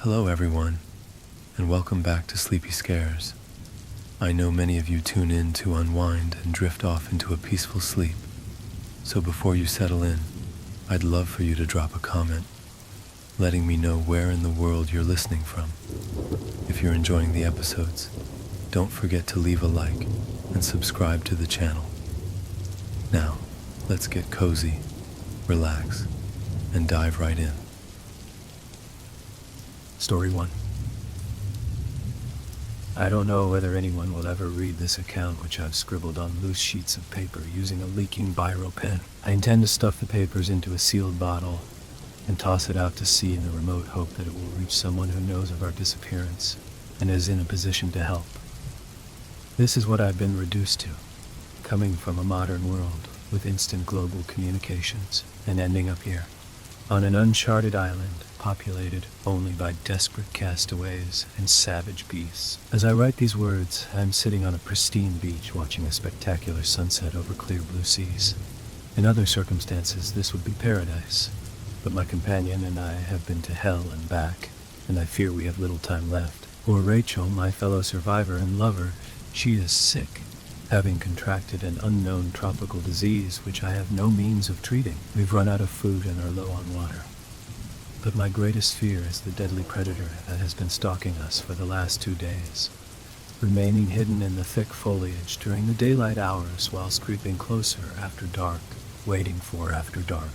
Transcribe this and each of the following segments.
Hello everyone, and welcome back to Sleepy Scares. I know many of you tune in to unwind and drift off into a peaceful sleep, so before you settle in, I'd love for you to drop a comment, letting me know where in the world you're listening from. If you're enjoying the episodes, don't forget to leave a like and subscribe to the channel. Now, let's get cozy, relax, and dive right in. Story 1. I don't know whether anyone will ever read this account, which I've scribbled on loose sheets of paper using a leaking biro pen. I intend to stuff the papers into a sealed bottle and toss it out to sea in the remote hope that it will reach someone who knows of our disappearance and is in a position to help. This is what I've been reduced to, coming from a modern world with instant global communications and ending up here, on an uncharted island populated only by desperate castaways and savage beasts. As I write these words, I'm sitting on a pristine beach watching a spectacular sunset over clear blue seas. In other circumstances, this would be paradise, but my companion and I have been to hell and back, and I fear we have little time left. Poor Rachel, my fellow survivor and lover, she is sick, having contracted an unknown tropical disease which I have no means of treating. We've run out of food and are low on water. But my greatest fear is the deadly predator that has been stalking us for the last 2 days, remaining hidden in the thick foliage during the daylight hours whilst creeping closer after dark, waiting for after dark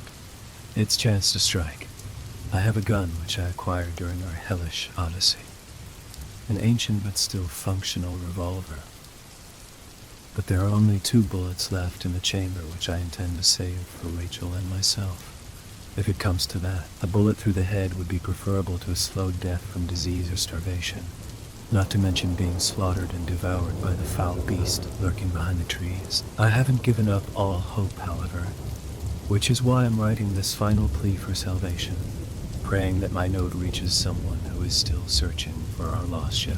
its chance to strike. I have a gun which I acquired during our hellish odyssey, an ancient but still functional revolver. But there are only 2 bullets left in the chamber which I intend to save for Rachel and myself. If it comes to that, a bullet through the head would be preferable to a slow death from disease or starvation, not to mention being slaughtered and devoured by the foul beast lurking behind the trees. I haven't given up all hope, however, which is why I'm writing this final plea for salvation, praying that my note reaches someone who is still searching for our lost ship.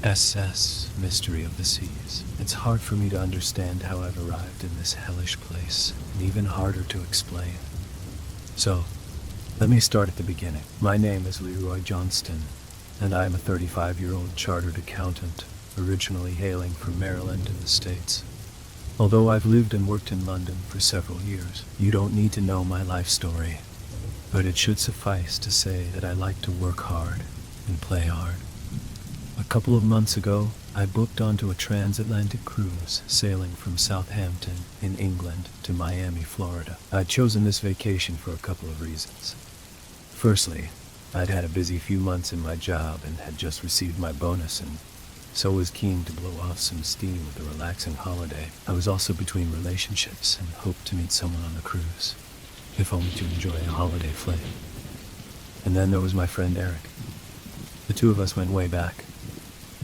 SS, Mystery of the Seas. It's hard for me to understand how I've arrived in this hellish place, and even harder to explain. So, let me start at the beginning. My name is Leroy Johnston, and I am a 35-year-old chartered accountant, originally hailing from Maryland in the States. Although I've lived and worked in London for several years, you don't need to know my life story, but it should suffice to say that I like to work hard and play hard. A couple of months ago, I booked onto a transatlantic cruise sailing from Southampton in England to Miami, Florida. I'd chosen this vacation for a couple of reasons. Firstly, I'd had a busy few months in my job and had just received my bonus, and so was keen to blow off some steam with a relaxing holiday. I was also between relationships and hoped to meet someone on the cruise, if only to enjoy a holiday fling. And then there was my friend Eric. The 2 of us went way back,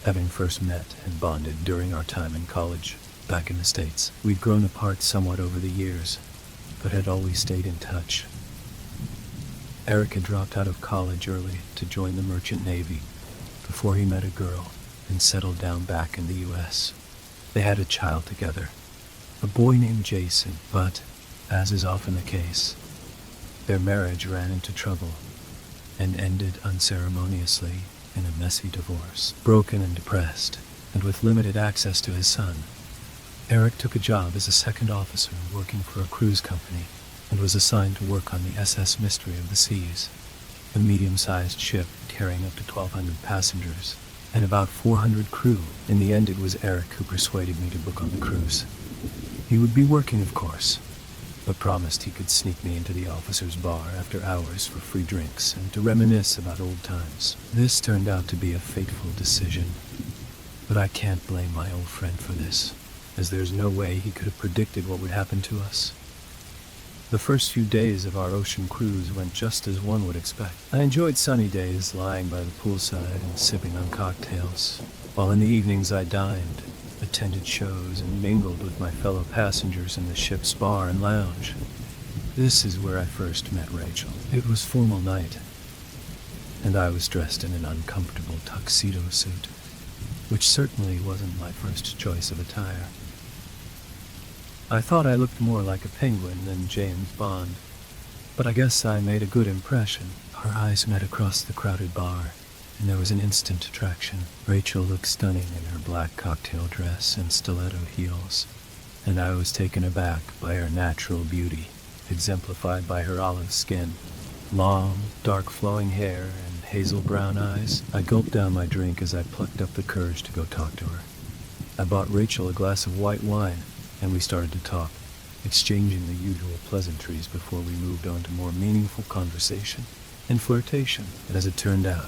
having first met and bonded during our time in college back in the States. We'd grown apart somewhat over the years, but had always stayed in touch. Eric had dropped out of college early to join the Merchant Navy before he met a girl and settled down back in the US. They had a child together, a boy named Jason, but, as is often the case, their marriage ran into trouble and ended unceremoniously in a messy divorce. Broken and depressed, and with limited access to his son, Eric took a job as a second officer working for a cruise company and was assigned to work on the SS Mystery of the Seas, a medium-sized ship carrying up to 1,200 passengers and about 400 crew. In the end, it was Eric who persuaded me to book on the cruise. He would be working, of course, but promised he could sneak me into the officer's bar after hours for free drinks and to reminisce about old times. This turned out to be a fateful decision, but I can't blame my old friend for this, as there's no way he could have predicted what would happen to us. The first few days of our ocean cruise went just as one would expect. I enjoyed sunny days lying by the poolside and sipping on cocktails, while in the evenings I dined, attended shows, and mingled with my fellow passengers in the ship's bar and lounge. This is where I first met Rachel. It was formal night, and I was dressed in an uncomfortable tuxedo suit, which certainly wasn't my first choice of attire. I thought I looked more like a penguin than James Bond, but I guess I made a good impression, Our eyes met across the crowded bar, and there was an instant attraction. Rachel looked stunning in her black cocktail dress and stiletto heels, and I was taken aback by her natural beauty, exemplified by her olive skin, long, dark flowing hair, and hazel brown eyes. I gulped down my drink as I plucked up the courage to go talk to her. I bought Rachel a glass of white wine, and we started to talk, exchanging the usual pleasantries before we moved on to more meaningful conversation and flirtation. And as it turned out,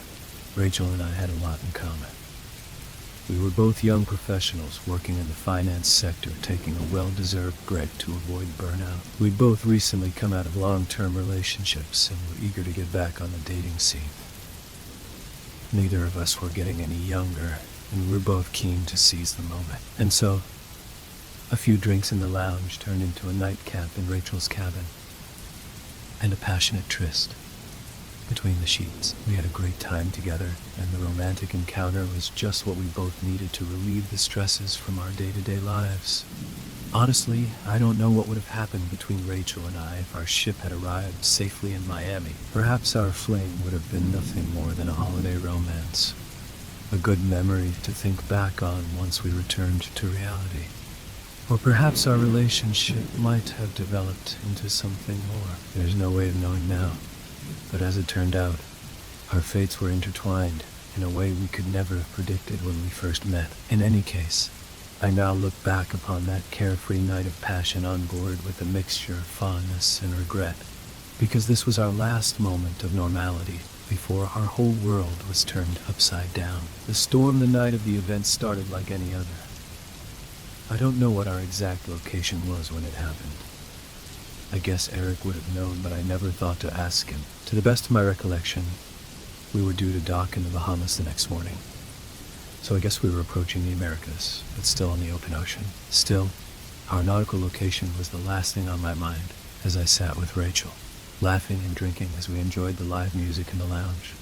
Rachel and I had a lot in common. We were both young professionals working in the finance sector, taking a well-deserved break to avoid burnout. We'd both recently come out of long-term relationships and were eager to get back on the dating scene. Neither of us were getting any younger, and we were both keen to seize the moment. And so, a few drinks in the lounge turned into a nightcap in Rachel's cabin, and a passionate tryst between the sheets. We had a great time together, and the romantic encounter was just what we both needed to relieve the stresses from our day-to-day lives. Honestly, I don't know what would have happened between Rachel and I if our ship had arrived safely in Miami. Perhaps our fling would have been nothing more than a holiday romance, a good memory to think back on once we returned to reality. Or perhaps our relationship might have developed into something more. There's no way of knowing now. But as it turned out, our fates were intertwined in a way we could never have predicted when we first met. In any case, I now look back upon that carefree night of passion on board with a mixture of fondness and regret, because this was our last moment of normality before our whole world was turned upside down. The storm the night of the event started like any other. I don't know what our exact location was when it happened. I guess Eric would have known, but I never thought to ask him. To the best of my recollection, we were due to dock in the Bahamas the next morning. So I guess we were approaching the Americas, but still on the open ocean. Still, our nautical location was the last thing on my mind as I sat with Rachel, laughing and drinking as we enjoyed the live music in the lounge.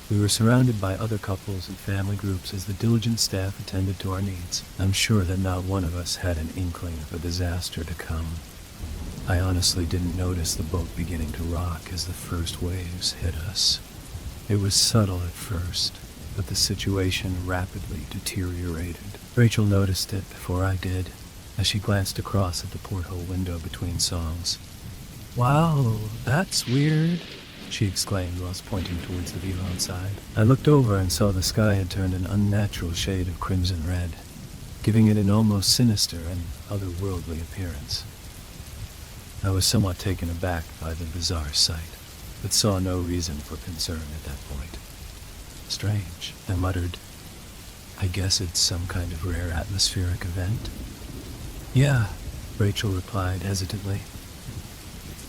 We were surrounded by other couples and family groups as the diligent staff attended to our needs. I'm sure that not one of us had an inkling of a disaster to come. I honestly didn't notice the boat beginning to rock as the first waves hit us. It was subtle at first, but the situation rapidly deteriorated. Rachel noticed it before I did, as she glanced across at the porthole window between songs. "Wow, that's weird," she exclaimed whilst pointing towards the view outside. I looked over and saw the sky had turned an unnatural shade of crimson red, giving it an almost sinister and otherworldly appearance. I was somewhat taken aback by the bizarre sight, but saw no reason for concern at that point. "Strange," I muttered. "I guess it's some kind of rare atmospheric event?" "Yeah," Rachel replied hesitantly.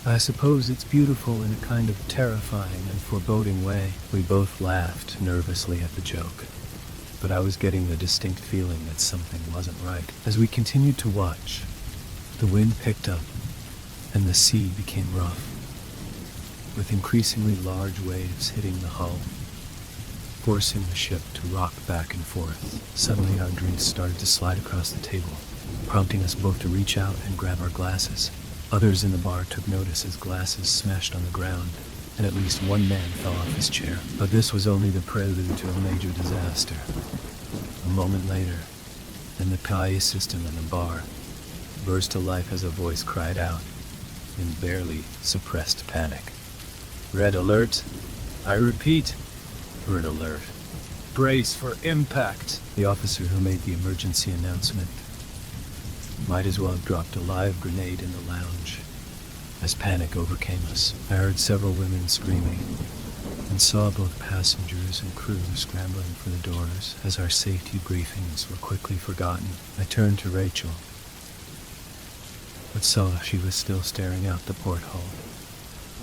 "I suppose it's beautiful in a kind of terrifying and foreboding way." We both laughed nervously at the joke, but I was getting the distinct feeling that something wasn't right. As we continued to watch, the wind picked up, and the sea became rough, with increasingly large waves hitting the hull, forcing the ship to rock back and forth. Suddenly our drinks started to slide across the table, prompting us both to reach out and grab our glasses. Others in the bar took notice as glasses smashed on the ground, and at least one man fell off his chair. But this was only the prelude to a major disaster. A moment later, and the PA system in the bar burst to life as a voice cried out in barely suppressed panic. "Red alert! I repeat, red alert. Brace for impact!" The officer who made the emergency announcement might as well have dropped a live grenade in the lounge. As panic overcame us, I heard several women screaming and saw both passengers and crew scrambling for the doors. As our safety briefings were quickly forgotten, I turned to Rachel, but saw she was still staring out the porthole,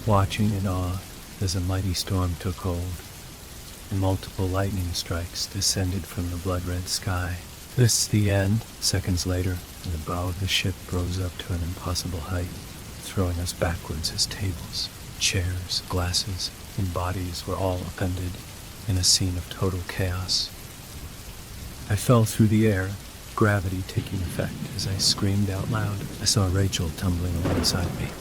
watching in awe as a mighty storm took hold, and multiple lightning strikes descended from the blood-red sky. "This the end?" Seconds later, the bow of the ship rose up to an impossible height, throwing us backwards as tables, chairs, glasses, and bodies were all upended in a scene of total chaos. I fell through the air, gravity taking effect as I screamed out loud. I saw Rachel tumbling alongside me,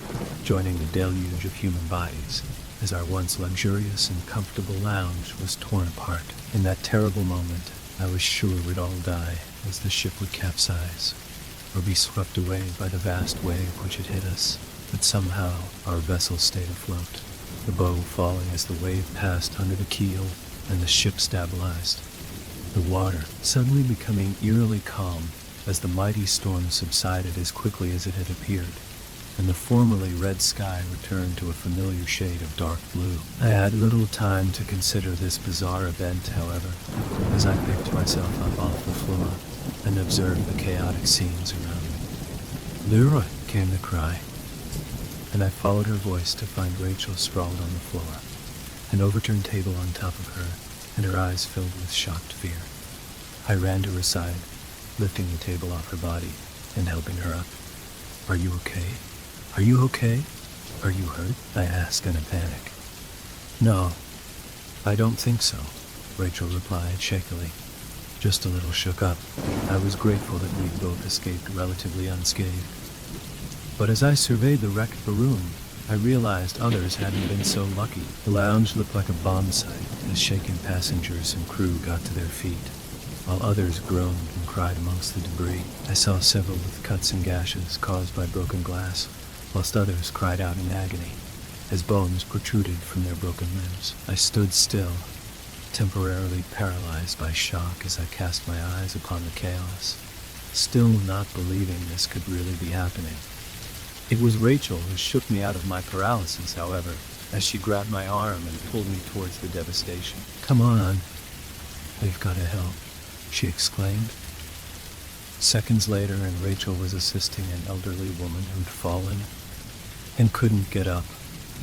joining the deluge of human bodies, as our once luxurious and comfortable lounge was torn apart. In that terrible moment, I was sure we'd all die as the ship would capsize or be swept away by the vast wave which had hit us. But somehow our vessel stayed afloat, the bow falling as the wave passed under the keel and the ship stabilized. The water suddenly becoming eerily calm as the mighty storm subsided as quickly as it had appeared, and the formerly red sky returned to a familiar shade of dark blue. I had little time to consider this bizarre event, however, as I picked myself up off the floor and observed the chaotic scenes around me. "Leroy," came the cry, and I followed her voice to find Rachel sprawled on the floor, an overturned table on top of her, and her eyes filled with shocked fear. I ran to her side, lifting the table off her body and helping her up. "Are you okay? Are you okay? Are you hurt?" I asked in a panic. "No, I don't think so," Rachel replied shakily. "Just a little shook up." I was grateful that we both escaped relatively unscathed. But as I surveyed the wreck of the room, I realized others hadn't been so lucky. The lounge looked like a bomb site as shaken passengers and crew got to their feet, while others groaned and cried amongst the debris. I saw several with cuts and gashes caused by broken glass, whilst others cried out in agony as bones protruded from their broken limbs. I stood still, temporarily paralyzed by shock as I cast my eyes upon the chaos, still not believing this could really be happening. It was Rachel who shook me out of my paralysis, however, as she grabbed my arm and pulled me towards the devastation. "Come on, we've got to help," she exclaimed. Seconds later, and Rachel was assisting an elderly woman who'd fallen and couldn't get up,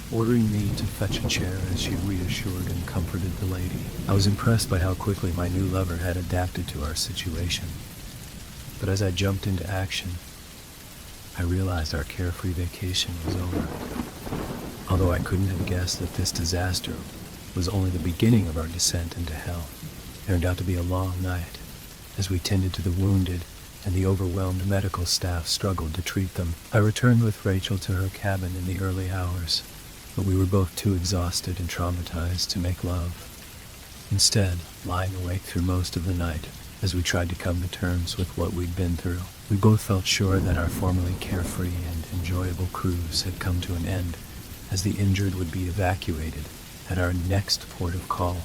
ordering me to fetch a chair as she reassured and comforted the lady. I was impressed by how quickly my new lover had adapted to our situation. But as I jumped into action, I realized our carefree vacation was over. Although I couldn't have guessed that this disaster was only the beginning of our descent into hell. It turned out to be a long night, as we tended to the wounded and the overwhelmed medical staff struggled to treat them. I returned with Rachel to her cabin in the early hours, but we were both too exhausted and traumatized to make love. Instead, lying awake through most of the night as we tried to come to terms with what we'd been through. We both felt sure that our formerly carefree and enjoyable cruise had come to an end, as the injured would be evacuated at our next port of call,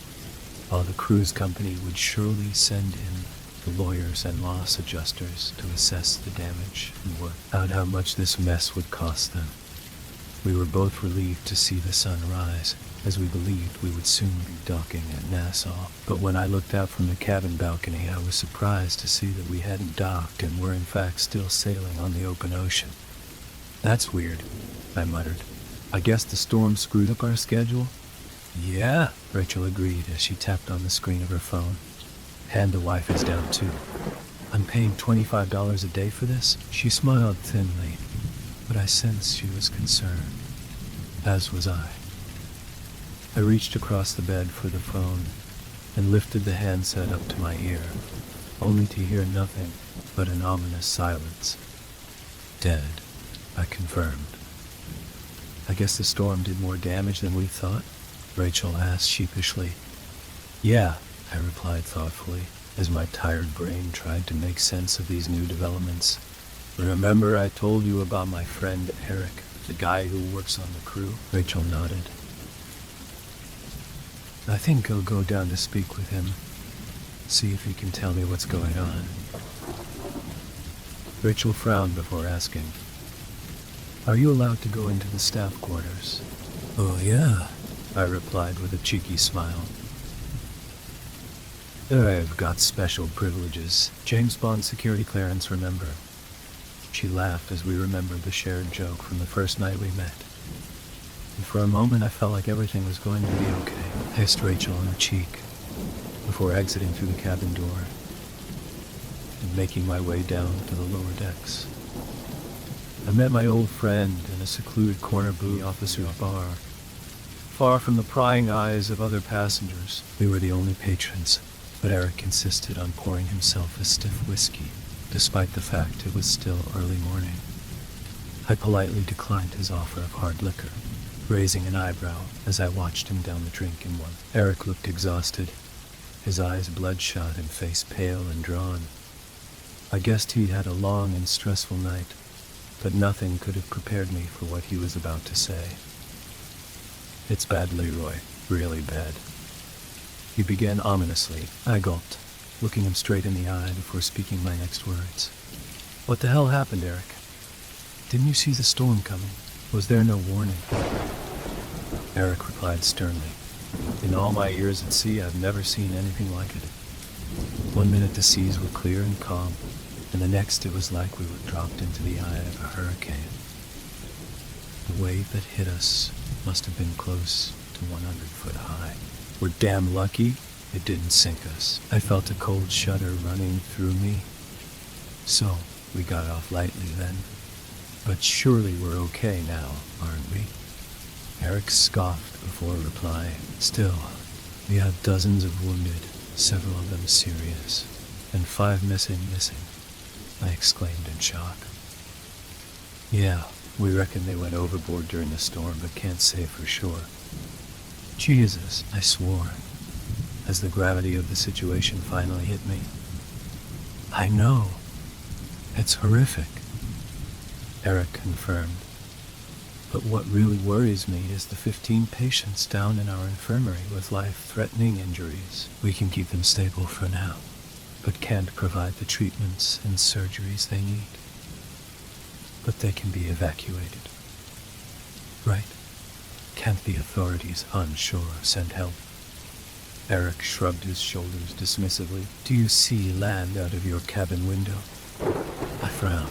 while the cruise company would surely send in the lawyers and loss adjusters to assess the damage and work out how much this mess would cost them. We were both relieved to see the sun rise, as we believed we would soon be docking at Nassau. But when I looked out from the cabin balcony, I was surprised to see that we hadn't docked and were in fact still sailing on the open ocean. "That's weird," I muttered. "I guess the storm screwed up our schedule?" "Yeah," Rachel agreed as she tapped on the screen of her phone. "And the Wi-Fi's down too. I'm paying $25 a day for this?" She smiled thinly, but I sensed she was concerned, as was I. I reached across the bed for the phone and lifted the handset up to my ear, only to hear nothing but an ominous silence. "Dead," I confirmed. "I guess the storm did more damage than we thought?" Rachel asked sheepishly. "Yeah," I replied thoughtfully, as my tired brain tried to make sense of these new developments. "Remember I told you about my friend Eric, the guy who works on the crew?" Rachel nodded. "I think I'll go down to speak with him, see if he can tell me what's going on." Rachel frowned before asking, "Are you allowed to go into the staff quarters?" "Oh yeah," I replied with a cheeky smile. "I've got special privileges. James Bond security clearance, remember?" She laughed as we remembered the shared joke from the first night we met. And for a moment I felt like everything was going to be okay. I kissed Rachel on the cheek before exiting through the cabin door and making my way down to the lower decks. I met my old friend in a secluded corner booth officer's bar, far from the prying eyes of other passengers. We were the only patrons, but Eric insisted on pouring himself a stiff whiskey, despite the fact it was still early morning. I politely declined his offer of hard liquor, raising an eyebrow as I watched him down the drink in one. Eric looked exhausted, his eyes bloodshot and face pale and drawn. I guessed he'd had a long and stressful night, but nothing could have prepared me for what he was about to say. "It's bad, Leroy. Really bad," he began ominously. I gulped, looking him straight in the eye before speaking my next words. "What the hell happened, Eric? Didn't you see the storm coming? Was there no warning?" Eric replied sternly, "In all my years at sea, I've never seen anything like it. 1 minute the seas were clear and calm, and the next it was like we were dropped into the eye of a hurricane. The wave that hit us must have been close to 100 foot high. We're damn lucky it didn't sink us." I felt a cold shudder running through me. "So, we got off lightly then. But surely we're okay now, aren't we?" Eric scoffed before replying. "Still, we have dozens of wounded, several of them serious, and 5 missing, I exclaimed in shock. "Yeah, we reckon they went overboard during the storm, but can't say for sure." "Jesus," I swore, as the gravity of the situation finally hit me. "I know. It's horrific," Eric confirmed. "But what really worries me is the 15 patients down in our infirmary with life-threatening injuries. We can keep them stable for now, but can't provide the treatments and surgeries they need. But they can be evacuated, right? Can't the authorities on shore send help?" Eric shrugged his shoulders dismissively. "Do you see land out of your cabin window?" I frowned.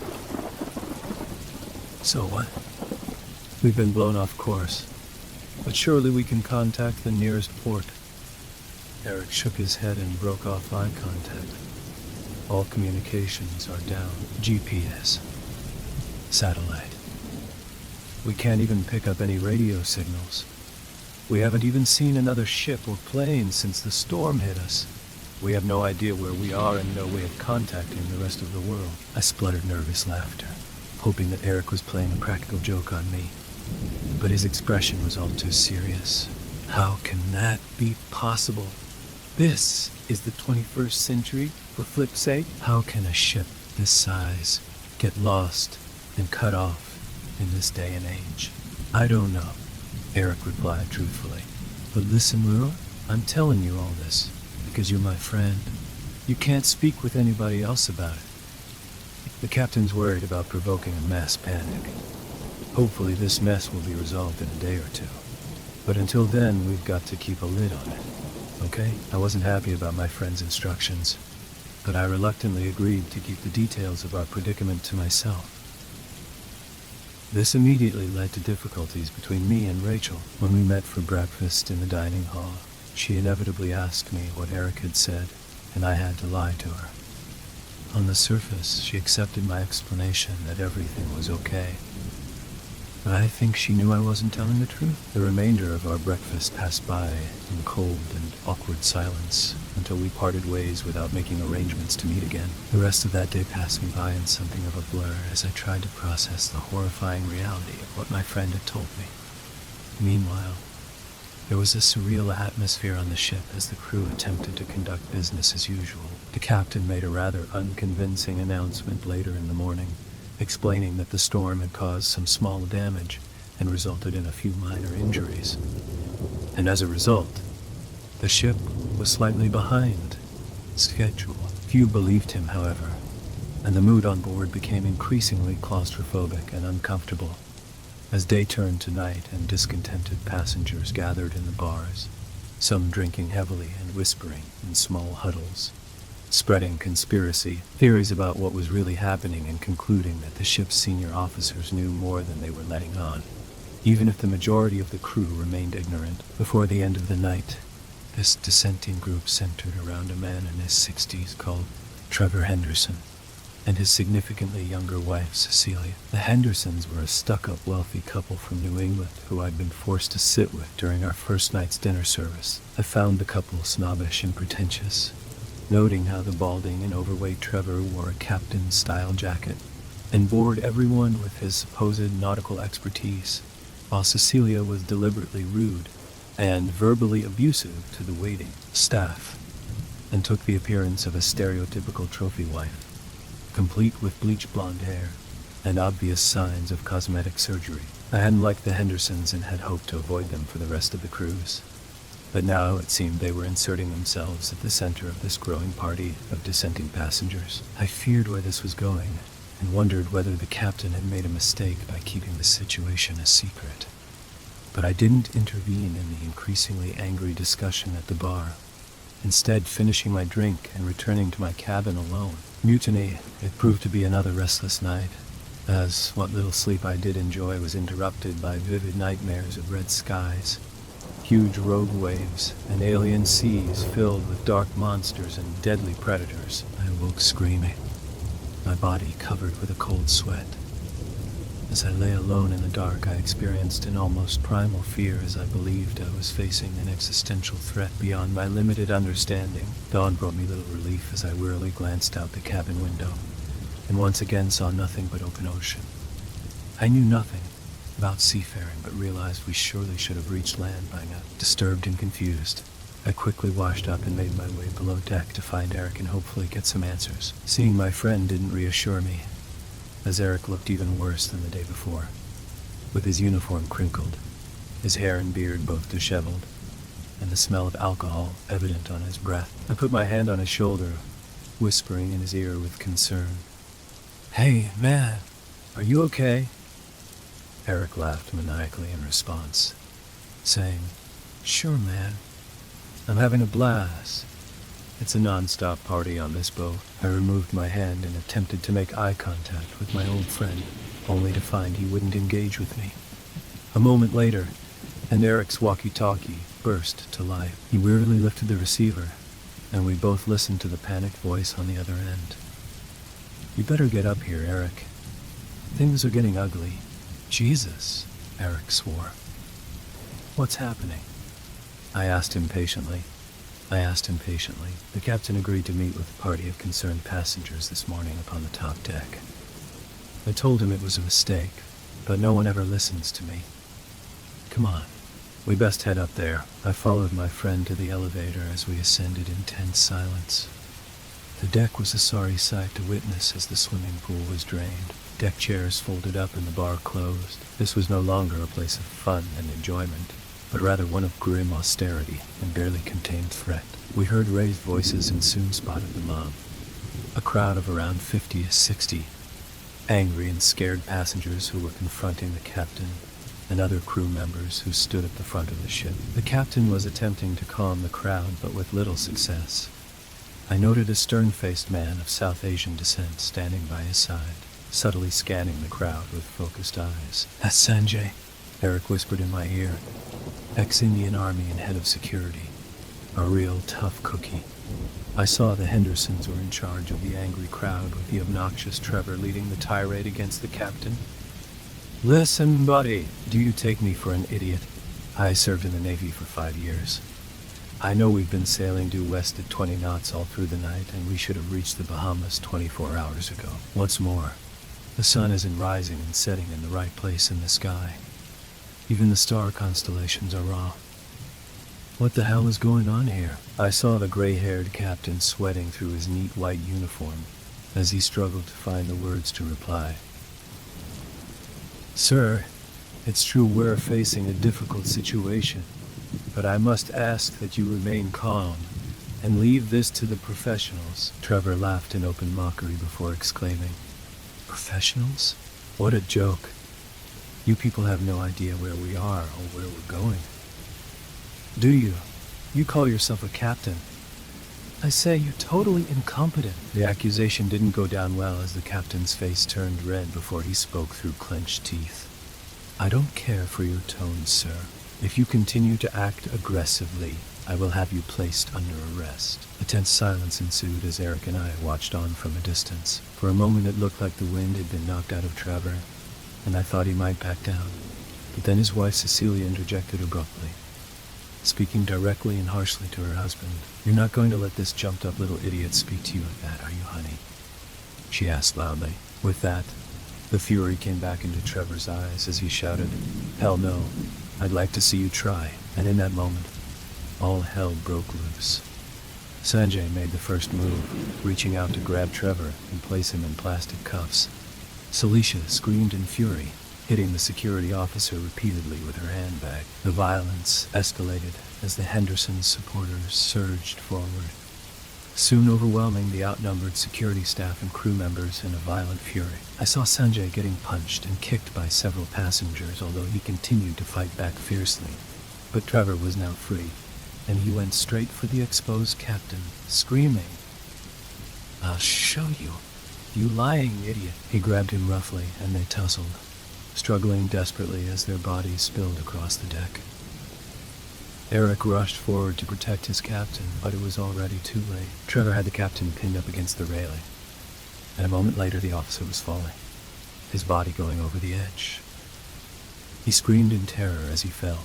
"So what? We've been blown off course, but surely we can contact the nearest port." Eric shook his head and broke off eye contact. "All communications are down. GPS. Satellite. We can't even pick up any radio signals. We haven't even seen another ship or plane since the storm hit us. We have no idea where we are and no way of contacting the rest of the world." I spluttered nervous laughter, hoping that Eric was playing a practical joke on me. But his expression was all too serious. "How can that be possible? This is the 21st century, for flip's sake. How can a ship this size get lost and cut off in this day and age?" "I don't know," Eric replied truthfully. "But listen, Leroy, I'm telling you all this because you're my friend. You can't speak with anybody else about it. The captain's worried about provoking a mass panic. Hopefully this mess will be resolved in a day or two. But until then, we've got to keep a lid on it, okay?" I wasn't happy about my friend's instructions, but I reluctantly agreed to keep the details of our predicament to myself. This immediately led to difficulties between me and Rachel. When we met for breakfast in the dining hall, she inevitably asked me what Eric had said, and I had to lie to her. On the surface, she accepted my explanation that everything was okay, but I think she knew I wasn't telling the truth. The remainder of our breakfast passed by in cold and awkward silence until we parted ways without making arrangements to meet again. The rest of that day passed me by in something of a blur as I tried to process the horrifying reality of what my friend had told me. Meanwhile, there was a surreal atmosphere on the ship as the crew attempted to conduct business as usual. The captain made a rather unconvincing announcement later in the morning, explaining that the storm had caused some small damage and resulted in a few minor injuries. And as a result, the ship was slightly behind schedule. Few believed him, however, and the mood on board became increasingly claustrophobic and uncomfortable as day turned to night and discontented passengers gathered in the bars, some drinking heavily and whispering in small huddles, spreading conspiracy theories about what was really happening and concluding that the ship's senior officers knew more than they were letting on. Even if the majority of the crew remained ignorant, before the end of the night, this dissenting group centered around a man in his 60s called Trevor Henderson and his significantly younger wife, Cecilia. The Hendersons were a stuck-up wealthy couple from New England who I'd been forced to sit with during our first night's dinner service. I found the couple snobbish and pretentious, noting how the balding and overweight Trevor wore a captain-style jacket and bored everyone with his supposed nautical expertise. while Cecilia was deliberately rude and verbally abusive to the waiting staff, and took the appearance of a stereotypical trophy wife, complete with bleach blonde hair and obvious signs of cosmetic surgery. I hadn't liked the Hendersons and had hoped to avoid them for the rest of the cruise. But now it seemed they were inserting themselves at the center of this growing party of dissenting passengers. I feared where this was going and wondered whether the captain had made a mistake by keeping the situation a secret. But I didn't intervene in the increasingly angry discussion at the bar, instead finishing my drink and returning to my cabin alone. Mutiny, it proved to be another restless night, as what little sleep I did enjoy was interrupted by vivid nightmares of red skies, huge rogue waves, and alien seas filled with dark monsters and deadly predators. I awoke screaming, my body covered with a cold sweat. As I lay alone in the dark, I experienced an almost primal fear as I believed I was facing an existential threat beyond my limited understanding. Dawn brought me little relief as I wearily glanced out the cabin window, and once again saw nothing but open ocean. I knew nothing about seafaring, but realized we surely should have reached land by now. Disturbed and confused, I quickly washed up and made my way below deck to find Eric and hopefully get some answers. Seeing my friend didn't reassure me, as Eric looked even worse than the day before, with his uniform crinkled, his hair and beard both disheveled, and the smell of alcohol evident on his breath. I put my hand on his shoulder, whispering in his ear with concern, "Hey, man, are you okay?" Eric laughed maniacally in response, saying, "Sure, man. I'm having a blast. It's a non-stop party on this boat." I removed my hand and attempted to make eye contact with my old friend, only to find he wouldn't engage with me. A moment later, and Eric's walkie-talkie burst to life. He wearily lifted the receiver, and we both listened to the panicked voice on the other end. "You better get up here, Eric. Things are getting ugly." "Jesus," Eric swore. "What's happening?" I asked impatiently. The captain agreed to meet with a party of concerned passengers this morning upon the top deck. I told him it was a mistake, but no one ever listens to me. "Come on, we best head up there." I followed my friend to the elevator as we ascended in tense silence. The deck was a sorry sight to witness as the swimming pool was drained, deck chairs folded up and the bar closed. This was no longer a place of fun and enjoyment, but rather one of grim austerity and barely contained threat. We heard raised voices and soon spotted the mob, a crowd of around 50 to 60, angry and scared passengers who were confronting the captain and other crew members who stood at the front of the ship. The captain was attempting to calm the crowd, but with little success. I noted a stern-faced man of South Asian descent standing by his side, subtly scanning the crowd with focused eyes. "That's Sanjay," Eric whispered in my ear, ex-Indian Army and head of security, a real tough cookie. I saw the Hendersons were in charge of the angry crowd, with the obnoxious Trevor leading the tirade against the captain. "Listen, buddy, do you take me for an idiot? I served in the Navy for 5 years. I know we've been sailing due west at 20 knots all through the night, and we should have reached the Bahamas 24 hours ago. What's more, the sun isn't rising and setting in the right place in the sky. Even the star constellations are wrong. What the hell is going on here?" I saw the gray-haired captain sweating through his neat white uniform as he struggled to find the words to reply. "Sir, it's true we're facing a difficult situation, but I must ask that you remain calm and leave this to the professionals." Trevor laughed in open mockery before exclaiming, "Professionals? What a joke. You people have no idea where we are or where we're going. Do you? You call yourself a captain? I say, you're totally incompetent." The accusation didn't go down well as the captain's face turned red before he spoke through clenched teeth. "I don't care for your tone, sir. If you continue to act aggressively, I will have you placed under arrest." A tense silence ensued as Eric and I watched on from a distance. For a moment it looked like the wind had been knocked out of Trevor, and I thought he might back down. But then his wife Cecilia interjected abruptly, speaking directly and harshly to her husband. "You're not going to let this jumped-up little idiot speak to you like that, are you, honey?" she asked loudly. With that, The fury came back into Trevor's eyes as he shouted, "Hell no, I'd like to see you try." And in that moment, all hell broke loose. Sanjay made the first move, reaching out to grab Trevor and place him in plastic cuffs. Celicia screamed in fury, hitting the security officer repeatedly with her handbag. The violence escalated as the Henderson supporters surged forward, soon overwhelming the outnumbered security staff and crew members in a violent fury. I saw Sanjay getting punched and kicked by several passengers, although he continued to fight back fiercely. But Trevor was now free, and he went straight for the exposed captain, screaming, "I'll show you, you lying idiot." He grabbed him roughly, and they tussled, struggling desperately as their bodies spilled across the deck. Eric rushed forward to protect his captain, but it was already too late. Trevor had the captain pinned up against the railing, and a moment later the officer was falling, his body going over the edge. He screamed in terror as he fell,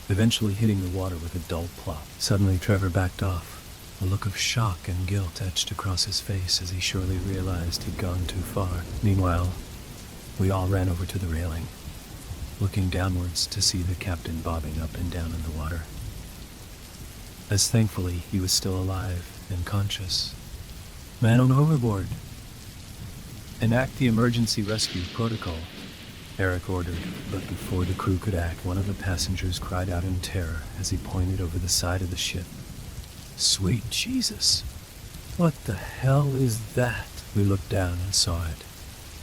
eventually hitting the water with a dull plop. Suddenly Trevor backed off, a look of shock and guilt etched across his face as he surely realized he'd gone too far. Meanwhile, we all ran over to the railing, looking downwards to see the captain bobbing up and down in the water, as thankfully he was still alive and conscious. "Man on overboard! Enact the emergency rescue protocol," Eric ordered, but before the crew could act, one of the passengers cried out in terror as he pointed over the side of the ship. "Sweet Jesus! What the hell is that?" We looked down and saw it.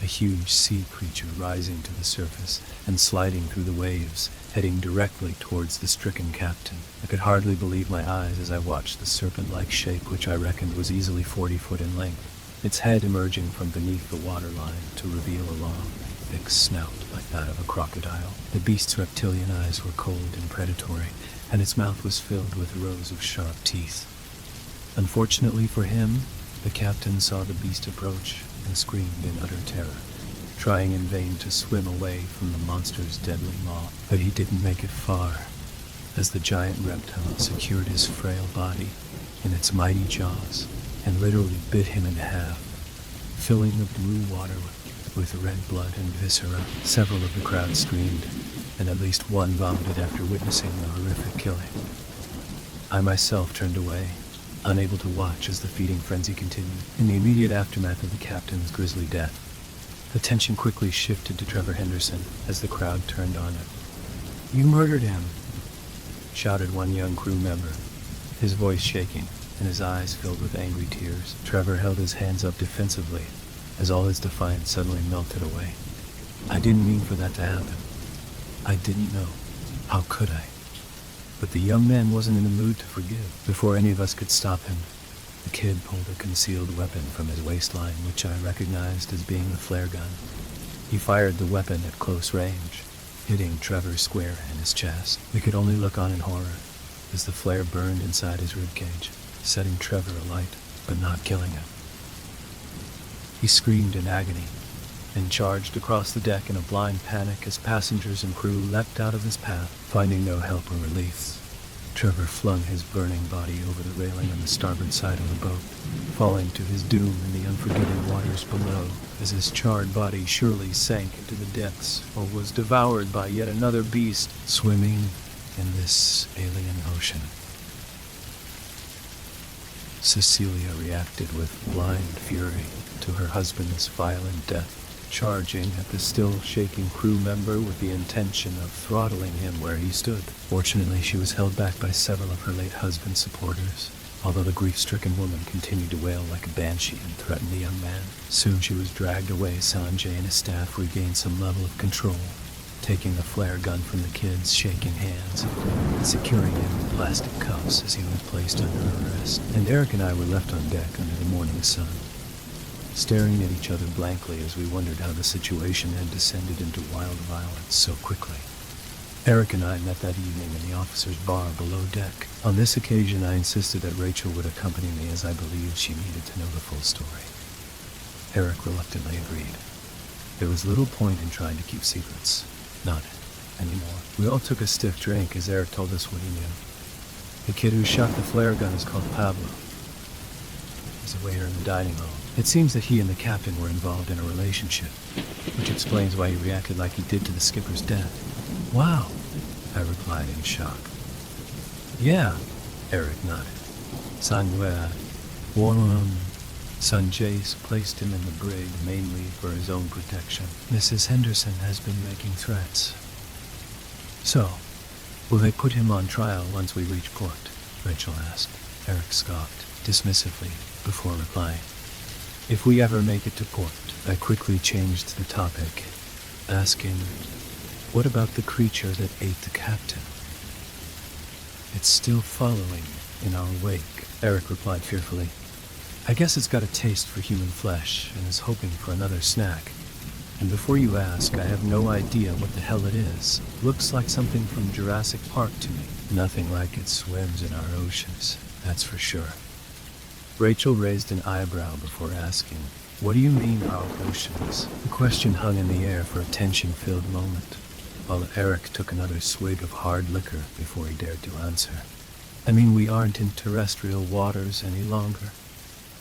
A huge sea creature rising to the surface and sliding through the waves, heading directly towards the stricken captain. I could hardly believe my eyes as I watched the serpent-like shape, which I reckoned was easily 40 foot in length, its head emerging from beneath the waterline to reveal a long, thick snout like that of a crocodile. The beast's reptilian eyes were cold and predatory, and its mouth was filled with rows of sharp teeth. Unfortunately for him, the captain saw the beast approach and screamed in utter terror, trying in vain to swim away from the monster's deadly maw. But he didn't make it far, as the giant reptile secured his frail body in its mighty jaws and literally bit him in half, filling the blue water with red blood and viscera. Several of the crowd screamed, and at least one vomited after witnessing the horrific killing. I myself turned away, unable to watch as the feeding frenzy continued. In the immediate aftermath of the captain's grisly death, the tension quickly shifted to Trevor Henderson as the crowd turned on him. "You murdered him!" shouted one young crew member, his voice shaking and his eyes filled with angry tears. Trevor held his hands up defensively as all his defiance suddenly melted away. "I didn't mean for that to happen. I didn't know. How could I?" But the young man wasn't in the mood to forgive. Before any of us could stop him, the kid pulled a concealed weapon from his waistline, which I recognized as being the flare gun. He fired the weapon at close range, hitting Trevor square in his chest. We could only look on in horror as the flare burned inside his ribcage, setting Trevor alight, but not killing him. He screamed in agony and charged across the deck in a blind panic as passengers and crew leapt out of his path. Finding no help or relief, Trevor flung his burning body over the railing on the starboard side of the boat, falling to his doom in the unforgiving waters below, as his charred body surely sank into the depths or was devoured by yet another beast swimming in this alien ocean. Cecilia reacted with blind fury to her husband's violent death, charging at the still shaking crew member with the intention of throttling him where he stood. Fortunately, she was held back by several of her late husband's supporters, although the grief-stricken woman continued to wail like a banshee and threaten the young man. Soon she was dragged away. Sanjay and his staff regained some level of control, taking the flare gun from the kid's shaking hands and securing him in plastic cuffs as he was placed under arrest. And Eric and I were left on deck under the morning sun, staring at each other blankly as we wondered how the situation had descended into wild violence so quickly. Eric and I met that evening in the officer's bar below deck. On this occasion, I insisted that Rachel would accompany me as I believed she needed to know the full story. Eric reluctantly agreed. There was little point in trying to keep secrets. Not anymore. We all took a stiff drink as Eric told us what he knew. The kid who shot the flare gun is called Pablo. He's a waiter in the dining hall. It seems that he and the captain were involved in a relationship, which explains why he reacted like he did to the skipper's death. Wow, I replied in shock. Yeah, Eric nodded. Sanguea, Sanjay's placed him in the brig mainly for his own protection. Mrs. Henderson has been making threats. So, will they put him on trial once we reach port? Rachel asked. Eric scoffed dismissively before replying. If we ever make it to port, I quickly changed the topic, asking, what about the creature that ate the captain? It's still following in our wake, Eric replied fearfully. I guess it's got a taste for human flesh and is hoping for another snack. And before you ask, I have no idea what the hell it is. Looks like something from Jurassic Park to me. Nothing like it swims in our oceans, that's for sure. Rachel raised an eyebrow before asking, what do you mean our oceans? The question hung in the air for a tension-filled moment, while Eric took another swig of hard liquor before he dared to answer. I mean, we aren't in terrestrial waters any longer.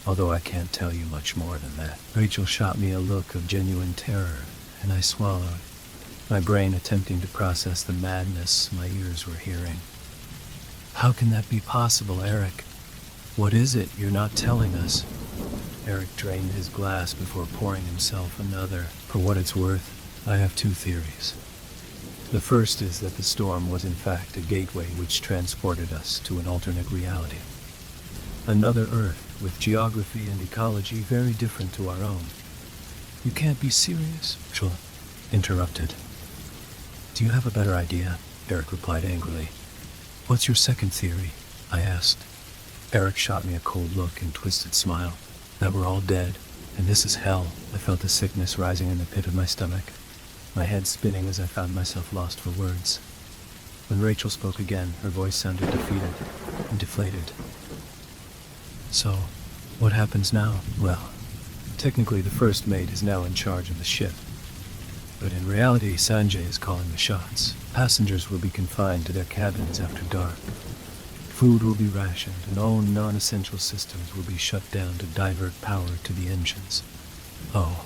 Although I can't tell you much more than that. Rachel shot me a look of genuine terror, and I swallowed, my brain attempting to process the madness my ears were hearing. How can that be possible, Eric? What is it you're not telling us? Eric drained his glass before pouring himself another. For what it's worth, I have two theories. The first is that the storm was in fact a gateway which transported us to an alternate reality. Another Earth, with geography and ecology very different to our own. You can't be serious, Rachel interrupted. Do you have a better idea? Eric replied angrily. What's your second theory? I asked. Eric shot me a cold look and twisted smile. That we're all dead, and this is hell. I felt a sickness rising in the pit of my stomach, my head spinning as I found myself lost for words. When Rachel spoke again, her voice sounded defeated and deflated. So, what happens now? Well, technically the first mate is now in charge of the ship. But in reality, Sanjay is calling the shots. Passengers will be confined to their cabins after dark. Food will be rationed, and all non-essential systems will be shut down to divert power to the engines. Oh,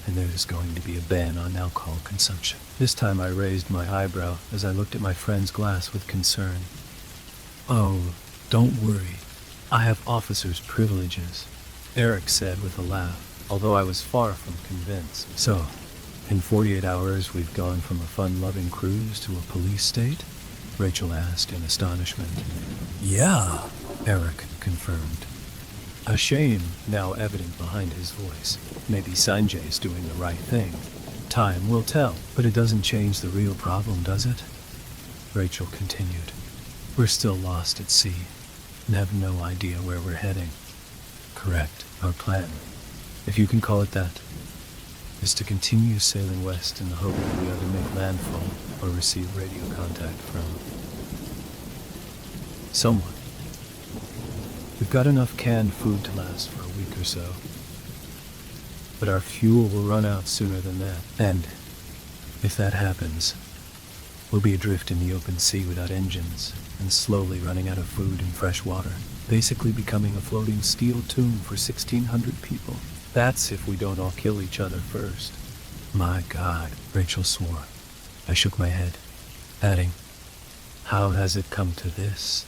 and there's going to be a ban on alcohol consumption. This time I raised my eyebrow as I looked at my friend's glass with concern. Oh, don't worry. I have officer's privileges, Eric said with a laugh, although I was far from convinced. So, in 48 hours we've gone from a fun-loving cruise to a police state? Rachel asked in astonishment. Yeah, Eric confirmed, a shame now evident behind his voice. Maybe Sanjay's doing the right thing. Time will tell, but it doesn't change the real problem, does it? Rachel continued. We're still lost at sea and have no idea where we're heading. Correct. Our plan, if you can call it that, is to continue sailing west in the hope that we either make landfall or receive radio contact from someone. We've got enough canned food to last for a week or so, but our fuel will run out sooner than that. And if that happens, we'll be adrift in the open sea without engines and slowly running out of food and fresh water, basically becoming a floating steel tomb for 1,600 people. That's if we don't all kill each other first. My God, Rachel swore. I shook my head, adding, how has it come to this?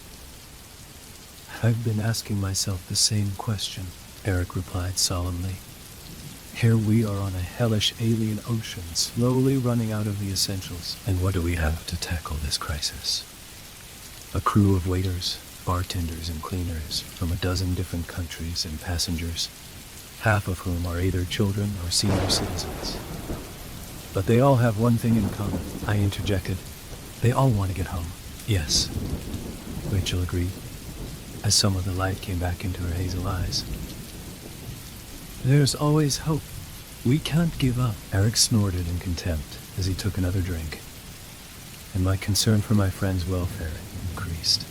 I've been asking myself the same question, Eric replied solemnly. Here we are on a hellish alien ocean, slowly running out of the essentials. And what do we have to tackle this crisis? A crew of waiters, bartenders, and cleaners from a dozen different countries and passengers, half of whom are either children or senior citizens. But they all have one thing in common, I interjected. They all want to get home. Yes, Rachel agreed, as some of the light came back into her hazel eyes. There's always hope. We can't give up. Eric snorted in contempt as he took another drink, and my concern for my friend's welfare increased.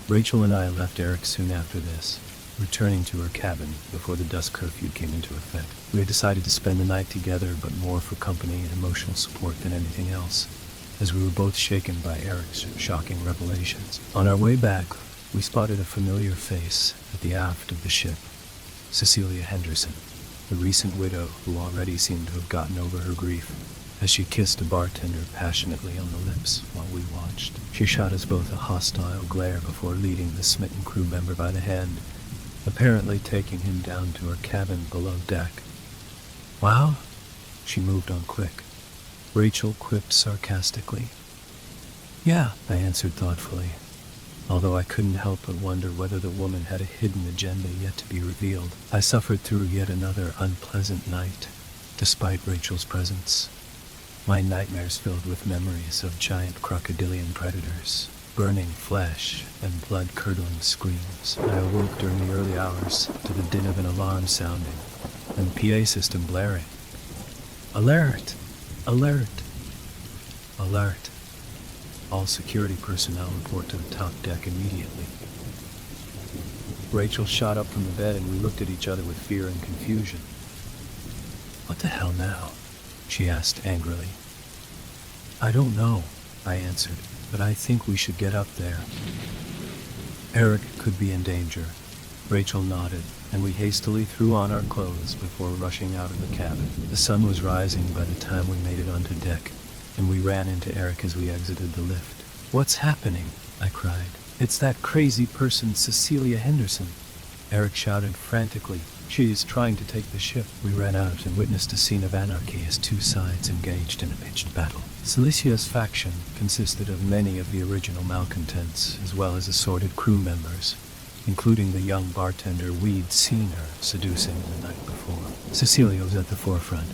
Rachel and I left Eric soon after this, returning to her cabin before the dusk curfew came into effect. We had decided to spend the night together, but more for company and emotional support than anything else, as we were both shaken by Eric's shocking revelations. On our way back, we spotted a familiar face at the aft of the ship. Cecilia Henderson, the recent widow who already seemed to have gotten over her grief, as she kissed a bartender passionately on the lips while we watched. She shot us both a hostile glare before leading the smitten crew member by the hand, apparently taking him down to her cabin below deck. "Wow," she moved on quick. Rachel quipped sarcastically. "Yeah," I answered thoughtfully, although I couldn't help but wonder whether the woman had a hidden agenda yet to be revealed. I suffered through yet another unpleasant night, despite Rachel's presence. My nightmares filled with memories of giant crocodilian predators, burning flesh, and blood-curdling screams. I awoke during the early hours to the din of an alarm sounding and the PA system blaring. "Alert! Alert! Alert! All security personnel report to the top deck immediately." Rachel shot up from the bed and we looked at each other with fear and confusion. "What the hell now?" she asked angrily. "I don't know," I answered, "but I think we should get up there. Eric could be in danger." Rachel nodded, and we hastily threw on our clothes before rushing out of the cabin. The sun was rising by the time we made it onto deck, and we ran into Eric as we exited the lift. "What's happening?" I cried. "It's that crazy person, Cecilia Henderson," Eric shouted frantically. "She is trying to take the ship." We ran out and witnessed a scene of anarchy as two sides engaged in a pitched battle. Cilicia's faction consisted of many of the original malcontents, as well as assorted crew members, including the young bartender we'd seen her seducing the night before. Cecilia was at the forefront,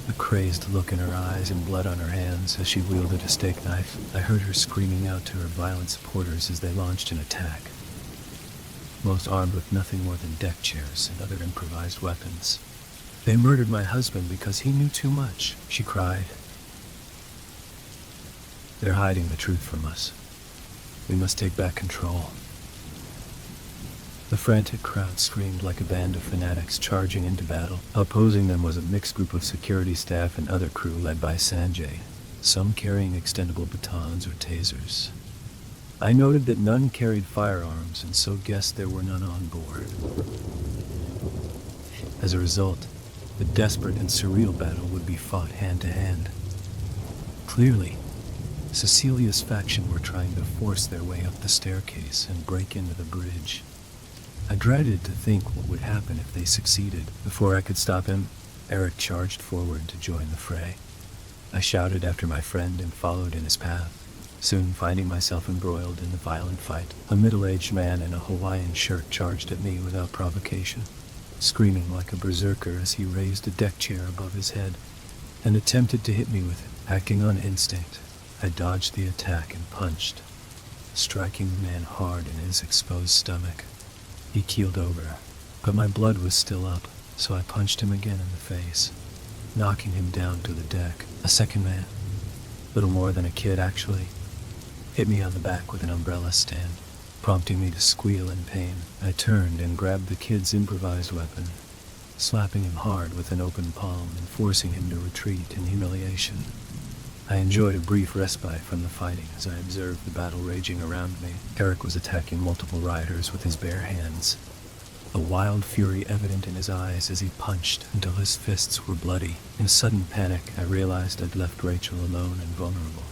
a crazed look in her eyes and blood on her hands as she wielded a steak knife. I heard her screaming out to her violent supporters as they launched an attack, most armed with nothing more than deck chairs and other improvised weapons. "They murdered my husband because he knew too much," she cried. "They're hiding the truth from us. We must take back control." The frantic crowd screamed like a band of fanatics charging into battle. Opposing them was a mixed group of security staff and other crew led by Sanjay, some carrying extendable batons or tasers. I noted that none carried firearms and so guessed there were none on board. As a result, the desperate and surreal battle would be fought hand to hand. Clearly, Cecilia's faction were trying to force their way up the staircase and break into the bridge. I dreaded to think what would happen if they succeeded. Before I could stop him, Eric charged forward to join the fray. I shouted after my friend and followed in his path, soon finding myself embroiled in the violent fight. A middle-aged man in a Hawaiian shirt charged at me without provocation, screaming like a berserker as he raised a deck chair above his head and attempted to hit me with it. Acting on instinct, I dodged the attack and punched, striking the man hard in his exposed stomach. He keeled over, but my blood was still up, so I punched him again in the face, knocking him down to the deck. A second man, little more than a kid actually, hit me on the back with an umbrella stand, prompting me to squeal in pain. I turned and grabbed the kid's improvised weapon, slapping him hard with an open palm and forcing him to retreat in humiliation. I enjoyed a brief respite from the fighting as I observed the battle raging around me. Eric was attacking multiple rioters with his bare hands, a wild fury evident in his eyes as he punched until his fists were bloody. In sudden panic, I realized I'd left Rachel alone and vulnerable.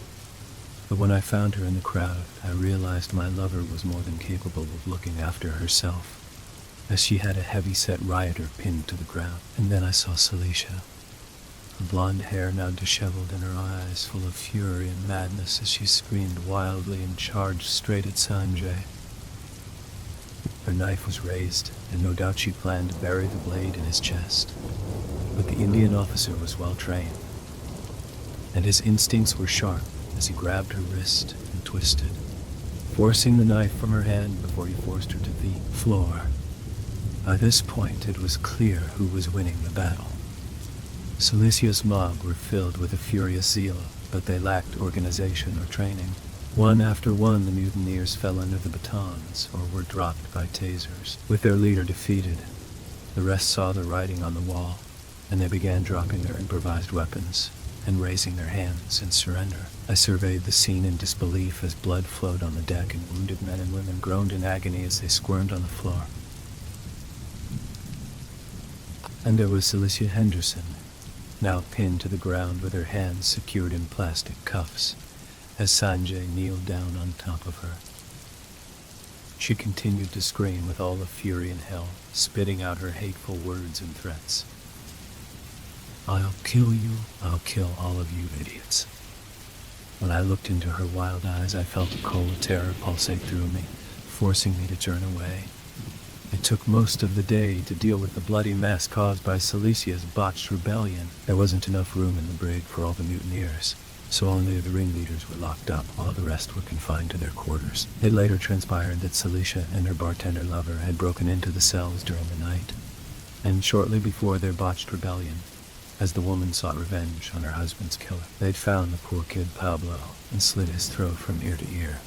But when I found her in the crowd, I realized my lover was more than capable of looking after herself, as she had a heavy-set rioter pinned to the ground. And then I saw Celicia, her blonde hair now disheveled and her eyes full of fury and madness as she screamed wildly and charged straight at Sanjay. Her knife was raised, and no doubt she planned to bury the blade in his chest. But the Indian officer was well trained, and his instincts were sharp as he grabbed her wrist and twisted, forcing the knife from her hand before he forced her to the floor. By this point, it was clear who was winning the battle. Celicia's mob were filled with a furious zeal, but they lacked organization or training. One after one, the mutineers fell under the batons or were dropped by tasers. With their leader defeated, the rest saw the writing on the wall, and they began dropping their improvised weapons and raising their hands in surrender. I surveyed the scene in disbelief as blood flowed on the deck and wounded men and women groaned in agony as they squirmed on the floor. And there was Celicia Henderson, now pinned to the ground with her hands secured in plastic cuffs, as Sanjay kneeled down on top of her. She continued to scream with all the fury in hell, spitting out her hateful words and threats. "I'll kill you, I'll kill all of you idiots." When I looked into her wild eyes, I felt a cold terror pulsate through me, forcing me to turn away. It took most of the day to deal with the bloody mess caused by Celicia's botched rebellion. There wasn't enough room in the brig for all the mutineers, so only the ringleaders were locked up while the rest were confined to their quarters. It later transpired that Celicia and her bartender lover had broken into the cells during the night, and shortly before their botched rebellion, as the woman sought revenge on her husband's killer, they'd found the poor kid Pablo and slit his throat from ear to ear.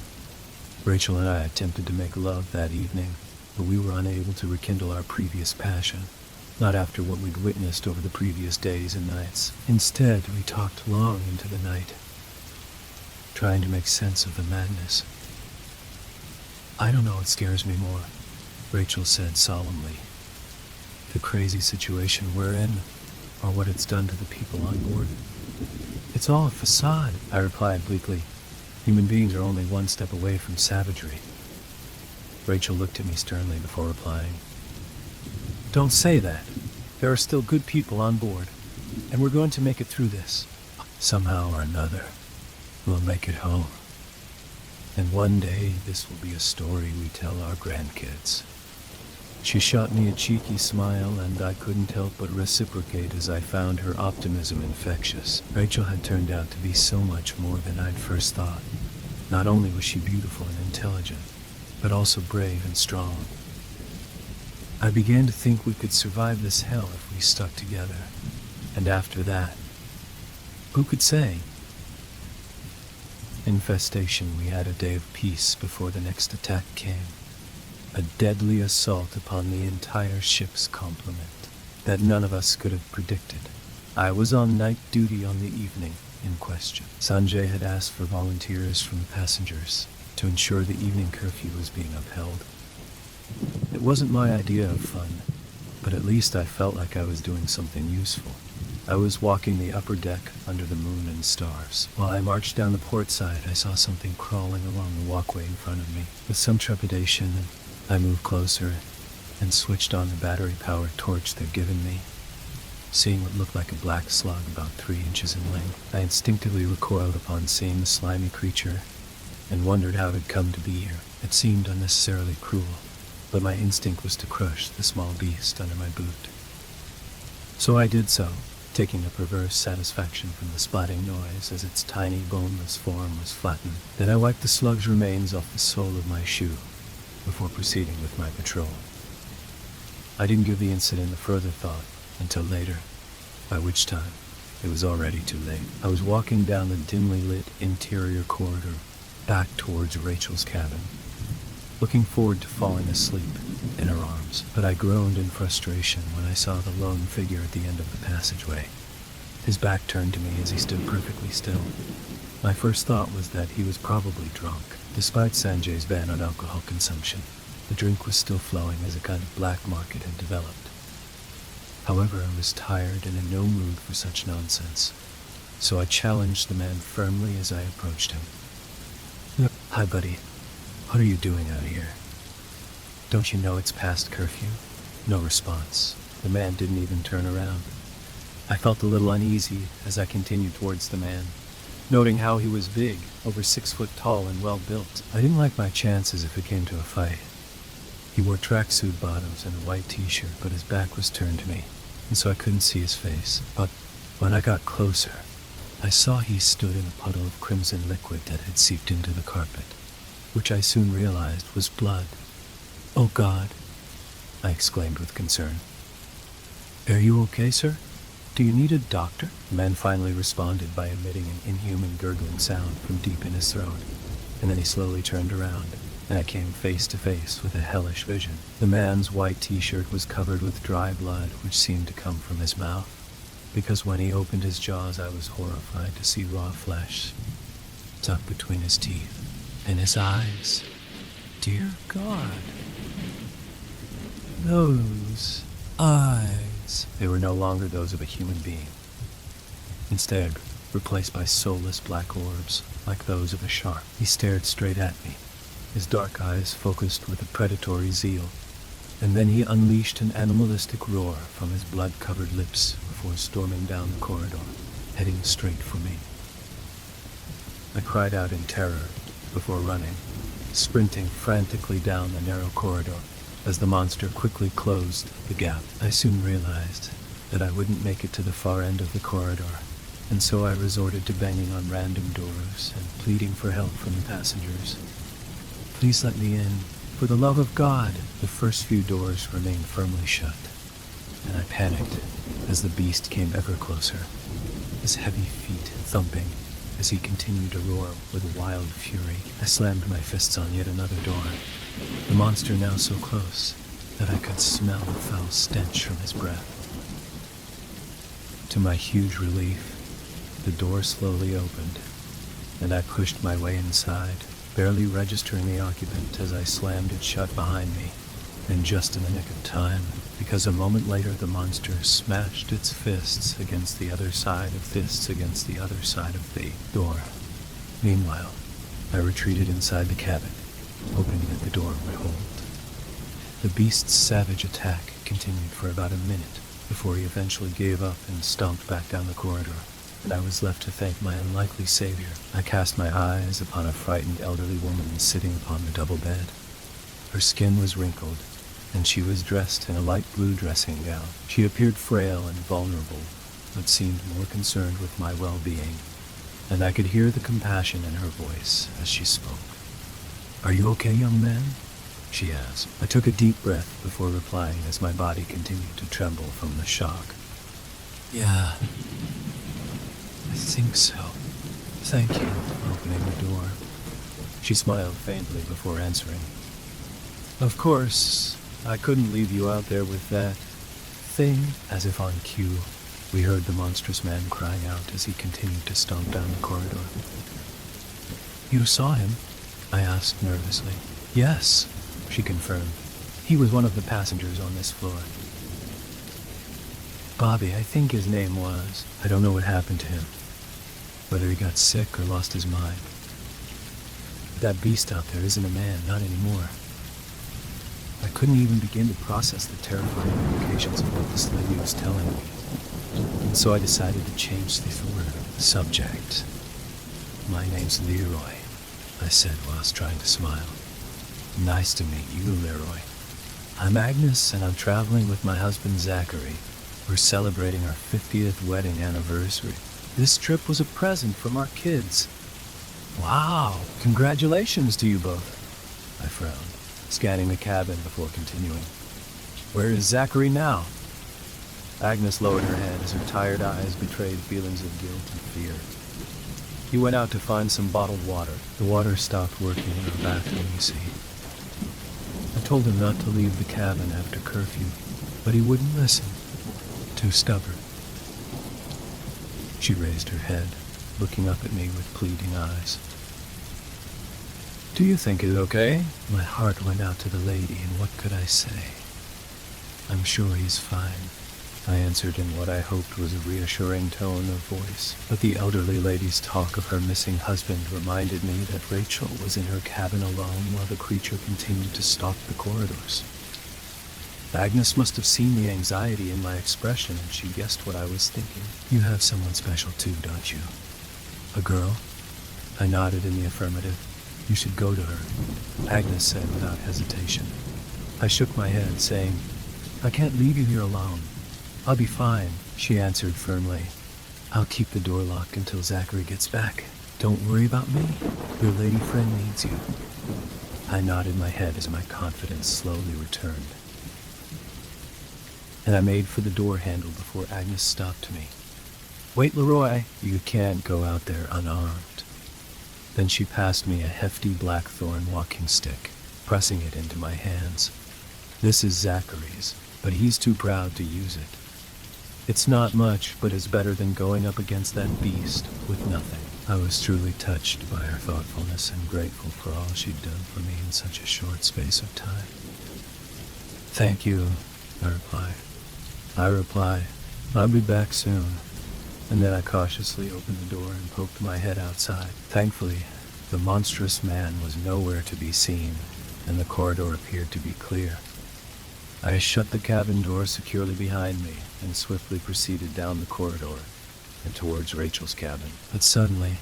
Rachel and I attempted to make love that evening, but we were unable to rekindle our previous passion, not after what we'd witnessed over the previous days and nights. Instead, we talked long into the night, trying to make sense of the madness. "I don't know what scares me more," Rachel said solemnly. "The crazy situation we're in, or what it's done to the people on board." "It's all a facade," I replied bleakly. "Human beings are only one step away from savagery." Rachel looked at me sternly before replying. "Don't say that. There are still good people on board, and we're going to make it through this. Somehow or another, we'll make it home. And one day, this will be a story we tell our grandkids." She shot me a cheeky smile, and I couldn't help but reciprocate as I found her optimism infectious. Rachel had turned out to be so much more than I'd first thought. Not only was she beautiful and intelligent, but also brave and strong. I began to think we could survive this hell if we stuck together. And after that, who could say? Infestation, we had a day of peace before the next attack came. A deadly assault upon the entire ship's complement that none of us could have predicted. I was on night duty on the evening in question. Sanjay had asked for volunteers from the passengers to ensure the evening curfew was being upheld. It wasn't my idea of fun, but at least I felt like I was doing something useful. I was walking the upper deck under the moon and stars. While I marched down the port side, I saw something crawling along the walkway in front of me. With some trepidation, I moved closer and switched on the battery-powered torch they'd given me. Seeing what looked like a black slug about 3 inches in length, I instinctively recoiled upon seeing the slimy creature and wondered how it had come to be here. It seemed unnecessarily cruel, but my instinct was to crush the small beast under my boot. So I did so, taking a perverse satisfaction from the splatting noise as its tiny boneless form was flattened. Then I wiped the slug's remains off the sole of my shoe before proceeding with my patrol. I didn't give the incident a further thought until later, by which time it was already too late. I was walking down the dimly lit interior corridor back towards Rachel's cabin, looking forward to falling asleep in her arms, but I groaned in frustration when I saw the lone figure at the end of the passageway. His back turned to me as he stood perfectly still. My first thought was that he was probably drunk. Despite Sanjay's ban on alcohol consumption, the drink was still flowing as a kind of black market had developed. However, I was tired and in no mood for such nonsense, so I challenged the man firmly as I approached him. "Hi, buddy. What are you doing out here? Don't you know it's past curfew?" No response. The man didn't even turn around. I felt a little uneasy as I continued towards the man, noting how he was big, over 6 foot tall and well built. I didn't like my chances if it came to a fight. He wore tracksuit bottoms and a white t-shirt, but his back was turned to me, and so I couldn't see his face. But when I got closer, I saw he stood in a puddle of crimson liquid that had seeped into the carpet, which I soon realized was blood. "Oh God," I exclaimed with concern. "Are you okay, sir? Do you need a doctor?" The man finally responded by emitting an inhuman gurgling sound from deep in his throat, and then he slowly turned around, and I came face to face with a hellish vision. The man's white t-shirt was covered with dry blood which seemed to come from his mouth, because when he opened his jaws I was horrified to see raw flesh tucked between his teeth, and his eyes. Dear God, those eyes. eyes. They were no longer those of a human being. Instead, replaced by soulless black orbs, like those of a shark. He stared straight at me, his dark eyes focused with a predatory zeal, and then he unleashed an animalistic roar from his blood-covered lips before storming down the corridor, heading straight for me. I cried out in terror before running, sprinting frantically down the narrow corridor. As the monster quickly closed the gap, I soon realized that I wouldn't make it to the far end of the corridor, and so I resorted to banging on random doors and pleading for help from the passengers. "Please let me in. For the love of God!" The first few doors remained firmly shut, and I panicked as the beast came ever closer, his heavy feet thumping as he continued to roar with wild fury. I slammed my fists on yet another door, the monster now so close that I could smell the foul stench from his breath. To my huge relief, the door slowly opened, and I pushed my way inside, barely registering the occupant as I slammed it shut behind me, and just in the nick of time, because a moment later the monster smashed its fists against the other side of the door. Meanwhile, I retreated inside the cabin, hoping that the door would hold. The beast's savage attack continued for about a minute before he eventually gave up and stomped back down the corridor, and I was left to thank my unlikely savior. I cast my eyes upon a frightened elderly woman sitting upon the double bed. Her skin was wrinkled, and she was dressed in a light blue dressing gown. She appeared frail and vulnerable, but seemed more concerned with my well-being, and I could hear the compassion in her voice as she spoke. "Are you okay, young man?" she asked. I took a deep breath before replying as my body continued to tremble from the shock. "Yeah, I think so. Thank you for opening the door." She smiled faintly before answering. "Of course, I couldn't leave you out there with that thing." As if on cue, we heard the monstrous man crying out as he continued to stomp down the corridor. "You saw him?" I asked nervously. "Yes," she confirmed. "He was one of the passengers on this floor. Bobby, I think his name was. I don't know what happened to him, whether he got sick or lost his mind. That beast out there isn't a man, not anymore." I couldn't even begin to process the terrifying implications of what this lady was telling me, and so I decided to change the subject. "My name's Leroy," I said whilst trying to smile. "Nice to meet you, Leroy. I'm Agnes, and I'm traveling with my husband Zachary. We're celebrating our 50th wedding anniversary. This trip was a present from our kids." "Wow, congratulations to you both," I frowned, scanning the cabin before continuing. "Where is Zachary now?" Agnes lowered her head as her tired eyes betrayed feelings of guilt and fear. "He went out to find some bottled water. The water stopped working in our bathroom, you see. I told him not to leave the cabin after curfew, but he wouldn't listen. Too stubborn." She raised her head, looking up at me with pleading eyes. "Do you think he's okay?" My heart went out to the lady, and what could I say? "I'm sure he's fine," I answered in what I hoped was a reassuring tone of voice. But the elderly lady's talk of her missing husband reminded me that Rachel was in her cabin alone while the creature continued to stalk the corridors. Agnes must have seen the anxiety in my expression, and she guessed what I was thinking. "You have someone special too, don't you? A girl?" I nodded in the affirmative. "You should go to her," Agnes said without hesitation. I shook my head, saying, "I can't leave you here alone." "I'll be fine," she answered firmly. "I'll keep the door locked until Zachary gets back. Don't worry about me. Your lady friend needs you." I nodded my head as my confidence slowly returned, and I made for the door handle before Agnes stopped me. "Wait, Leroy, you can't go out there unarmed." Then she passed me a hefty blackthorn walking stick, pressing it into my hands. "This is Zachary's, but he's too proud to use it. It's not much, but it's better than going up against that beast with nothing." I was truly touched by her thoughtfulness and grateful for all she'd done for me in such a short space of time. "Thank you," I replied. I reply, "I'll be back soon." And then I cautiously opened the door and poked my head outside. Thankfully, the monstrous man was nowhere to be seen, and the corridor appeared to be clear. I shut the cabin door securely behind me and swiftly proceeded down the corridor and towards Rachel's cabin. But suddenly,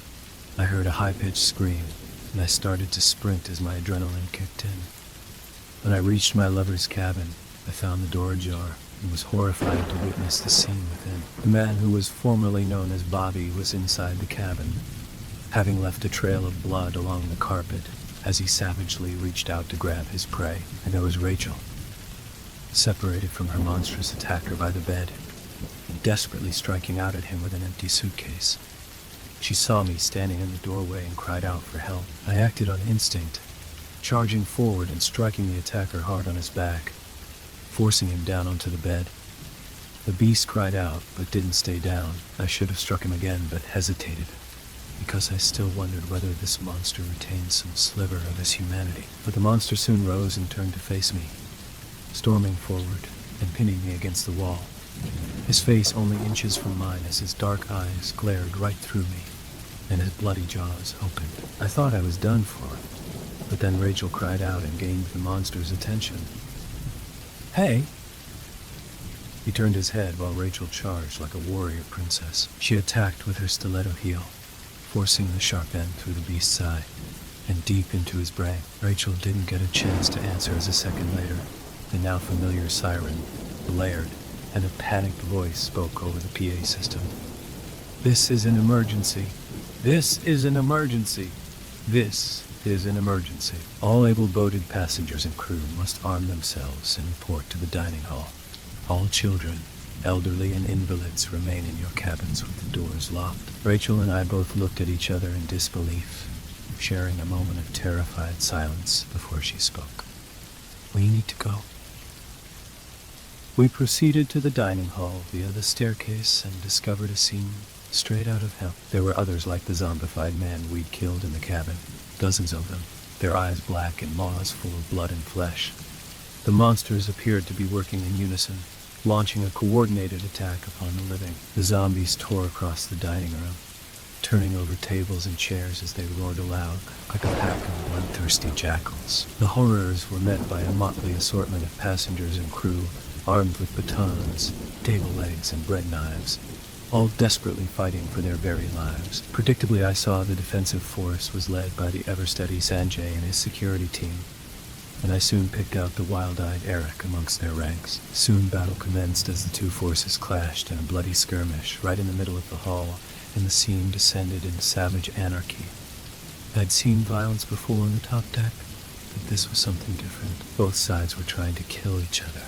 I heard a high-pitched scream, and I started to sprint as my adrenaline kicked in. When I reached my lover's cabin, I found the door ajar and was horrified to witness the scene within. The man who was formerly known as Bobby was inside the cabin, having left a trail of blood along the carpet as he savagely reached out to grab his prey. And there was Rachel, separated from her monstrous attacker by the bed, and desperately striking out at him with an empty suitcase. She saw me standing in the doorway and cried out for help. I acted on instinct, charging forward and striking the attacker hard on his back, forcing him down onto the bed. The beast cried out, but didn't stay down. I should have struck him again, but hesitated, because I still wondered whether this monster retained some sliver of his humanity. But the monster soon rose and turned to face me, storming forward and pinning me against the wall, his face only inches from mine as his dark eyes glared right through me, and his bloody jaws opened. I thought I was done for, but then Rachel cried out and gained the monster's attention. "Hey!" He turned his head while Rachel charged like a warrior princess. She attacked with her stiletto heel, forcing the sharp end through the beast's eye and deep into his brain. Rachel didn't get a chance to answer as a second later, the now familiar siren blared, and a panicked voice spoke over the PA system. "This is an emergency. This is an emergency. This is an emergency. All able-bodied passengers and crew must arm themselves and report to the dining hall. All children, elderly, and invalids remain in your cabins with the doors locked." Rachel and I both looked at each other in disbelief, sharing a moment of terrified silence before she spoke. "We need to go." We proceeded to the dining hall via the staircase and discovered a scene straight out of hell. There were others like the zombified man we'd killed in the cabin, dozens of them, their eyes black and maws full of blood and flesh. The monsters appeared to be working in unison, launching a coordinated attack upon the living. The zombies tore across the dining room, turning over tables and chairs as they roared aloud like a pack of bloodthirsty jackals. The horrors were met by a motley assortment of passengers and crew, armed with batons, table legs, and bread knives, all desperately fighting for their very lives. Predictably, I saw the defensive force was led by the ever-steady Sanjay and his security team, and I soon picked out the wild-eyed Eric amongst their ranks. Soon battle commenced as the two forces clashed in a bloody skirmish right in the middle of the hall, and the scene descended into savage anarchy. I'd seen violence before on the top deck, but this was something different. Both sides were trying to kill each other,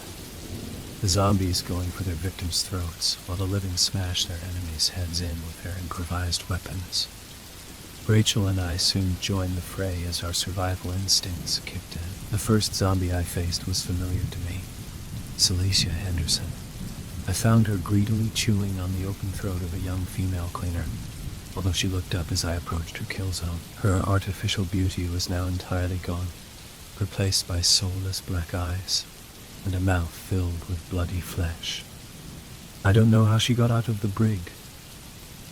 the zombies going for their victims' throats, while the living smashed their enemies' heads in with their improvised weapons. Rachel and I soon joined the fray as our survival instincts kicked in. The first zombie I faced was familiar to me, Celicia Henderson. I found her greedily chewing on the open throat of a young female cleaner, although she looked up as I approached her kill zone. Her artificial beauty was now entirely gone, replaced by soulless black eyes and a mouth filled with bloody flesh. I don't know how she got out of the brig,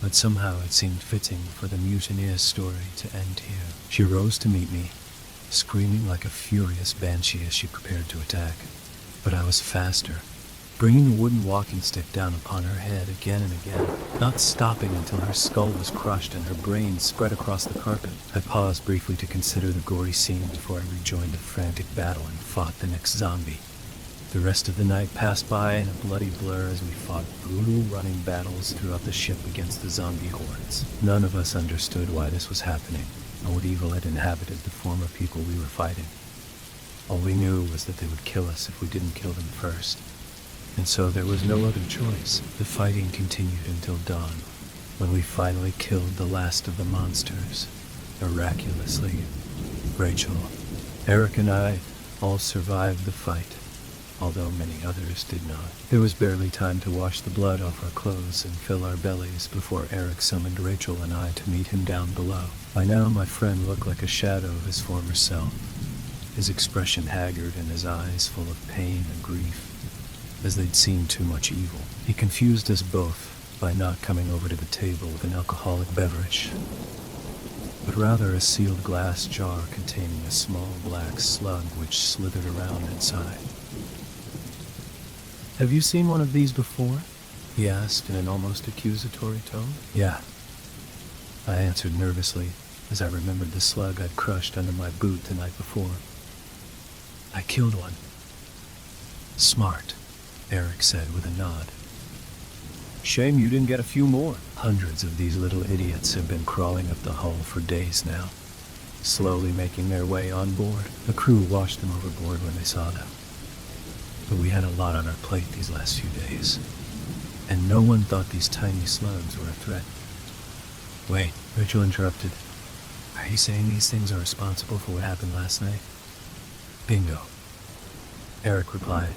but somehow it seemed fitting for the mutineer's story to end here. She rose to meet me, screaming like a furious banshee as she prepared to attack. But I was faster, bringing the wooden walking stick down upon her head again and again, not stopping until her skull was crushed and her brains spread across the carpet. I paused briefly to consider the gory scene before I rejoined the frantic battle and fought the next zombie. The rest of the night passed by in a bloody blur as we fought brutal running battles throughout the ship against the zombie hordes. None of us understood why this was happening, or what evil had inhabited the former people we were fighting. All we knew was that they would kill us if we didn't kill them first, and so there was no other choice. The fighting continued until dawn, when we finally killed the last of the monsters, miraculously. Rachel, Eric, and I all survived the fight, although many others did not. There was barely time to wash the blood off our clothes and fill our bellies before Eric summoned Rachel and I to meet him down below. By now my friend looked like a shadow of his former self, his expression haggard and his eyes full of pain and grief. as they'd seen too much evil. He confused us both by not coming over to the table with an alcoholic beverage, but rather a sealed glass jar containing a small black slug which slithered around inside. "Have you seen one of these before?" he asked in an almost accusatory tone. "Yeah," I answered nervously, as I remembered the slug I'd crushed under my boot the night before. "I killed one." "Smart," Eric said with a nod. "Shame you didn't get a few more." Hundreds of these little idiots have been crawling up the hull for days now, slowly making their way on board. The crew washed them overboard when they saw them. But we had a lot on our plate these last few days, and no one thought these tiny slugs were a threat. "Wait," Rachel interrupted. "Are you saying these things are responsible for what happened last night?" "Bingo," Eric replied.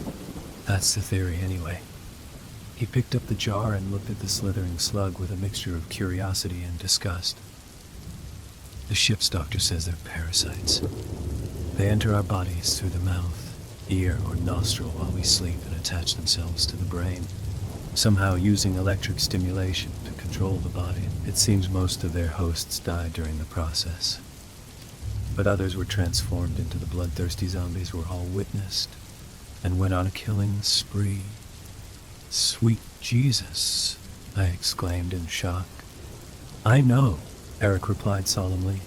"That's the theory anyway." He picked up the jar and looked at the slithering slug with a mixture of curiosity and disgust. "The ship's doctor says they're parasites. They enter our bodies through the mouth, ear, or nostril while we sleep and attach themselves to the brain, somehow using electric stimulation to control the body. It seems most of their hosts died during the process, but others were transformed into the bloodthirsty zombies we're all witnessed and went on a killing spree." "Sweet Jesus," I exclaimed in shock. "I know," Eric replied solemnly.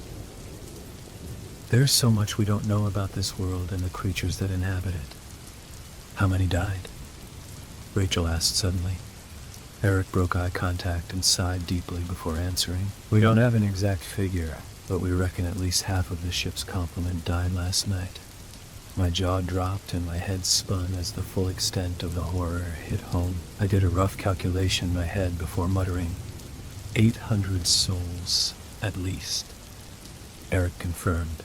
"There's so much we don't know about this world and the creatures that inhabit it." "How many died?" Rachel asked suddenly. Eric broke eye contact and sighed deeply before answering. "We don't have an exact figure, but we reckon at least half of the ship's complement died last night." My jaw dropped and my head spun as the full extent of the horror hit home. I did a rough calculation in my head before muttering, 800 souls, at least. Eric confirmed,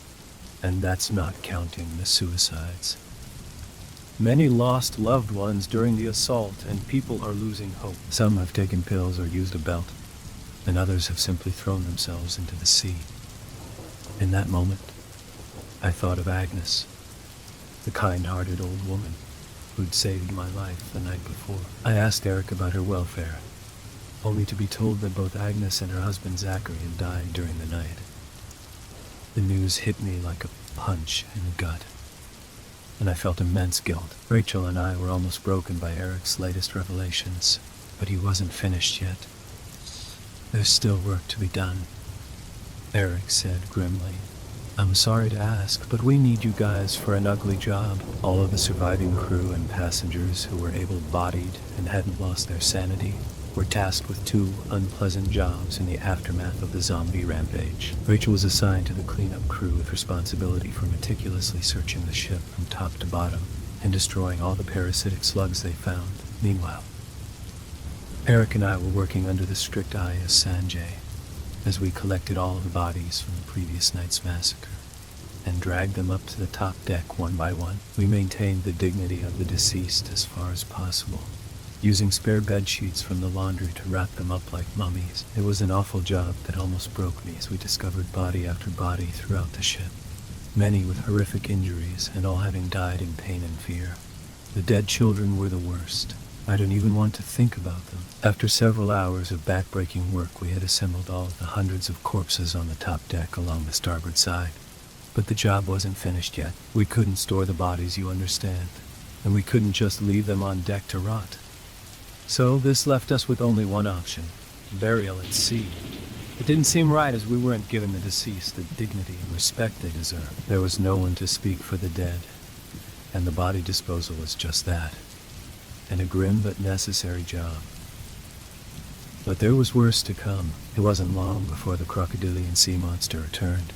and that's not counting the suicides. "Many lost loved ones during the assault, and people are losing hope. Some have taken pills or used a belt, and others have simply thrown themselves into the sea." In that moment, I thought of Agnes, the kind-hearted old woman who'd saved my life the night before. I asked Eric about her welfare, only to be told that both Agnes and her husband Zachary had died during the night. The news hit me like a punch in the gut, and I felt immense guilt. Rachel and I were almost broken by Eric's latest revelations, but he wasn't finished yet. "There's still work to be done," Eric said grimly. "I'm sorry to ask, but we need you guys for an ugly job." All of the surviving crew and passengers who were able-bodied and hadn't lost their sanity were tasked with 2 unpleasant jobs in the aftermath of the zombie rampage. Rachel was assigned to the cleanup crew with responsibility for meticulously searching the ship from top to bottom and destroying all the parasitic slugs they found. Meanwhile, Eric and I were working under the strict eye of Sanjay as we collected all of the bodies from the previous night's massacre and dragged them up to the top deck one by one. We maintained the dignity of the deceased as far as possible, using spare bed sheets from the laundry to wrap them up like mummies. It was an awful job that almost broke me as we discovered body after body throughout the ship, many with horrific injuries and all having died in pain and fear. The dead children were the worst. I don't even want to think about them. After several hours of back-breaking work, we had assembled all of the hundreds of corpses on the top deck along the starboard side. But the job wasn't finished yet. We couldn't store the bodies, you understand, and we couldn't just leave them on deck to rot. So this left us with only one option: burial at sea. It didn't seem right, as we weren't giving the deceased the dignity and respect they deserved. There was no one to speak for the dead, and the body disposal was just that, and a grim but necessary job. But there was worse to come. It wasn't long before the crocodilian sea monster returned,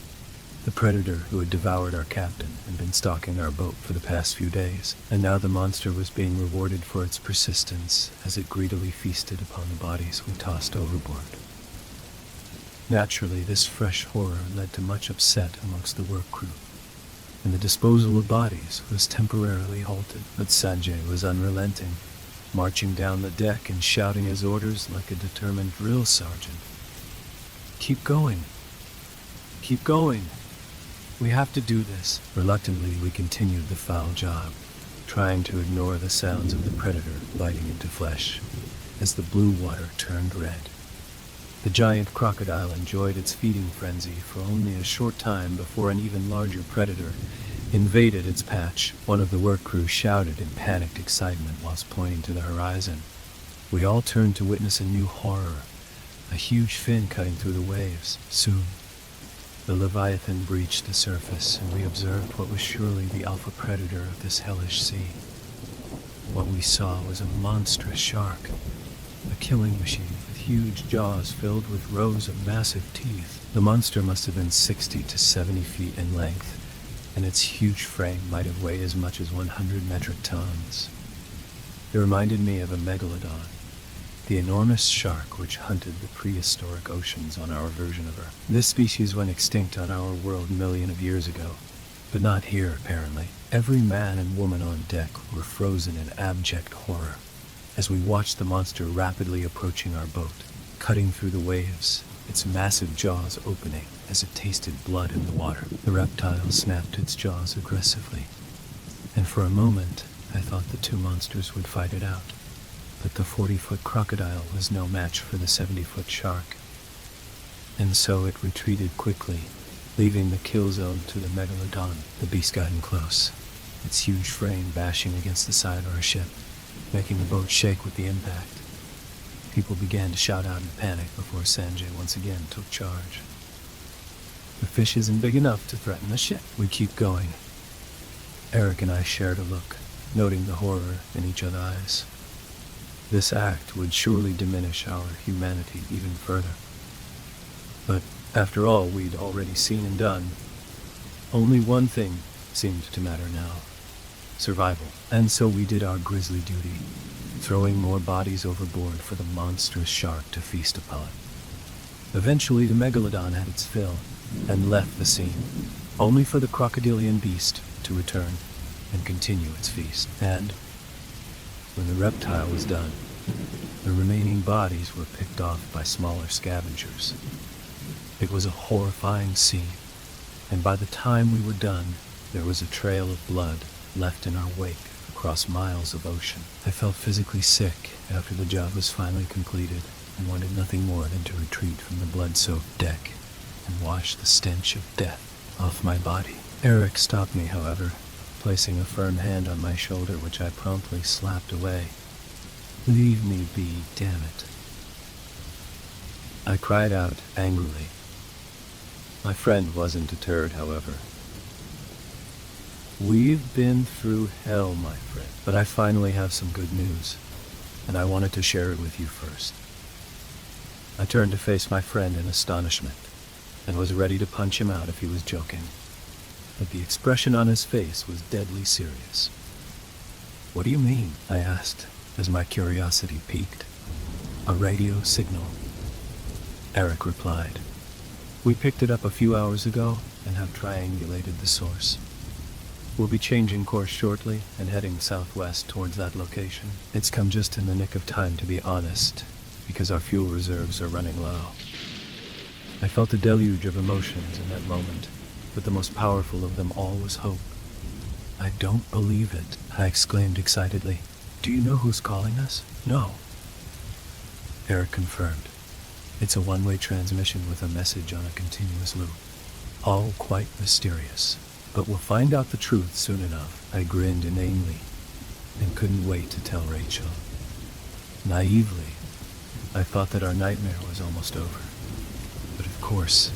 the predator who had devoured our captain and been stalking our boat for the past few days. And now the monster was being rewarded for its persistence as it greedily feasted upon the bodies we tossed overboard. Naturally, this fresh horror led to much upset amongst the work crew, and the disposal of bodies was temporarily halted. But Sanjay was unrelenting, marching down the deck and shouting his orders like a determined drill sergeant. "Keep going! Keep going! We have to do this." Reluctantly, we continued the foul job, trying to ignore the sounds of the predator biting into flesh as the blue water turned red. The giant crocodile enjoyed its feeding frenzy for only a short time before an even larger predator invaded its patch. One of the work crew shouted in panicked excitement whilst pointing to the horizon. We all turned to witness a new horror, a huge fin cutting through the waves. Soon, the Leviathan breached the surface, and we observed what was surely the alpha predator of this hellish sea. What we saw was a monstrous shark, a killing machine with huge jaws filled with rows of massive teeth. The monster must have been 60 to 70 feet in length, and its huge frame might have weighed as much as 100 metric tons. It reminded me of a megalodon, the enormous shark which hunted the prehistoric oceans on our version of Earth. This species went extinct on our world millions of years ago, but not here, apparently. Every man and woman on deck were frozen in abject horror as we watched the monster rapidly approaching our boat, cutting through the waves, its massive jaws opening as it tasted blood in the water. The reptile snapped its jaws aggressively, and for a moment I thought the two monsters would fight it out. But the 40-foot crocodile was no match for the 70-foot shark, and so it retreated quickly, leaving the kill zone to the megalodon. The beast got in close, its huge frame bashing against the side of our ship, making the boat shake with the impact. People began to shout out in panic before Sanjay once again took charge. The fish isn't big enough to threaten the ship. We keep going. Eric and I shared a look, noting the horror in each other's eyes. This act would surely diminish our humanity even further. But after all we'd already seen and done, only one thing seemed to matter now: survival. And so we did our grisly duty, throwing more bodies overboard for the monstrous shark to feast upon. Eventually the megalodon had its fill and left the scene, only for the crocodilian beast to return and continue its feast. And when the reptile was done, the remaining bodies were picked off by smaller scavengers. It was a horrifying scene, and by the time we were done, there was a trail of blood left in our wake across miles of ocean. I felt physically sick after the job was finally completed and wanted nothing more than to retreat from the blood-soaked deck and wash the stench of death off my body. Eric stopped me, however, placing a firm hand on my shoulder, which I promptly slapped away. "Leave me be, damn it," I cried out angrily. My friend wasn't deterred, however. "We've been through hell, my friend, but I finally have some good news, and I wanted to share it with you first." I turned to face my friend in astonishment, and was ready to punch him out if he was joking. But the expression on his face was deadly serious. "What do you mean?" I asked, as my curiosity piqued. "A radio signal," Eric replied. "We picked it up a few hours ago and have triangulated the source. We'll be changing course shortly and heading southwest towards that location. It's come just in the nick of time, to be honest, because our fuel reserves are running low." I felt a deluge of emotions in that moment, but the most powerful of them all was hope. "I don't believe it," I exclaimed excitedly. "Do you know who's calling us?" "No," Eric confirmed. "It's a one-way transmission with a message on a continuous loop. All quite mysterious, but we'll find out the truth soon enough." I grinned inanely and couldn't wait to tell Rachel. Naively, I thought that our nightmare was almost over. But of course,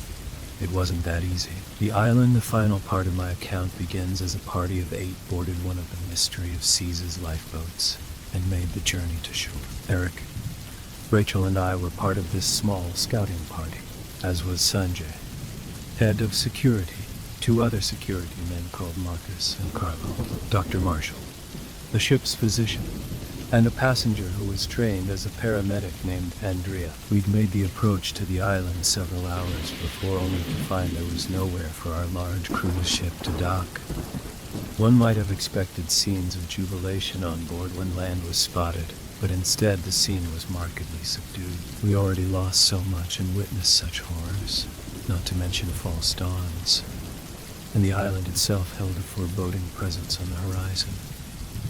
it wasn't that easy. The island, the final part of my account, begins as a party of 8 boarded one of the Mystery of Seas' lifeboats and made the journey to shore. Eric, Rachel, and I were part of this small scouting party, as was Sanjay, head of security, 2 other security men called Marcus and Carlo, Dr. Marshall, the ship's physician, and a passenger who was trained as a paramedic named Andrea. We'd made the approach to the island several hours before, only to find there was nowhere for our large cruise ship to dock. One might have expected scenes of jubilation on board when land was spotted, but instead the scene was markedly subdued. We already lost so much and witnessed such horrors, not to mention false dawns, and the island itself held a foreboding presence on the horizon.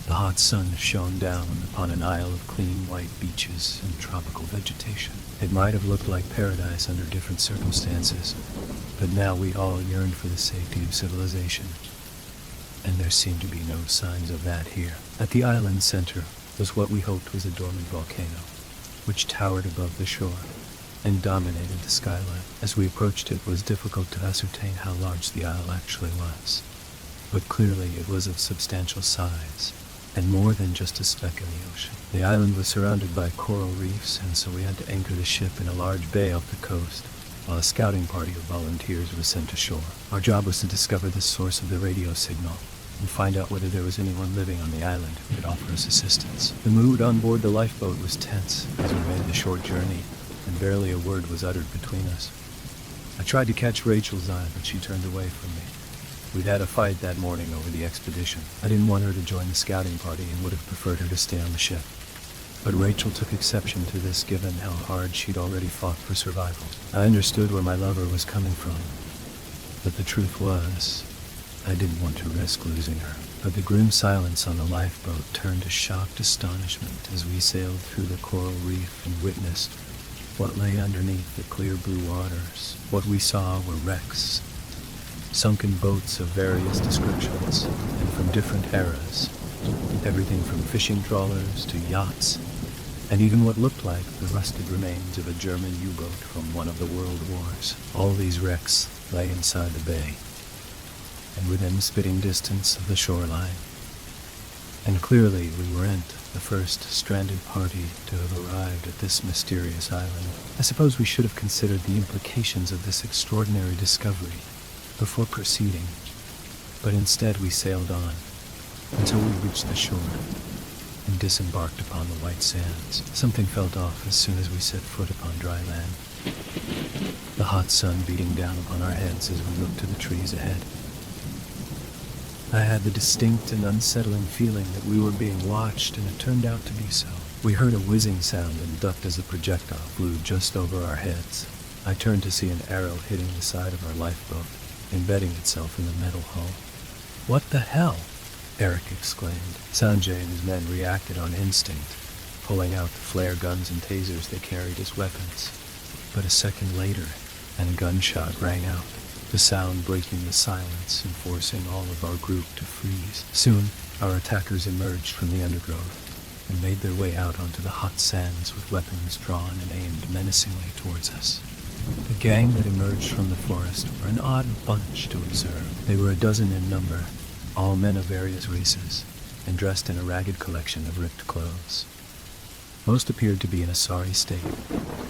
The hot sun shone down upon an isle of clean white beaches and tropical vegetation. It might have looked like paradise under different circumstances, but now we all yearned for the safety of civilization, and there seemed to be no signs of that here. At the island's center was what we hoped was a dormant volcano, which towered above the shore and dominated the skyline. As we approached it was difficult to ascertain how large the isle actually was, but clearly it was of substantial size, and more than just a speck in the ocean. The island was surrounded by coral reefs, and so we had to anchor the ship in a large bay off the coast, while a scouting party of volunteers was sent ashore. Our job was to discover the source of the radio signal and find out whether there was anyone living on the island who could offer us assistance. The mood on board the lifeboat was tense as we made the short journey, and barely a word was uttered between us. I tried to catch Rachel's eye, but she turned away from me. We'd had a fight that morning over the expedition. I didn't want her to join the scouting party and would have preferred her to stay on the ship. But Rachel took exception to this given how hard she'd already fought for survival. I understood where my lover was coming from, but the truth was, I didn't want to risk losing her. But the grim silence on the lifeboat turned to shocked astonishment as we sailed through the coral reef and witnessed what lay underneath the clear blue waters. What we saw were wrecks, sunken boats of various descriptions and from different eras, everything from fishing trawlers to yachts, and even what looked like the rusted remains of a German U-boat from one of the world wars. All these wrecks lay inside the bay, and within spitting distance of the shoreline. And clearly we weren't the first stranded party to have arrived at this mysterious island. I suppose we should have considered the implications of this extraordinary discovery before proceeding, but instead we sailed on until we reached the shore and disembarked upon the white sands. Something felt off as soon as we set foot upon dry land, the hot sun beating down upon our heads as we looked to the trees ahead. I had the distinct and unsettling feeling that we were being watched, and it turned out to be so. We heard a whizzing sound and ducked as a projectile flew just over our heads. I turned to see an arrow hitting the side of our lifeboat, embedding itself in the metal hull. "What the hell?" Eric exclaimed. Sanjay and his men reacted on instinct, pulling out the flare guns and tasers they carried as weapons. But a second later, and a gunshot rang out, the sound breaking the silence and forcing all of our group to freeze. Soon, our attackers emerged from the undergrowth and made their way out onto the hot sands with weapons drawn and aimed menacingly towards us. The gang that emerged from the forest were an odd bunch to observe. They were a dozen in number, all men of various races, and dressed in a ragged collection of ripped clothes. Most appeared to be in a sorry state,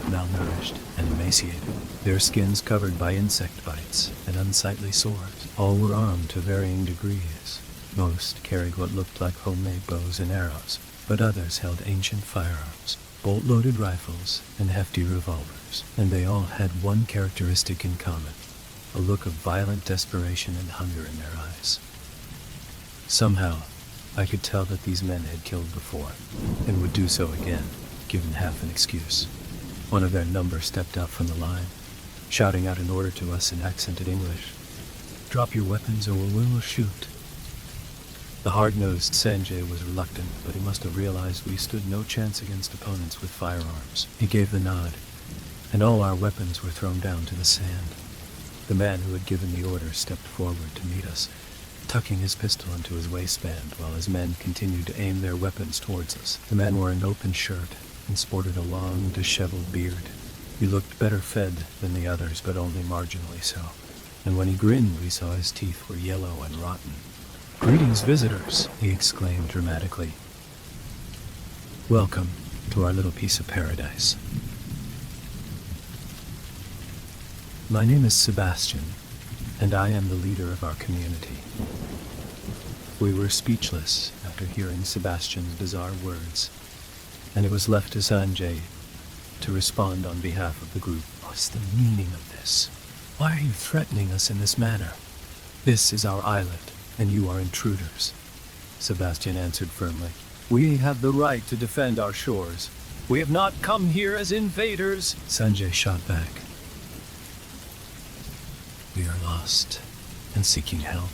malnourished and emaciated, their skins covered by insect bites and unsightly sores. All were armed to varying degrees. Most carried what looked like homemade bows and arrows, but others held ancient firearms, bolt-loaded rifles, and hefty revolvers. And they all had one characteristic in common, a look of violent desperation and hunger in their eyes. Somehow, I could tell that these men had killed before, and would do so again, given half an excuse. One of their number stepped out from the line, shouting out an order to us in accented English. "Drop your weapons or we will shoot." The hard-nosed Sanjay was reluctant, but he must have realized we stood no chance against opponents with firearms. He gave the nod, and all our weapons were thrown down to the sand. The man who had given the order stepped forward to meet us, tucking his pistol into his waistband while his men continued to aim their weapons towards us. The man wore an open shirt and sported a long, disheveled beard. He looked better fed than the others, but only marginally so. And when he grinned, we saw his teeth were yellow and rotten. "Greetings, visitors," he exclaimed dramatically. "Welcome to our little piece of paradise. My name is Sebastian, and I am the leader of our community." We were speechless after hearing Sebastian's bizarre words, and it was left to Sanjay to respond on behalf of the group. "What's the meaning of this? Why are you threatening us in this manner? This is our island, and you are intruders," Sebastian answered firmly. "We have the right to defend our shores. We have not come here as invaders," Sanjay shot back. "We are lost and seeking help."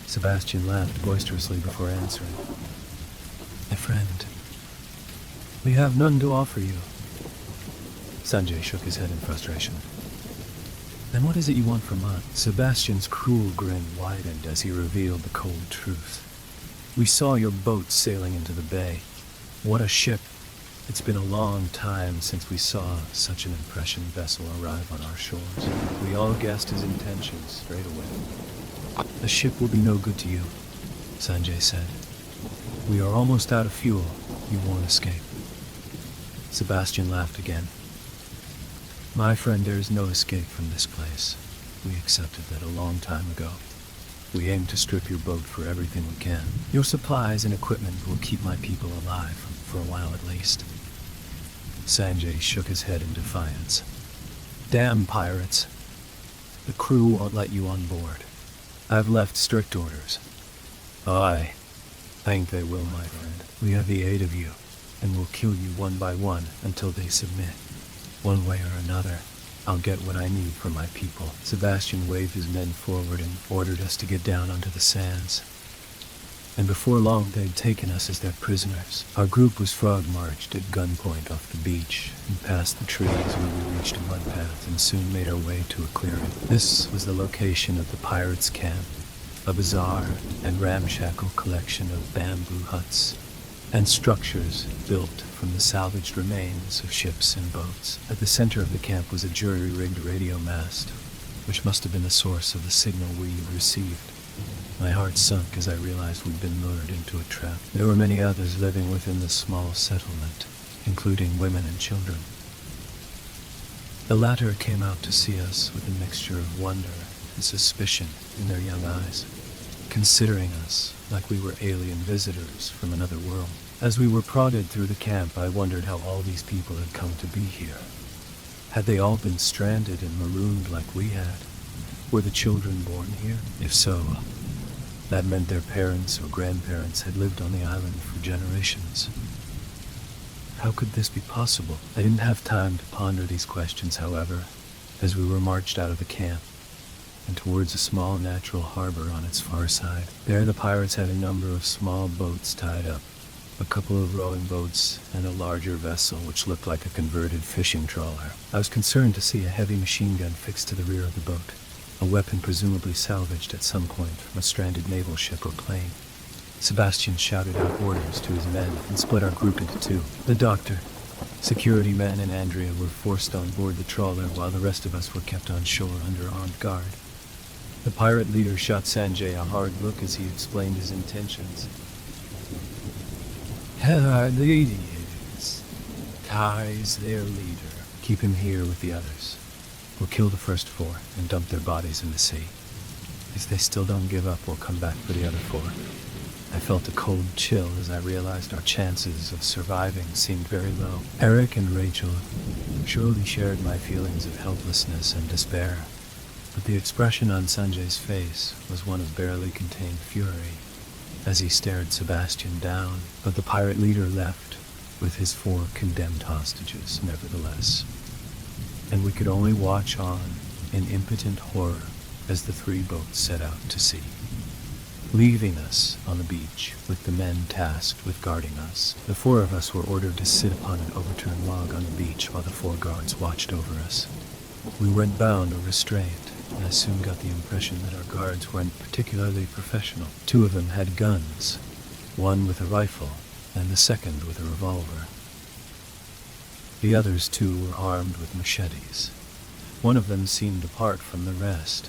Sebastian laughed boisterously before answering. My friend, we have none to offer you. Sanjay shook his head in frustration. Then what is it you want from us? Sebastian's cruel grin widened as he revealed the cold truth. We saw your boat sailing into the bay. What a ship. It's been a long time since we saw such an impression vessel arrive on our shores. We all guessed his intentions straight away. The ship will be no good to you, Sanjay said. We are almost out of fuel. You won't escape. Sebastian laughed again. My friend, there is no escape from this place. We accepted that a long time ago. We aim to strip your boat for everything we can. Your supplies and equipment will keep my people alive, for a while at least. Sanjay shook his head in defiance. Damn pirates. The crew won't let you on board. I've left strict orders. I think they will, my friend. We have the aid of you, and will kill you one by one until they submit. One way or another, I'll get what I need from my people. Sebastian waved his men forward and ordered us to get down onto the sands. And before long, they'd taken us as their prisoners. Our group was frog-marched at gunpoint off the beach and past the trees where we reached a mud path and soon made our way to a clearing. This was the location of the pirates' camp, a bizarre and ramshackle collection of bamboo huts and structures built from the salvaged remains of ships and boats. At the center of the camp was a jury-rigged radio mast, which must have been the source of the signal we received. My heart sunk as I realized we'd been lured into a trap. There were many others living within the small settlement, including women and children. The latter came out to see us with a mixture of wonder and suspicion in their young eyes, considering us like we were alien visitors from another world. As we were prodded through the camp, I wondered how all these people had come to be here. Had they all been stranded and marooned like we had? Were the children born here? If so, that meant their parents or grandparents had lived on the island for generations. How could this be possible? I didn't have time to ponder these questions, however, as we were marched out of the camp and towards a small natural harbor on its far side. There the pirates had a number of small boats tied up, a couple of rowing boats, and a larger vessel which looked like a converted fishing trawler. I was concerned to see a heavy machine gun fixed to the rear of the boat, a weapon presumably salvaged at some point from a stranded naval ship or plane. Sebastian shouted out orders to his men and split our group into two. The doctor, security men, and Andrea were forced on board the trawler while the rest of us were kept on shore under armed guard. The pirate leader shot Sanjay a hard look as he explained his intentions. Her lady is. Kai is their leader. Keep him here with the others. We'll kill the first four and dump their bodies in the sea. If they still don't give up, we'll come back for the other four. I felt a cold chill as I realized our chances of surviving seemed very low. Eric and Rachel surely shared my feelings of helplessness and despair, but the expression on Sanjay's face was one of barely contained fury as he stared Sebastian down. But the pirate leader left with his 4 condemned hostages, nevertheless, and we could only watch on in impotent horror as the 3 boats set out to sea, leaving us on the beach with the men tasked with guarding us. The 4 of us were ordered to sit upon an overturned log on the beach while the 4 guards watched over us. We weren't bound or restrained, and I soon got the impression that our guards weren't particularly professional. 2 of them had guns, one with a rifle and the second with a revolver. The others 2 were armed with machetes. One of them seemed apart from the rest,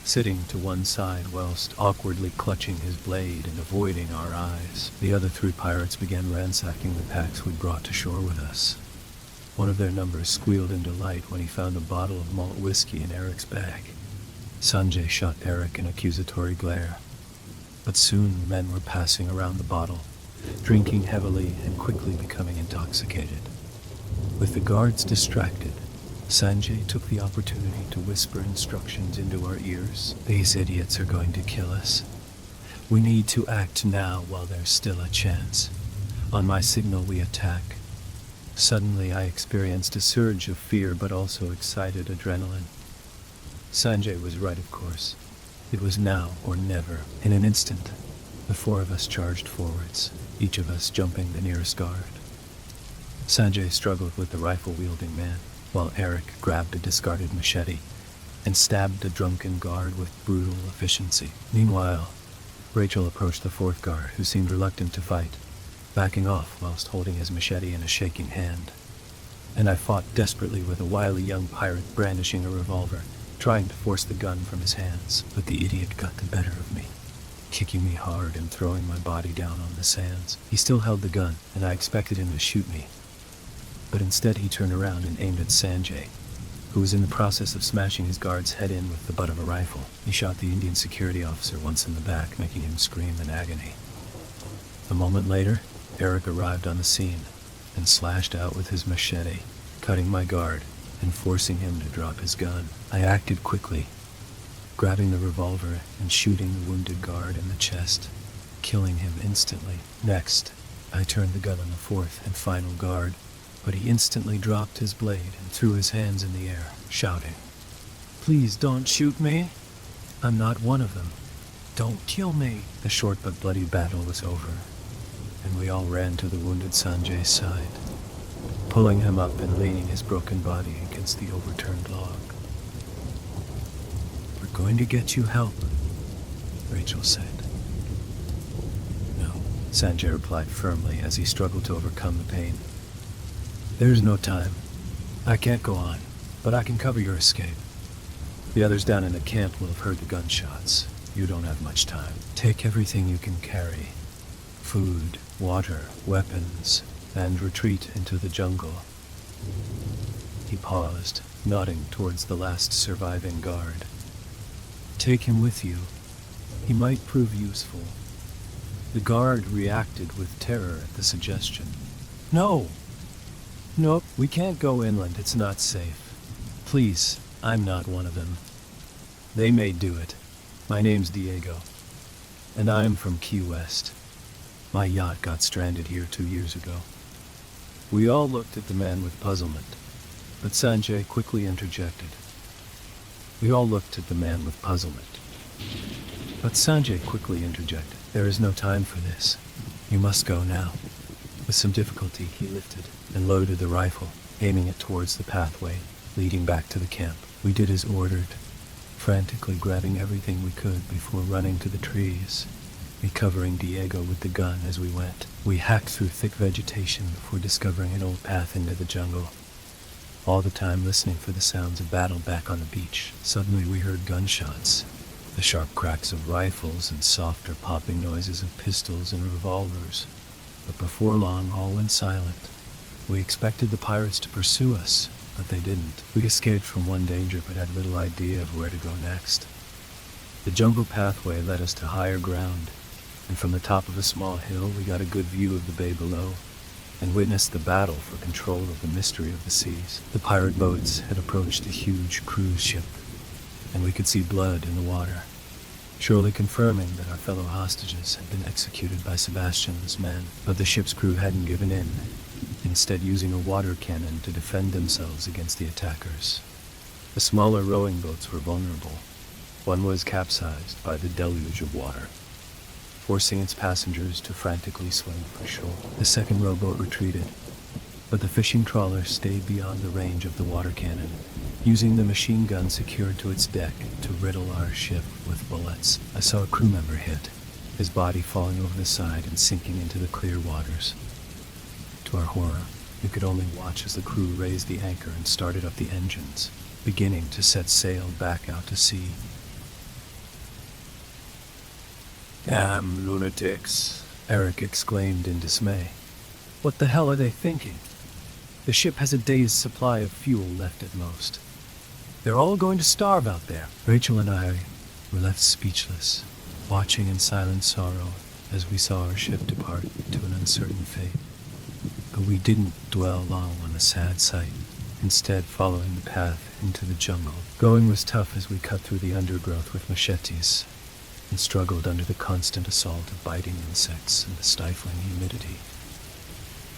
sitting to one side whilst awkwardly clutching his blade and avoiding our eyes. The other 3 pirates began ransacking the packs we'd brought to shore with us. One of their numbers squealed into light when he found a bottle of malt whiskey in Eric's bag. Sanjay shot Eric an accusatory glare, but soon the men were passing around the bottle, drinking heavily and quickly becoming intoxicated. With the guards distracted, Sanjay took the opportunity to whisper instructions into our ears. These idiots are going to kill us. We need to act now while there's still a chance. On my signal, we attack. Suddenly, I experienced a surge of fear, but also excited adrenaline. Sanjay was right, of course. It was now or never. In an instant, the 4 of us charged forwards, each of us jumping the nearest guard. Sanjay struggled with the rifle-wielding man, while Eric grabbed a discarded machete and stabbed a drunken guard with brutal efficiency. Meanwhile, Rachel approached the fourth guard, who seemed reluctant to fight, backing off whilst holding his machete in a shaking hand. And I fought desperately with a wily young pirate brandishing a revolver, trying to force the gun from his hands, but the idiot got the better of me, kicking me hard and throwing my body down on the sands. He still held the gun, and I expected him to shoot me, but instead he turned around and aimed at Sanjay, who was in the process of smashing his guard's head in with the butt of a rifle. He shot the Indian security officer once in the back, making him scream in agony. A moment later, Eric arrived on the scene and slashed out with his machete, cutting my guard and forcing him to drop his gun. I acted quickly, grabbing the revolver and shooting the wounded guard in the chest, killing him instantly. Next, I turned the gun on the fourth and final guard, but he instantly dropped his blade and threw his hands in the air, shouting, "Please don't shoot me. I'm not one of them. Don't kill me." The short but bloody battle was over, and we all ran to the wounded Sanjay's side, pulling him up and leaning his broken body against the overturned log. "We're going to get you help," Rachel said. "No," Sanjay replied firmly as he struggled to overcome the pain. "There's no time. I can't go on, but I can cover your escape. The others down in the camp will have heard the gunshots. You don't have much time. Take everything you can carry. Food, water, weapons, and retreat into the jungle." He paused, nodding towards the last surviving guard. "Take him with you. He might prove useful." The guard reacted with terror at the suggestion. "No! Nope, we can't go inland. It's not safe. Please, I'm not one of them. They may do it. My name's Diego, and I'm from Key West. My yacht got stranded here 2 years ago." We all looked at the man with puzzlement, but Sanjay quickly interjected. "There is no time for this. You must go now." With some difficulty, he lifted and loaded the rifle, aiming it towards the pathway leading back to the camp. We did as ordered, frantically grabbing everything we could before running to the trees, me covering Diego with the gun as we went. We hacked through thick vegetation before discovering an old path into the jungle, all the time listening for the sounds of battle back on the beach. Suddenly we heard gunshots, the sharp cracks of rifles and softer popping noises of pistols and revolvers. But before long, all went silent. We expected the pirates to pursue us, but they didn't. We escaped from one danger, but had little idea of where to go next. The jungle pathway led us to higher ground, and from the top of a small hill we got a good view of the bay below, and witnessed the battle for control of the mystery of the seas. The pirate boats had approached a huge cruise ship, and we could see blood in the water, surely confirming that our fellow hostages had been executed by Sebastian's men. But the ship's crew hadn't given in, instead using a water cannon to defend themselves against the attackers. The smaller rowing boats were vulnerable. One was capsized by the deluge of water, forcing its passengers to frantically swim for shore. The second rowboat retreated, but the fishing trawler stayed beyond the range of the water cannon, using the machine gun secured to its deck to riddle our ship with bullets. I saw a crew member hit, his body falling over the side and sinking into the clear waters. To our horror, we could only watch as the crew raised the anchor and started up the engines, beginning to set sail back out to sea. "Damn lunatics," Eric exclaimed in dismay. "What the hell are they thinking? The ship has a day's supply of fuel left at most. They're all going to starve out there." Rachel and I were left speechless, watching in silent sorrow as we saw our ship depart to an uncertain fate. But we didn't dwell long on the sad sight, instead following the path into the jungle. Going was tough as we cut through the undergrowth with machetes and struggled under the constant assault of biting insects and the stifling humidity.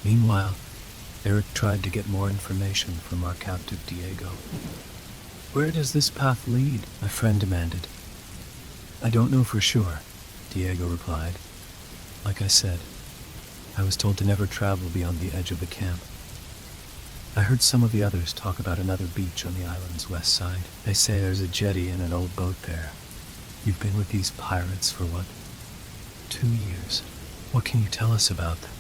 Meanwhile, Eric tried to get more information from our captive Diego. "Where does this path lead?" my friend demanded. "I don't know for sure," Diego replied. "Like I said, I was told to never travel beyond the edge of the camp. I heard some of the others talk about another beach on the island's west side. They say there's a jetty and an old boat there. You've been with these pirates for what? 2 years. What can you tell us about them?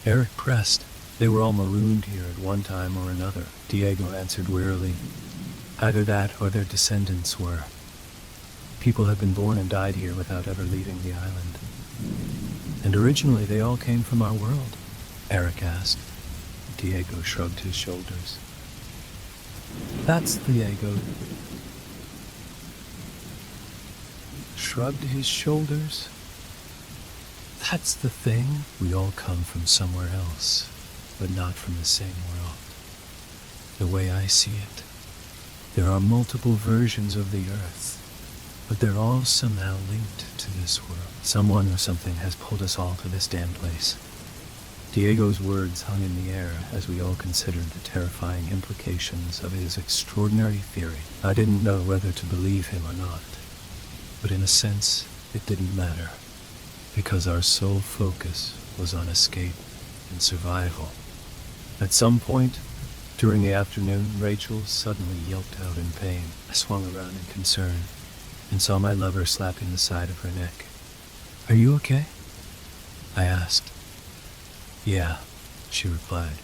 Eric pressed. They were all marooned here at one time or another, Diego answered wearily. Either that or their descendants were. People have been born and died here without ever leaving the island. And originally they all came from our world? Eric asked. Diego shrugged his shoulders. That's Diego. Shrugged his shoulders? That's the thing. We all come from somewhere else, but not from the same world. The way I see it, there are multiple versions of the Earth, but they're all somehow linked to this world. Someone or something has pulled us all to this damn place. Diego's words hung in the air as we all considered the terrifying implications of his extraordinary theory. I didn't know whether to believe him or not, but in a sense, it didn't matter, because our sole focus was on escape and survival. At some point during the afternoon, Rachel suddenly yelped out in pain. I swung around in concern and saw my lover slapping the side of her neck. "Are you okay?" I asked. "Yeah," she replied.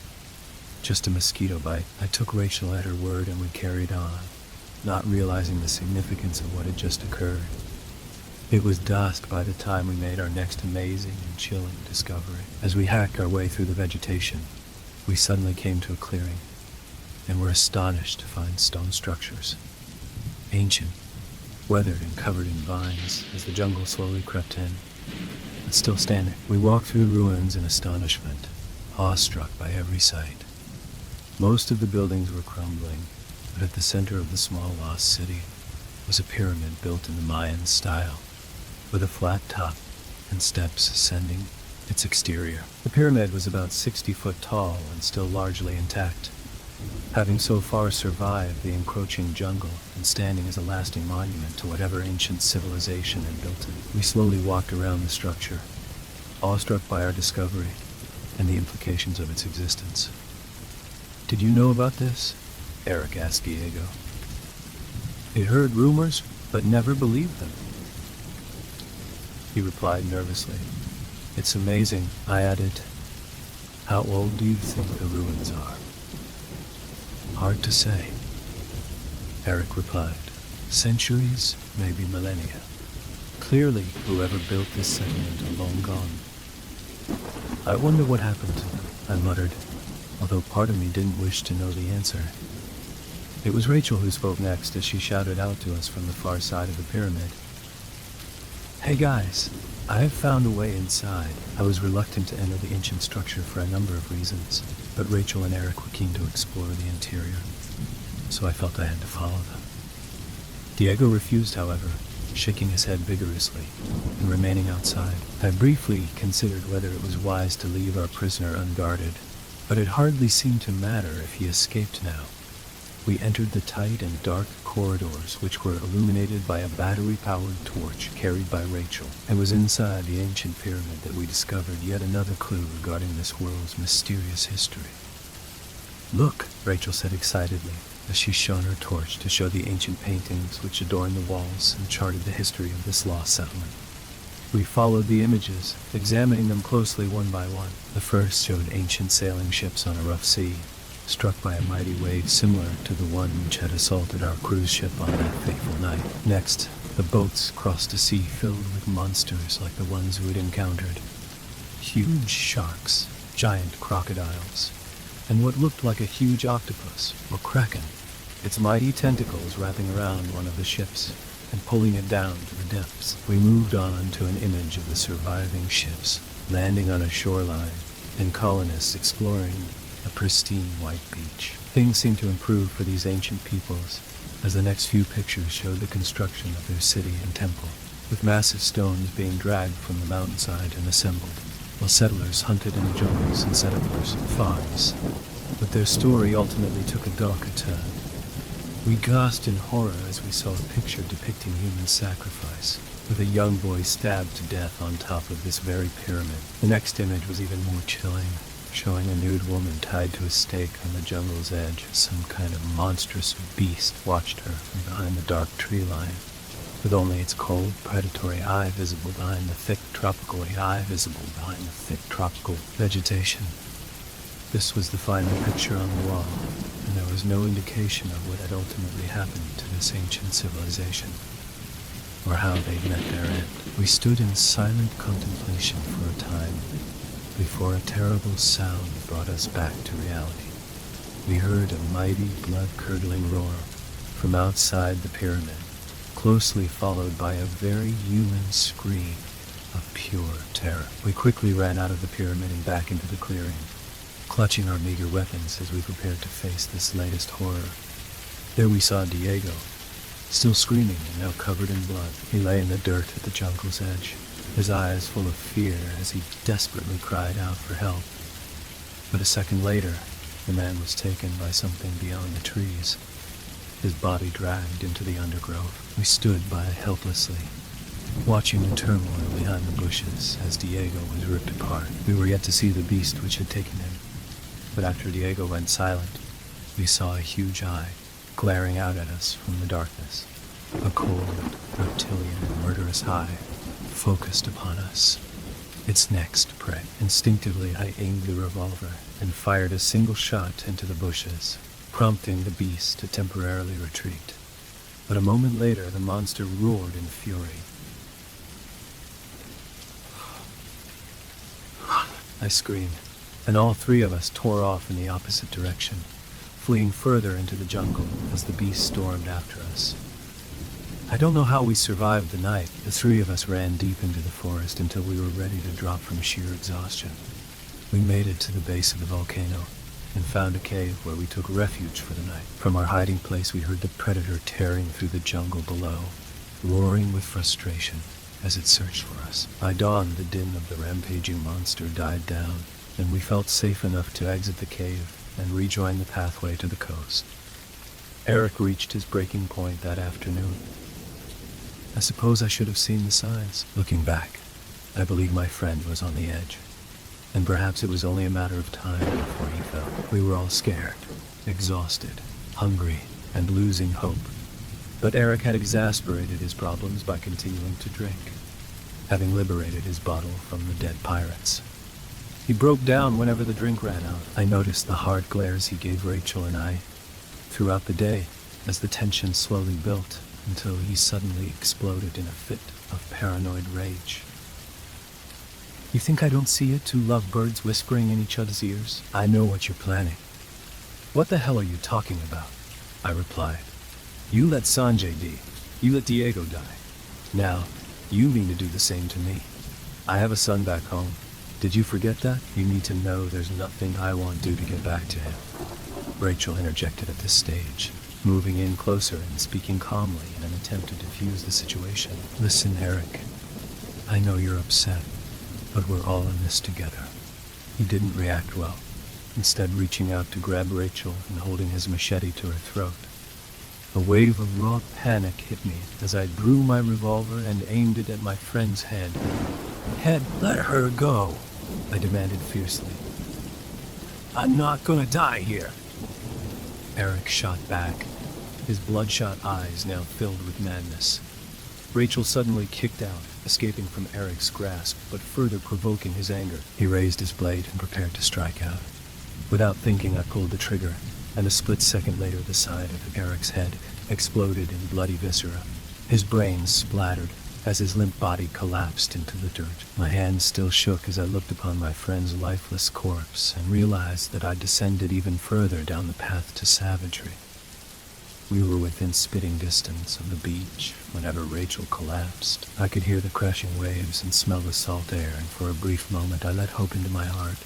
"Just a mosquito bite." I took Rachel at her word and we carried on, not realizing the significance of what had just occurred. It was dusk by the time we made our next amazing and chilling discovery. As we hacked our way through the vegetation, we suddenly came to a clearing, and were astonished to find stone structures. Ancient, weathered and covered in vines as the jungle slowly crept in, but still standing. We walked through the ruins in astonishment, awestruck by every sight. Most of the buildings were crumbling, but at the center of the small lost city was a pyramid built in the Mayan style, with a flat top and steps ascending its exterior. The pyramid was about 60 foot tall and still largely intact, having so far survived the encroaching jungle and standing as a lasting monument to whatever ancient civilization had built it. We slowly walked around the structure, awestruck by our discovery and the implications of its existence. "Did you know about this?" Eric asked Diego. "I heard rumors, but never believed them," he replied nervously. "It's amazing," I added. "How old do you think the ruins are?" "Hard to say," Eric replied. "Centuries, maybe millennia. Clearly, whoever built this settlement are long gone." "I wonder what happened to them," I muttered, although part of me didn't wish to know the answer. It was Rachel who spoke next as she shouted out to us from the far side of the pyramid. "Hey guys, I have found a way inside." I was reluctant to enter the ancient structure for a number of reasons, but Rachel and Eric were keen to explore the interior, so I felt I had to follow them. Diego refused, however, shaking his head vigorously and remaining outside. I briefly considered whether it was wise to leave our prisoner unguarded, but it hardly seemed to matter if he escaped now. We entered the tight and dark corridors, which were illuminated by a battery-powered torch carried by Rachel. It was inside the ancient pyramid that we discovered yet another clue regarding this world's mysterious history. "Look," Rachel said excitedly, as she shone her torch to show the ancient paintings which adorned the walls and charted the history of this lost settlement. We followed the images, examining them closely one by one. The first showed ancient sailing ships on a rough sea, struck by a mighty wave similar to the one which had assaulted our cruise ship on that fateful night. Next, the boats crossed a sea filled with monsters like the ones we had encountered. Huge sharks, giant crocodiles, and what looked like a huge octopus, or kraken, its mighty tentacles wrapping around one of the ships and pulling it down to the depths. We moved on to an image of the surviving ships, landing on a shoreline, and colonists exploring a pristine white beach. Things seemed to improve for these ancient peoples, as the next few pictures showed the construction of their city and temple, with massive stones being dragged from the mountainside and assembled, while settlers hunted in the jungles and set up their farms. But their story ultimately took a darker turn. We gasped in horror as we saw a picture depicting human sacrifice, with a young boy stabbed to death on top of this very pyramid. The next image was even more chilling, showing a nude woman tied to a stake on the jungle's edge as some kind of monstrous beast watched her from behind the dark tree line, with only its cold, predatory eye visible behind the thick tropical vegetation. This was the final picture on the wall, and there was no indication of what had ultimately happened to this ancient civilization, or how they'd met their end. We stood in silent contemplation for a time, before a terrible sound brought us back to reality. We heard a mighty, blood-curdling roar from outside the pyramid, closely followed by a very human scream of pure terror. We quickly ran out of the pyramid and back into the clearing, clutching our meager weapons as we prepared to face this latest horror. There we saw Diego, still screaming and now covered in blood. He lay in the dirt at the jungle's edge, his eyes full of fear as he desperately cried out for help. But a second later, the man was taken by something beyond the trees, his body dragged into the undergrowth. We stood by helplessly, watching the turmoil behind the bushes as Diego was ripped apart. We were yet to see the beast which had taken him, but after Diego went silent, we saw a huge eye glaring out at us from the darkness, a cold, reptilian, and murderous eye focused upon us, its next prey. Instinctively, I aimed the revolver and fired a single shot into the bushes, prompting the beast to temporarily retreat. But a moment later, the monster roared in fury. I screamed, and all three of us tore off in the opposite direction, fleeing further into the jungle as the beast stormed after us. I don't know how we survived the night. The three of us ran deep into the forest until we were ready to drop from sheer exhaustion. We made it to the base of the volcano and found a cave where we took refuge for the night. From our hiding place, we heard the predator tearing through the jungle below, roaring with frustration as it searched for us. By dawn, the din of the rampaging monster died down, and we felt safe enough to exit the cave and rejoin the pathway to the coast. Eric reached his breaking point that afternoon. I suppose I should have seen the signs. Looking back, I believe my friend was on the edge, and perhaps it was only a matter of time before he fell. We were all scared, exhausted, hungry, and losing hope. But Eric had exasperated his problems by continuing to drink, having liberated his bottle from the dead pirates. He broke down whenever the drink ran out. I noticed the hard glares he gave Rachel and I throughout the day as the tension slowly built until he suddenly exploded in a fit of paranoid rage. You think I don't see it, two lovebirds whispering in each other's ears? I know what you're planning. What the hell are you talking about? I replied. You let Sanjay be. You let Diego die. Now, you mean to do the same to me. I have a son back home. Did you forget that? You need to know there's nothing I won't do to get back to him. Rachel interjected at this stage, moving in closer and speaking calmly in an attempt to defuse the situation. Listen, Eric, I know you're upset, but we're all in this together. He didn't react well, instead reaching out to grab Rachel and holding his machete to her throat. A wave of raw panic hit me as I drew my revolver and aimed it at my friend's head. Let her go, I demanded fiercely. I'm not gonna die here. Eric shot back, his bloodshot eyes now filled with madness. Rachel suddenly kicked out, escaping from Eric's grasp, but further provoking his anger. He raised his blade and prepared to strike out. Without thinking, I pulled the trigger, and a split second later the side of Eric's head exploded in bloody viscera. His brains splattered as his limp body collapsed into the dirt. My hands still shook as I looked upon my friend's lifeless corpse and realized that I'd descended even further down the path to savagery. We were within spitting distance of the beach whenever Rachel collapsed. I could hear the crashing waves and smell the salt air, and for a brief moment I let hope into my heart.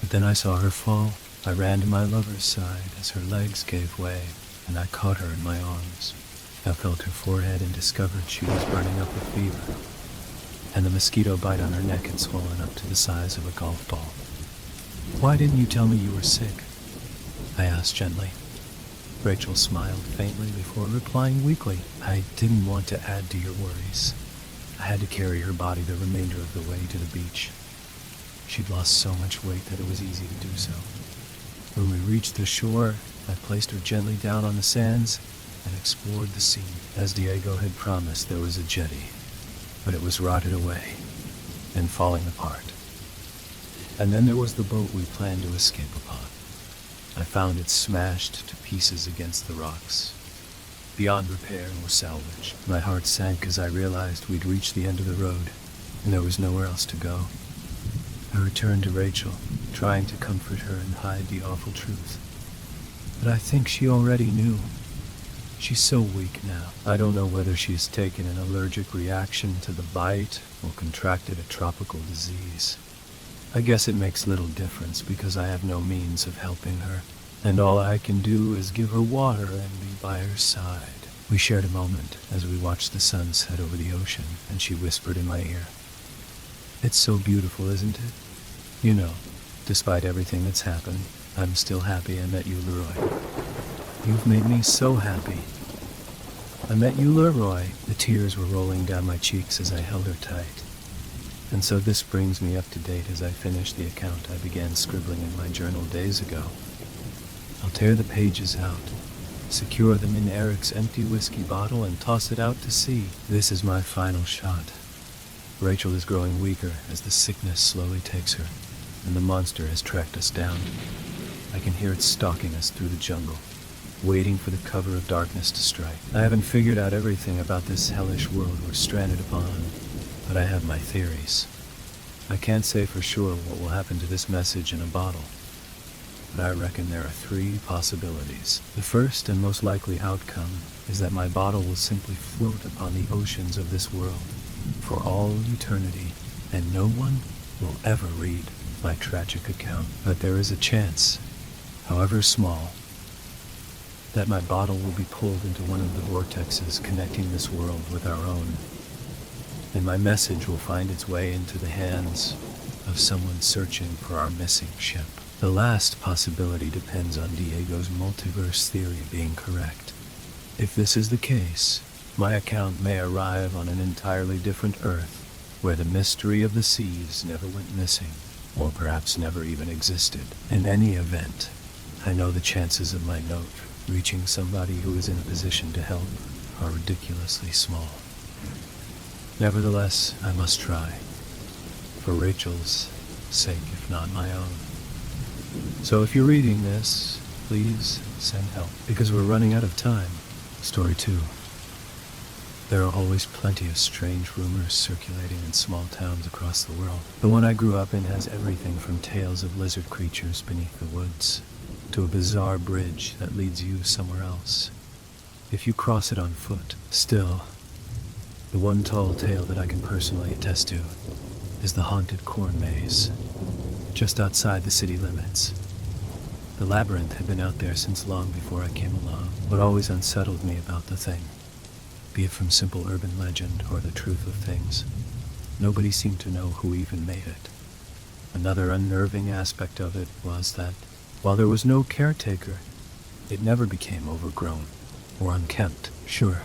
But then I saw her fall. I ran to my lover's side as her legs gave way, and I caught her in my arms. I felt her forehead and discovered she was burning up with fever, and the mosquito bite on her neck had swollen up to the size of a golf ball. Why didn't you tell me you were sick? I asked gently. Rachel smiled faintly before replying weakly. I didn't want to add to your worries. I had to carry her body the remainder of the way to the beach. She'd lost so much weight that it was easy to do so. When we reached the shore, I placed her gently down on the sands and explored the scene. As Diego had promised, there was a jetty, but it was rotted away and falling apart. And then there was the boat we planned to escape upon. I found it smashed to pieces against the rocks, beyond repair or salvage. My heart sank as I realized we'd reached the end of the road, and there was nowhere else to go. I returned to Rachel, trying to comfort her and hide the awful truth. But I think she already knew. She's so weak now. I don't know whether she's taken an allergic reaction to the bite or contracted a tropical disease. I guess it makes little difference because I have no means of helping her, and all I can do is give her water and be by her side. We shared a moment as we watched the sun set over the ocean, and she whispered in my ear, "It's so beautiful, isn't it? You know, despite everything that's happened, I'm still happy I met you, Leroy. You've made me so happy." I met you, Leroy. The tears were rolling down my cheeks as I held her tight. And so this brings me up to date as I finish the account I began scribbling in my journal days ago. I'll tear the pages out, secure them in Eric's empty whiskey bottle, and toss it out to sea. This is my final shot. Rachel is growing weaker as the sickness slowly takes her, and the monster has tracked us down. I can hear it stalking us through the jungle, waiting for the cover of darkness to strike. I haven't figured out everything about this hellish world we're stranded upon, but I have my theories. I can't say for sure what will happen to this message in a bottle, but I reckon there are 3 possibilities. The first and most likely outcome is that my bottle will simply float upon the oceans of this world for all eternity, and no one will ever read my tragic account. But there is a chance, however small, that my bottle will be pulled into one of the vortexes connecting this world with our own, and my message will find its way into the hands of someone searching for our missing ship. The last possibility depends on Diego's multiverse theory being correct. If this is the case, my account may arrive on an entirely different Earth, where the mystery of the seas never went missing, or perhaps never even existed. In any event, I know the chances of my note reaching somebody who is in a position to help are ridiculously small. Nevertheless, I must try, for Rachel's sake, if not my own. So if you're reading this, please send help, because we're running out of time. Story 2. There are always plenty of strange rumors circulating in small towns across the world. The one I grew up in has everything from tales of lizard creatures beneath the woods to a bizarre bridge that leads you somewhere else, if you cross it on foot. Still, the one tall tale that I can personally attest to is the haunted corn maze, just outside the city limits. The labyrinth had been out there since long before I came along. What always unsettled me about the thing, be it from simple urban legend or the truth of things, nobody seemed to know who even made it. Another unnerving aspect of it was that, while there was no caretaker, it never became overgrown or unkempt. Sure,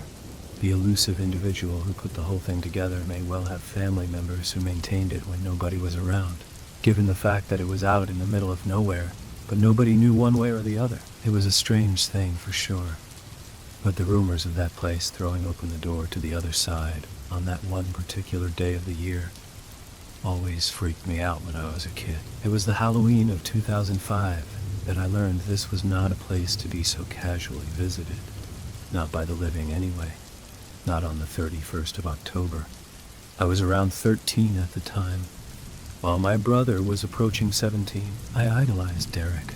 the elusive individual who put the whole thing together may well have family members who maintained it when nobody was around, given the fact that it was out in the middle of nowhere, but nobody knew one way or the other. It was a strange thing for sure, but the rumors of that place throwing open the door to the other side on that one particular day of the year always freaked me out when I was a kid. It was the Halloween of 2005 that I learned this was not a place to be so casually visited, not by the living anyway, not on the 31st of October. I was around 13 at the time. While my brother was approaching 17, I idolized Derek.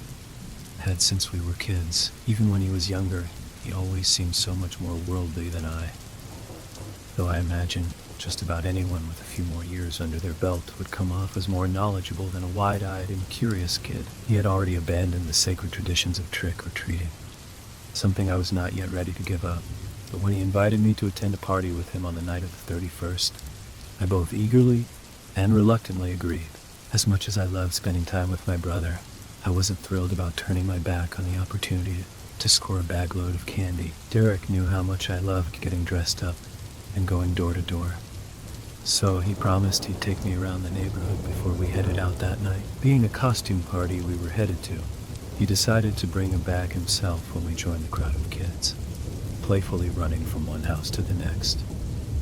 Had since we were kids. Even when he was younger, he always seemed so much more worldly than I. Though I imagine just about anyone with a few more years under their belt would come off as more knowledgeable than a wide-eyed and curious kid. He had already abandoned the sacred traditions of trick-or-treating, something I was not yet ready to give up. But when he invited me to attend a party with him on the night of the 31st, I both eagerly and reluctantly agreed. As much as I loved spending time with my brother, I wasn't thrilled about turning my back on the opportunity to score a bag load of candy. Derek knew how much I loved getting dressed up and going door to door. So he promised he'd take me around the neighborhood before we headed out that night. Being a costume party we were headed to, he decided to bring a bag himself when we joined the crowd of kids, playfully running from one house to the next.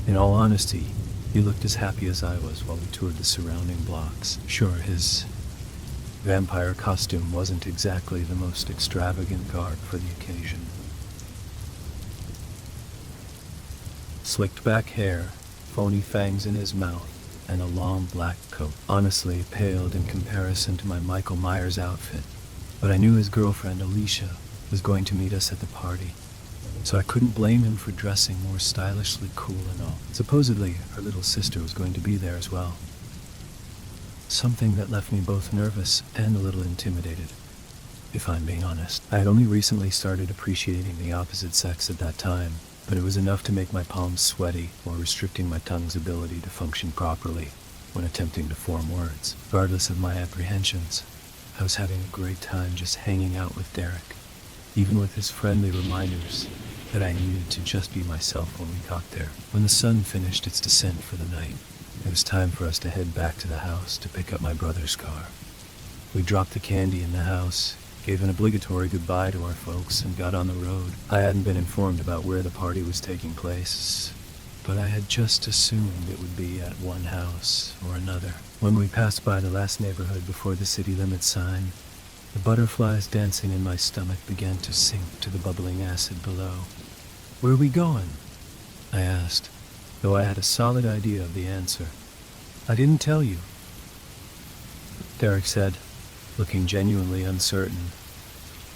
In all honesty, he looked as happy as I was while we toured the surrounding blocks. Sure, his vampire costume wasn't exactly the most extravagant garb for the occasion. Slicked back hair, phony fangs in his mouth, and a long black coat. Honestly, it paled in comparison to my Michael Myers outfit. But I knew his girlfriend, Alicia, was going to meet us at the party, so I couldn't blame him for dressing more stylishly cool and all. Supposedly, her little sister was going to be there as well. Something that left me both nervous and a little intimidated, if I'm being honest. I had only recently started appreciating the opposite sex at that time, but it was enough to make my palms sweaty while restricting my tongue's ability to function properly when attempting to form words. Regardless of my apprehensions, I was having a great time just hanging out with Derek, even with his friendly reminders that I needed to just be myself when we got there. When the sun finished its descent for the night, it was time for us to head back to the house to pick up my brother's car. We dropped the candy in the house, gave an obligatory goodbye to our folks, and got on the road. I hadn't been informed about where the party was taking place, but I had just assumed it would be at one house or another. When we passed by the last neighborhood before the city limit sign, the butterflies dancing in my stomach began to sink to the bubbling acid below. "Where are we going?" I asked, though I had a solid idea of the answer. "I didn't tell you," Derek said, looking genuinely uncertain.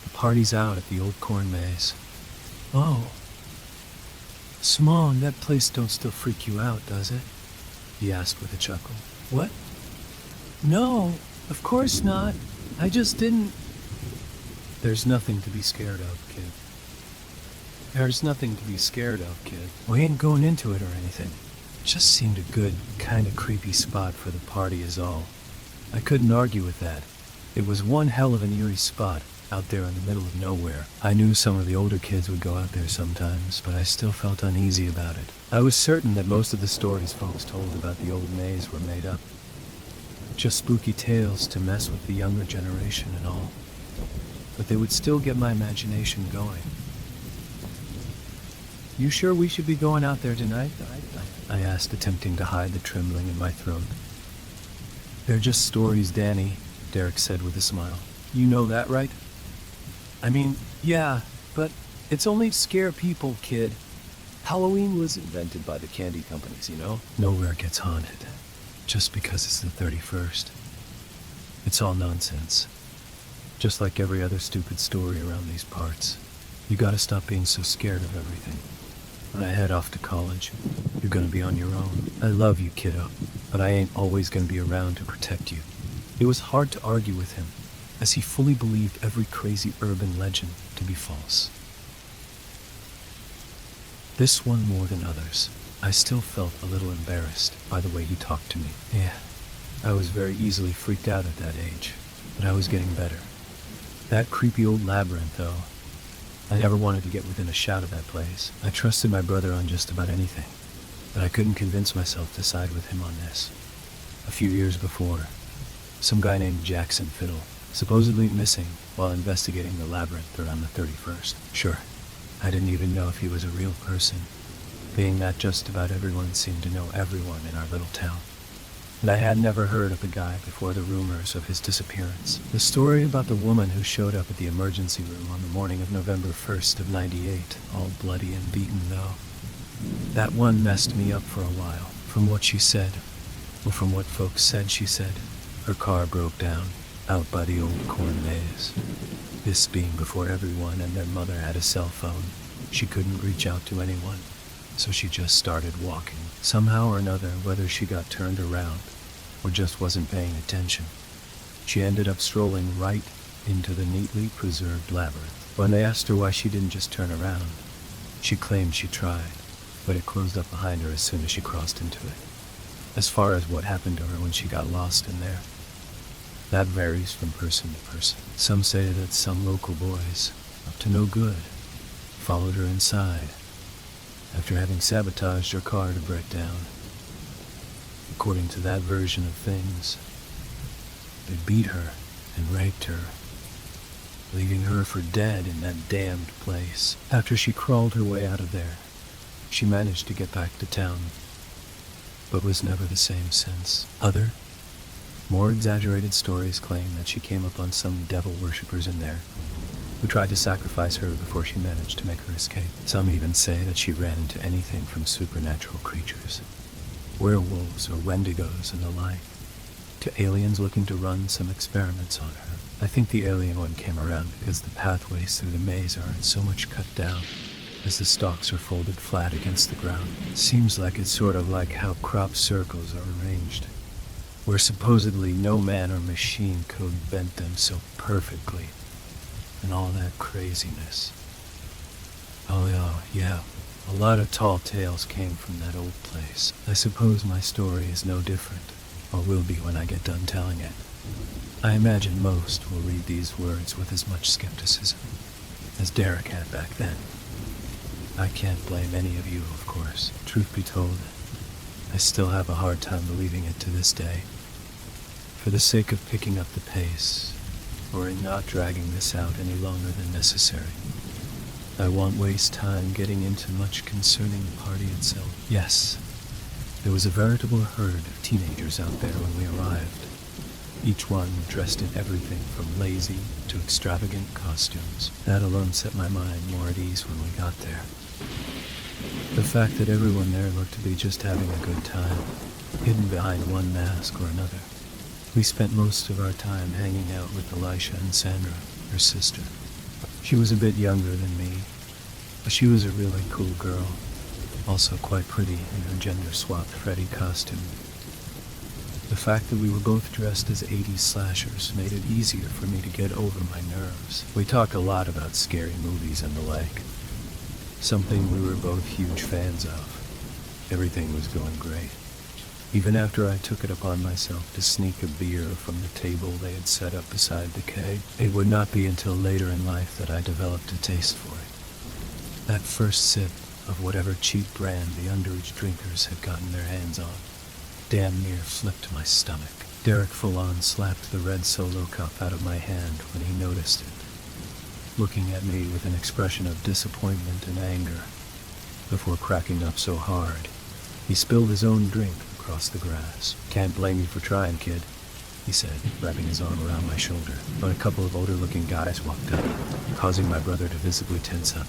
"The party's out at the old corn maze." "Oh. Simone, that place don't still freak you out, does it?" he asked with a chuckle. "What? No, of course not. I just didn't..." "There's nothing to be scared of, kid. There's nothing to be scared of, kid. We ain't going into it or anything. It just seemed a good, kind of creepy spot for the party is all." I couldn't argue with that. It was one hell of an eerie spot, out there in the middle of nowhere. I knew some of the older kids would go out there sometimes, but I still felt uneasy about it. I was certain that most of the stories folks told about the old maze were made up. Just spooky tales to mess with the younger generation and all. But they would still get my imagination going. "You sure we should be going out there tonight?" I asked, attempting to hide the trembling in my throat. "They're just stories, Danny," Derek said with a smile. "You know that, right?" "I mean, yeah, but it's only to scare people, kid. Halloween was invented by the candy companies, you know? Nowhere gets haunted, just because it's the 31st. It's all nonsense. Just like every other stupid story around these parts. You gotta stop being so scared of everything. When I head off to college, you're gonna be on your own. I love you, kiddo, but I ain't always gonna be around to protect you." It was hard to argue with him, as he fully believed every crazy urban legend to be false. This one more than others. I still felt a little embarrassed by the way he talked to me. Yeah, I was very easily freaked out at that age, but I was getting better. That creepy old labyrinth, though. I never wanted to get within a shot of that place. I trusted my brother on just about anything, but I couldn't convince myself to side with him on this. A few years before, some guy named Jackson Fiddle, supposedly missing while investigating the labyrinth around the 31st. Sure, I didn't even know if he was a real person, being that just about everyone seemed to know everyone in our little town. And I had never heard of the guy before the rumors of his disappearance. The story about the woman who showed up at the emergency room on the morning of November 1st of '98, all bloody and beaten though. That one messed me up for a while. From what she said, or from what folks said she said, her car broke down out by the old corn maze. This being before everyone and their mother had a cell phone. She couldn't reach out to anyone, so she just started walking. Somehow or another, whether she got turned around or just wasn't paying attention, she ended up strolling right into the neatly preserved labyrinth. When they asked her why she didn't just turn around, she claimed she tried, but it closed up behind her as soon as she crossed into it. As far as what happened to her when she got lost in there, that varies from person to person. Some say that some local boys, up to no good, followed her inside after having sabotaged her car to break down. According to that version of things, they beat her and raped her, leaving her for dead in that damned place. After she crawled her way out of there, she managed to get back to town, but was never the same since. Other, more exaggerated stories claim that she came upon some devil worshippers in there who tried to sacrifice her before she managed to make her escape. Some even say that she ran into anything from supernatural creatures, werewolves or wendigos and the like, to aliens looking to run some experiments on her. I think the alien one came around because the pathways through the maze aren't so much cut down as the stalks are folded flat against the ground. Seems like it's sort of like how crop circles are arranged, where supposedly no man or machine could bend them so perfectly, and all that craziness. Oh yeah, a lot of tall tales came from that old place. I suppose my story is no different, or will be when I get done telling it. I imagine most will read these words with as much skepticism as Derek had back then. I can't blame any of you, of course. Truth be told, I still have a hard time believing it to this day. For the sake of picking up the pace, or in not dragging this out any longer than necessary, I won't waste time getting into much concerning the party itself. Yes, there was a veritable herd of teenagers out there when we arrived, each one dressed in everything from lazy to extravagant costumes. That alone set my mind more at ease when we got there. The fact that everyone there looked to be just having a good time, hidden behind one mask or another. We spent most of our time hanging out with Elisha and Sandra, her sister. She was a bit younger than me, but she was a really cool girl, also quite pretty in her gender-swapped Freddy costume. The fact that we were both dressed as 80s slashers made it easier for me to get over my nerves. We talked a lot about scary movies and the like, something we were both huge fans of. Everything was going great, even after I took it upon myself to sneak a beer from the table they had set up beside the keg. It would not be until later in life that I developed a taste for it. That first sip of whatever cheap brand the underage drinkers had gotten their hands on damn near flipped my stomach. Derek full-on slapped the red Solo cup out of my hand when he noticed it, looking at me with an expression of disappointment and anger, before cracking up so hard he spilled his own drink across the grass. "Can't blame you for trying, kid," he said, wrapping his arm around my shoulder. But a couple of older-looking guys walked up, causing my brother to visibly tense up.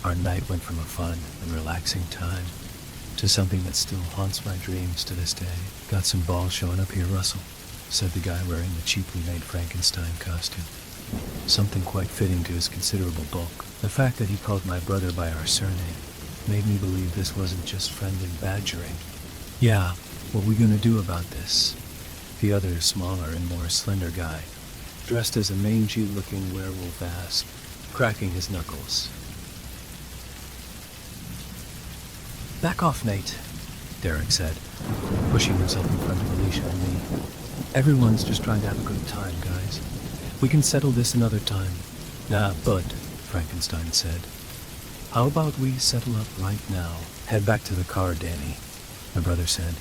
Our night went from a fun and relaxing time to something that still haunts my dreams to this day. "Got some balls showing up here, Russell," said the guy wearing the cheaply made Frankenstein costume, something quite fitting to his considerable bulk. The fact that he called my brother by our surname made me believe this wasn't just friendly badgering. "Yeah, what we gonna do about this?" The other, smaller and more slender guy, dressed as a mangy-looking werewolf, asked, cracking his knuckles. "Back off, Nate," Derek said, pushing himself in front of Alicia and me. "Everyone's just trying to have a good time, guys. We can settle this another time." "Nah, bud," Frankenstein said. "How about we settle up right now?" "Head back to the car, Danny," my brother said,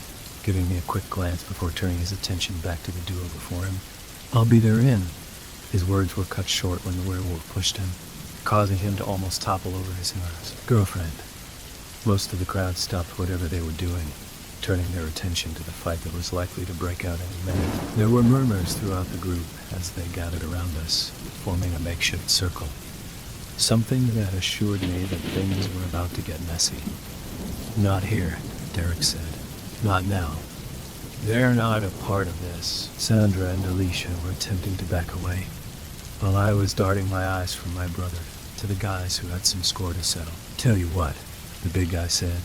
giving me a quick glance before turning his attention back to the duo before him. "I'll be there in." His words were cut short when the werewolf pushed him, causing him to almost topple over his nerves. "Girlfriend." Most of the crowd stopped whatever they were doing, turning their attention to the fight that was likely to break out any minute. There were murmurs throughout the group as they gathered around us, forming a makeshift circle, something that assured me that things were about to get messy. "Not here," Derek said. "Not now. They're not a part of this." Sandra and Alicia were attempting to back away, while I was darting my eyes from my brother to the guys who had some score to settle. "Tell you what," the big guy said,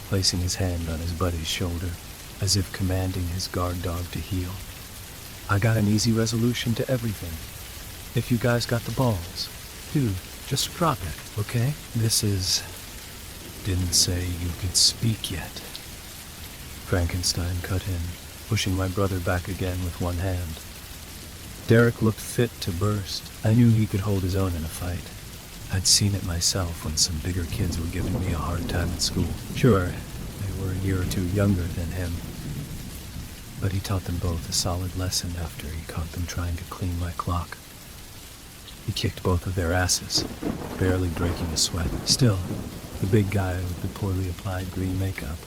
placing his hand on his buddy's shoulder, as if commanding his guard dog to heel. "I got an easy resolution to everything. If you guys got the balls, dude, just drop it, okay? This is..." "Didn't say you could speak yet," Frankenstein cut in, pushing my brother back again with one hand. Derek looked fit to burst. I knew he could hold his own in a fight. I'd seen it myself when some bigger kids were giving me a hard time at school. Sure, they were a year or two younger than him, but he taught them both a solid lesson after he caught them trying to clean my clock. He kicked both of their asses, barely breaking a sweat. Still, the big guy with the poorly applied green makeup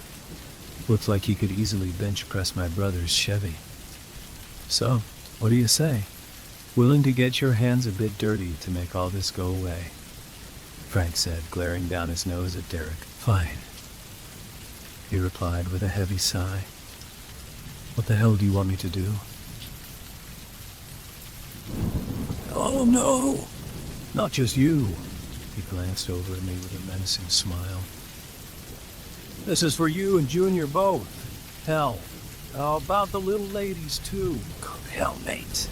looked like he could easily bench press my brother's Chevy. So, what do you say? Willing to get your hands a bit dirty to make all this go away? Frank said, glaring down his nose at Derek. Fine, he replied with a heavy sigh. What the hell do you want me to do? Oh no! Not just you. He glanced over at me with a menacing smile. This is for you and Junior both. Hell, how about the little ladies too? Hell, mate,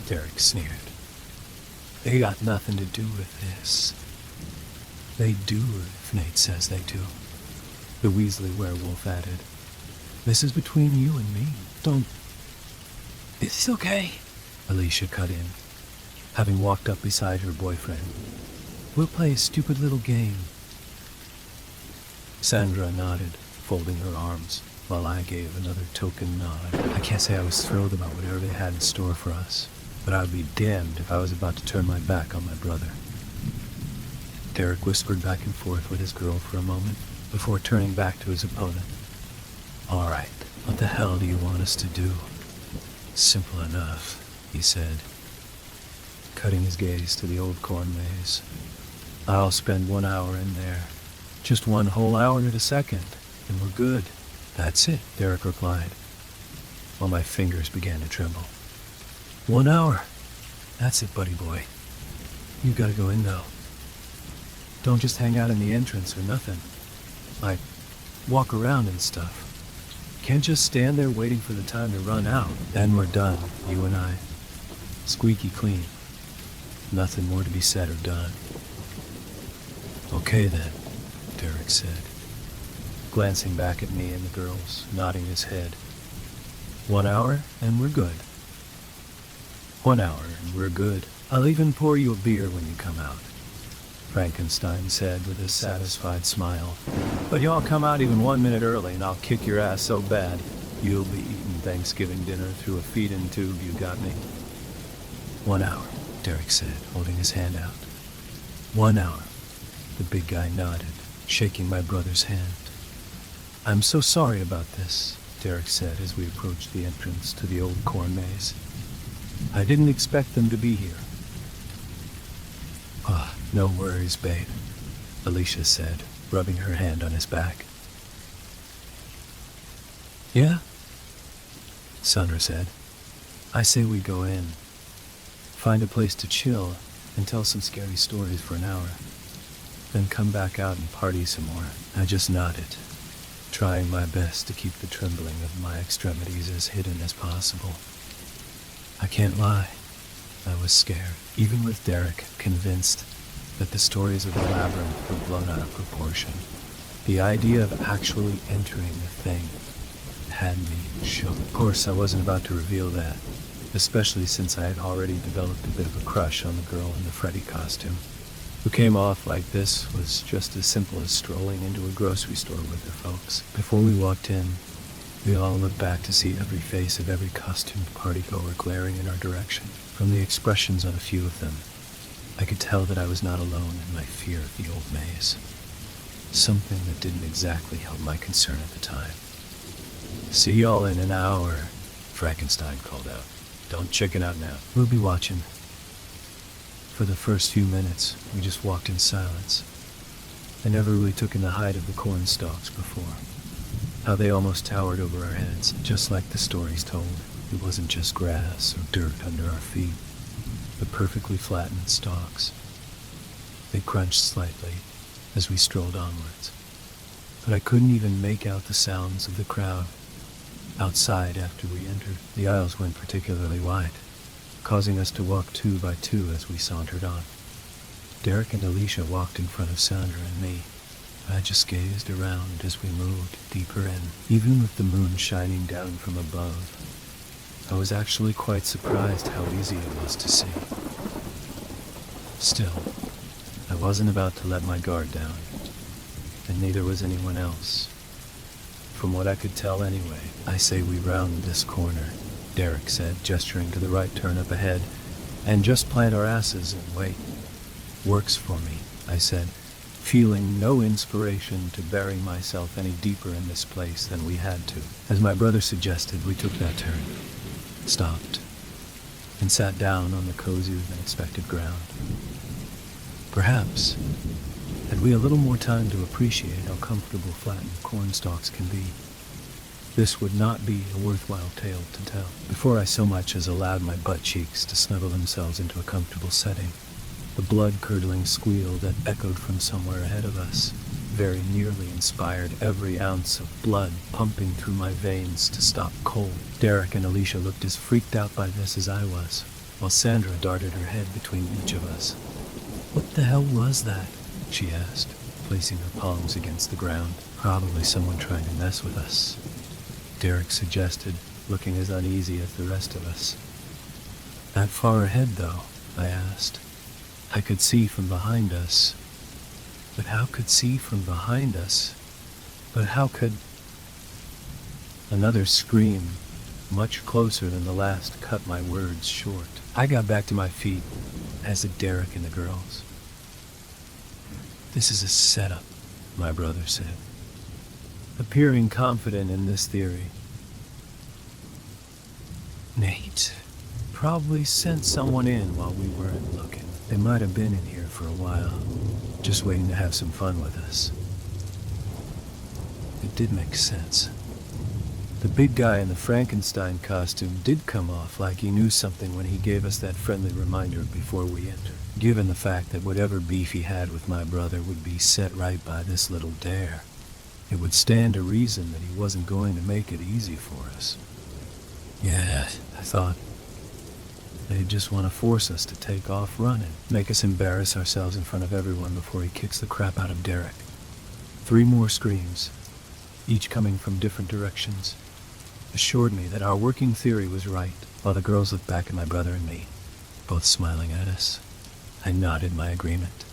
Derek sneered. They got nothing to do with this. They do if Nate says they do, the Weasley werewolf added. This is between you and me. Don't... It's okay, Alicia cut in, having walked up beside her boyfriend. We'll play a stupid little game. Sandra nodded, folding her arms, while I gave another token nod. I can't say I was thrilled about whatever they had in store for us, but I would be damned if I was about to turn my back on my brother. Derek whispered back and forth with his girl for a moment, before turning back to his opponent. All right, what the hell do you want us to do? Simple enough, he said, cutting his gaze to the old corn maze. I'll spend 1 hour in there. Just 1 whole hour at a second, and we're good. That's it, Derek replied, while my fingers began to tremble. 1 hour. That's it, buddy boy. You gotta go in, though. Don't just hang out in the entrance or nothing. Like, walk around and stuff. Can't just stand there waiting for the time to run out. Then we're done, you and I. Squeaky clean. Nothing more to be said or done. Okay then, Derek said, glancing back at me and the girls, nodding his head. 1 hour and we're good. 1 hour and we're good. I'll even pour you a beer when you come out, Frankenstein said with a satisfied smile. But y'all come out even 1 minute early and I'll kick your ass so bad, you'll be eating Thanksgiving dinner through a feed-in tube, you got me. 1 hour, Derek said, holding his hand out. 1 hour, the big guy nodded, shaking my brother's hand. I'm so sorry about this, Derek said as we approached the entrance to the old corn maze. I didn't expect them to be here. Ah, no worries, babe, Alicia said, rubbing her hand on his back. Yeah? Sandra said. I say we go in, find a place to chill, and tell some scary stories for an hour, then come back out and party some more. I just nodded, trying my best to keep the trembling of my extremities as hidden as possible. I can't lie, I was scared, even with Derek convinced that the stories of the labyrinth were blown out of proportion. The idea of actually entering the thing had me shook. Of course, I wasn't about to reveal that, especially since I had already developed a bit of a crush on the girl in the Freddy costume, who came off like this was just as simple as strolling into a grocery store with her folks. Before we walked in, we all looked back to see every face of every costumed partygoer glaring in our direction. From the expressions on a few of them, I could tell that I was not alone in my fear of the old maze. Something that didn't exactly help my concern at the time. See y'all in an hour, Frankenstein called out. Don't chicken out now. We'll be watching. For the first few minutes, we just walked in silence. I never really took in the height of the corn stalks before. How they almost towered over our heads, just like the stories told. It wasn't just grass or dirt under our feet, but perfectly flattened stalks. They crunched slightly as we strolled onwards, but I couldn't even make out the sounds of the crowd outside after we entered. The aisles weren't particularly wide, causing us to walk 2 by 2 as we sauntered on. Derek and Alicia walked in front of Sandra and me. I just gazed around as we moved deeper in. Even with the moon shining down from above, I was actually quite surprised how easy it was to see. Still, I wasn't about to let my guard down, and neither was anyone else. from what I could tell anyway. I say we round this corner, Derek said, gesturing to the right turn up ahead, and just plant our asses and wait. Works for me, I said, feeling no inspiration to bury myself any deeper in this place than we had to. As my brother suggested, we took that turn, stopped, and sat down on the cozier than expected ground. Perhaps, had we a little more time to appreciate how comfortable flattened corn stalks can be, this would not be a worthwhile tale to tell. Before I so much as allowed my butt cheeks to snuggle themselves into a comfortable setting, the blood-curdling squeal that echoed from somewhere ahead of us very nearly inspired every ounce of blood pumping through my veins to stop cold. Derek and Alicia looked as freaked out by this as I was, while Sandra darted her head between each of us. "What the hell was that?" she asked, placing her palms against the ground. "Probably someone trying to mess with us," Derek suggested, looking as uneasy as the rest of us. "That far ahead, though?" I asked. "I could see from behind us." But how could see from behind us? But how could... Another scream, much closer than the last, cut my words short. I got back to my feet, as did Derek and the girls. "This is a setup," my brother said, appearing confident in this theory. "Nate probably sent someone in while we weren't looking. They might have been in here for a while, just waiting to have some fun with us." It did make sense. The big guy in the Frankenstein costume did come off like he knew something when he gave us that friendly reminder before we entered. Given the fact that whatever beef he had with my brother would be set right by this little dare, it would stand to reason that he wasn't going to make it easy for us. Yeah, I thought, they'd just want to force us to take off running, make us embarrass ourselves in front of everyone before he kicks the crap out of Derek. 3 more screams, each coming from different directions, assured me that our working theory was right, while the girls looked back at my brother and me, both smiling at us. I nodded my agreement.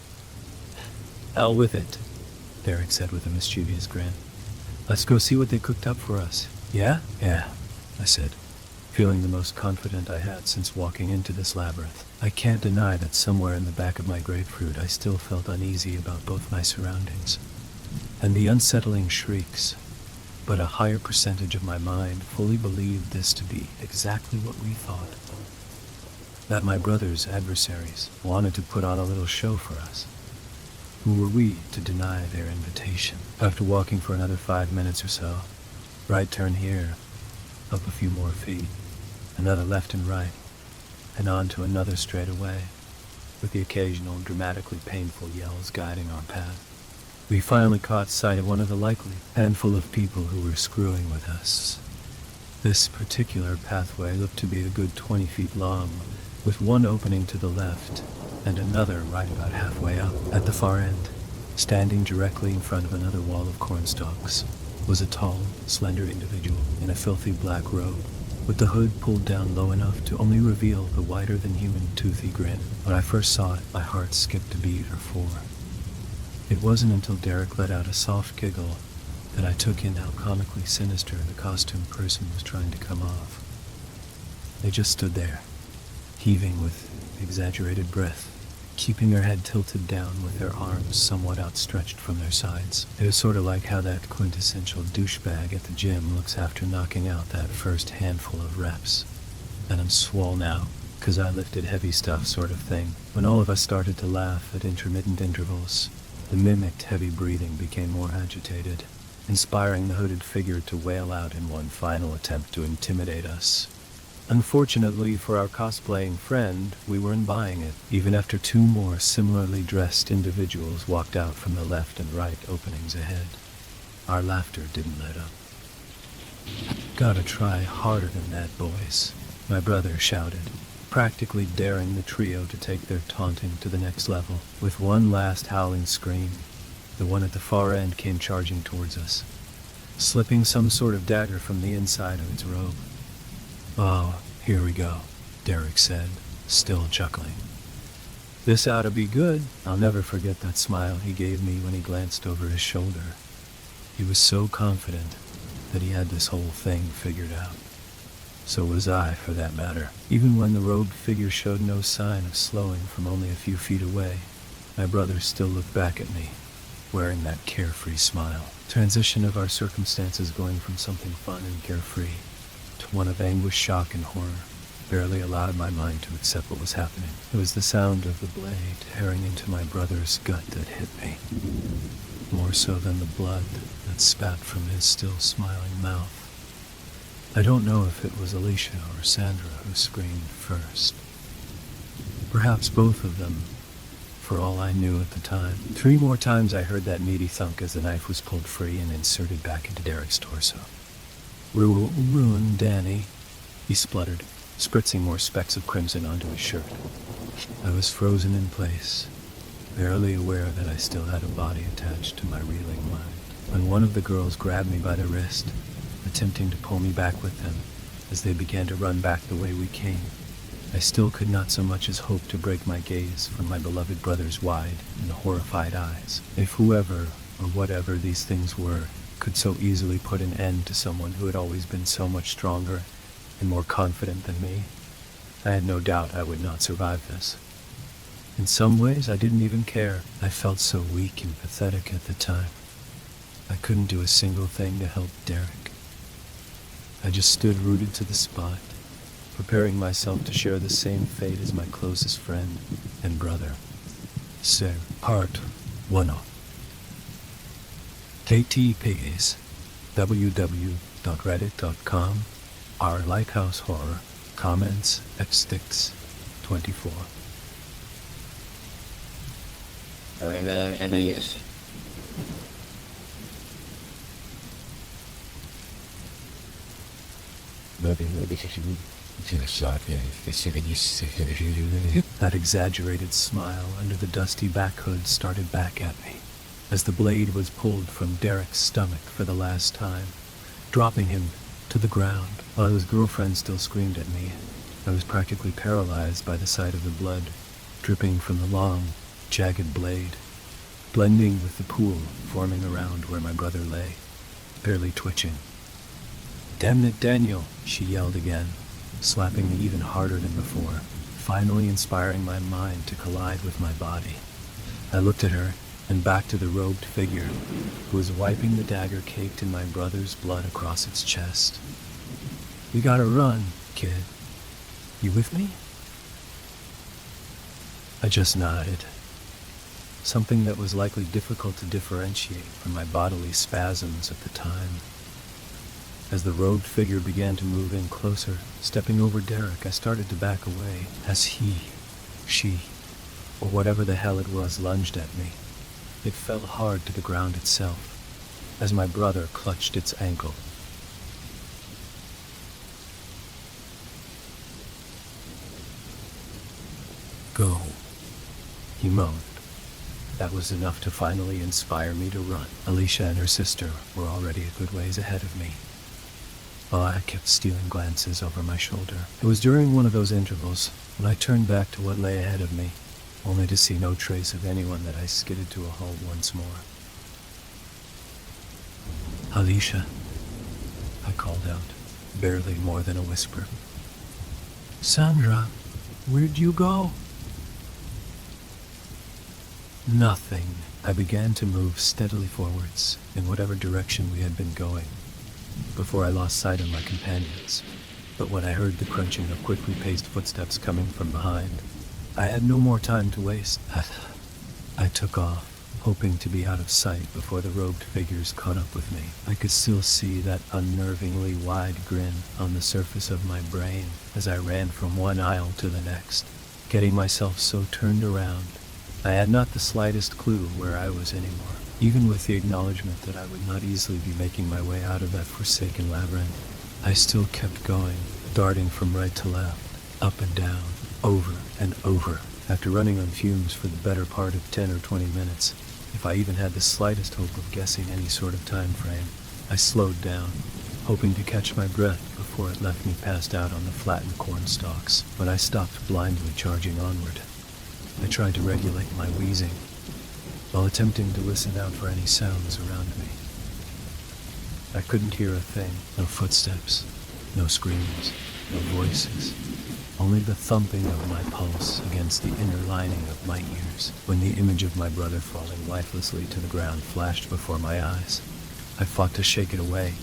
"Hell with it," Derek said with a mischievous grin. "Let's go see what they cooked up for us." "Yeah?" "Yeah," I said, feeling the most confident I had since walking into this labyrinth. I can't deny that somewhere in the back of my grapefruit I still felt uneasy about both my surroundings and the unsettling shrieks, but a higher percentage of my mind fully believed this to be exactly what we thought. That my brother's adversaries wanted to put on a little show for us. Who were we to deny their invitation? After walking for another 5 minutes or so, right turn here, up a few more feet, another left and right, and on to another straight away, with the occasional dramatically painful yells guiding our path. We finally caught sight of one of the likely handful of people who were screwing with us. This particular pathway looked to be a good 20 feet long, with one opening to the left and another right about halfway up. At the far end, standing directly in front of another wall of cornstalks, was a tall, slender individual in a filthy black robe, with the hood pulled down low enough to only reveal the wider-than-human toothy grin. When I first saw it, my heart skipped a beat or 4. It wasn't until Derek let out a soft giggle that I took in how comically sinister the costumed person was trying to come off. They just stood there, heaving with exaggerated breath, keeping their head tilted down with their arms somewhat outstretched from their sides. It was sort of like how that quintessential douchebag at the gym looks after knocking out that first handful of reps. And I'm swole now, 'cause I lifted heavy stuff sort of thing. When all of us started to laugh at intermittent intervals, the mimicked heavy breathing became more agitated, inspiring the hooded figure to wail out in one final attempt to intimidate us. Unfortunately for our cosplaying friend, we weren't buying it, even after 2 more similarly dressed individuals walked out from the left and right openings ahead. Our laughter didn't let up. "Gotta try harder than that, boys," my brother shouted, practically daring the trio to take their taunting to the next level. With one last howling scream, the one at the far end came charging towards us, slipping some sort of dagger from the inside of its robe. "Oh, here we go," Derek said, still chuckling. "This ought to be good." I'll never forget that smile he gave me when he glanced over his shoulder. He was so confident, that he had this whole thing figured out. So was I, for that matter. Even when the robed figure showed no sign of slowing from only a few feet away, my brother still looked back at me, wearing that carefree smile. Transition of our circumstances going from something fun and carefree to one of anguish, shock, and horror barely allowed my mind to accept what was happening. It was the sound of the blade tearing into my brother's gut that hit me, more so than the blood that spat from his still smiling mouth. I don't know if it was Alicia or Sandra who screamed first. Perhaps both of them, for all I knew at the time. 3 more times I heard that meaty thunk as the knife was pulled free and inserted back into Derek's torso. Ruined Danny, he spluttered, spritzing more specks of crimson onto his shirt. I was frozen in place, barely aware that I still had a body attached to my reeling mind, when one of the girls grabbed me by the wrist, attempting to pull me back with them as they began to run back the way we came. I still could not so much as hope to break my gaze from my beloved brother's wide and horrified eyes. If whoever or whatever these things were could so easily put an end to someone who had always been so much stronger and more confident than me, I had no doubt I would not survive this. In some ways, I didn't even care. I felt so weak and pathetic at the time. I couldn't do a single thing to help Derek. I just stood rooted to the spot, preparing myself to share the same fate as my closest friend and brother. So, Part 1. KTPs www.reddit.com Our Lighthouse Horror Comments X6 24. Yes. That exaggerated smile under the dusty back hood started back at me as the blade was pulled from Derek's stomach for the last time, dropping him to the ground. While his girlfriend still screamed at me, I was practically paralyzed by the sight of the blood dripping from the long, jagged blade, blending with the pool forming around where my brother lay, barely twitching. "Damn it, Daniel," she yelled again, slapping me even harder than before, finally inspiring my mind to collide with my body. I looked at her and back to the robed figure who was wiping the dagger caked in my brother's blood across its chest. "We gotta run, kid. You with me?" I just nodded, something that was likely difficult to differentiate from my bodily spasms at the time. As the robed figure began to move in closer, stepping over Derek, I started to back away as she, or whatever the hell it was, lunged at me. It fell hard to the ground itself as my brother clutched its ankle. "Go," he moaned. That was enough to finally inspire me to run. Alicia and her sister were already a good ways ahead of me, while I kept stealing glances over my shoulder. It was during one of those intervals when I turned back to what lay ahead of me, only to see no trace of anyone, that I skidded to a halt once more. "Alicia," I called out, barely more than a whisper. "Sandra, where'd you go?" Nothing. I began to move steadily forwards in whatever direction we had been going, before I lost sight of my companions. But when I heard the crunching of quickly paced footsteps coming from behind, I had no more time to waste. I took off, hoping to be out of sight before the robed figures caught up with me. I could still see that unnervingly wide grin on the surface of my brain as I ran from one aisle to the next, getting myself so turned around I had not the slightest clue where I was anymore. Even with the acknowledgement that I would not easily be making my way out of that forsaken labyrinth, I still kept going, darting from right to left, up and down, over and over. After running on fumes for the better part of 10 or 20 minutes, if I even had the slightest hope of guessing any sort of time frame, I slowed down, hoping to catch my breath before it left me passed out on the flattened corn stalks. When I stopped blindly charging onward, I tried to regulate my wheezing while attempting to listen out for any sounds around me. I couldn't hear a thing. No footsteps, no screams, no voices. Only the thumping of my pulse against the inner lining of my ears. When the image of my brother falling lifelessly to the ground flashed before my eyes, I fought to shake it away,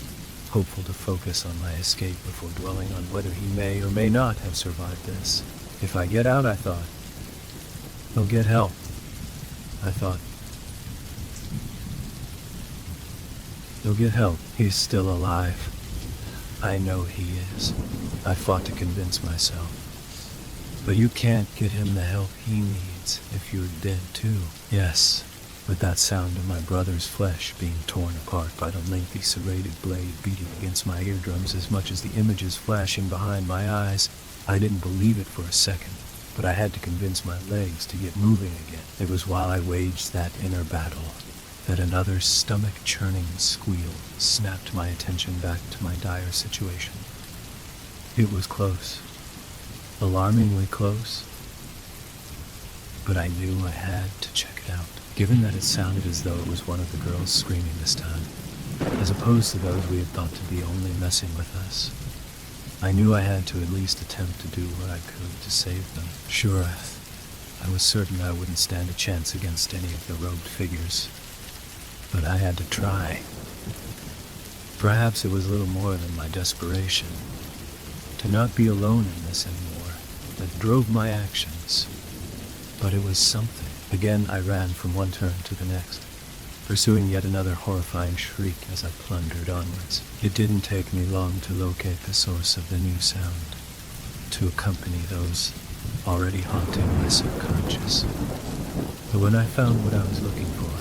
hopeful to focus on my escape before dwelling on whether he may or may not have survived this. If I get out, I thought, he'll get help. I thought, he'll get help. He's still alive. I know he is. I fought to convince myself. But you can't get him the help he needs if you're dead too. Yes, with that sound of my brother's flesh being torn apart by the lengthy serrated blade beating against my eardrums as much as the images flashing behind my eyes, I didn't believe it for a second, but I had to convince my legs to get moving again. It was while I waged that inner battle that another stomach-churning squeal snapped my attention back to my dire situation. It was close. Alarmingly close. But I knew I had to check it out, given that it sounded as though it was one of the girls screaming this time, as opposed to those we had thought to be only messing with us. I knew I had to at least attempt to do what I could to save them. Sure, I was certain I wouldn't stand a chance against any of the robed figures, but I had to try. Perhaps it was little more than my desperation to not be alone in this anymore that drove my actions, but it was something. Again, I ran from one turn to the next, pursuing yet another horrifying shriek as I plundered onwards. It didn't take me long to locate the source of the new sound, to accompany those already haunting my subconscious. But when I found what I was looking for,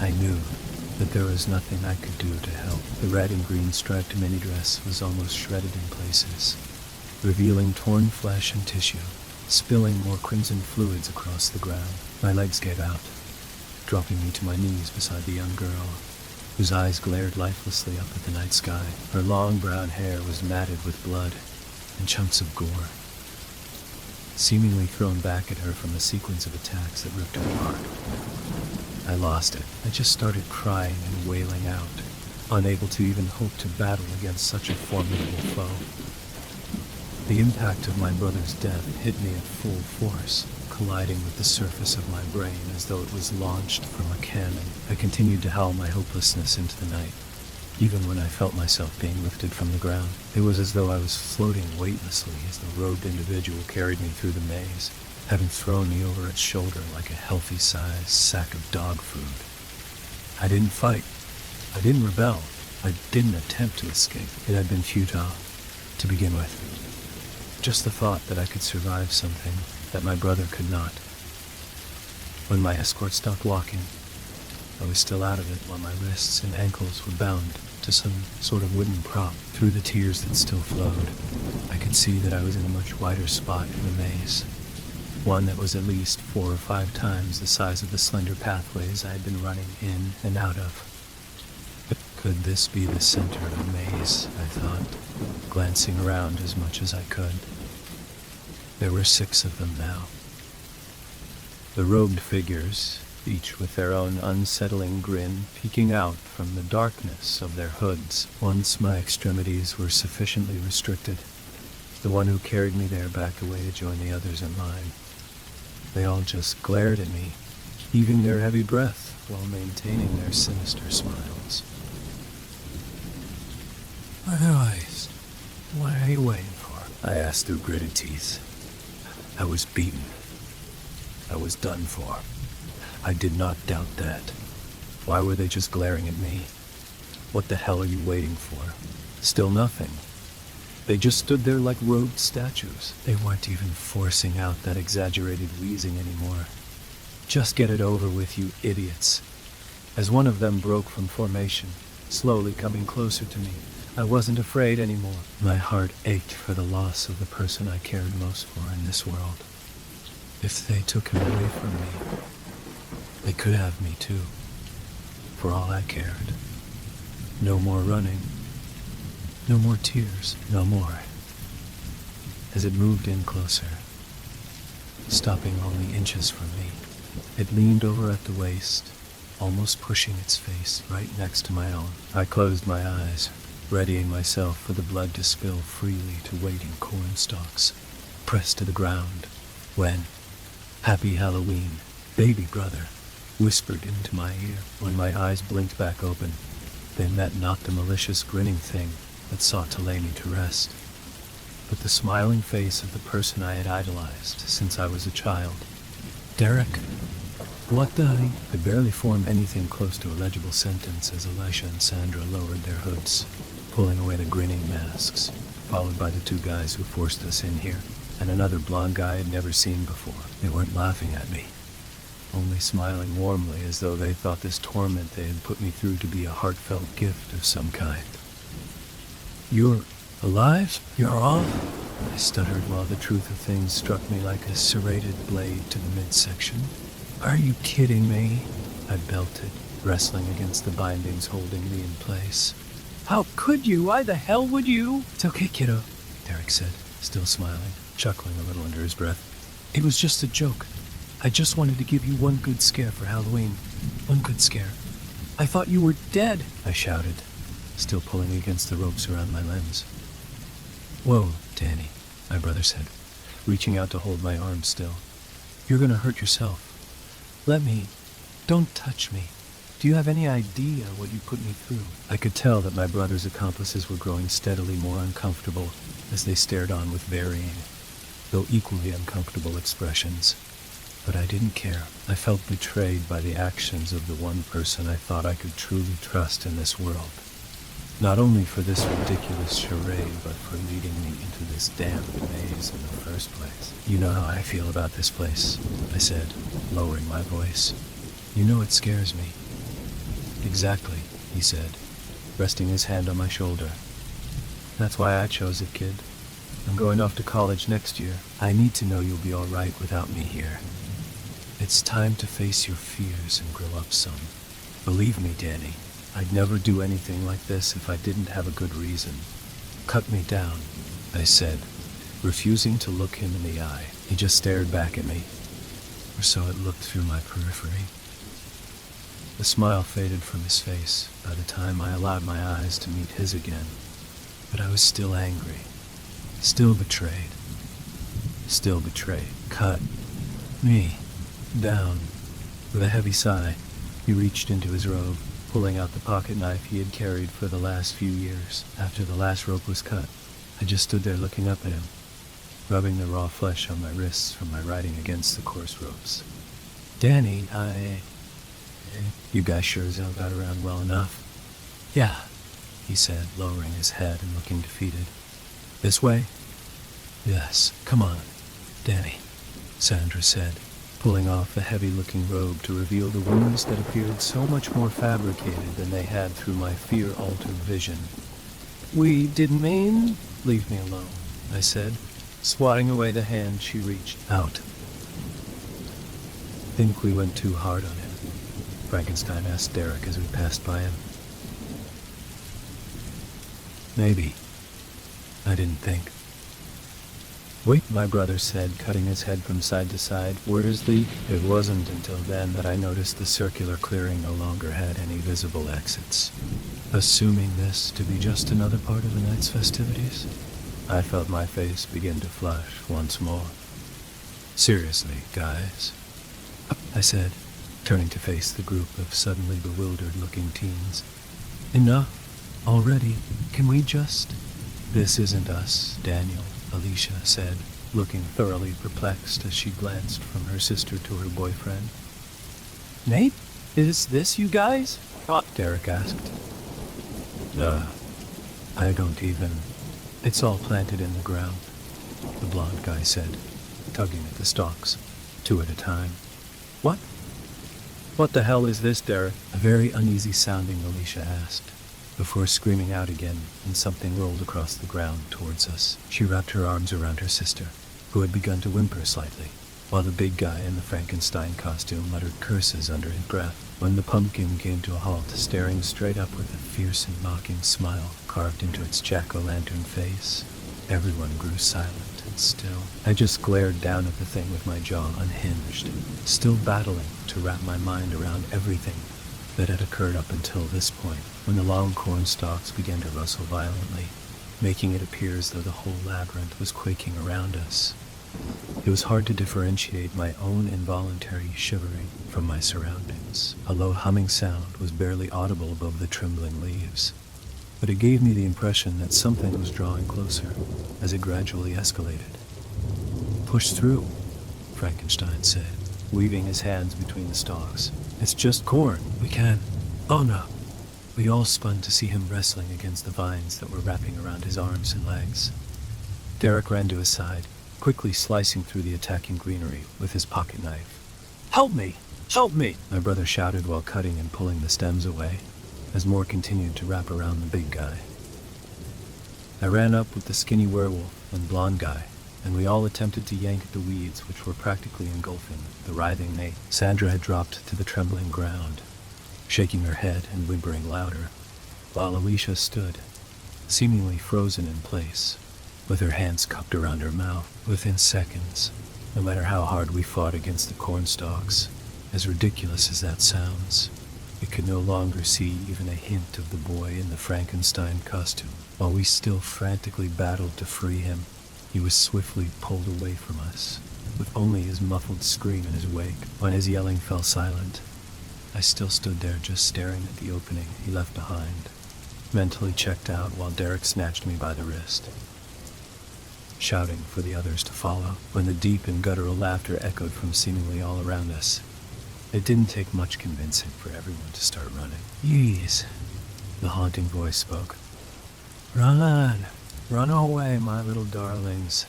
I knew that there was nothing I could do to help. The red and green striped mini dress was almost shredded in places, revealing torn flesh and tissue, spilling more crimson fluids across the ground. My legs gave out, dropping me to my knees beside the young girl, whose eyes glared lifelessly up at the night sky. Her long brown hair was matted with blood and chunks of gore, seemingly thrown back at her from a sequence of attacks that ripped her apart. I lost it. I just started crying and wailing out, unable to even hope to battle against such a formidable foe. The impact of my brother's death hit me at full force, colliding with the surface of my brain as though it was launched from a cannon. I continued to howl my hopelessness into the night, even when I felt myself being lifted from the ground. It was as though I was floating weightlessly as the robed individual carried me through the maze, having thrown me over its shoulder like a healthy-sized sack of dog food. I didn't fight. I didn't rebel. I didn't attempt to escape. It had been futile to begin with. Just the thought that I could survive something that my brother could not. When my escort stopped walking, I was still out of it while my wrists and ankles were bound to some sort of wooden prop. Through the tears that still flowed, I could see that I was in a much wider spot in the maze, one that was at least 4 or 5 times the size of the slender pathways I had been running in and out of. But could this be the center of the maze, I thought, glancing around as much as I could. There were 6 of them now. The robed figures, each with their own unsettling grin peeking out from the darkness of their hoods. Once my extremities were sufficiently restricted, the one who carried me there backed away to join the others in line. They all just glared at me, heaving their heavy breath while maintaining their sinister smiles. Otherwise, what are you waiting for? I asked through gritted teeth. I was beaten. I was done for. I did not doubt that. Why were they just glaring at me? What the hell are you waiting for? Still nothing. They just stood there like robed statues. They weren't even forcing out that exaggerated wheezing anymore. Just get it over with, you idiots. As one of them broke from formation, slowly coming closer to me, I wasn't afraid anymore. My heart ached for the loss of the person I cared most for in this world. If they took him away from me, they could have me too, for all I cared. No more running. No more tears. No more. As it moved in closer, stopping only inches from me, it leaned over at the waist, almost pushing its face right next to my own. I closed my eyes, readying myself for the blood to spill freely to waiting corn stalks, pressed to the ground, when, "Happy Halloween, baby brother," whispered into my ear. When my eyes blinked back open, they met not the malicious grinning thing that sought to lay me to rest, but the smiling face of the person I had idolized since I was a child. "Derek, what the..." I barely formed anything close to a legible sentence as Elisha and Sandra lowered their hoods, pulling away the grinning masks, followed by the two guys who forced us in here, and another blonde guy I'd never seen before. They weren't laughing at me, only smiling warmly as though they thought this torment they had put me through to be a heartfelt gift of some kind. "You're alive? You're all?" I stuttered while the truth of things struck me like a serrated blade to the midsection. "Are you kidding me?" I belted, wrestling against the bindings holding me in place. "How could you? Why the hell would you?" "It's okay, kiddo," Derek said, still smiling, chuckling a little under his breath. "It was just a joke. I just wanted to give you one good scare for Halloween. One good scare." "I thought you were dead," I shouted, still pulling against the ropes around my limbs. "Whoa, Danny," my brother said, reaching out to hold my arm still. "You're gonna hurt yourself. Let me. Don't touch me. Do you have any idea what you put me through?" I could tell that my brother's accomplices were growing steadily more uncomfortable as they stared on with varying, though equally uncomfortable expressions. But I didn't care. I felt betrayed by the actions of the one person I thought I could truly trust in this world. Not only for this ridiculous charade, but for leading me into this damned maze in the first place. "You know how I feel about this place," I said, lowering my voice. "You know it scares me." "Exactly," he said, resting his hand on my shoulder. "That's why I chose it, kid. I'm going off to college next year. I need to know you'll be all right without me here. It's time to face your fears and grow up some. Believe me, Danny, I'd never do anything like this if I didn't have a good reason." "Cut me down," I said, refusing to look him in the eye. He just stared back at me, or so it looked through my periphery. The smile faded from his face by the time I allowed my eyes to meet his again, but I was still angry, still betrayed. Still betrayed. "Cut me down." With a heavy sigh, he reached into his robe, pulling out the pocket knife he had carried for the last few years. After the last rope was cut, I just stood there looking up at him, rubbing the raw flesh on my wrists from my riding against the coarse ropes. "Danny, you guys sure as hell got around well enough." "Yeah," he said, lowering his head and looking defeated. "This way?" "Yes, come on, Danny," Sandra said, pulling off the heavy-looking robe to reveal the wounds that appeared so much more fabricated than they had through my fear-altered vision. "We didn't mean..." "Leave me alone," I said, swatting away the hand she reached out. "Think we went too hard on him?" Frankenstein asked Derek as we passed by him. "Maybe. I didn't think." "Wait," my brother said, cutting his head from side to side. "Where's the..." It wasn't until then that I noticed the circular clearing no longer had any visible exits. Assuming this to be just another part of the night's festivities, I felt my face begin to flush once more. "Seriously, guys," I said, turning to face the group of suddenly bewildered-looking teens. "Enough already. Can we just..." "This isn't us, Daniel," Alicia said, looking thoroughly perplexed as she glanced from her sister to her boyfriend. "Nate, is this you guys?" Derek asked. I don't even..." "It's all planted in the ground," the blonde guy said, tugging at the stalks, two at a time. "What? What the hell is this, Derek?" A very uneasy sounding Alicia asked, before screaming out again, and something rolled across the ground towards us. She wrapped her arms around her sister, who had begun to whimper slightly, while the big guy in the Frankenstein costume muttered curses under his breath. When the pumpkin came to a halt, staring straight up with a fierce and mocking smile carved into its jack-o'-lantern face, everyone grew silent and still. I just glared down at the thing with my jaw unhinged, still battling to wrap my mind around everything that had occurred up until this point, when the long corn stalks began to rustle violently, making it appear as though the whole labyrinth was quaking around us. It was hard to differentiate my own involuntary shivering from my surroundings. A low humming sound was barely audible above the trembling leaves, but it gave me the impression that something was drawing closer as it gradually escalated. "Push through," Frankenstein said, weaving his hands between the stalks. "It's just corn. We can." "Oh no." We all spun to see him wrestling against the vines that were wrapping around his arms and legs. Derek ran to his side, quickly slicing through the attacking greenery with his pocket knife. "Help me! Help me!" my brother shouted while cutting and pulling the stems away, as more continued to wrap around the big guy. I ran up with the skinny werewolf and blonde guy, and we all attempted to yank at the weeds which were practically engulfing the writhing mate. Sandra had dropped to the trembling ground, shaking her head and whimpering louder, while Alicia stood, seemingly frozen in place, with her hands cupped around her mouth. Within seconds, no matter how hard we fought against the cornstalks, as ridiculous as that sounds, we could no longer see even a hint of the boy in the Frankenstein costume. While we still frantically battled to free him, he was swiftly pulled away from us, with only his muffled scream in his wake. When his yelling fell silent, I still stood there just staring at the opening he left behind, mentally checked out while Derek snatched me by the wrist, shouting for the others to follow. When the deep and guttural laughter echoed from seemingly all around us, it didn't take much convincing for everyone to start running. "Yeez," the haunting voice spoke. "Run! Run away, my little darlings."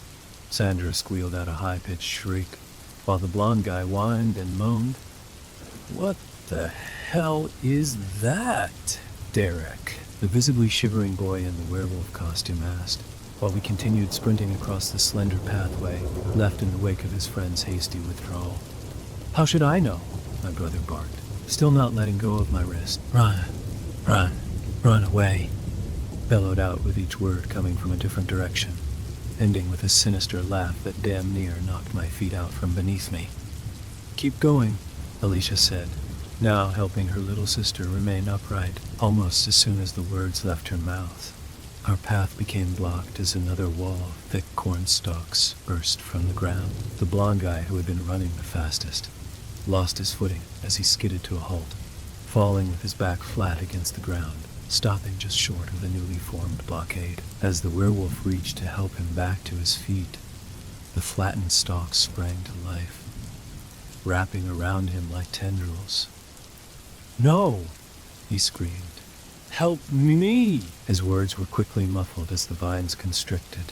Sandra squealed out a high-pitched shriek, while the blonde guy whined and moaned. "What the hell is that?" Derek, the visibly shivering boy in the werewolf costume, asked, while we continued sprinting across the slender pathway left in the wake of his friend's hasty withdrawal. "How should I know?" my brother barked, still not letting go of my wrist. "Run, run, run away," bellowed out with each word coming from a different direction, ending with a sinister laugh that damn near knocked my feet out from beneath me. "Keep going," Alicia said, now helping her little sister remain upright. Almost as soon as the words left her mouth, our path became blocked as another wall of thick corn stalks burst from the ground. The blonde guy, who had been running the fastest, lost his footing as he skidded to a halt, falling with his back flat against the ground, stopping just short of the newly formed blockade. As the werewolf reached to help him back to his feet, the flattened stalks sprang to life, wrapping around him like tendrils. "No!" he screamed. "Help me!" His words were quickly muffled as the vines constricted,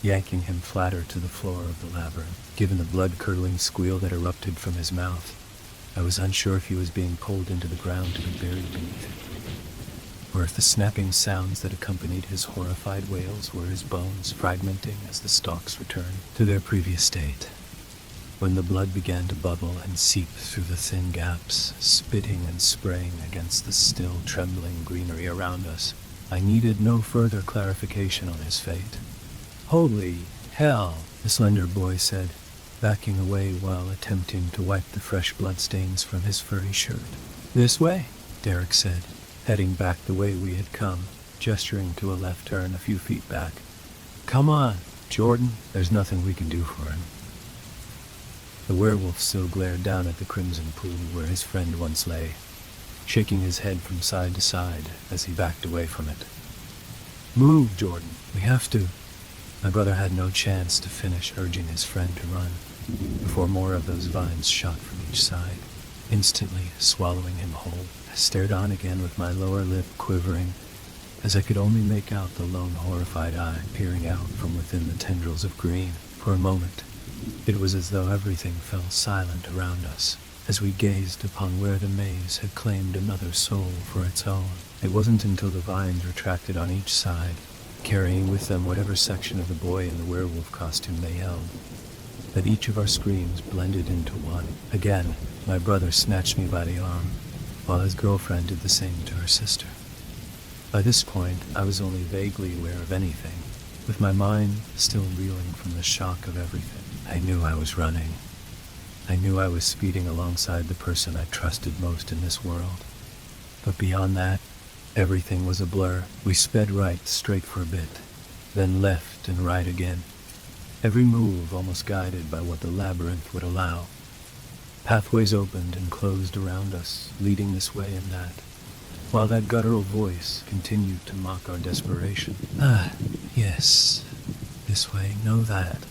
yanking him flatter to the floor of the labyrinth. Given the blood-curdling squeal that erupted from his mouth, I was unsure if he was being pulled into the ground to be buried beneath it, or if the snapping sounds that accompanied his horrified wails were his bones fragmenting as the stalks returned to their previous state. When the blood began to bubble and seep through the thin gaps, spitting and spraying against the still trembling greenery around us, I needed no further clarification on his fate. "Holy hell," the slender boy said, backing away while attempting to wipe the fresh bloodstains from his furry shirt. "This way," Derek said, heading back the way we had come, gesturing to a left turn a few feet back. "Come on, Jordan, there's nothing we can do for him." The werewolf still glared down at the crimson pool where his friend once lay, shaking his head from side to side as he backed away from it. "Move, Jordan, we have to." My brother had no chance to finish urging his friend to run before more of those vines shot from each side, instantly swallowing him whole. I stared on again with my lower lip quivering, as I could only make out the lone horrified eye peering out from within the tendrils of green. For a moment, it was as though everything fell silent around us, as we gazed upon where the maze had claimed another soul for its own. It wasn't until the vines retracted on each side, carrying with them whatever section of the boy in the werewolf costume they held, that each of our screams blended into one. Again, my brother snatched me by the arm, while his girlfriend did the same to her sister. By this point, I was only vaguely aware of anything, with my mind still reeling from the shock of everything. I knew I was running. I knew I was speeding alongside the person I trusted most in this world. But beyond that, everything was a blur. We sped right straight for a bit, then left and right again, every move almost guided by what the labyrinth would allow. Pathways opened and closed around us, leading this way and that, while that guttural voice continued to mock our desperation. Ah, yes, this way, no that.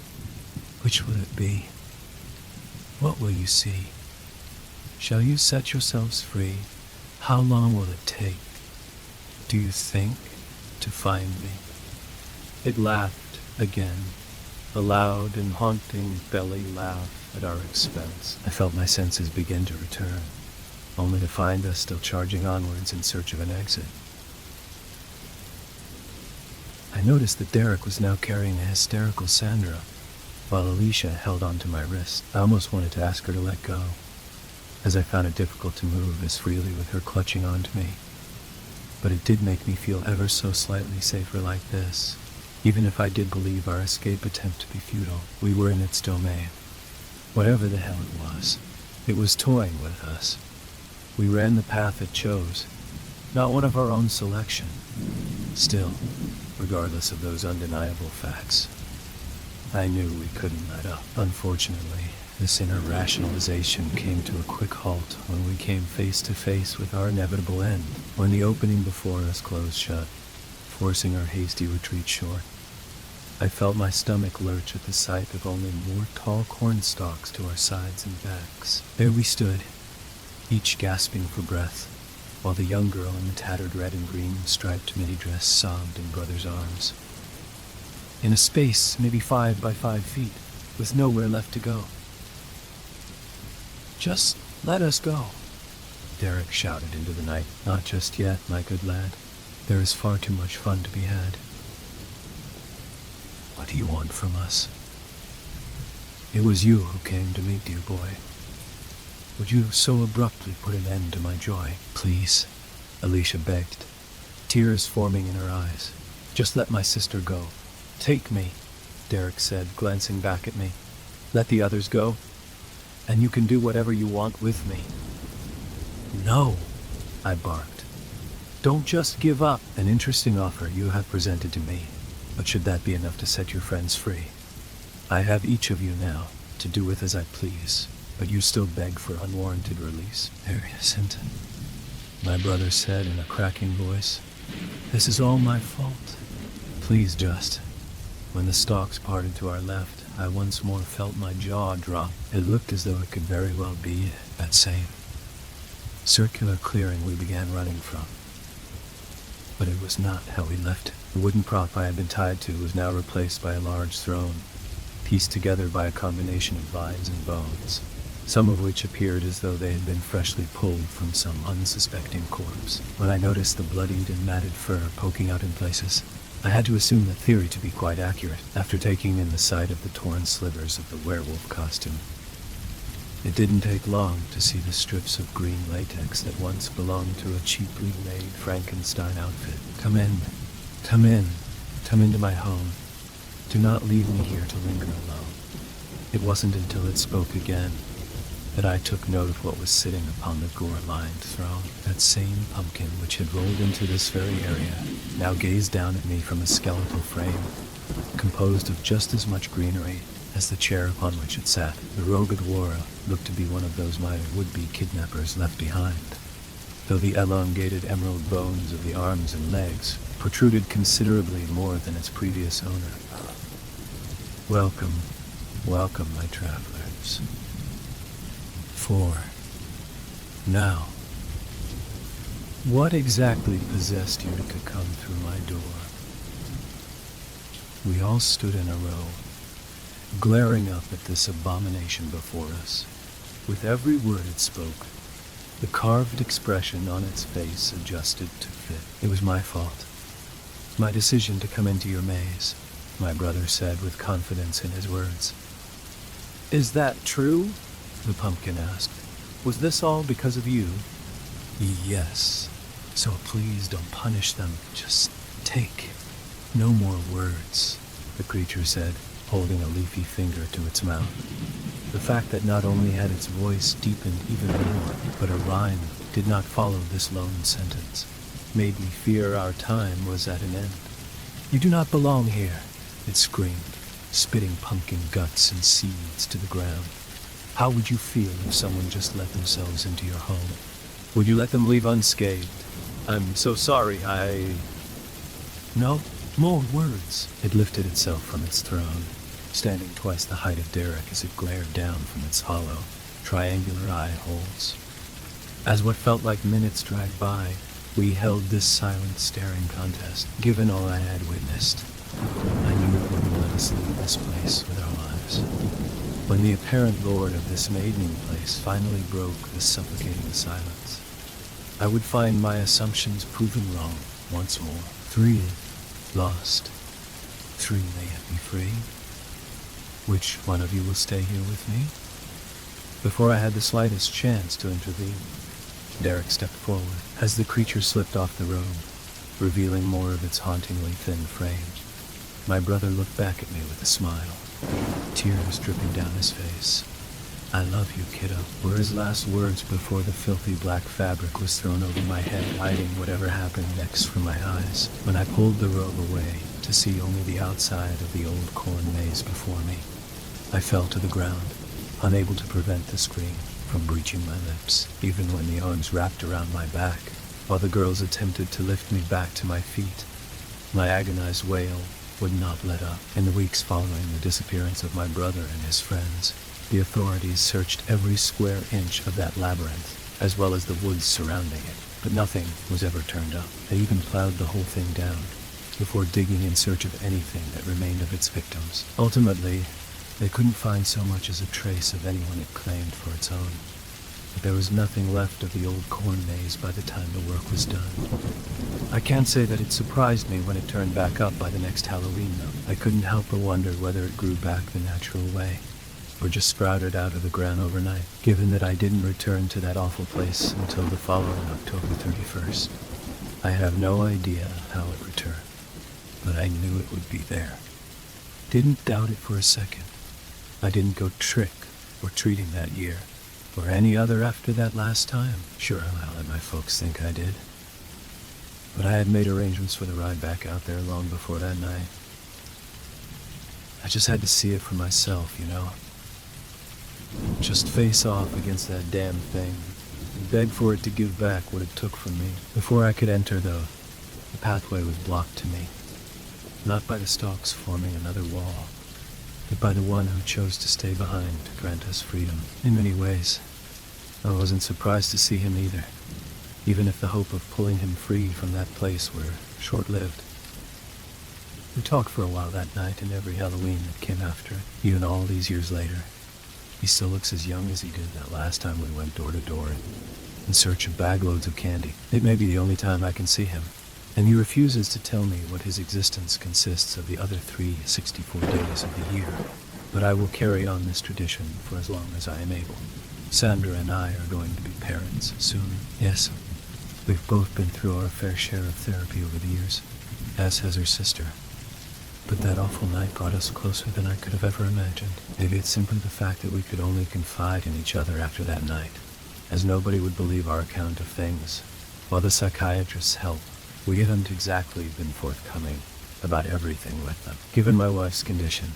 Which will it be? What will you see? Shall you set yourselves free? How long will it take, do you think, to find me? It laughed again, a loud and haunting belly laugh at our expense. I felt my senses begin to return, only to find us still charging onwards in search of an exit. I noticed that Derek was now carrying a hysterical Sandra, while Alicia held onto my wrist. I almost wanted to ask her to let go, as I found it difficult to move as freely with her clutching onto me. But it did make me feel ever so slightly safer like this. Even if I did believe our escape attempt to be futile, we were in its domain. Whatever the hell it was toying with us. We ran the path it chose, not one of our own selection. Still, regardless of those undeniable facts, I knew we couldn't let up. Unfortunately, this inner rationalization came to a quick halt when we came face to face with our inevitable end, when the opening before us closed shut, forcing our hasty retreat short. I felt my stomach lurch at the sight of only more tall corn stalks to our sides and backs. There we stood, each gasping for breath, while the young girl in the tattered red and green striped midi dress sobbed in brother's arms. In a space maybe 5 by 5 feet, with nowhere left to go. "Just let us go," Derek shouted into the night. "Not just yet, my good lad. There is far too much fun to be had." "What do you want from us?" "It was you who came to me, dear boy. Would you so abruptly put an end to my joy?" "Please," Alicia begged, tears forming in her eyes. "Just let my sister go." "Take me," Derek said, glancing back at me. "Let the others go, and you can do whatever you want with me." "No," I barked. "Don't just give up." "An interesting offer you have presented to me, but should that be enough to set your friends free? I have each of you now, to do with as I please, but you still beg for unwarranted release." "There isn't," my brother said in a cracking voice. "This is all my fault. Please just." When the stalks parted to our left, I once more felt my jaw drop. It looked as though it could very well be that same circular clearing we began running from. But it was not how we left it. The wooden prop I had been tied to was now replaced by a large throne, pieced together by a combination of vines and bones, some of which appeared as though they had been freshly pulled from some unsuspecting corpse. When I noticed the bloodied and matted fur poking out in places, I had to assume that theory to be quite accurate, after taking in the sight of the torn slivers of the werewolf costume. It didn't take long to see the strips of green latex that once belonged to a cheaply made Frankenstein outfit. Come in, come into my home. Do not leave me here to linger alone." It wasn't until it spoke again that I took note of what was sitting upon the gore-lined throne. That same pumpkin which had rolled into this very area now gazed down at me from a skeletal frame, composed of just as much greenery as the chair upon which it sat. The rogue Adwara looked to be one of those my would-be kidnappers left behind, though the elongated emerald bones of the arms and legs protruded considerably more than its previous owner. Welcome, welcome, my travelers. Now, what exactly possessed you to come through my door? We all stood in a row, glaring up at this abomination before us. With every word it spoke, the carved expression on its face adjusted to fit. "It was my fault. My decision to come into your maze," my brother said with confidence in his words. "Is that true?" the pumpkin asked. "Was this all because of you?" "Yes. So please don't punish them. Just take." "No more words," the creature said, holding a leafy finger to its mouth. The fact that not only had its voice deepened even more, but a rhyme did not follow this lone sentence, made me fear our time was at an end. "You do not belong here," it screamed, spitting pumpkin guts and seeds to the ground. "How would you feel if someone just let themselves into your home? Would you let them leave unscathed? I'm so sorry, No, more words." It lifted itself from its throne, standing twice the height of Derek as it glared down from its hollow, triangular eye holes. As what felt like minutes dragged by, we held this silent staring contest. Given all I had witnessed, I knew it wouldn't let us leave this place with our lives. When the apparent lord of this maiden place finally broke the suffocating silence, I would find my assumptions proven wrong once more. 3 lost. 3 may yet be free. Which one of you will stay here with me? Before I had the slightest chance to intervene, Derek stepped forward as the creature slipped off the robe, revealing more of its hauntingly thin frame. My brother looked back at me with a smile, tears dripping down his face. "I love you, kiddo," were his last words before the filthy black fabric was thrown over my head, hiding whatever happened next from my eyes. When I pulled the robe away to see only the outside of the old corn maze before me, I fell to the ground, unable to prevent the scream from breaching my lips, even when the arms wrapped around my back, while the girls attempted to lift me back to my feet. My agonized wail would not let up. In the weeks following the disappearance of my brother and his friends, the authorities searched every square inch of that labyrinth, as well as the woods surrounding it, but nothing was ever turned up. They even plowed the whole thing down before digging in search of anything that remained of its victims. Ultimately, they couldn't find so much as a trace of anyone it claimed for its own. But there was nothing left of the old corn maze by the time the work was done. I can't say that it surprised me when it turned back up by the next Halloween, though. I couldn't help but wonder whether it grew back the natural way, or just sprouted out of the ground overnight, given that I didn't return to that awful place until the following October 31st. I have no idea how it returned, but I knew it would be there. Didn't doubt it for a second. I didn't go trick or treating that year, or any other after that last time. Sure, I'll let my folks think I did. But I had made arrangements for the ride back out there long before that night. I just had to see it for myself, you know. Just face off against that damn thing, and beg for it to give back what it took from me. Before I could enter, though, the pathway was blocked to me, not by the stalks forming another wall, but by the one who chose to stay behind to grant us freedom. In many ways, I wasn't surprised to see him either, even if the hope of pulling him free from that place were short-lived. We talked for a while that night and every Halloween that came after it. Even all these years later, he still looks as young as he did that last time we went door to door in search of bagloads of candy. It may be the only time I can see him, and he refuses to tell me what his existence consists of the other 364 days of the year. But I will carry on this tradition for as long as I am able. Sandra and I are going to be parents soon. Yes, we've both been through our fair share of therapy over the years, as has her sister. But that awful night brought us closer than I could have ever imagined. Maybe it's simply the fact that we could only confide in each other after that night, as nobody would believe our account of things. While the psychiatrist's help, we haven't exactly been forthcoming about everything with them. Given my wife's condition,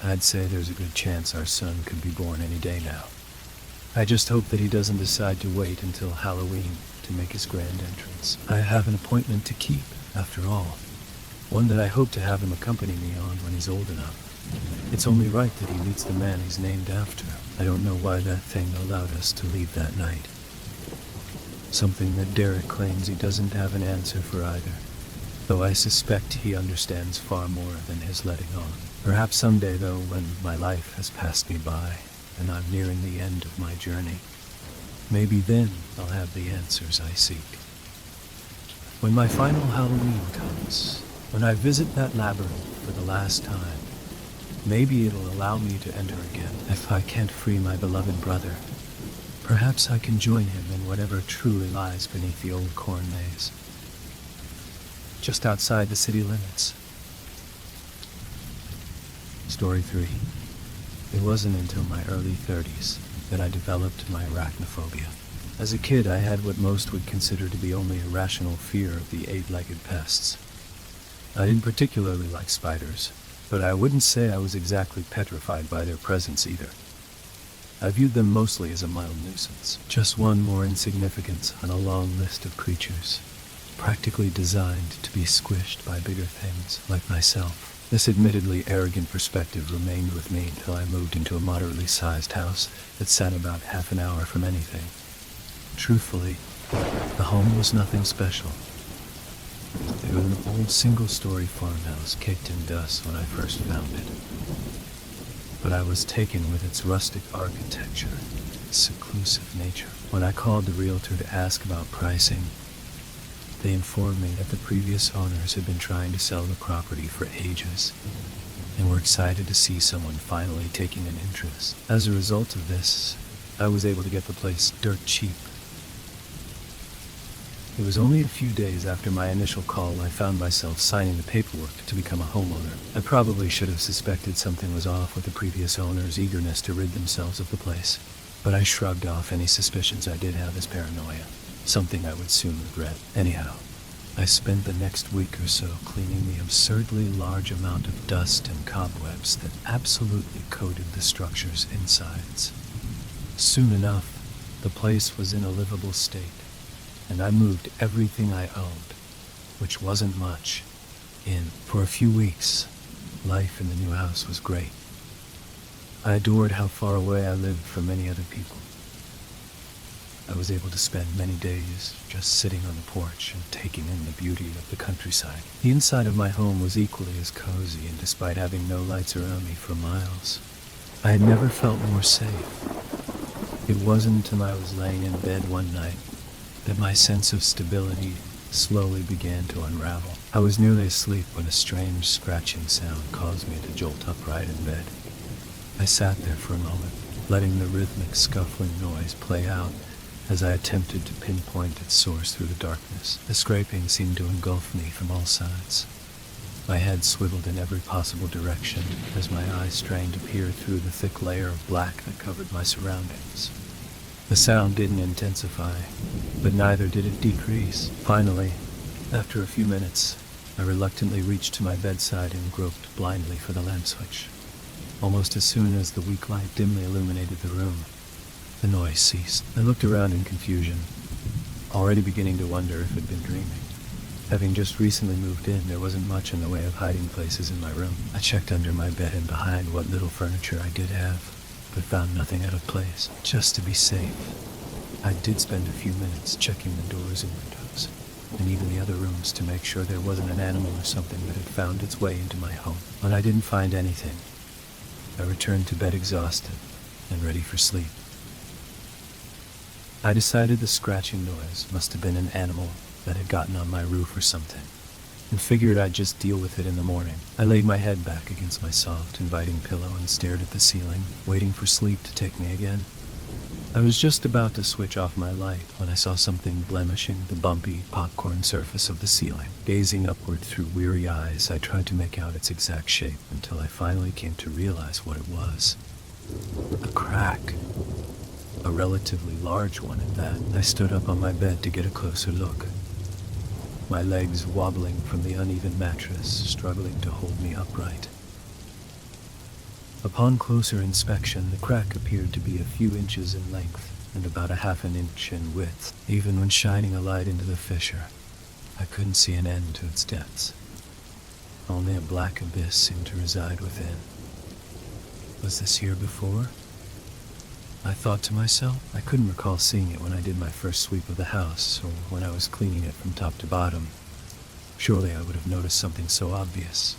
I'd say there's a good chance our son could be born any day now. I just hope that he doesn't decide to wait until Halloween to make his grand entrance. I have an appointment to keep, after all. One that I hope to have him accompany me on when he's old enough. It's only right that he meets the man he's named after. I don't know why that thing allowed us to leave that night. Something that Derek claims he doesn't have an answer for either, though I suspect he understands far more than his letting on. Perhaps someday, though, when my life has passed me by and I'm nearing the end of my journey, maybe then I'll have the answers I seek. When my final Halloween comes, when I visit that labyrinth for the last time, maybe it'll allow me to enter again. If I can't free my beloved brother, perhaps I can join him in whatever truly lies beneath the old corn maze, just outside the city limits. Story 3. It wasn't until my early 30s that I developed my arachnophobia. As a kid, I had what most would consider to be only a rational fear of the eight-legged pests. I didn't particularly like spiders, but I wouldn't say I was exactly petrified by their presence either. I viewed them mostly as a mild nuisance, just one more insignificance on a long list of creatures, practically designed to be squished by bigger things like myself. This admittedly arrogant perspective remained with me until I moved into a moderately sized house that sat about half an hour from anything. Truthfully, the home was nothing special. It was an old single-story farmhouse caked in dust when I first found it. But I was taken with its rustic architecture, its seclusive nature. When I called the realtor to ask about pricing, they informed me that the previous owners had been trying to sell the property for ages and were excited to see someone finally taking an interest. As a result of this, I was able to get the place dirt cheap. It was only a few days after my initial call I found myself signing the paperwork to become a homeowner. I probably should have suspected something was off with the previous owner's eagerness to rid themselves of the place, but I shrugged off any suspicions I did have as paranoia. Something I would soon regret. Anyhow, I spent the next week or so cleaning the absurdly large amount of dust and cobwebs that absolutely coated the structure's insides. Soon enough, the place was in a livable state, and I moved everything I owned, which wasn't much, in. For a few weeks, life in the new house was great. I adored how far away I lived from many other people. I was able to spend many days just sitting on the porch and taking in the beauty of the countryside. The inside of my home was equally as cozy, and despite having no lights around me for miles, I had never felt more safe. It wasn't until I was laying in bed one night that my sense of stability slowly began to unravel. I was nearly asleep when a strange scratching sound caused me to jolt upright in bed. I sat there for a moment, letting the rhythmic scuffling noise play out as I attempted to pinpoint its source through the darkness. The scraping seemed to engulf me from all sides. My head swiveled in every possible direction as my eyes strained to peer through the thick layer of black that covered my surroundings. The sound didn't intensify, but neither did it decrease. Finally, after a few minutes, I reluctantly reached to my bedside and groped blindly for the lamp switch. Almost as soon as the weak light dimly illuminated the room, the noise ceased. I looked around in confusion, already beginning to wonder if I'd been dreaming. Having just recently moved in, there wasn't much in the way of hiding places in my room. I checked under my bed and behind what little furniture I did have, but found nothing out of place. Just to be safe, I did spend a few minutes checking the doors and windows, and even the other rooms to make sure there wasn't an animal or something that had found its way into my home. When I didn't find anything, I returned to bed exhausted and ready for sleep. I decided the scratching noise must have been an animal that had gotten on my roof or something, and figured I'd just deal with it in the morning. I laid my head back against my soft, inviting pillow and stared at the ceiling, waiting for sleep to take me again. I was just about to switch off my light when I saw something blemishing the bumpy, popcorn surface of the ceiling. Gazing upward through weary eyes, I tried to make out its exact shape until I finally came to realize what it was. A crack. A relatively large one at that. I stood up on my bed to get a closer look, my legs wobbling from the uneven mattress, struggling to hold me upright. Upon closer inspection, the crack appeared to be a few inches in length and about a half an inch in width. Even when shining a light into the fissure, I couldn't see an end to its depths. Only a black abyss seemed to reside within. Was this here before? I thought to myself. I couldn't recall seeing it when I did my first sweep of the house, or when I was cleaning it from top to bottom. Surely I would have noticed something so obvious.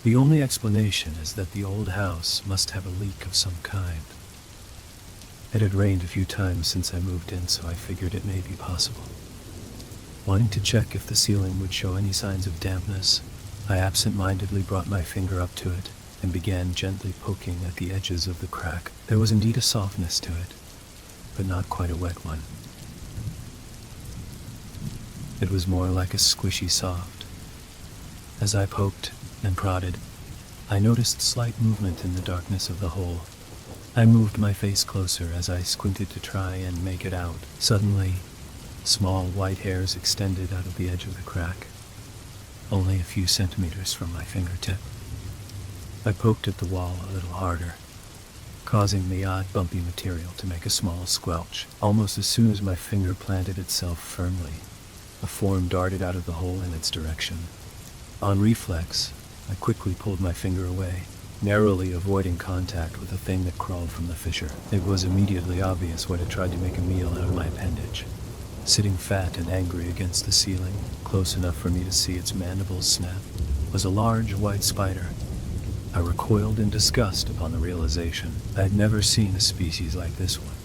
The only explanation is that the old house must have a leak of some kind. It had rained a few times since I moved in, so I figured it may be possible. Wanting to check if the ceiling would show any signs of dampness, I absent-mindedly brought my finger up to it and began gently poking at the edges of the crack. There was indeed a softness to it, but not quite a wet one. It was more like a squishy soft. As I poked and prodded, I noticed slight movement in the darkness of the hole, I moved my face closer as I squinted to try and make it out. Suddenly, small white hairs extended out of the edge of the crack, only a few centimeters from my fingertip. I poked at the wall a little harder, causing the odd bumpy material to make a small squelch. Almost as soon as my finger planted itself firmly, a form darted out of the hole in its direction. On reflex, I quickly pulled my finger away, narrowly avoiding contact with the thing that crawled from the fissure. It was immediately obvious what had tried to make a meal out of my appendage. Sitting fat and angry against the ceiling, close enough for me to see its mandibles snap, was a large white spider. I recoiled in disgust upon the realization I had never seen a species like this one.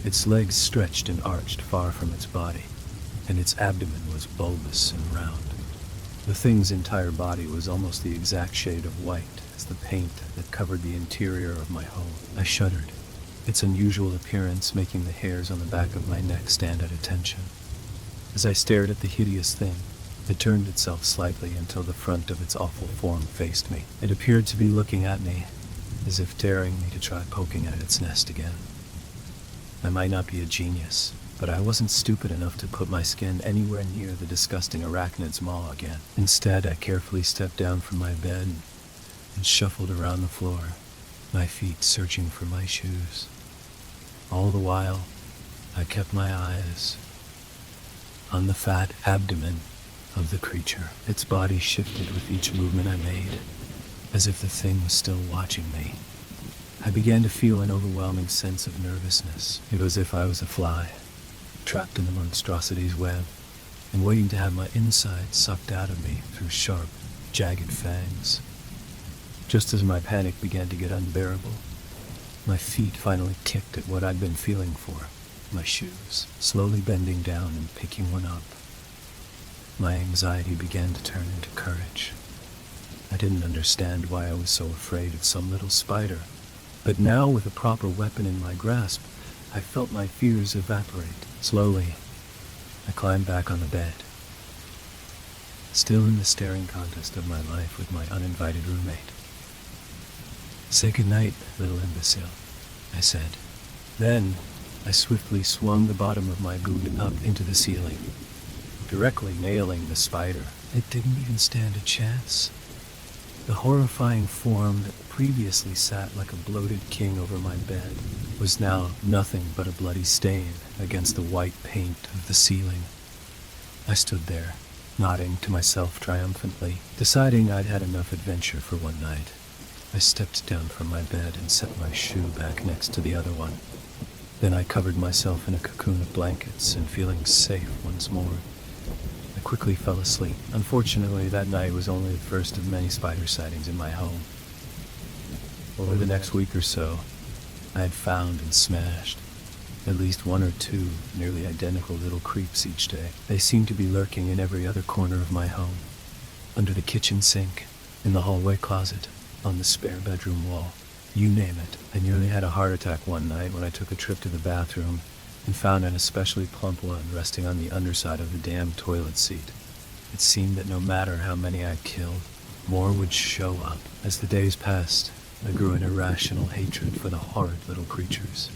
Its legs stretched and arched far from its body, and its abdomen was bulbous and round. The thing's entire body was almost the exact shade of white as the paint that covered the interior of my home. I shuddered, its unusual appearance making the hairs on the back of my neck stand at attention. As I stared at the hideous thing, it turned itself slightly until the front of its awful form faced me. It appeared to be looking at me, as if daring me to try poking at its nest again. I might not be a genius, but I wasn't stupid enough to put my skin anywhere near the disgusting arachnid's maw again. Instead, I carefully stepped down from my bed and shuffled around the floor, my feet searching for my shoes. All the while, I kept my eyes on the fat abdomen of the creature. Its body shifted with each movement I made, as if the thing was still watching me. I began to feel an overwhelming sense of nervousness. It was as if I was a fly, trapped in the monstrosity's web, and waiting to have my insides sucked out of me through sharp, jagged fangs. Just as my panic began to get unbearable, my feet finally kicked at what I'd been feeling for, my shoes, slowly bending down and picking one up. My anxiety began to turn into courage. I didn't understand why I was so afraid of some little spider, but now with a proper weapon in my grasp, I felt my fears evaporate. Slowly, I climbed back on the bed, still in the staring contest of my life with my uninvited roommate. "Say goodnight, little imbecile," I said. Then, I swiftly swung the bottom of my boot up into the ceiling, directly nailing the spider. It didn't even stand a chance. The horrifying form that previously sat like a bloated king over my bed was now nothing but a bloody stain against the white paint of the ceiling. I stood there, nodding to myself triumphantly, deciding I'd had enough adventure for one night. I stepped down from my bed and set my shoe back next to the other one. Then I covered myself in a cocoon of blankets and feeling safe once more, I quickly fell asleep. Unfortunately, that night was only the first of many spider sightings in my home. Over the next week or so, I had found and smashed at least one or two nearly identical little creeps each day. They seemed to be lurking in every other corner of my home, under the kitchen sink, in the hallway closet, on the spare bedroom wall. You name it. I nearly had a heart attack one night when I took a trip to the bathroom and found an especially plump one resting on the underside of the damn toilet seat. It seemed that no matter how many I killed, more would show up. As the days passed, I grew an irrational hatred for the horrid little creatures.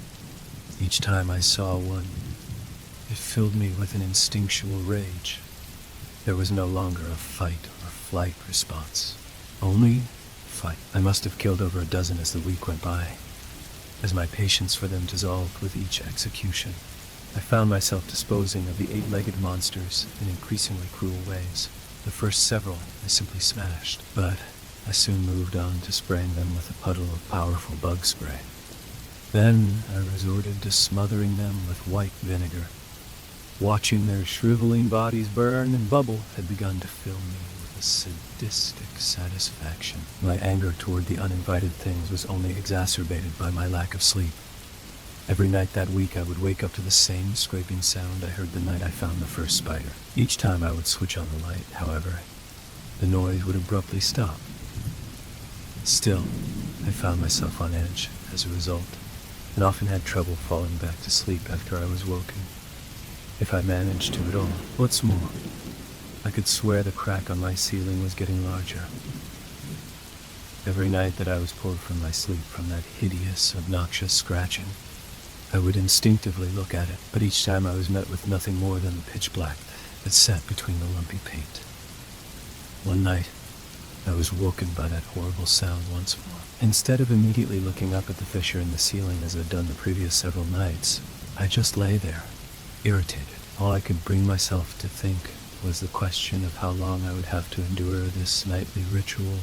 Each time I saw one, it filled me with an instinctual rage. There was no longer a fight or flight response, only fight. I must have killed over a dozen as the week went by. As my patience for them dissolved with each execution, I found myself disposing of the 8-legged monsters in increasingly cruel ways. The first several I simply smashed, but I soon moved on to spraying them with a puddle of powerful bug spray. Then I resorted to smothering them with white vinegar. Watching their shriveling bodies burn and bubble had begun to fill me with a sadistic satisfaction. My anger toward the uninvited things was only exacerbated by my lack of sleep. Every night that week I would wake up to the same scraping sound I heard the night I found the first spider. Each time I would switch on the light, however, the noise would abruptly stop. Still, I found myself on edge as a result, and often had trouble falling back to sleep after I was woken, if I managed to at all. What's more, I could swear the crack on my ceiling was getting larger. Every night that I was pulled from my sleep from that hideous, obnoxious scratching, I would instinctively look at it, but each time I was met with nothing more than the pitch black that sat between the lumpy paint. One night, I was woken by that horrible sound once more. Instead of immediately looking up at the fissure in the ceiling as I'd done the previous several nights, I just lay there, irritated. All I could bring myself to think was the question of how long I would have to endure this nightly ritual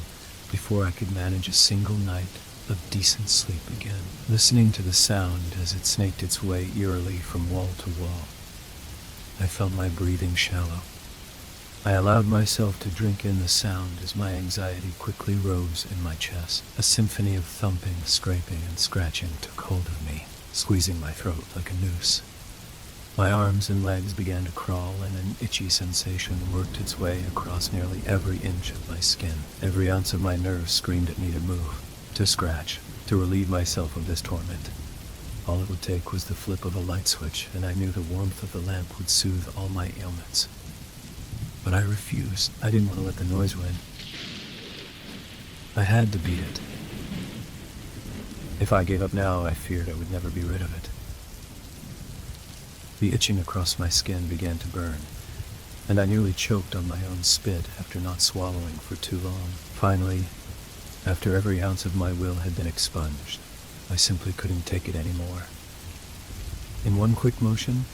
before I could manage a single night of decent sleep again. Listening to the sound as it snaked its way eerily from wall to wall, I felt my breathing shallow. I allowed myself to drink in the sound as my anxiety quickly rose in my chest. A symphony of thumping, scraping, and scratching took hold of me, squeezing my throat like a noose. My arms and legs began to crawl, and an itchy sensation worked its way across nearly every inch of my skin. Every ounce of my nerves screamed at me to move, to scratch, to relieve myself of this torment. All it would take was the flip of a light switch, and I knew the warmth of the lamp would soothe all my ailments. But I refused. I didn't want to let the noise win. I had to beat it. If I gave up now, I feared I would never be rid of it. The itching across my skin began to burn, and I nearly choked on my own spit after not swallowing for too long. Finally, after every ounce of my will had been expunged, I simply couldn't take it anymore. In one quick motion,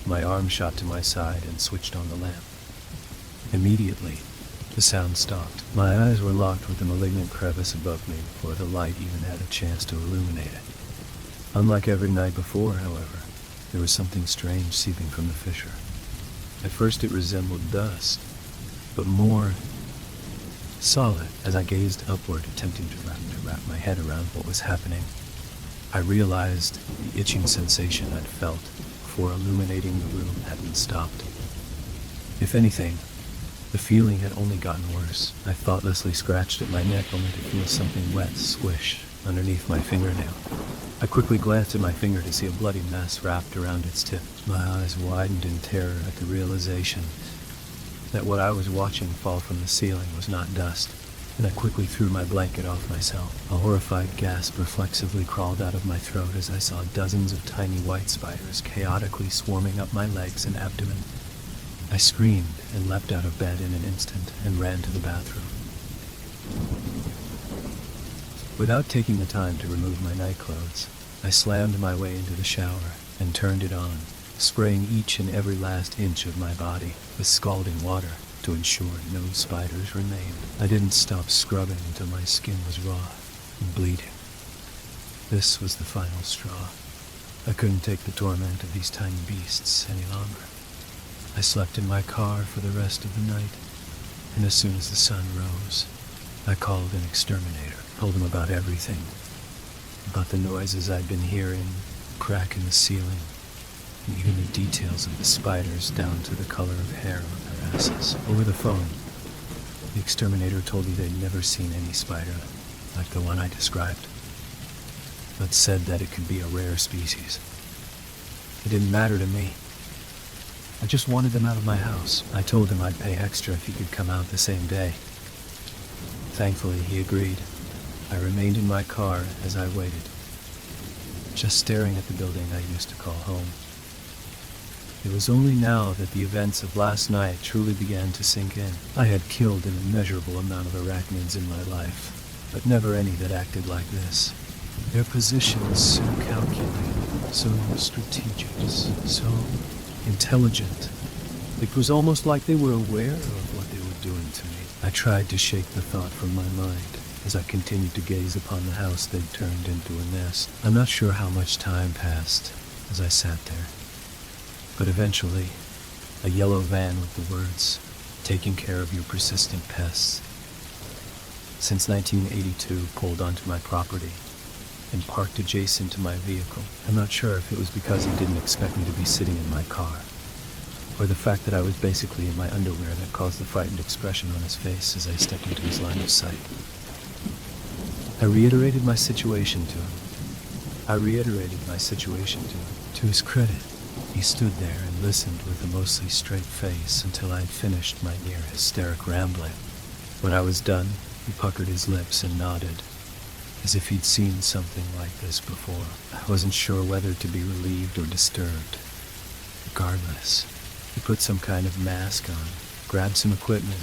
my arm shot to my side and switched on the lamp. Immediately, the sound stopped. My eyes were locked with the malignant crevice above me before the light even had a chance to illuminate it. Unlike every night before, however, there was something strange seeping from the fissure. At first it resembled dust, but more solid. As I gazed upward, attempting to wrap my head around what was happening, I realized the itching sensation I'd felt before illuminating the room hadn't stopped. If anything, the feeling had only gotten worse. I thoughtlessly scratched at my neck only to feel something wet squish underneath my fingernail. I quickly glanced at my finger to see a bloody mess wrapped around its tip. My eyes widened in terror at the realization that what I was watching fall from the ceiling was not dust, and I quickly threw my blanket off myself. A horrified gasp reflexively crawled out of my throat as I saw dozens of tiny white spiders chaotically swarming up my legs and abdomen. I screamed and leapt out of bed in an instant and ran to the bathroom. Without taking the time to remove my nightclothes, I slammed my way into the shower and turned it on, spraying each and every last inch of my body with scalding water to ensure no spiders remained. I didn't stop scrubbing until my skin was raw and bleeding. This was the final straw. I couldn't take the torment of these tiny beasts any longer. I slept in my car for the rest of the night, and as soon as the sun rose, I called an exterminator, told him about everything, about the noises I'd been hearing, the crack in the ceiling, and even the details of the spiders down to the color of hair on their asses. Over the phone, the exterminator told me they'd never seen any spider like the one I described, but said that it could be a rare species. It didn't matter to me. I just wanted them out of my house. I told him I'd pay extra if he could come out the same day. Thankfully, he agreed. I remained in my car as I waited, just staring at the building I used to call home. It was only now that the events of last night truly began to sink in. I had killed an immeasurable amount of arachnids in my life, but never any that acted like this. Their position was so calculated, so strategic, so intelligent. It was almost like they were aware of what they were doing to me. I tried to shake the thought from my mind as I continued to gaze upon the house they'd turned into a nest. I'm not sure how much time passed as I sat there, but eventually, a yellow van with the words, "Taking care of your persistent pests," since 1982 pulled onto my property and parked adjacent to my vehicle. I'm not sure if it was because he didn't expect me to be sitting in my car, or the fact that I was basically in my underwear that caused the frightened expression on his face as I stepped into his line of sight. I reiterated my situation to him. To his credit, he stood there and listened with a mostly straight face until I had finished my near hysteric rambling. When I was done, He puckered his lips and nodded, as if he'd seen something like this before. I wasn't sure whether to be relieved or disturbed. Regardless, he put some kind of mask on, grabbed some equipment,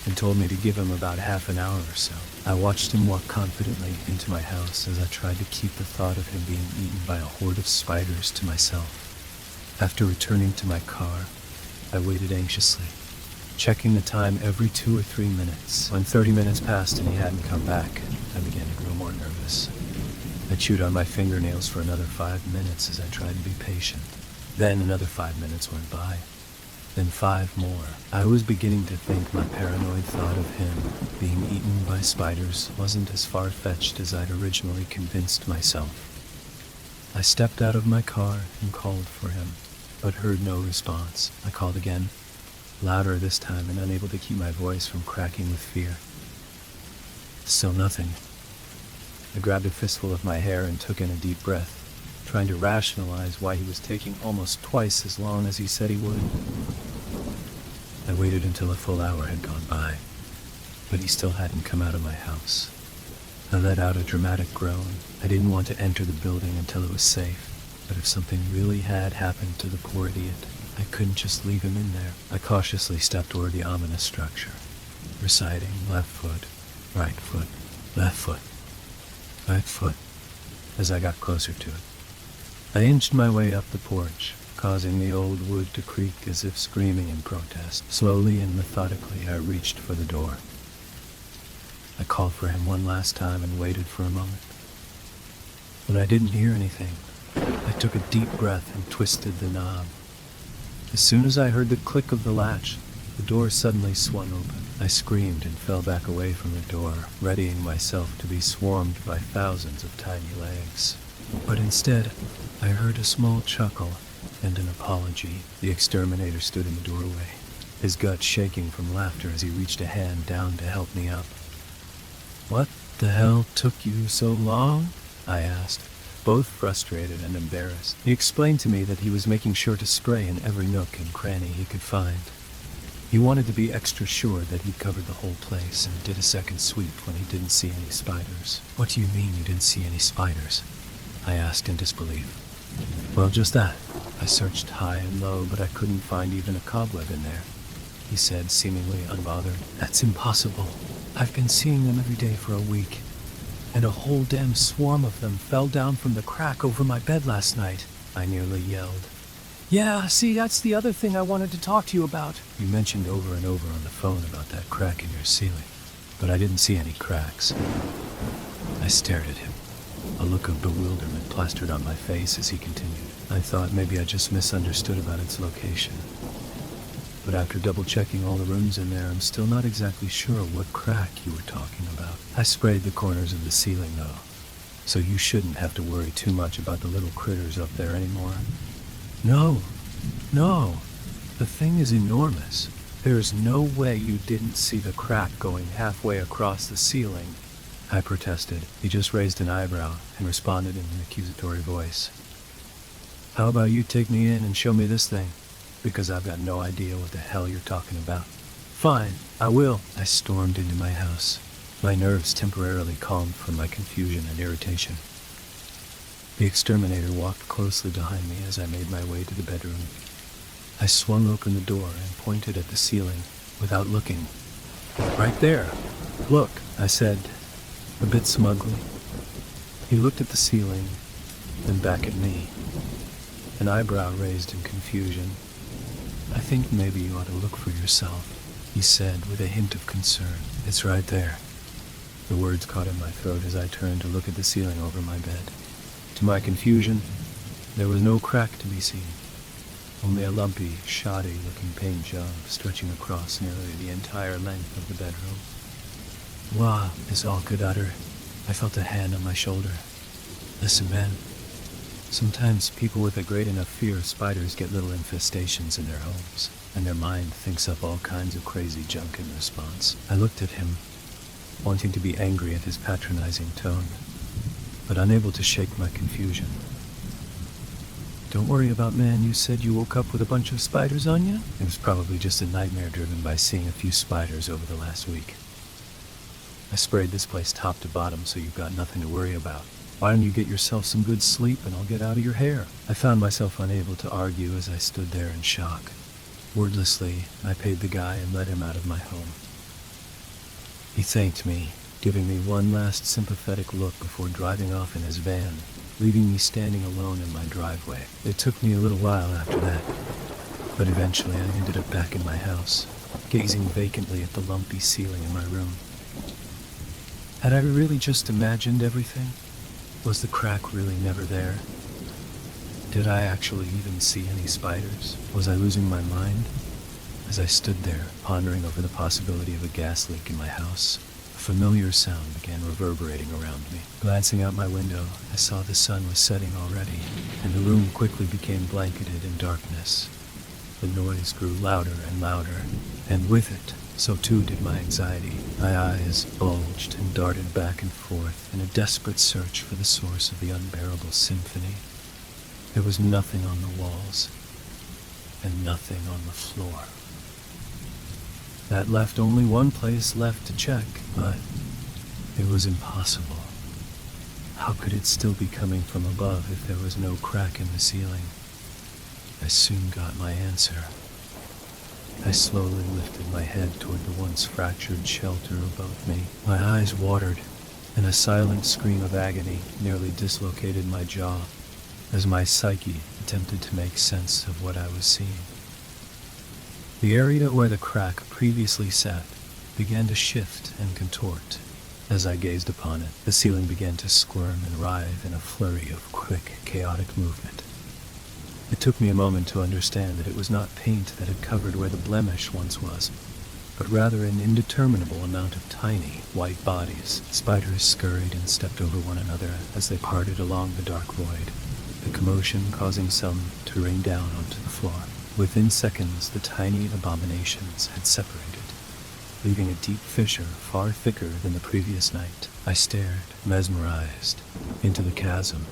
and told me to give him about half an hour or so. I watched him walk confidently into my house as I tried to keep the thought of him being eaten by a horde of spiders to myself. After returning to my car, I waited anxiously, checking the time every 2 or 3 minutes. When 30 minutes passed and he hadn't come back, I began to grow more nervous. I chewed on my fingernails for another 5 minutes as I tried to be patient. Then another 5 minutes went by. Then 5 more. I was beginning to think my paranoid thought of him being eaten by spiders wasn't as far-fetched as I'd originally convinced myself. I stepped out of my car and called for him, but heard no response. I called again, louder this time and unable to keep my voice from cracking with fear. Still nothing. I grabbed a fistful of my hair and took in a deep breath, trying to rationalize why he was taking almost twice as long as he said he would. I waited until a full hour had gone by, but he still hadn't come out of my house. I let out a dramatic groan. I didn't want to enter the building until it was safe, but if something really had happened to the poor idiot, I couldn't just leave him in there. I cautiously stepped toward the ominous structure, reciting left foot, right foot, left foot, right foot, as I got closer to it. I inched my way up the porch, causing the old wood to creak as if screaming in protest. Slowly and methodically, I reached for the door. I called for him one last time and waited for a moment. When I didn't hear anything, I took a deep breath and twisted the knob. As soon as I heard the click of the latch, the door suddenly swung open. I screamed and fell back away from the door, readying myself to be swarmed by thousands of tiny legs. But instead, I heard a small chuckle and an apology. The exterminator stood in the doorway, his gut shaking from laughter as he reached a hand down to help me up. "What the hell took you so long?" I asked, both frustrated and embarrassed. He explained to me that he was making sure to spray in every nook and cranny he could find. He wanted to be extra sure that he'd covered the whole place and did a second sweep when he didn't see any spiders. "What do you mean you didn't see any spiders?" I asked in disbelief. "Well, just that. I searched high and low, but I couldn't find even a cobweb in there," he said, seemingly unbothered. "That's impossible. I've been seeing them every day for a week, and a whole damn swarm of them fell down from the crack over my bed last night," I nearly yelled. "Yeah, see, that's the other thing I wanted to talk to you about. You mentioned over and over on the phone about that crack in your ceiling, but I didn't see any cracks." I stared at him, a look of bewilderment plastered on my face as he continued. I thought maybe I just misunderstood about its location. But after double-checking all the rooms in there, I'm still not exactly sure what crack you were talking about. I sprayed the corners of the ceiling, though, so you shouldn't have to worry too much about the little critters up there anymore. No, the thing is enormous. There's no way you didn't see the crack going halfway across the ceiling, I protested. He just raised an eyebrow and responded in an accusatory voice. "How about you take me in and show me this thing? Because I've got no idea what the hell you're talking about." "Fine, I will." I stormed into my house, my nerves temporarily calmed from my confusion and irritation. The exterminator walked closely behind me as I made my way to the bedroom. I swung open the door and pointed at the ceiling without looking. "Right there. Look," I said, a bit smugly. He looked at the ceiling, then back at me, an eyebrow raised in confusion. "I think maybe you ought to look for yourself," he said with a hint of concern. "It's right there." The words caught in my throat as I turned to look at the ceiling over my bed. To my confusion, there was no crack to be seen, only a lumpy, shoddy-looking paint job stretching across nearly the entire length of the bedroom. "Wow," is all could utter. I felt a hand on my shoulder. "Listen, man. Sometimes people with a great enough fear of spiders get little infestations in their homes, and their mind thinks up all kinds of crazy junk in response." I looked at him, wanting to be angry at his patronizing tone, but unable to shake my confusion. "Don't worry about, man. You said you woke up with a bunch of spiders on you?" It was probably just a nightmare driven by seeing a few spiders over the last week. I sprayed this place top to bottom so you've got nothing to worry about. Why don't you get yourself some good sleep and I'll get out of your hair? I found myself unable to argue as I stood there in shock. Wordlessly, I paid the guy and led him out of my home. He thanked me, giving me one last sympathetic look before driving off in his van, leaving me standing alone in my driveway. It took me a little while after that, but eventually I ended up back in my house, gazing vacantly at the lumpy ceiling in my room. Had I really just imagined everything? Was the crack really never there? Did I actually even see any spiders? Was I losing my mind? As I stood there, pondering over the possibility of a gas leak in my house, a familiar sound began reverberating around me. Glancing out my window, I saw the sun was setting already, and the room quickly became blanketed in darkness. The noise grew louder and louder, and with it, so too did my anxiety. My eyes bulged and darted back and forth in a desperate search for the source of the unbearable symphony. There was nothing on the walls, and nothing on the floor. That left only one place left to check, but it was impossible. How could it still be coming from above if there was no crack in the ceiling? I soon got my answer. I slowly lifted my head toward the once fractured shelter above me. My eyes watered, and a silent scream of agony nearly dislocated my jaw as my psyche attempted to make sense of what I was seeing. The area where the crack previously sat began to shift and contort. As I gazed upon it, the ceiling began to squirm and writhe in a flurry of quick, chaotic movement. It took me a moment to understand that it was not paint that had covered where the blemish once was, but rather an indeterminable amount of tiny, white bodies. Spiders scurried and stepped over one another as they parted along the dark void, the commotion causing some to rain down onto the floor. Within seconds, the tiny abominations had separated, leaving a deep fissure far thicker than the previous night. I stared, mesmerized, into the chasm,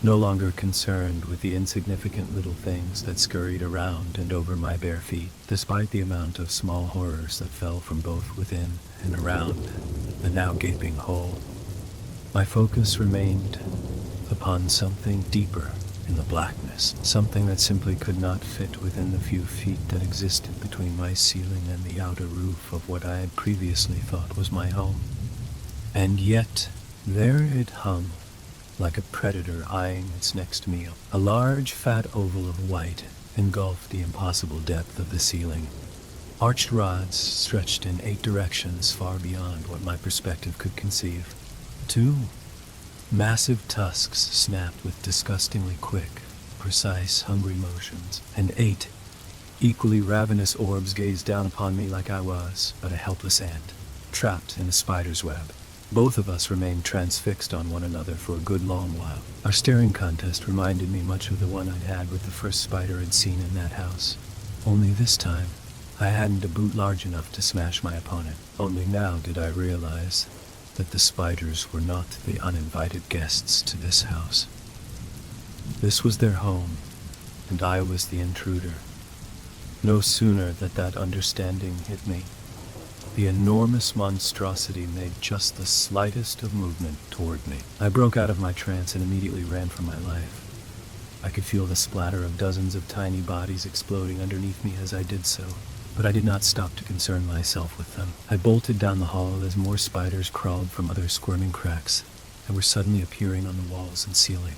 no longer concerned with the insignificant little things that scurried around and over my bare feet, despite the amount of small horrors that fell from both within and around the now gaping hole. My focus remained upon something deeper in the blackness, something that simply could not fit within the few feet that existed between my ceiling and the outer roof of what I had previously thought was my home. And yet, there it hung, like a predator eyeing its next meal. A large, fat oval of white engulfed the impossible depth of the ceiling. Arched rods stretched in 8 directions far beyond what my perspective could conceive. 2 massive tusks snapped with disgustingly quick, precise, hungry motions, and 8 equally ravenous orbs gazed down upon me like I was but a helpless ant, trapped in a spider's web. Both of us remained transfixed on one another for a good long while. Our staring contest reminded me much of the one I'd had with the first spider I'd seen in that house. Only this time, I hadn't a boot large enough to smash my opponent. Only now did I realize that the spiders were not the uninvited guests to this house. This was their home, and I was the intruder. No sooner that understanding hit me, the enormous monstrosity made just the slightest of movement toward me. I broke out of my trance and immediately ran for my life. I could feel the splatter of dozens of tiny bodies exploding underneath me as I did so, but I did not stop to concern myself with them. I bolted down the hall as more spiders crawled from other squirming cracks and were suddenly appearing on the walls and ceiling.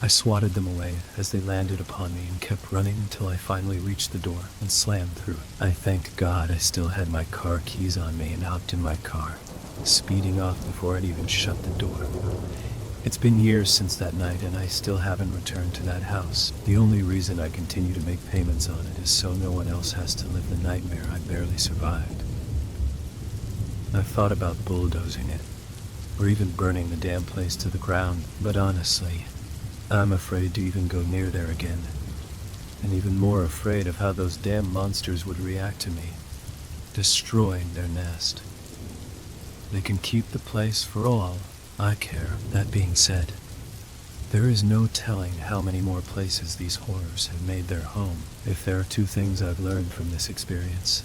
I swatted them away as they landed upon me and kept running until I finally reached the door and slammed through it. I thanked God I still had my car keys on me and hopped in my car, speeding off before I'd even shut the door. It's been years since that night and I still haven't returned to that house. The only reason I continue to make payments on it is so no one else has to live the nightmare I barely survived. I've thought about bulldozing it, or even burning the damn place to the ground, but honestly, I'm afraid to even go near there again, and even more afraid of how those damn monsters would react to me, destroying their nest. They can keep the place for all I care. That being said, there is no telling how many more places these horrors have made their home. If there are 2 things I've learned from this experience,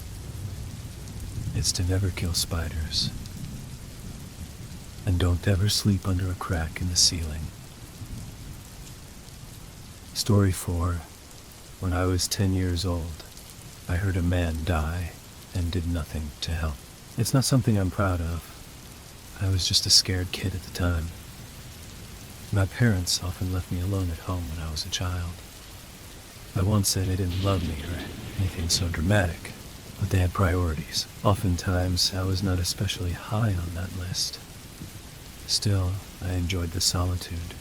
it's to never kill spiders, And don't ever sleep under a crack in the ceiling. Story 4. When I was 10 years old, I heard a man die and did nothing to help. It's not something I'm proud of. I was just a scared kid at the time. My parents often left me alone at home when I was a child. I once said they didn't love me or anything so dramatic, but they had priorities. Oftentimes, I was not especially high on that list. Still, I enjoyed the solitude.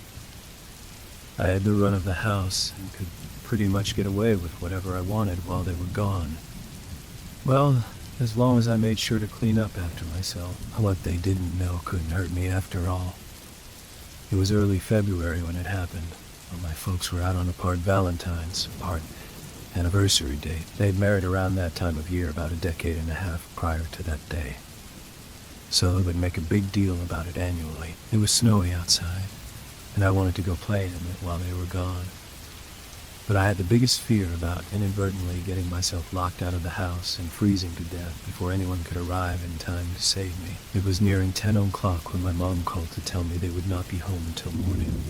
I had the run of the house and could pretty much get away with whatever I wanted while they were gone. Well, as long as I made sure to clean up after myself. What they didn't know couldn't hurt me after all. It was early February when it happened. My folks were out on a part anniversary date. They'd married around that time of year, about a decade and a half prior to that day. So they would make a big deal about it annually. It was snowy outside, and I wanted to go play in it while they were gone. But I had the biggest fear about inadvertently getting myself locked out of the house and freezing to death before anyone could arrive in time to save me. It was nearing 10 o'clock when my mom called to tell me they would not be home until morning.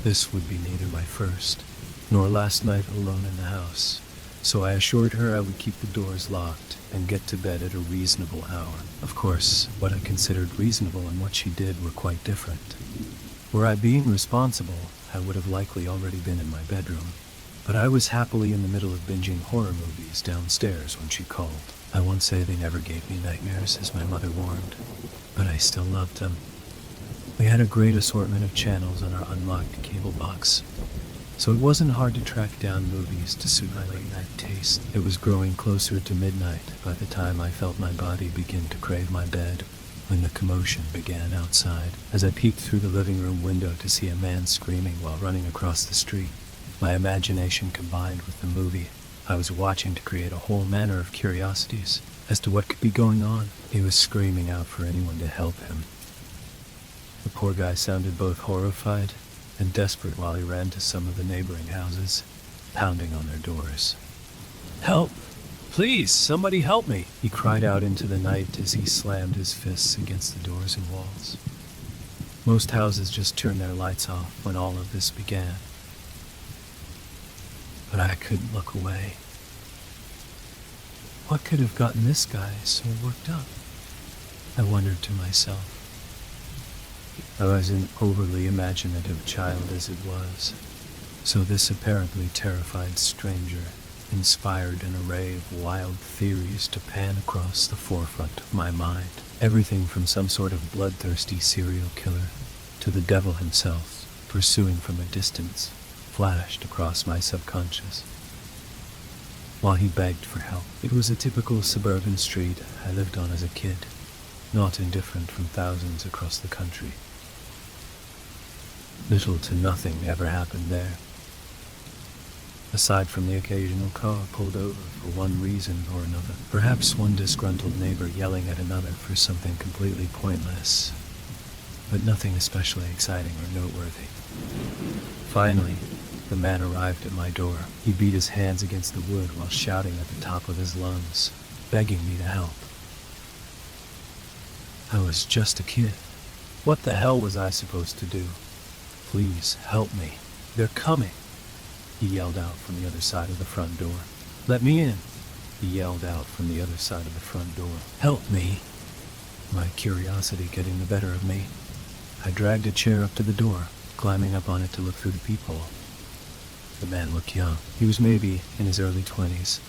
This would be neither my first nor last night alone in the house, so I assured her I would keep the doors locked and get to bed at a reasonable hour. Of course, what I considered reasonable and what she did were quite different. Were I being responsible, I would have likely already been in my bedroom, but I was happily in the middle of binging horror movies downstairs when she called. I won't say they never gave me nightmares, as my mother warned, but I still loved them. We had a great assortment of channels on our unlocked cable box, so it wasn't hard to track down movies to suit my late-night taste. It was growing closer to midnight by the time I felt my body begin to crave my bed, when the commotion began outside. As I peeked through the living room window to see a man screaming while running across the street, my imagination combined with the movie I was watching to create a whole manner of curiosities as to what could be going on. He was screaming out for anyone to help him. The poor guy sounded both horrified and desperate while he ran to some of the neighboring houses, pounding on their doors. "Help! Please, somebody help me!" he cried out into the night as he slammed his fists against the doors and walls. Most houses just turned their lights off when all of this began. But I couldn't look away. What could have gotten this guy so worked up? I wondered to myself. I was an overly imaginative child as it was, so this apparently terrified stranger inspired an array of wild theories to pan across the forefront of my mind. Everything from some sort of bloodthirsty serial killer to the devil himself pursuing from a distance flashed across my subconscious. While he begged for help, it was a typical suburban street I lived on as a kid, not indifferent from thousands across the country. Little to nothing ever happened there, aside from the occasional car pulled over for one reason or another. Perhaps one disgruntled neighbor yelling at another for something completely pointless, but nothing especially exciting or noteworthy. Finally, the man arrived at my door. He beat his hands against the wood while shouting at the top of his lungs, begging me to help. I was just a kid. What the hell was I supposed to do? "Please, help me. They're coming," he yelled out from the other side of the front door. "Let me in," he yelled out from the other side of the front door. "Help me." My curiosity getting the better of me, I dragged a chair up to the door, climbing up on it to look through the peephole. The man looked young. He was maybe in his early 20s,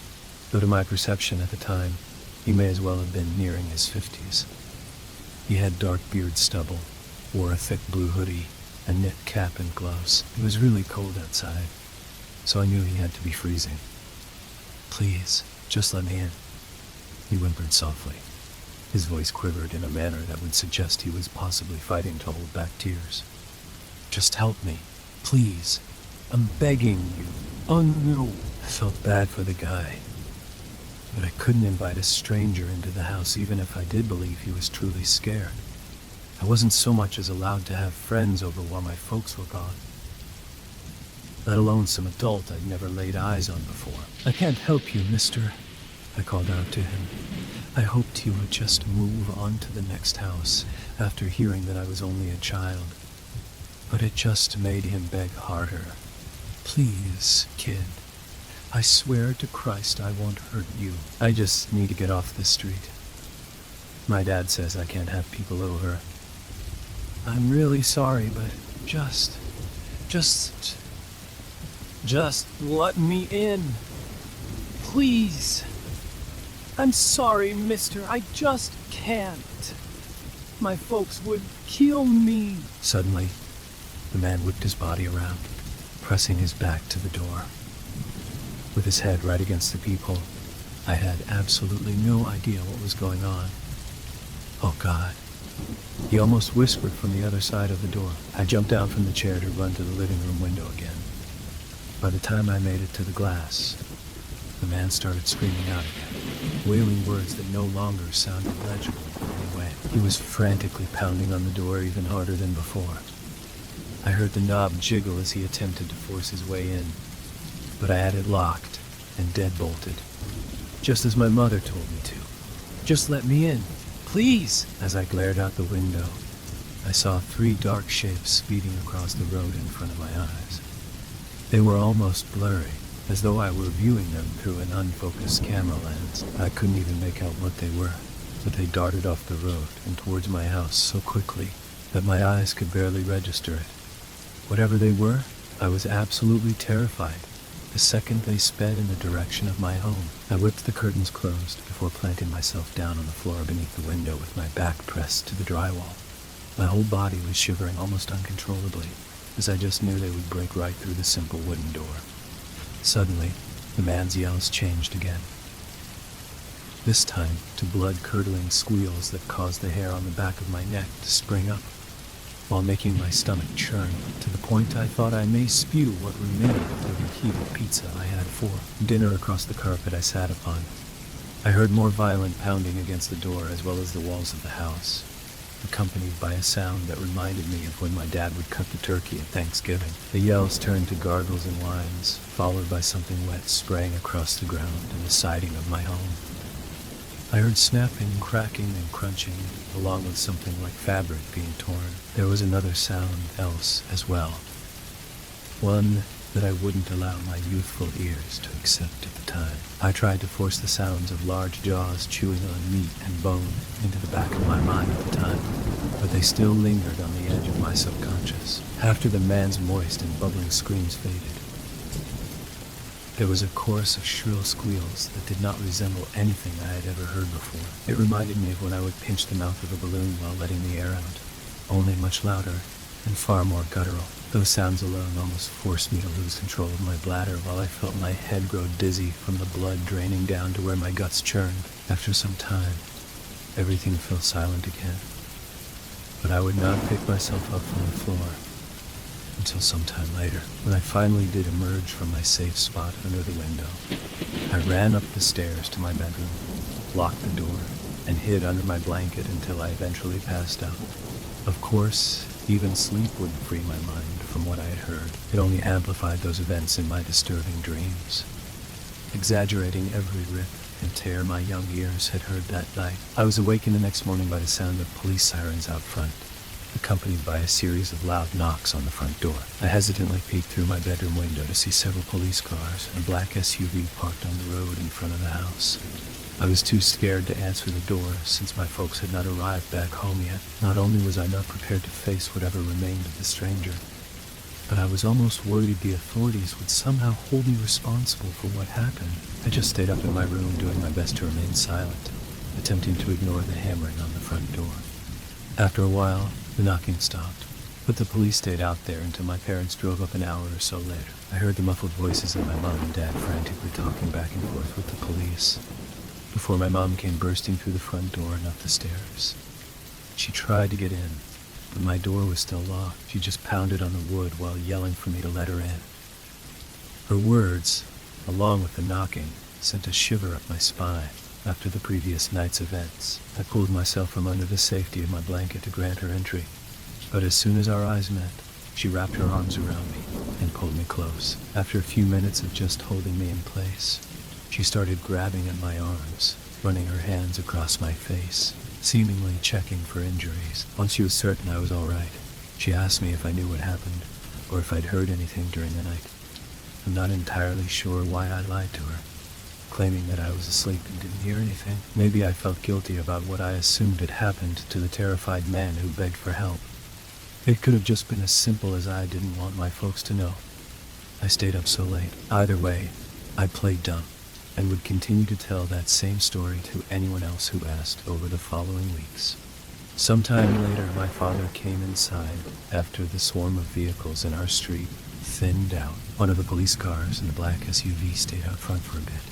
though to my perception at the time, he may as well have been nearing his 50s. He had dark beard stubble, wore a thick blue hoodie, a knit cap and gloves. It was really cold outside, so I knew he had to be freezing. "Please, just let me in," he whimpered softly. His voice quivered in a manner that would suggest he was possibly fighting to hold back tears. "Just help me, please. I'm begging you." Oh no. I felt bad for the guy, but I couldn't invite a stranger into the house even if I did believe he was truly scared. I wasn't so much as allowed to have friends over while my folks were gone, let alone some adult I'd never laid eyes on before. "I can't help you, mister," I called out to him. I hoped he would just move on to the next house after hearing that I was only a child. But it just made him beg harder. Please, kid. I swear to Christ I won't hurt you. I just need to get off this street. My dad says I can't have people over. I'm really sorry, but just let me in. Please. I'm sorry, mister. I just can't. My folks would kill me. Suddenly, the man whipped his body around, pressing his back to the door. With his head right against the peephole, I had absolutely no idea what was going on. Oh, God. He almost whispered from the other side of the door. I jumped down from the chair to run to the living room window again. By the time I made it to the glass, the man started screaming out again, wailing words that no longer sounded legible in any way. He was frantically pounding on the door even harder than before. I heard the knob jiggle as he attempted to force his way in, but I had it locked and deadbolted, just as my mother told me to. Just let me in, please. As I glared out the window, I saw 3 dark shapes speeding across the road in front of my eyes. They were almost blurry, as though I were viewing them through an unfocused camera lens. I couldn't even make out what they were, but they darted off the road and towards my house so quickly that my eyes could barely register it. Whatever they were, I was absolutely terrified the second they sped in the direction of my home. I whipped the curtains closed before planting myself down on the floor beneath the window with my back pressed to the drywall. My whole body was shivering almost uncontrollably, as I just knew they would break right through the simple wooden door. Suddenly, the man's yells changed again. This time to blood-curdling squeals that caused the hair on the back of my neck to spring up, while making my stomach churn, to the point I thought I may spew what remained of the reheated pizza I had for dinner across the carpet I sat upon. I heard more violent pounding against the door as well as the walls of the house, accompanied by a sound that reminded me of when my dad would cut the turkey at Thanksgiving. The yells turned to gargles and whines, followed by something wet spraying across the ground and the siding of my home. I heard snapping, cracking, and crunching, along with something like fabric being torn. There was another sound else as well, one that I wouldn't allow my youthful ears to accept at the time. I tried to force the sounds of large jaws chewing on meat and bone into the back of my mind at the time, but they still lingered on the edge of my subconscious. After the man's moist and bubbling screams faded, there was a chorus of shrill squeals that did not resemble anything I had ever heard before. It reminded me of when I would pinch the mouth of a balloon while letting the air out, only much louder and far more guttural. Those sounds alone almost forced me to lose control of my bladder while I felt my head grow dizzy from the blood draining down to where my guts churned. After some time, everything fell silent again, but I would not pick myself up from the floor until sometime later, when I finally did emerge from my safe spot under the window. I ran up the stairs to my bedroom, locked the door, and hid under my blanket until I eventually passed out. Of course, even sleep wouldn't free my mind from what I had heard. It only amplified those events in my disturbing dreams, exaggerating every rip and tear my young ears had heard that night. I was awakened the next morning by the sound of police sirens out front, accompanied by a series of loud knocks on the front door. I hesitantly peeked through my bedroom window to see several police cars and a black SUV parked on the road in front of the house. I was too scared to answer the door since my folks had not arrived back home yet. Not only was I not prepared to face whatever remained of the stranger, but I was almost worried the authorities would somehow hold me responsible for what happened. I just stayed up in my room doing my best to remain silent, attempting to ignore the hammering on the front door. After a while, the knocking stopped, but the police stayed out there until my parents drove up an hour or so later. I heard the muffled voices of my mom and dad frantically talking back and forth with the police before my mom came bursting through the front door and up the stairs. She tried to get in, but my door was still locked. She just pounded on the wood while yelling for me to let her in. Her words, along with the knocking, sent a shiver up my spine. After the previous night's events, I pulled myself from under the safety of my blanket to grant her entry. But as soon as our eyes met, she wrapped her arms around me and pulled me close. After a few minutes of just holding me in place, she started grabbing at my arms, running her hands across my face, seemingly checking for injuries. Once she was certain I was all right, she asked me if I knew what happened, or if I'd heard anything during the night. I'm not entirely sure why I lied to her, claiming that I was asleep and didn't hear anything. Maybe I felt guilty about what I assumed had happened to the terrified man who begged for help. It could have just been as simple as I didn't want my folks to know I stayed up so late. Either way, I played dumb and would continue to tell that same story to anyone else who asked over the following weeks. Sometime later, my father came inside after the swarm of vehicles in our street thinned out. One of the police cars and a black SUV stayed out front for a bit,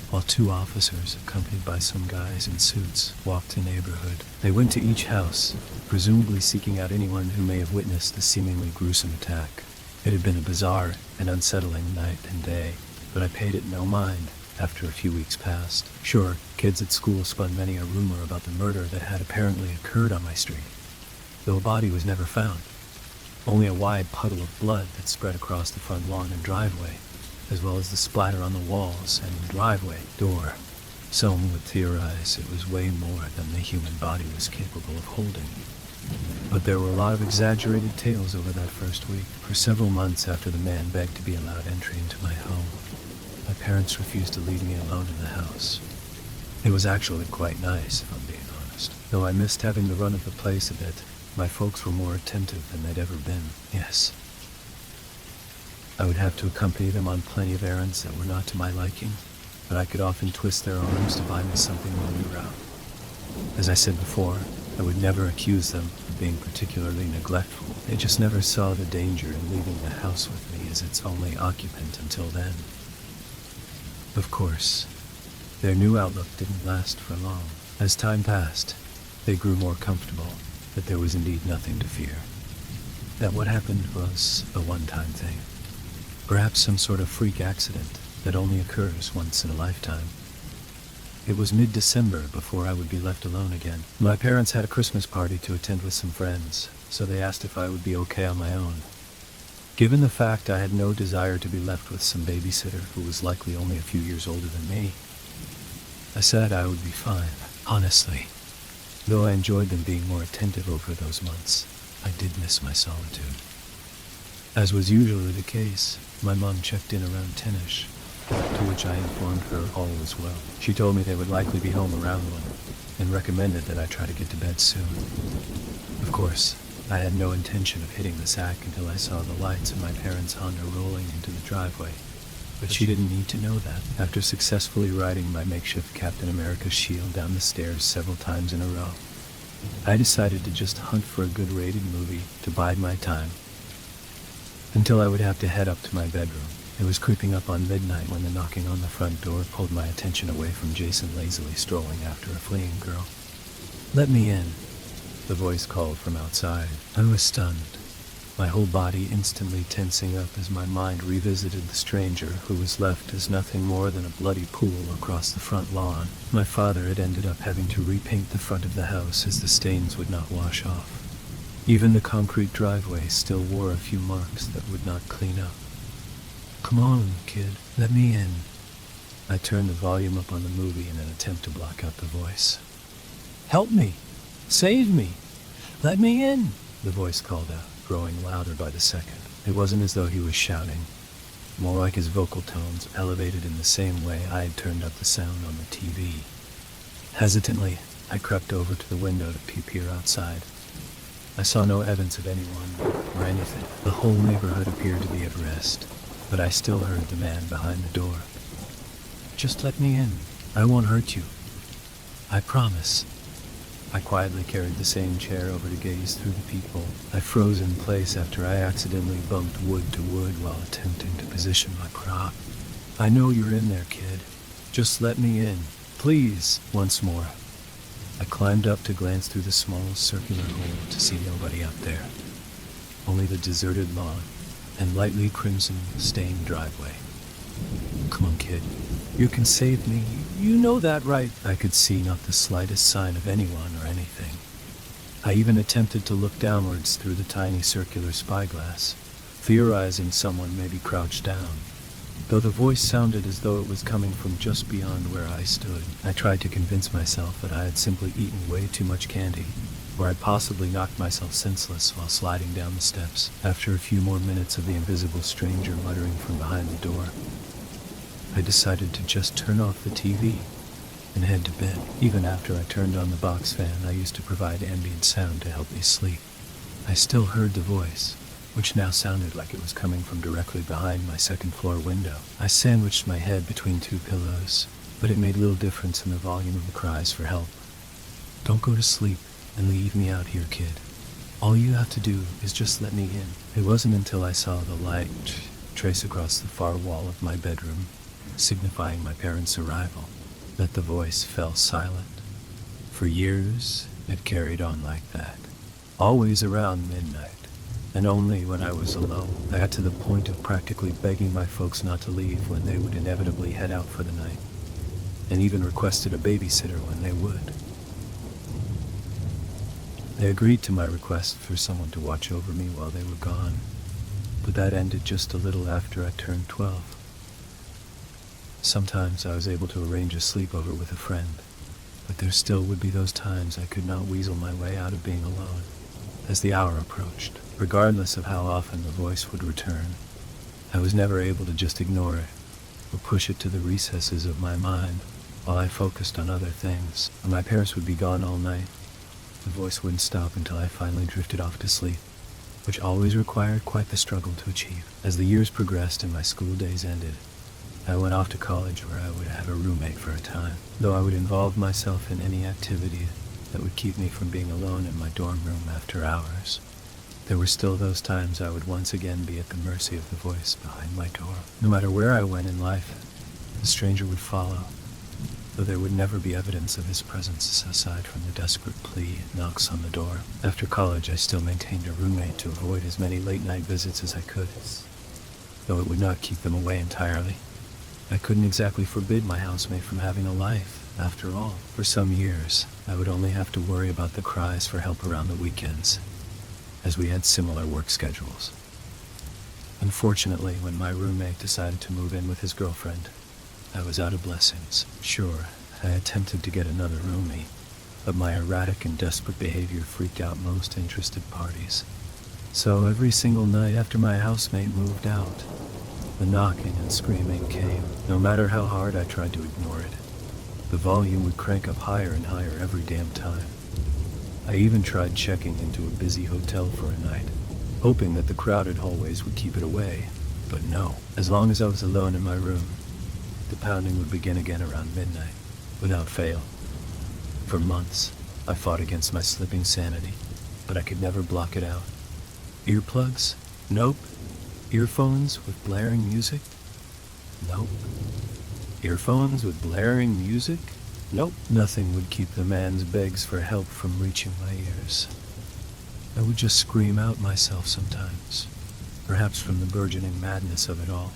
while two officers, accompanied by some guys in suits, walked the neighborhood. They went to each house, presumably seeking out anyone who may have witnessed the seemingly gruesome attack. It had been a bizarre and unsettling night and day, but I paid it no mind after a few weeks passed. Sure, kids at school spun many a rumor about the murder that had apparently occurred on my street, though a body was never found. Only a wide puddle of blood that spread across the front lawn and driveway, as well as the splatter on the walls and driveway door. Some would theorize it was way more than the human body was capable of holding. But there were a lot of exaggerated tales over that first week. For several months after the man begged to be allowed entry into my home, my parents refused to leave me alone in the house. It was actually quite nice, if I'm being honest. Though I missed having the run of the place a bit, my folks were more attentive than they'd ever been. Yes, I would have to accompany them on plenty of errands that were not to my liking, but I could often twist their arms to buy me something while we were out. As I said before, I would never accuse them of being particularly neglectful. They just never saw the danger in leaving the house with me as its only occupant until then. Of course, their new outlook didn't last for long. As time passed, they grew more comfortable that there was indeed nothing to fear, that what happened was a one-time thing, perhaps some sort of freak accident that only occurs once in a lifetime. It was mid-December before I would be left alone again. My parents had a Christmas party to attend with some friends, so they asked if I would be okay on my own. Given the fact I had no desire to be left with some babysitter who was likely only a few years older than me, I said I would be fine. Honestly, though I enjoyed them being more attentive over those months, I did miss my solitude. As was usually the case, my mom checked in around 10ish, to which I informed her all was well. She told me they would likely be home around 1, and recommended that I try to get to bed soon. Of course, I had no intention of hitting the sack until I saw the lights of my parents' Honda rolling into the driveway. But she didn't need to know that. After successfully riding my makeshift Captain America shield down the stairs several times in a row, I decided to just hunt for a good rated movie to bide my time, until I would have to head up to my bedroom. It was creeping up on midnight when the knocking on the front door pulled my attention away from Jason lazily strolling after a fleeing girl. "Let me in," the voice called from outside. I was stunned, my whole body instantly tensing up as my mind revisited the stranger who was left as nothing more than a bloody pool across the front lawn. My father had ended up having to repaint the front of the house as the stains would not wash off. Even the concrete driveway still wore a few marks that would not clean up. "Come on, kid, let me in." I turned the volume up on the movie in an attempt to block out the voice. "Help me! Save me! Let me in!" the voice called out, growing louder by the second. It wasn't as though he was shouting, more like his vocal tones elevated in the same way I had turned up the sound on the TV. Hesitantly, I crept over to the window to peer outside. I saw no evidence of anyone or anything. The whole neighborhood appeared to be at rest, but I still heard the man behind the door. "Just let me in. I won't hurt you. I promise." I quietly carried the same chair over to gaze through the peephole. I froze in place after I accidentally bumped wood to wood while attempting to position my prop. "I know you're in there, kid. Just let me in. Please." Once more, I climbed up to glance through the small circular hole to see nobody out there. Only the deserted lawn and lightly crimson-stained driveway. "Come on, kid. You can save me. You know that, right?" I could see not the slightest sign of anyone or anything. I even attempted to look downwards through the tiny circular spyglass, theorizing someone may be crouched down. though the voice sounded as though it was coming from just beyond where I stood. I tried to convince myself that I had simply eaten way too much candy, or I'd possibly knocked myself senseless while sliding down the steps. After a few more minutes of the invisible stranger muttering from behind the door, I decided to just turn off the TV and head to bed. Even after I turned on the box fan I used to provide ambient sound to help me sleep, I still heard the voice, which now sounded like it was coming from directly behind my second-floor window. I sandwiched my head between two pillows, but it made little difference in the volume of the cries for help. "Don't go to sleep and leave me out here, kid. All you have to do is just let me in." It wasn't until I saw the light trace across the far wall of my bedroom, signifying my parents' arrival, that the voice fell silent. For years, it carried on like that, always around midnight, and only when I was alone. I got to the point of practically begging my folks not to leave when they would inevitably head out for the night, and even requested a babysitter when they would. They agreed to my request for someone to watch over me while they were gone, but that ended just a little after I turned 12. Sometimes I was able to arrange a sleepover with a friend, but there still would be those times I could not weasel my way out of being alone. As the hour approached, regardless of how often the voice would return, I was never able to just ignore it or push it to the recesses of my mind while I focused on other things. When my parents would be gone all night, the voice wouldn't stop until I finally drifted off to sleep, which always required quite the struggle to achieve. As the years progressed and my school days ended, I went off to college where I would have a roommate for a time. Though I would involve myself in any activity that would keep me from being alone in my dorm room after hours, there were still those times I would once again be at the mercy of the voice behind my door. No matter where I went in life, the stranger would follow, though there would never be evidence of his presence aside from the desperate plea and knocks on the door. After college, I still maintained a roommate to avoid as many late-night visits as I could, though it would not keep them away entirely. I couldn't exactly forbid my housemate from having a life, after all. For some years, I would only have to worry about the cries for help around the weekends, as we had similar work schedules. Unfortunately, when my roommate decided to move in with his girlfriend, I was out of blessings. Sure, I attempted to get another roomie, but my erratic and desperate behavior freaked out most interested parties. So every single night after my housemate moved out, the knocking and screaming came. No matter how hard I tried to ignore it, the volume would crank up higher and higher every damn time. I even tried checking into a busy hotel for a night, hoping that the crowded hallways would keep it away, but no. As long as I was alone in my room, the pounding would begin again around midnight, without fail. For months, I fought against my slipping sanity, but I could never block it out. Earplugs? Nope. Earphones with blaring music? Nope. Earphones with blaring music? Nope. Nothing would keep the man's begs for help from reaching my ears. I would just scream out myself sometimes, perhaps from the burgeoning madness of it all,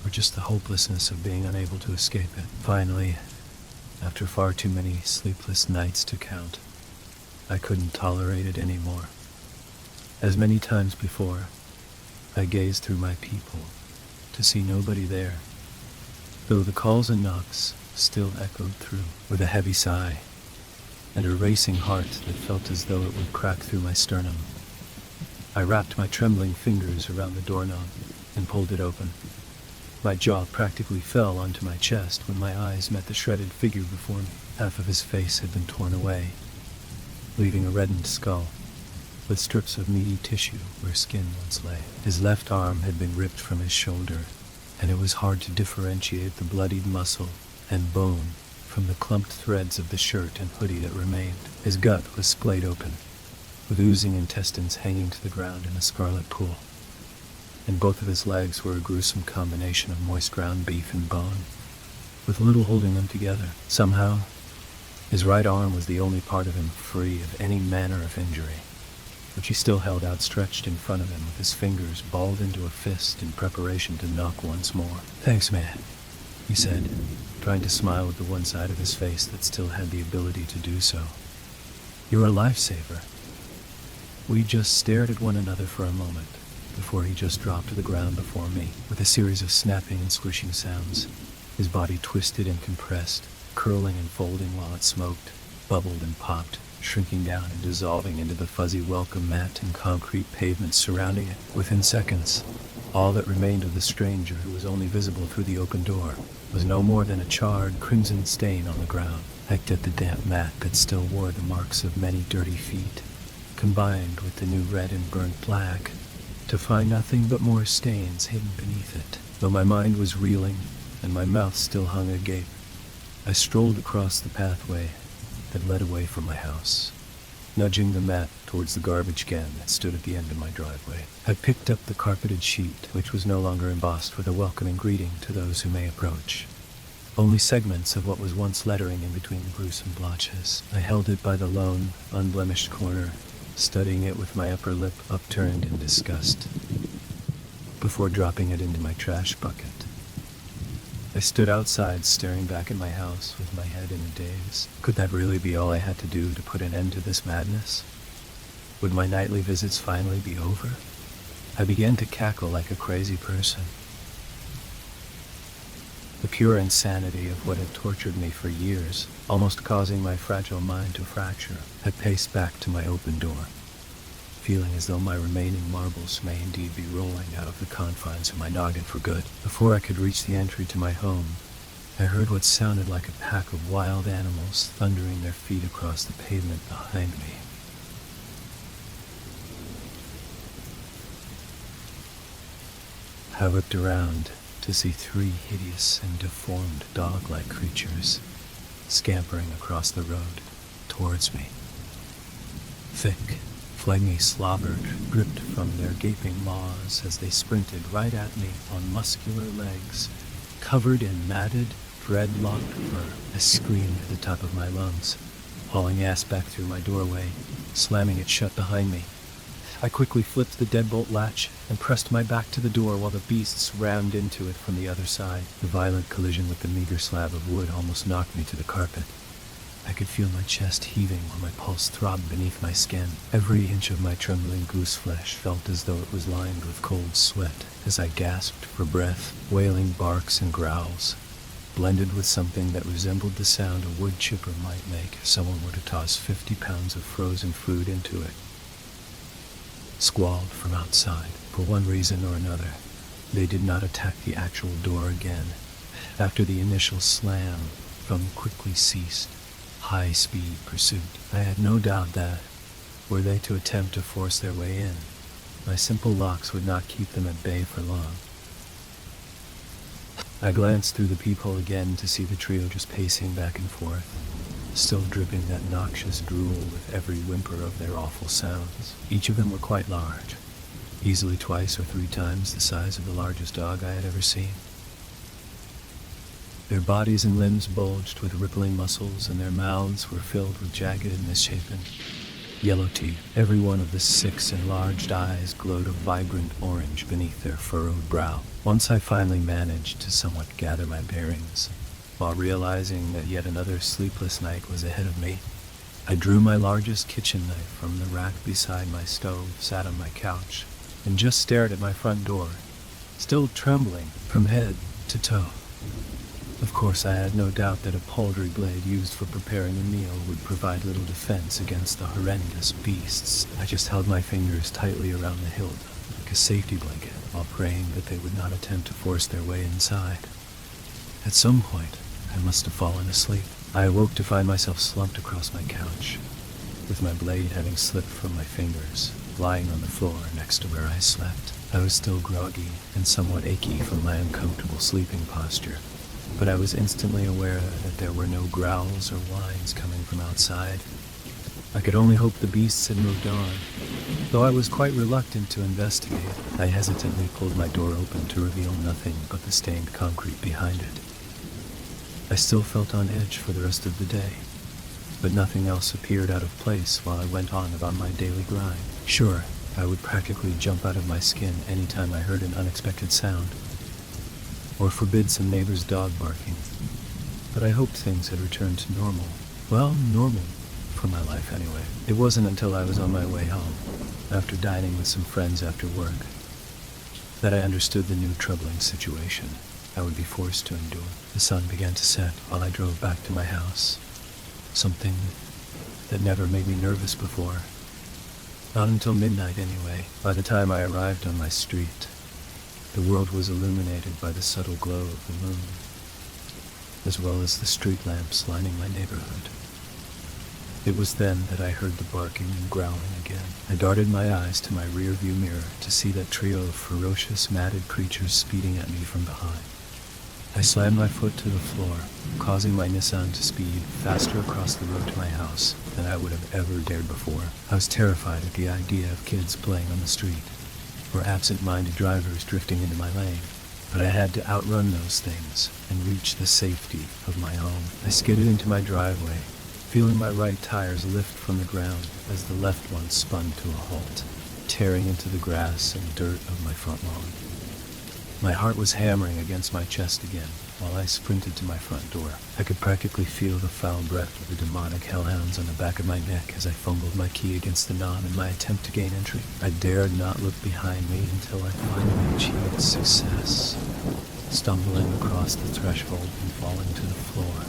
or just the hopelessness of being unable to escape it. Finally, after far too many sleepless nights to count, I couldn't tolerate it anymore. As many times before, I gazed through my peephole to see nobody there, though the calls and knocks still echoed through. With a heavy sigh and a racing heart that felt as though it would crack through my sternum, I wrapped my trembling fingers around the doorknob and pulled it open. My jaw practically fell onto my chest when my eyes met the shredded figure before me. Half of his face had been torn away, leaving a reddened skull with strips of meaty tissue where skin once lay. His left arm had been ripped from his shoulder, and it was hard to differentiate the bloodied muscle and bone from the clumped threads of the shirt and hoodie that remained. His gut was splayed open, with oozing intestines hanging to the ground in a scarlet pool, and both of his legs were a gruesome combination of moist ground beef and bone, with little holding them together. Somehow, his right arm was the only part of him free of any manner of injury, which he still held outstretched in front of him with his fingers balled into a fist in preparation to knock once more. "Thanks, man," he said, trying to smile at the one side of his face that still had the ability to do so. "You're a lifesaver." We just stared at one another for a moment, before he just dropped to the ground before me, with a series of snapping and squishing sounds. His body twisted and compressed, curling and folding while it smoked, bubbled and popped, shrinking down and dissolving into the fuzzy welcome mat and concrete pavement surrounding it. Within seconds, all that remained of the stranger, who was only visible through the open door, was no more than a charred, crimson stain on the ground. I looked at the damp mat that still wore the marks of many dirty feet, combined with the new red and burnt black, to find nothing but more stains hidden beneath it. Though my mind was reeling and my mouth still hung agape, I strolled across the pathway that led away from my house, nudging the mat towards the garbage can that stood at the end of my driveway. I picked up the carpeted sheet, which was no longer embossed with a welcoming greeting to those who may approach, only segments of what was once lettering in between the gruesome blotches. I held it by the lone, unblemished corner, studying it with my upper lip upturned in disgust, before dropping it into my trash bucket. I stood outside, staring back at my house with my head in a daze. Could that really be all I had to do to put an end to this madness? Would my nightly visits finally be over? I began to cackle like a crazy person. The pure insanity of what had tortured me for years, almost causing my fragile mind to fracture, I paced back to my open door, feeling as though my remaining marbles may indeed be rolling out of the confines of my noggin for good. Before I could reach the entry to my home, I heard what sounded like a pack of wild animals thundering their feet across the pavement behind me. I looked around to see 3 hideous and deformed dog-like creatures scampering across the road towards me. Thick, flagy slobber dripped from their gaping maws as they sprinted right at me on muscular legs, covered in matted, dreadlocked fur. I screamed at the top of my lungs, hauling ass back through my doorway, slamming it shut behind me. I quickly flipped the deadbolt latch and pressed my back to the door while the beasts rammed into it from the other side. The violent collision with the meager slab of wood almost knocked me to the carpet. I could feel my chest heaving while my pulse throbbed beneath my skin. Every inch of my trembling goose flesh felt as though it was lined with cold sweat as I gasped for breath. Wailing barks and growls, blended with something that resembled the sound a wood chipper might make if someone were to toss 50 pounds of frozen food into it, squalled from outside. For one reason or another, they did not attack the actual door again. After the initial slam, from quickly ceased high-speed pursuit. I had no doubt that, were they to attempt to force their way in, my simple locks would not keep them at bay for long. I glanced through the peephole again to see the trio just pacing back and forth, still dripping that noxious drool with every whimper of their awful sounds. Each of them were quite large, easily 2 or 3 times the size of the largest dog I had ever seen. Their bodies and limbs bulged with rippling muscles, and their mouths were filled with jagged and misshapen yellow teeth. Every one of the 6 enlarged eyes glowed a vibrant orange beneath their furrowed brow. Once I finally managed to somewhat gather my bearings, while realizing that yet another sleepless night was ahead of me, I drew my largest kitchen knife from the rack beside my stove, sat on my couch, and just stared at my front door, still trembling from head to toe. Of course, I had no doubt that a poultry blade used for preparing a meal would provide little defense against the horrendous beasts. I just held my fingers tightly around the hilt, like a safety blanket, while praying that they would not attempt to force their way inside. At some point, I must have fallen asleep. I awoke to find myself slumped across my couch, with my blade having slipped from my fingers, lying on the floor next to where I slept. I was still groggy and somewhat achy from my uncomfortable sleeping posture, but I was instantly aware that there were no growls or whines coming from outside. I could only hope the beasts had moved on. Though I was quite reluctant to investigate, I hesitantly pulled my door open to reveal nothing but the stained concrete behind it. I still felt on edge for the rest of the day, but nothing else appeared out of place while I went on about my daily grind. Sure, I would practically jump out of my skin any time I heard an unexpected sound, or forbid some neighbor's dog barking, but I hoped things had returned to normal. Well, normal, for my life anyway. It wasn't until I was on my way home, after dining with some friends after work, that I understood the new troubling situation I would be forced to endure. The sun began to set while I drove back to my house. Something that never made me nervous before. Not until midnight, anyway. By the time I arrived on my street, the world was illuminated by the subtle glow of the moon, as well as the street lamps lining my neighborhood. It was then that I heard the barking and growling again. I darted my eyes to my rear-view mirror to see that trio of ferocious, matted creatures speeding at me from behind. I slammed my foot to the floor, causing my Nissan to speed faster across the road to my house than I would have ever dared before. I was terrified at the idea of kids playing on the street, or absent-minded drivers drifting into my lane. But I had to outrun those things and reach the safety of my home. I skidded into my driveway, feeling my right tires lift from the ground as the left one spun to a halt, tearing into the grass and dirt of my front lawn. My heart was hammering against my chest again while I sprinted to my front door. I could practically feel the foul breath of the demonic hellhounds on the back of my neck as I fumbled my key against the knob in my attempt to gain entry. I dared not look behind me until I finally achieved success, stumbling across the threshold and falling to the floor.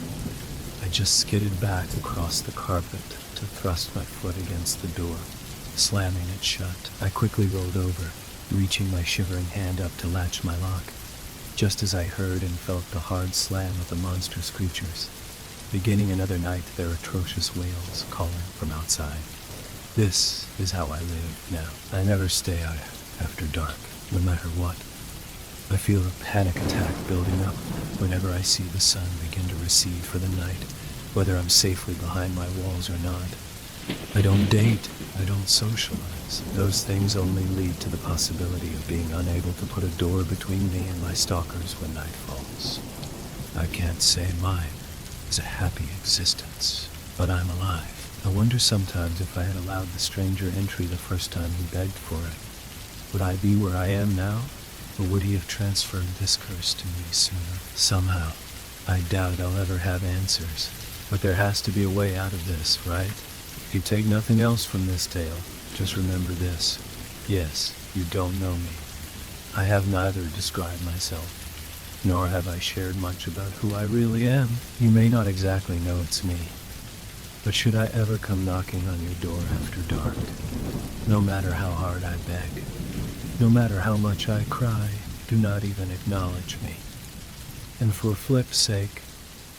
I just skidded back across the carpet to thrust my foot against the door, slamming it shut. I quickly rolled over, reaching my shivering hand up to latch my lock, just as I heard and felt the hard slam of the monstrous creatures, beginning another night their atrocious wails calling from outside. This is how I live now. I never stay out after dark, no matter what. I feel a panic attack building up whenever I see the sun begin to recede for the night, whether I'm safely behind my walls or not. I don't date, I don't socialize. Those things only lead to the possibility of being unable to put a door between me and my stalkers when night falls. I can't say mine is a happy existence, but I'm alive. I wonder sometimes if I had allowed the stranger entry the first time he begged for it, would I be where I am now, or would he have transferred this curse to me sooner? Somehow, I doubt I'll ever have answers, but there has to be a way out of this, right? If you take nothing else from this tale, just remember this. Yes, you don't know me. I have neither described myself, nor have I shared much about who I really am. You may not exactly know it's me, but should I ever come knocking on your door after dark, no matter how hard I beg, no matter how much I cry, do not even acknowledge me. And for flip's sake,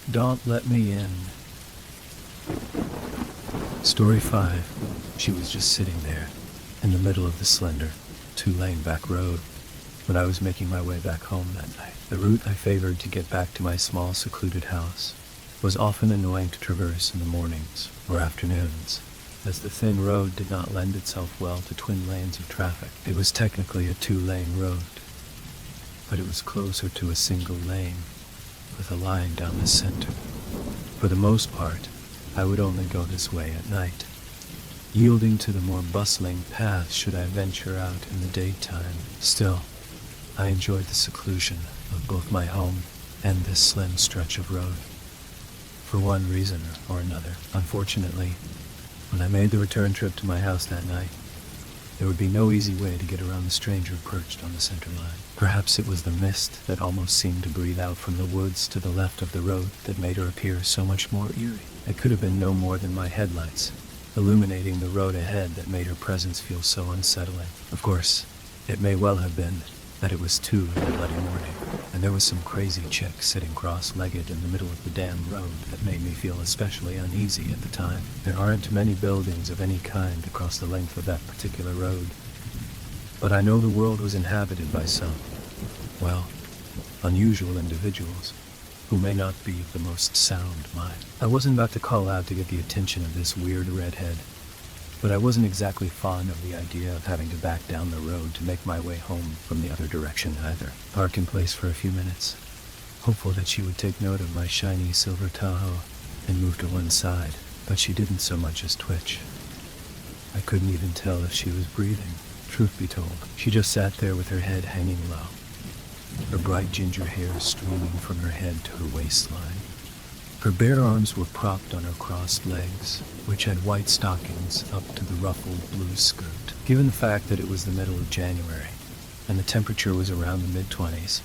don't let me in. Story 5. She was just sitting there, in the middle of the slender, 2-lane back road, when I was making my way back home that night. The route I favored to get back to my small, secluded house was often annoying to traverse in the mornings or afternoons, as the thin road did not lend itself well to twin lanes of traffic. It was technically a 2-lane road, but it was closer to a single lane, with a line down the center. For the most part, I would only go this way at night, yielding to the more bustling paths should I venture out in the daytime. Still, I enjoyed the seclusion of both my home and this slim stretch of road, for one reason or another. Unfortunately, when I made the return trip to my house that night, there would be no easy way to get around the stranger perched on the center line. Perhaps it was the mist that almost seemed to breathe out from the woods to the left of the road that made her appear so much more eerie. It could have been no more than my headlights, illuminating the road ahead, that made her presence feel so unsettling. Of course, it may well have been that it was 2 in the bloody morning, and there was some crazy chick sitting cross-legged in the middle of the damn road that made me feel especially uneasy at the time. There aren't many buildings of any kind across the length of that particular road, but I know the world was inhabited by some, well, unusual individuals who may not be of the most sound mind. I wasn't about to call out to get the attention of this weird redhead, but I wasn't exactly fond of the idea of having to back down the road to make my way home from the other direction either. Parked in place for a few minutes, hopeful that she would take note of my shiny silver Tahoe and move to one side, but she didn't so much as twitch. I couldn't even tell if she was breathing, truth be told. She just sat there with her head hanging low, her bright ginger hair streaming from her head to her waistline. Her bare arms were propped on her crossed legs, which had white stockings up to the ruffled blue skirt. Given the fact that it was the middle of January, and the temperature was around the mid-20s.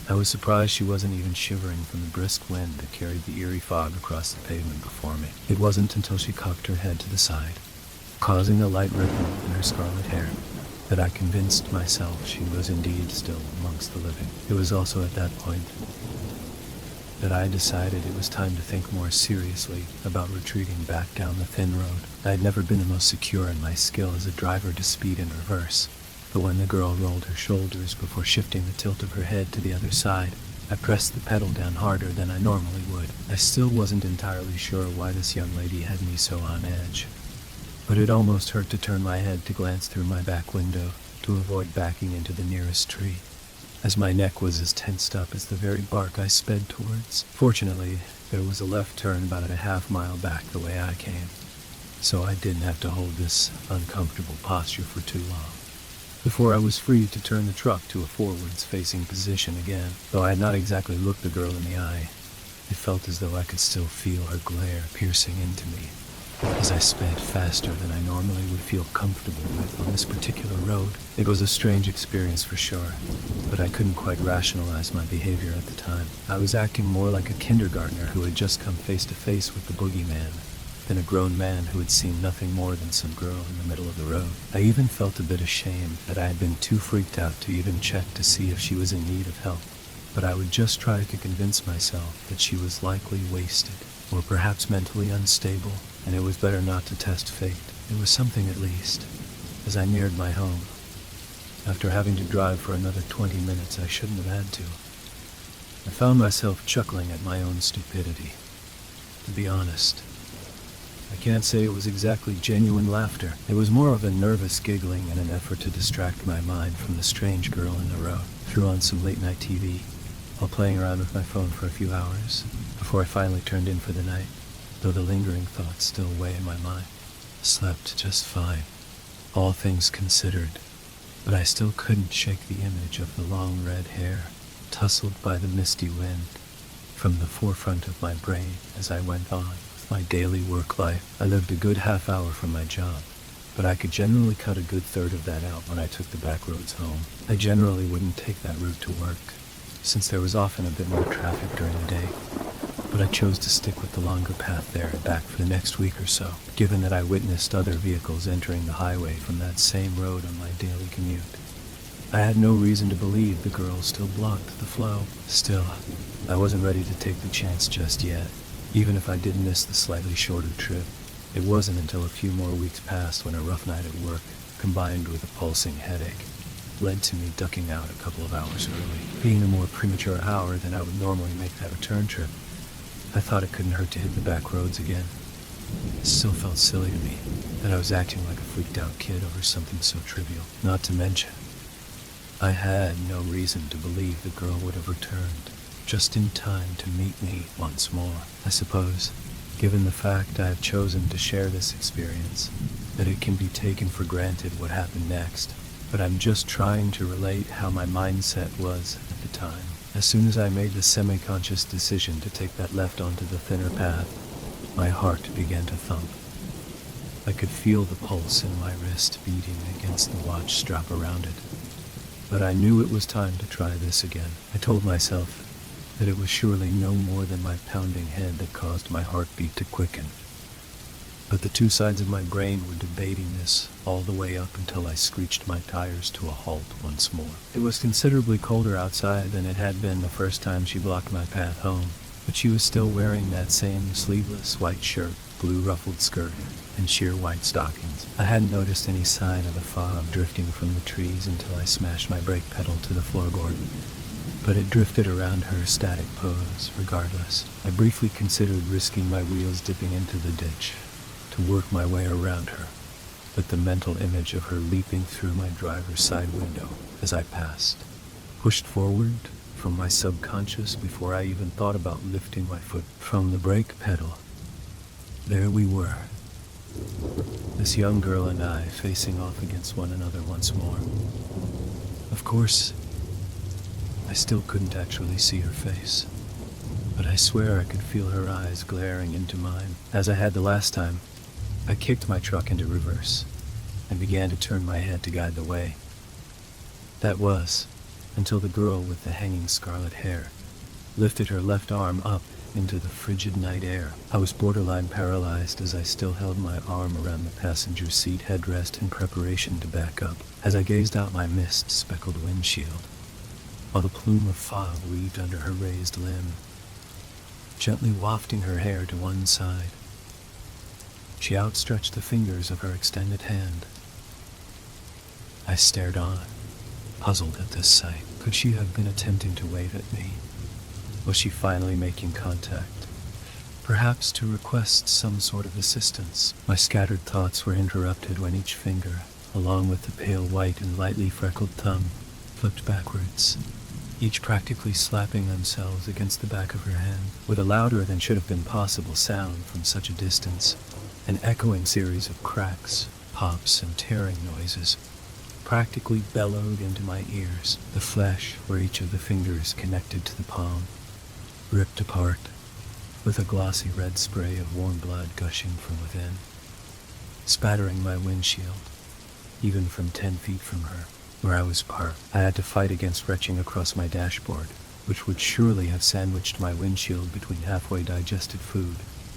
I was surprised she wasn't even shivering from the brisk wind that carried the eerie fog across the pavement before me. It wasn't until she cocked her head to the side, causing a light ripple in her scarlet hair, that I convinced myself she was indeed still amongst the living. It was also at that point that I decided it was time to think more seriously about retreating back down the thin road. I had never been the most secure in my skill as a driver to speed in reverse, but when the girl rolled her shoulders before shifting the tilt of her head to the other side, I pressed the pedal down harder than I normally would. I still wasn't entirely sure why this young lady had me so on edge, but it almost hurt to turn my head to glance through my back window to avoid backing into the nearest tree, as my neck was as tensed up as the very bark I sped towards. Fortunately, there was a left turn about a half-mile back the way I came, so I didn't have to hold this uncomfortable posture for too long. Before I was free to turn the truck to a forwards-facing position again, though I had not exactly looked the girl in the eye, it felt as though I could still feel her glare piercing into me as I sped faster than I normally would feel comfortable with on this particular road. It was a strange experience for sure, but I couldn't quite rationalize my behavior at the time. I was acting more like a kindergartner who had just come face to face with the boogeyman than a grown man who had seen nothing more than some girl in the middle of the road. I even felt a bit ashamed that I had been too freaked out to even check to see if she was in need of help, but I would just try to convince myself that she was likely wasted, or perhaps mentally unstable, and it was better not to test fate. It was something at least. As I neared my home, after having to drive for another 20 minutes I shouldn't have had to, I found myself chuckling at my own stupidity. To be honest, I can't say it was exactly genuine laughter. It was more of a nervous giggling in an effort to distract my mind from the strange girl in the road. Threw on some late-night TV while playing around with my phone for a few hours before I finally turned in for the night, though the lingering thoughts still weigh in my mind. Slept just fine, all things considered, but I still couldn't shake the image of the long red hair tousled by the misty wind from the forefront of my brain as I went on with my daily work life. I lived a good half hour from my job, but I could generally cut a good third of that out when I took the back roads home. I generally wouldn't take that route to work, since there was often a bit more traffic during the day, but I chose to stick with the longer path there and back for the next week or so, given that I witnessed other vehicles entering the highway from that same road on my daily commute. I had no reason to believe the girl still blocked the flow. Still, I wasn't ready to take the chance just yet, even if I did miss the slightly shorter trip. It wasn't until a few more weeks passed when a rough night at work, combined with a pulsing headache, led to me ducking out a couple of hours early. Being a more premature hour than I would normally make that return trip, I thought it couldn't hurt to hit the back roads again. It still felt silly to me that I was acting like a freaked out kid over something so trivial. Not to mention, I had no reason to believe the girl would have returned just in time to meet me once more. I suppose, given the fact I have chosen to share this experience, that it can be taken for granted what happened next, but I'm just trying to relate how my mindset was at the time. As soon as I made the semi-conscious decision to take that left onto the thinner path, my heart began to thump. I could feel the pulse in my wrist beating against the watch strap around it, but I knew it was time to try this again. I told myself that it was surely no more than my pounding head that caused my heartbeat to quicken. But the two sides of my brain were debating this all the way up until I screeched my tires to a halt once more. It was considerably colder outside than it had been the first time she blocked my path home, but she was still wearing that same sleeveless white shirt, blue ruffled skirt, and sheer white stockings. I hadn't noticed any sign of the fog drifting from the trees until I smashed my brake pedal to the floorboard, but it drifted around her static pose regardless. I briefly considered risking my wheels dipping into the ditch to work my way around her, but the mental image of her leaping through my driver's side window as I passed pushed forward from my subconscious before I even thought about lifting my foot from the brake pedal. There we were, this young girl and I facing off against one another once more. Of course, I still couldn't actually see her face, but I swear I could feel her eyes glaring into mine. As I had the last time, I kicked my truck into reverse and began to turn my head to guide the way. That was, until the girl with the hanging scarlet hair lifted her left arm up into the frigid night air. I was borderline paralyzed as I still held my arm around the passenger seat headrest in preparation to back up, as I gazed out my mist-speckled windshield, while the plume of fog weaved under her raised limb, gently wafting her hair to one side. She outstretched the fingers of her extended hand. I stared on, puzzled at this sight. Could she have been attempting to wave at me? Was she finally making contact? Perhaps to request some sort of assistance. My scattered thoughts were interrupted when each finger, along with the pale white and lightly freckled thumb, flipped backwards, each practically slapping themselves against the back of her hand, with a louder than should have been possible sound from such a distance. An echoing series of cracks, pops, and tearing noises practically bellowed into my ears. The flesh where each of the fingers connected to the palm ripped apart, with a glossy red spray of warm blood gushing from within, spattering my windshield, even from 10 feet from her, where I was parked. I had to fight against retching across my dashboard, which would surely have sandwiched my windshield between halfway digested food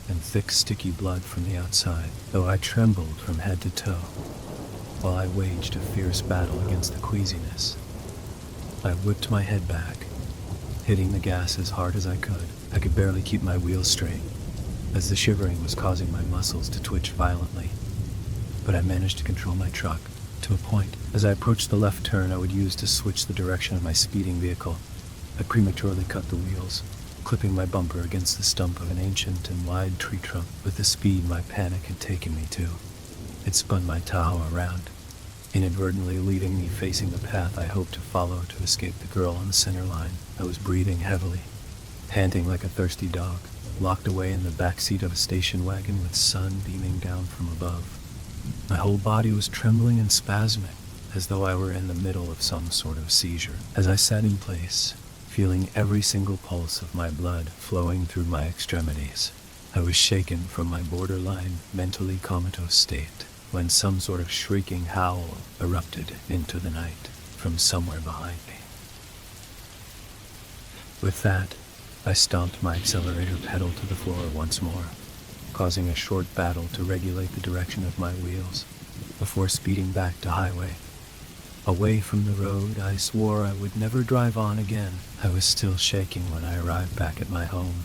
and thick, sticky blood from the outside, though I trembled from head to toe while I waged a fierce battle against the queasiness. I whipped my head back, hitting the gas as hard as I could. I could barely keep my wheels straight, as the shivering was causing my muscles to twitch violently, but I managed to control my truck to a point. As I approached the left turn I would use to switch the direction of my speeding vehicle, I prematurely cut the wheels, clipping my bumper against the stump of an ancient and wide tree trunk. With the speed my panic had taken me to, it spun my Tahoe around, inadvertently leaving me facing the path I hoped to follow to escape the girl on the center line. I was breathing heavily, panting like a thirsty dog, locked away in the back seat of a station wagon with sun beaming down from above. My whole body was trembling and spasming, as though I were in the middle of some sort of seizure. As I sat in place, feeling every single pulse of my blood flowing through my extremities, I was shaken from my borderline mentally comatose state when some sort of shrieking howl erupted into the night from somewhere behind me. With that, I stomped my accelerator pedal to the floor once more, causing a short battle to regulate the direction of my wheels before speeding back to highway. Away from the road I swore I would never drive on again. I was still shaking when I arrived back at my home.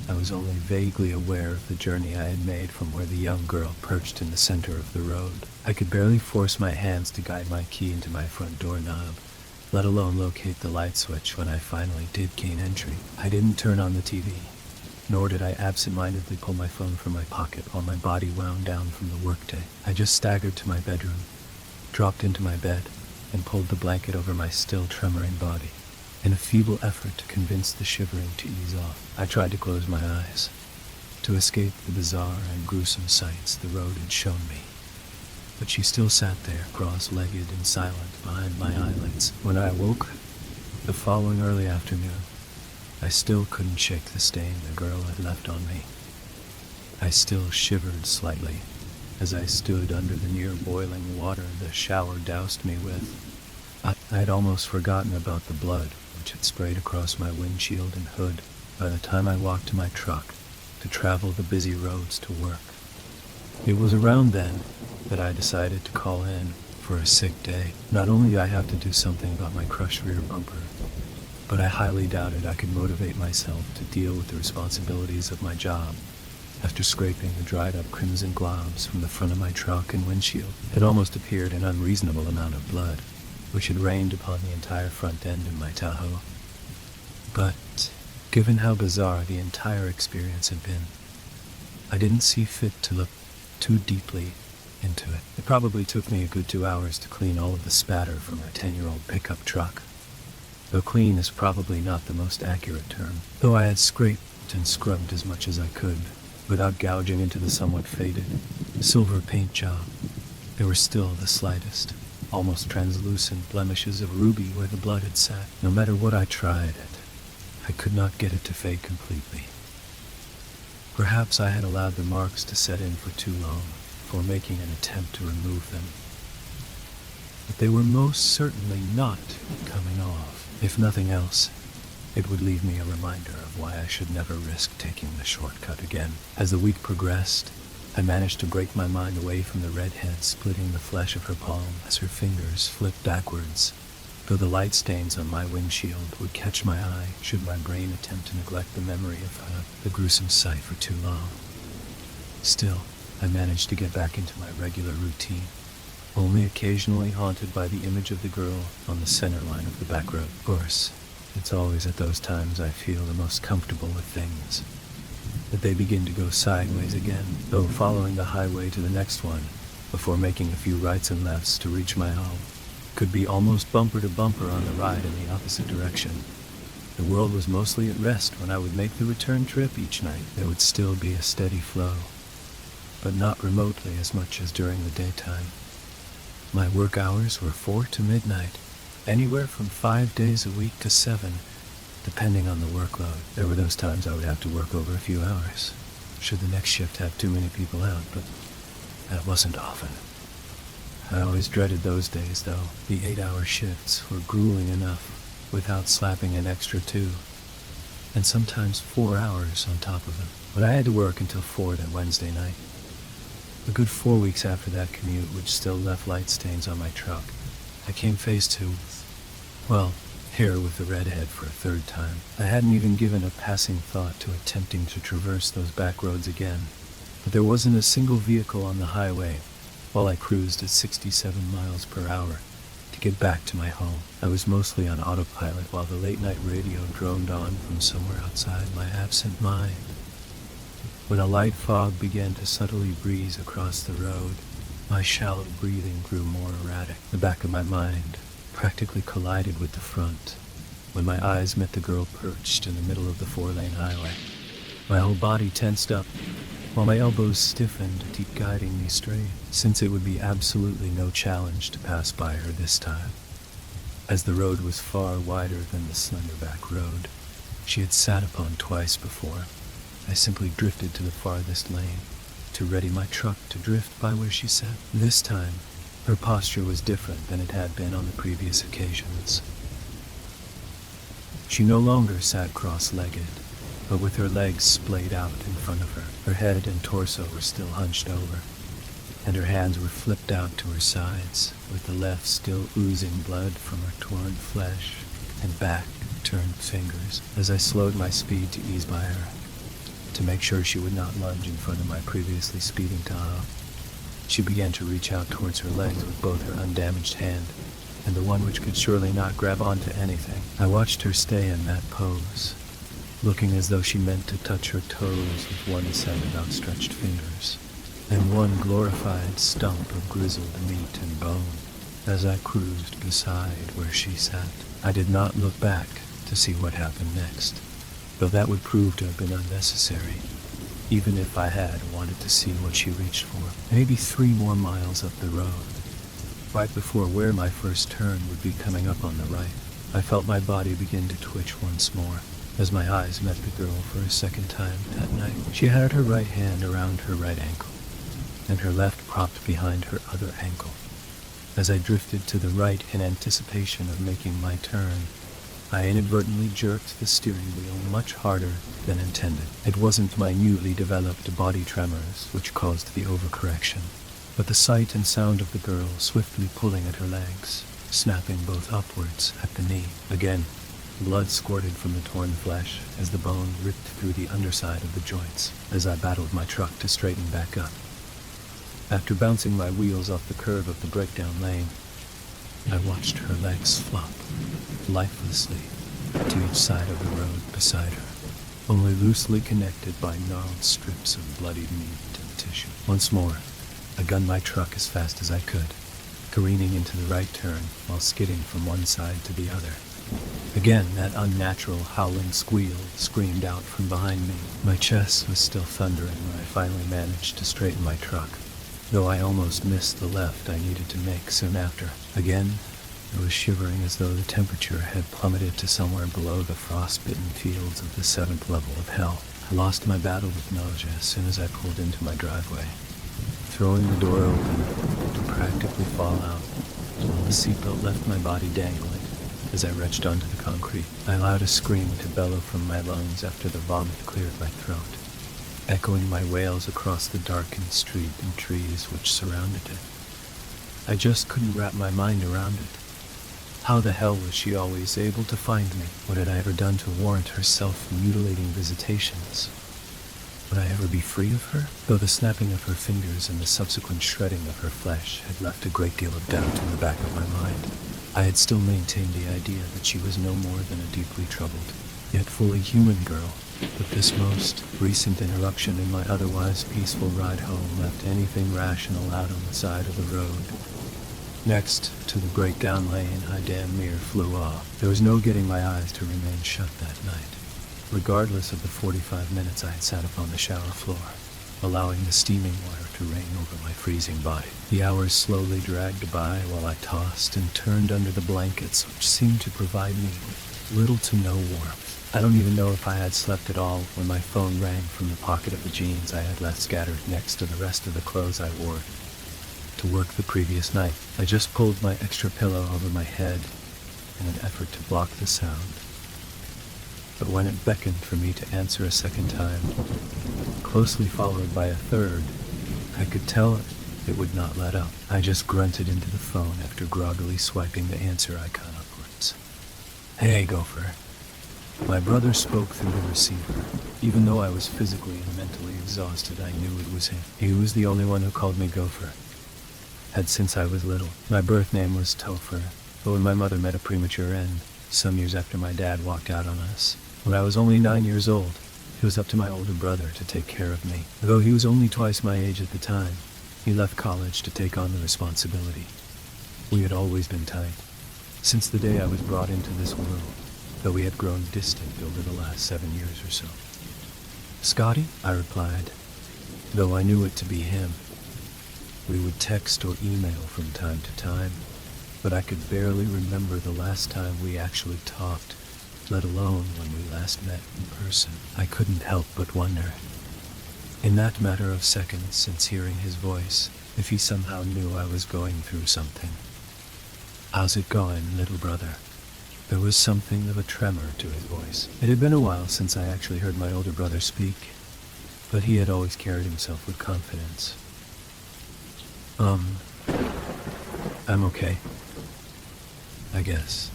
I was only vaguely aware of the journey I had made from where the young girl perched in the center of the road. I could barely force my hands to guide my key into my front door knob, let alone locate the light switch when I finally did gain entry. I didn't turn on the TV, nor did I absent-mindedly pull my phone from my pocket while my body wound down from the workday. I just staggered to my bedroom, dropped into my bed, and pulled the blanket over my still tremoring body. In a feeble effort to convince the shivering to ease off, I tried to close my eyes, to escape the bizarre and gruesome sights the road had shown me. But she still sat there, cross-legged and silent behind my eyelids. When I awoke, the following early afternoon, I still couldn't shake the stain the girl had left on me. I still shivered slightly as I stood under the near-boiling water the shower doused me with. I had almost forgotten about the blood which had sprayed across my windshield and hood by the time I walked to my truck to travel the busy roads to work. It was around then that I decided to call in for a sick day. Not only did I have to do something about my crushed rear bumper, but I highly doubted I could motivate myself to deal with the responsibilities of my job after scraping the dried-up crimson globs from the front of my truck and windshield. It almost appeared an unreasonable amount of blood, which had rained upon the entire front end of my Tahoe. But, given how bizarre the entire experience had been, I didn't see fit to look too deeply into it. It probably took me a good 2 hours to clean all of the spatter from my 10-year-old pickup truck, though clean is probably not the most accurate term. Though I had scraped and scrubbed as much as I could, without gouging into the somewhat faded silver paint job, there were still the slightest, almost translucent blemishes of ruby where the blood had sat. No matter what I tried, I could not get it to fade completely. Perhaps I had allowed the marks to set in for too long before making an attempt to remove them. but they were most certainly not coming off. If nothing else, it would leave me a reminder of why I should never risk taking the shortcut again. As the week progressed, I managed to break my mind away from the redhead splitting the flesh of her palm as her fingers flipped backwards, though the light stains on my windshield would catch my eye should my brain attempt to neglect the memory of the gruesome sight for too long. Still, I managed to get back into my regular routine, only occasionally haunted by the image of the girl on the center line of the back road. Of course, it's always at those times I feel the most comfortable with things, that they begin to go sideways again, though following the highway to the next one, before making a few rights and lefts to reach my home, could be almost bumper to bumper on the ride in the opposite direction. The world was mostly at rest when I would make the return trip each night. There would still be a steady flow, but not remotely as much as during the daytime. My work hours were 4 to midnight, anywhere from 5 days a week to 7, depending on the workload. There were those times I would have to work over a few hours, should the next shift have too many people out, but that wasn't often. I always dreaded those days, though. The 8-hour shifts were grueling enough without slapping an extra 2, and sometimes 4 hours on top of them. But I had to work until 4 that Wednesday night. A good 4 weeks after that commute, which still left light stains on my truck, I came face to, well, here with the redhead for a third time. I hadn't even given a passing thought to attempting to traverse those back roads again, but there wasn't a single vehicle on the highway while I cruised at 67 miles per hour to get back to my home. I was mostly on autopilot while the late-night radio droned on from somewhere outside my absent mind. When a light fog began to subtly breeze across the road, my shallow breathing grew more erratic. The back of my mind practically collided with the front when my eyes met the girl perched in the middle of the 4-lane highway. My whole body tensed up, while my elbows stiffened to keep guiding me straight, since it would be absolutely no challenge to pass by her this time. As the road was far wider than the slender back road she had sat upon twice before, I simply drifted to the farthest lane to ready my truck to drift by where she sat. This time, her posture was different than it had been on the previous occasions. She no longer sat cross-legged, but with her legs splayed out in front of her. Her head and torso were still hunched over, and her hands were flipped out to her sides, with the left still oozing blood from her torn flesh and back-turned fingers. As I slowed my speed to ease by her, to make sure she would not lunge in front of my previously speeding Tahoe, she began to reach out towards her legs with both her undamaged hand and the one which could surely not grab onto anything. I watched her stay in that pose, looking as though she meant to touch her toes with one set of outstretched fingers, and one glorified stump of grizzled meat and bone. As I cruised beside where she sat, I did not look back to see what happened next, though that would prove to have been unnecessary, even if I had wanted to see what she reached for. Maybe 3 more miles up the road, right before where my first turn would be coming up on the right, I felt my body begin to twitch once more as my eyes met the girl for a second time that night. She had her right hand around her right ankle, and her left propped behind her other ankle. As I drifted to the right in anticipation of making my turn, I inadvertently jerked the steering wheel much harder than intended. It wasn't my newly developed body tremors which caused the overcorrection, but the sight and sound of the girl swiftly pulling at her legs, snapping both upwards at the knee. Again, blood squirted from the torn flesh as the bone ripped through the underside of the joints as I battled my truck to straighten back up. After bouncing my wheels off the curve of the breakdown lane, I watched her legs flop lifelessly to each side of the road beside her, only loosely connected by gnarled strips of bloodied meat and tissue. Once more, I gunned my truck as fast as I could, careening into the right turn while skidding from one side to the other. Again, that unnatural howling squeal screamed out from behind me. My chest was still thundering when I finally managed to straighten my truck, though I almost missed the left I needed to make soon after. Again, I was shivering as though the temperature had plummeted to somewhere below the frost-bitten fields of the 7th level of hell. I lost my battle with nausea as soon as I pulled into my driveway, throwing the door open to practically fall out while the seatbelt left my body dangling. As I retched onto the concrete, I allowed a scream to bellow from my lungs after the vomit cleared my throat, echoing my wails across the darkened street and trees which surrounded it. I just couldn't wrap my mind around it. How the hell was she always able to find me? What had I ever done to warrant her self-mutilating visitations? Would I ever be free of her? Though the snapping of her fingers and the subsequent shredding of her flesh had left a great deal of doubt in the back of my mind, I had still maintained the idea that she was no more than a deeply troubled, yet fully human girl. But this most recent interruption in my otherwise peaceful ride home left anything rational out on the side of the road. Next to the breakdown lane, I damn near flew off. There was no getting my eyes to remain shut that night, regardless of the 45 minutes I had sat upon the shower floor, allowing the steaming water to rain over my freezing body. The hours slowly dragged by while I tossed and turned under the blankets, which seemed to provide me with little to no warmth. I don't even know if I had slept at all when my phone rang from the pocket of the jeans I had left scattered next to the rest of the clothes I wore to work the previous night. I just pulled my extra pillow over my head in an effort to block the sound. But when it beckoned for me to answer a second time, closely followed by a third, I could tell it would not let up. I just grunted into the phone after groggily swiping the answer icon upwards. "Hey, Gopher." My brother spoke through the receiver. Even though I was physically and mentally exhausted, I knew it was him. He was the only one who called me Gopher. Had since I was little. My birth name was Topher, but when my mother met a premature end, some years after my dad walked out on us, when I was only 9 years old, it was up to my older brother to take care of me. Though he was only twice my age at the time, he left college to take on the responsibility. We had always been tight, since the day I was brought into this world, though we had grown distant over the last 7 years or so. "Scotty?" I replied, though I knew it to be him. We would text or email from time to time, but I could barely remember the last time we actually talked, let alone when we last met in person. I couldn't help but wonder, in that matter of seconds since hearing his voice, if he somehow knew I was going through something. "How's it going, little brother?" There was something of a tremor to his voice. It had been a while since I actually heard my older brother speak, but he had always carried himself with confidence. I'm okay, I guess.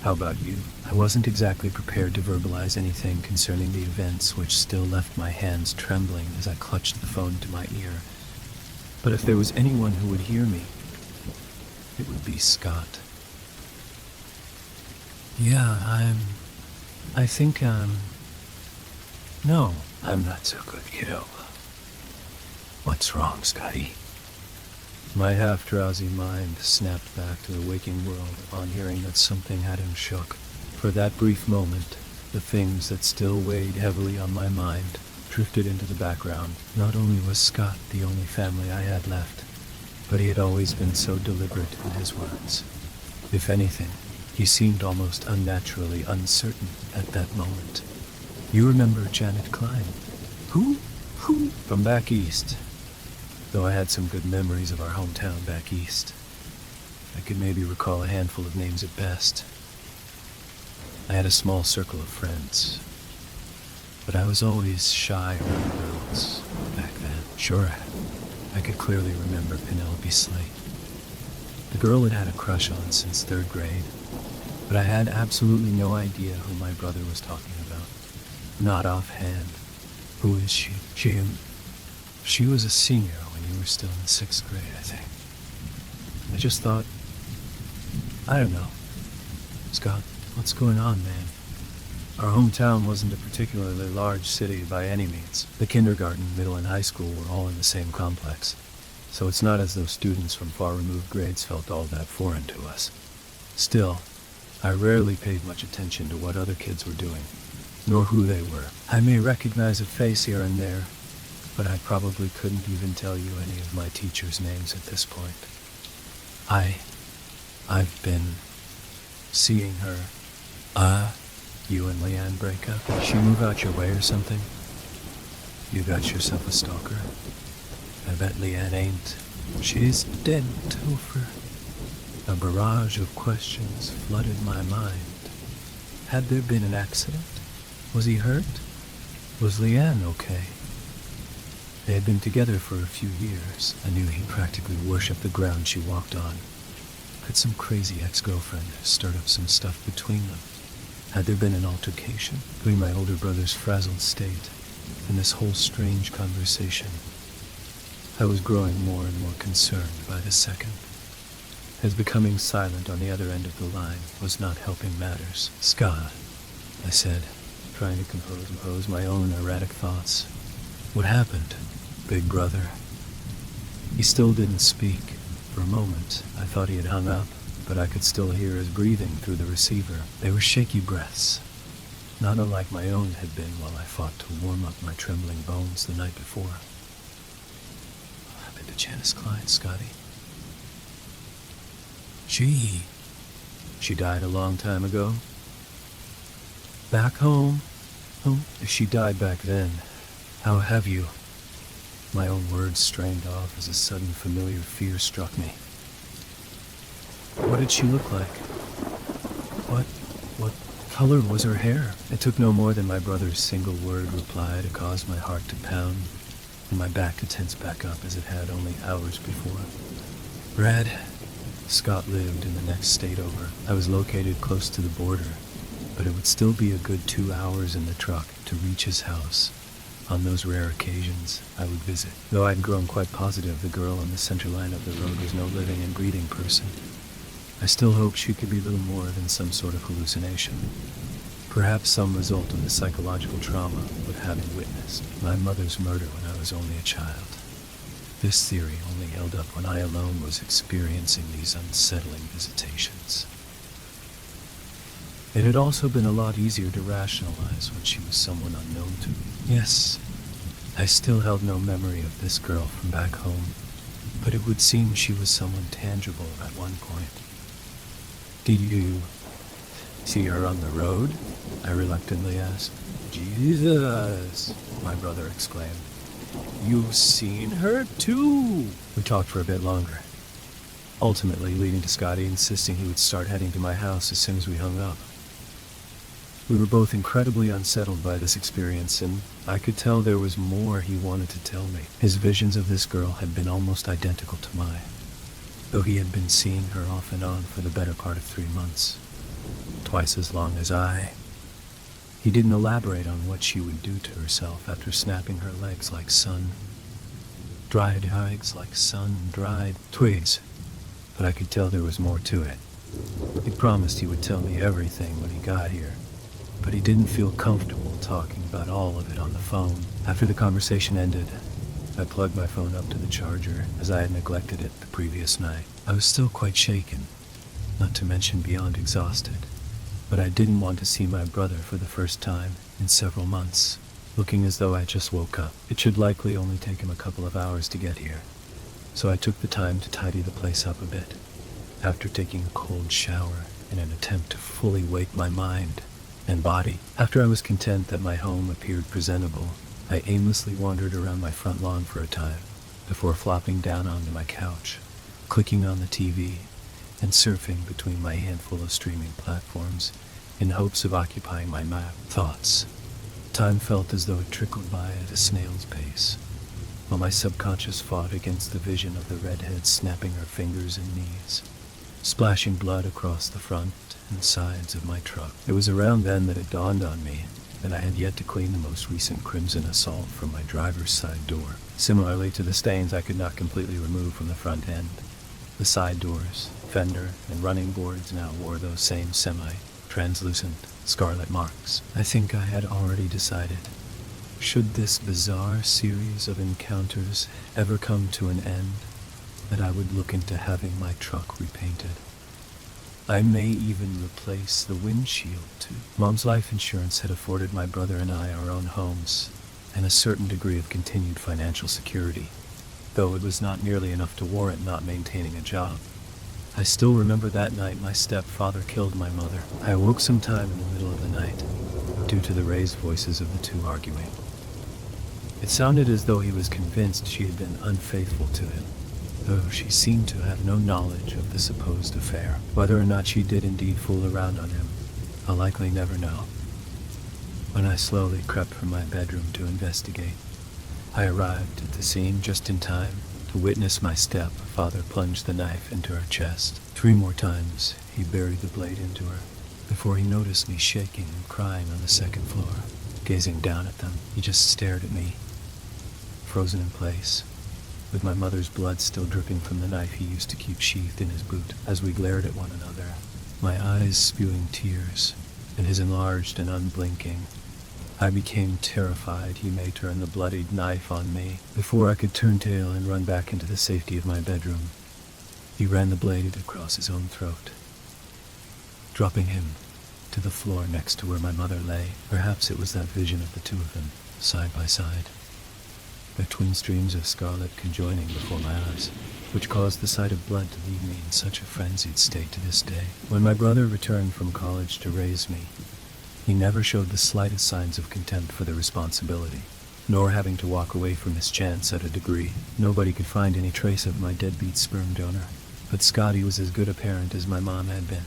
How about you?" I wasn't exactly prepared to verbalize anything concerning the events which still left my hands trembling as I clutched the phone to my ear. But if there was anyone who would hear me, it would be Scott. "Yeah, I think, no, I'm not so good, kiddo." "What's wrong, Scotty?" My half-drowsy mind snapped back to the waking world upon hearing that something had him shook. For that brief moment, the things that still weighed heavily on my mind drifted into the background. Not only was Scott the only family I had left, but he had always been so deliberate in his words. If anything, he seemed almost unnaturally uncertain at that moment. "You remember Janet Klein?" Who? "From back east." Though I had some good memories of our hometown back east, I could maybe recall a handful of names at best. I had a small circle of friends, but I was always shy around girls back then. Sure, I could clearly remember Penelope Slate. The girl had had a crush on since 3rd grade, but I had absolutely no idea who my brother was talking about. Not offhand. "Who is she?" She was a senior when you were still in 6th grade, I think. I just thought, I don't know. "Scott, what's going on, man?" Our hometown wasn't a particularly large city by any means. The kindergarten, middle, and high school were all in the same complex, so it's not as though students from far-removed grades felt all that foreign to us. Still, I rarely paid much attention to what other kids were doing, nor who they were. I may recognize a face here and there, but I probably couldn't even tell you any of my teachers' names at this point. I've been seeing her. You and Leanne break up? Did she move out your way or something? You got yourself a stalker? I bet Leanne ain't. She's dead, Topher. A barrage of questions flooded my mind. Had there been an accident? Was he hurt? Was Leanne okay? They had been together for a few years. I knew he practically worshipped the ground she walked on. Had some crazy ex-girlfriend stirred up some stuff between them? Had there been an altercation between my older brother's frazzled state and this whole strange conversation? I was growing more and more concerned by the second. His becoming silent on the other end of the line was not helping matters. "Scott," I said, trying to compose my own erratic thoughts. "What happened, big brother?" He still didn't speak. For a moment, I thought he had hung up, but I could still hear his breathing through the receiver. They were shaky breaths, not unlike my own had been while I fought to warm up my trembling bones the night before. "What happened to Janice Klein, Scotty?" She died a long time ago. Back home? Oh, if she died back then, how have you? My own words strained off as a sudden familiar fear struck me. What did she look like? What color was her hair? It took no more than my brother's single word reply to cause my heart to pound and my back to tense back up as it had only hours before. Red. Scott lived in the next state over. I was located close to the border, but it would still be a good 2 hours in the truck to reach his house. On those rare occasions, I would visit, though I'd grown quite positive the girl on the center line of the road was no living and breathing person. I still hoped she could be little more than some sort of hallucination, perhaps some result of the psychological trauma of having witnessed my mother's murder when I was only a child. This theory only held up when I alone was experiencing these unsettling visitations. It had also been a lot easier to rationalize when she was someone unknown to me. Yes, I still held no memory of this girl from back home, but it would seem she was someone tangible at one point. "Did you see her on the road?" I reluctantly asked. "Jesus," my brother exclaimed. "You've seen her too!" We talked for a bit longer, ultimately leading to Scotty insisting he would start heading to my house as soon as we hung up. We were both incredibly unsettled by this experience, and I could tell there was more he wanted to tell me. His visions of this girl had been almost identical to mine, though he had been seeing her off and on for the better part of 3 months, twice as long as I. He didn't elaborate on what she would do to herself after snapping her legs like dried twigs, but I could tell there was more to it. He promised he would tell me everything when he got here, but he didn't feel comfortable talking about all of it on the phone. After the conversation ended, I plugged my phone up to the charger as I had neglected it the previous night. I was still quite shaken, not to mention beyond exhausted, but I didn't want to see my brother for the first time in several months, looking as though I just woke up. It should likely only take him a couple of hours to get here, so I took the time to tidy the place up a bit. After taking a cold shower in an attempt to fully wake my mind and body, after I was content that my home appeared presentable, I aimlessly wandered around my front lawn for a time before flopping down onto my couch, clicking on the TV, and surfing between my handful of streaming platforms in hopes of occupying my thoughts. Time felt as though it trickled by at a snail's pace, while my subconscious fought against the vision of the redhead snapping her fingers and knees, splashing blood across the front and sides of my truck. It was around then that it dawned on me that I had yet to clean the most recent crimson assault from my driver's side door. Similarly to the stains I could not completely remove from the front end, the side doors, fender, and running boards now wore those same semi-translucent scarlet marks. I think I had already decided, should this bizarre series of encounters ever come to an end, that I would look into having my truck repainted. I may even replace the windshield too. Mom's life insurance had afforded my brother and I our own homes and a certain degree of continued financial security, though it was not nearly enough to warrant not maintaining a job. I still remember that night my stepfather killed my mother. I awoke sometime in the middle of the night, due to the raised voices of the two arguing. It sounded as though he was convinced she had been unfaithful to him, though she seemed to have no knowledge of the supposed affair. Whether or not she did indeed fool around on him, I'll likely never know. When I slowly crept from my bedroom to investigate, I arrived at the scene just in time to witness my stepfather plunge the knife into her chest. 3 more times he buried the blade into her before he noticed me shaking and crying on the 2nd floor. Gazing down at them, he just stared at me, frozen in place, with my mother's blood still dripping from the knife he used to keep sheathed in his boot. As we glared at one another, my eyes spewing tears, and his enlarged and unblinking, I became terrified he may turn the bloodied knife on me. Before I could turn tail and run back into the safety of my bedroom, he ran the blade across his own throat, dropping him to the floor next to where my mother lay. Perhaps it was that vision of the 2 of them, side by side, their twin streams of scarlet conjoining before my eyes, which caused the sight of blood to leave me in such a frenzied state to this day. When my brother returned from college to raise me, he never showed the slightest signs of contempt for the responsibility, nor having to walk away from his chance at a degree. Nobody could find any trace of my deadbeat sperm donor, but Scotty was as good a parent as my mom had been,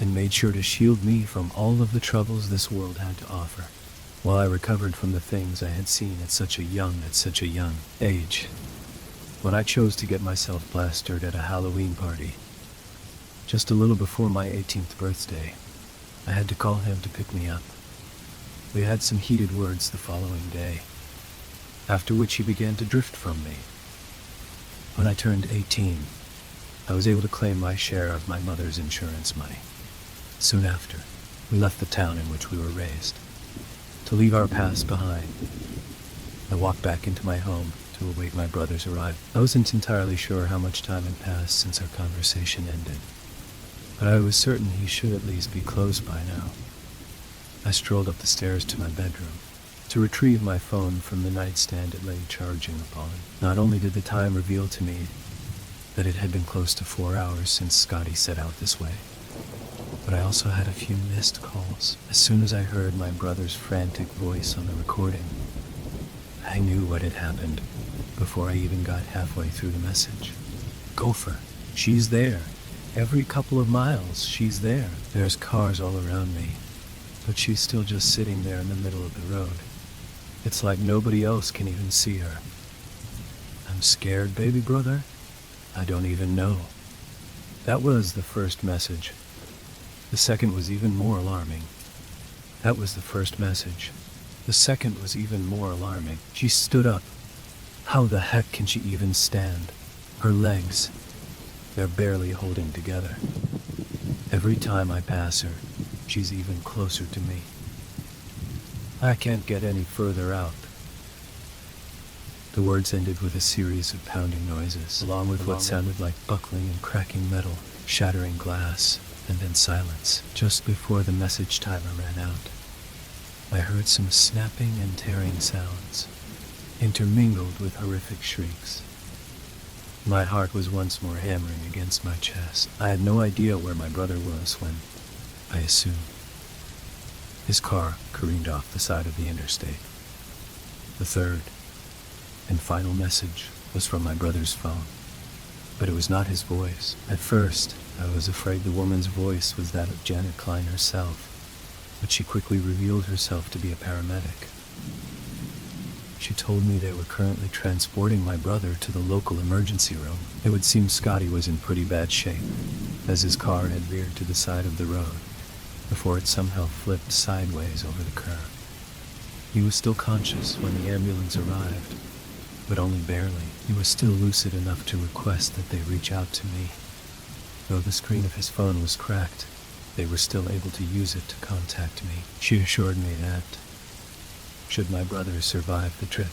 and made sure to shield me from all of the troubles this world had to offer, while I recovered from the things I had seen at such a young age. When I chose to get myself plastered at a Halloween party, just a little before my 18th birthday, I had to call him to pick me up. We had some heated words the following day, after which he began to drift from me. When I turned 18, I was able to claim my share of my mother's insurance money. Soon after, we left the town in which we were raised, to leave our past behind. I walked back into my home to await my brother's arrival. I wasn't entirely sure how much time had passed since our conversation ended, but I was certain he should at least be close by now. I strolled up the stairs to my bedroom to retrieve my phone from the nightstand it lay charging upon. Not only did the time reveal to me that it had been close to 4 hours since Scotty set out this way, but I also had a few missed calls. As soon as I heard my brother's frantic voice on the recording, I knew what had happened before I even got halfway through the message. Gopher, she's there. Every couple of miles, she's there. There's cars all around me, but she's still just sitting there in the middle of the road. It's like nobody else can even see her. I'm scared, baby brother. I don't even know. That was the first message. The second was even more alarming. That was the first message. The second was even more alarming. She stood up. How the heck can she even stand? Her legs, they're barely holding together. Every time I pass her, she's even closer to me. I can't get any further out. The words ended with a series of pounding noises, along with what sounded like buckling and cracking metal, shattering glass, and then silence. Just before the message timer ran out, I heard some snapping and tearing sounds, intermingled with horrific shrieks. My heart was once more hammering against my chest. I had no idea where my brother was when, I assumed, his car careened off the side of the interstate. The third and final message was from my brother's phone, but it was not his voice. At first, I was afraid the woman's voice was that of Janet Klein herself, but she quickly revealed herself to be a paramedic. She told me they were currently transporting my brother to the local emergency room. It would seem Scotty was in pretty bad shape, as his car had veered to the side of the road before it somehow flipped sideways over the curb. He was still conscious when the ambulance arrived, but only barely. He was still lucid enough to request that they reach out to me. Though the screen of his phone was cracked, they were still able to use it to contact me. She assured me that, should my brother survive the trip,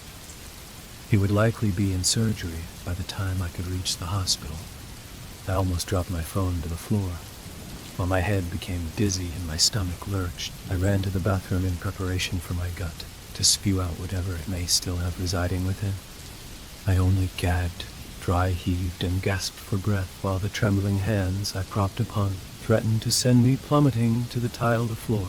he would likely be in surgery by the time I could reach the hospital. I almost dropped my phone to the floor. While my head became dizzy and my stomach lurched, I ran to the bathroom in preparation for my gut to spew out whatever it may still have residing within. I only gagged, dry heaved, and gasped for breath while the trembling hands I propped upon threatened to send me plummeting to the tiled floor.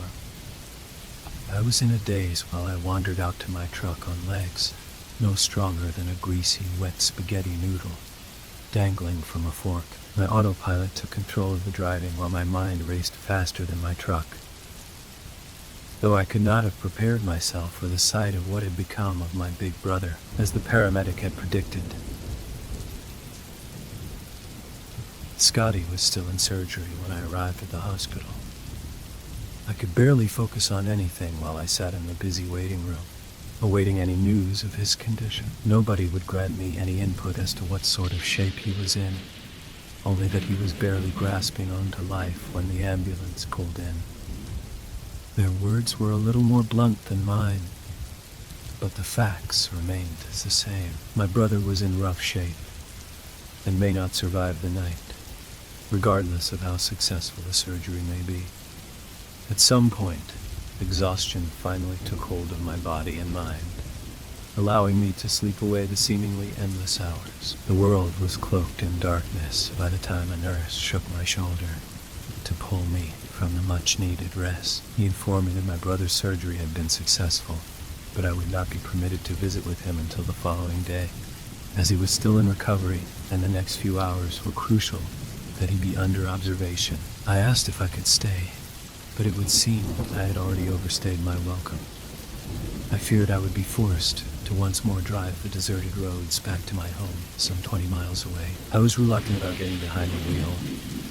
I was in a daze while I wandered out to my truck on legs, no stronger than a greasy, wet spaghetti noodle. dangling from a fork. My autopilot took control of the driving while my mind raced faster than my truck. Though I could not have prepared myself for the sight of what had become of my big brother, as the paramedic had predicted. Scotty was still in surgery when I arrived at the hospital. I could barely focus on anything while I sat in the busy waiting room, awaiting any news of his condition. Nobody would grant me any input as to what sort of shape he was in, only that he was barely grasping onto life when the ambulance pulled in. Their words were a little more blunt than mine, but the facts remained the same. My brother was in rough shape and may not survive the night, regardless of how successful the surgery may be. At some point, exhaustion finally took hold of my body and mind, allowing me to sleep away the seemingly endless hours. The world was cloaked in darkness by the time a nurse shook my shoulder to pull me from the much-needed rest. He informed me that my brother's surgery had been successful, but I would not be permitted to visit with him until the following day, as he was still in recovery and the next few hours were crucial that he be under observation. I asked if I could stay, but it would seem I had already overstayed my welcome. I feared I would be forced to once more drive the deserted roads back to my home, some 20 miles away. I was reluctant about getting behind the wheel,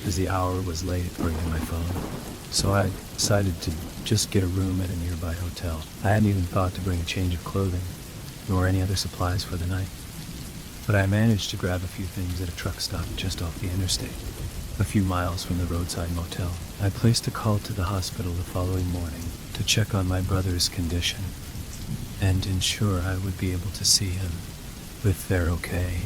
as the hour was late bringing my phone, so I decided to just get a room at a nearby hotel. I hadn't even thought to bring a change of clothing, nor any other supplies for the night, but I managed to grab a few things at a truck stop just off the interstate, a few miles from the roadside motel. I placed a call to the hospital the following morning to check on my brother's condition and ensure I would be able to see him. With their okay,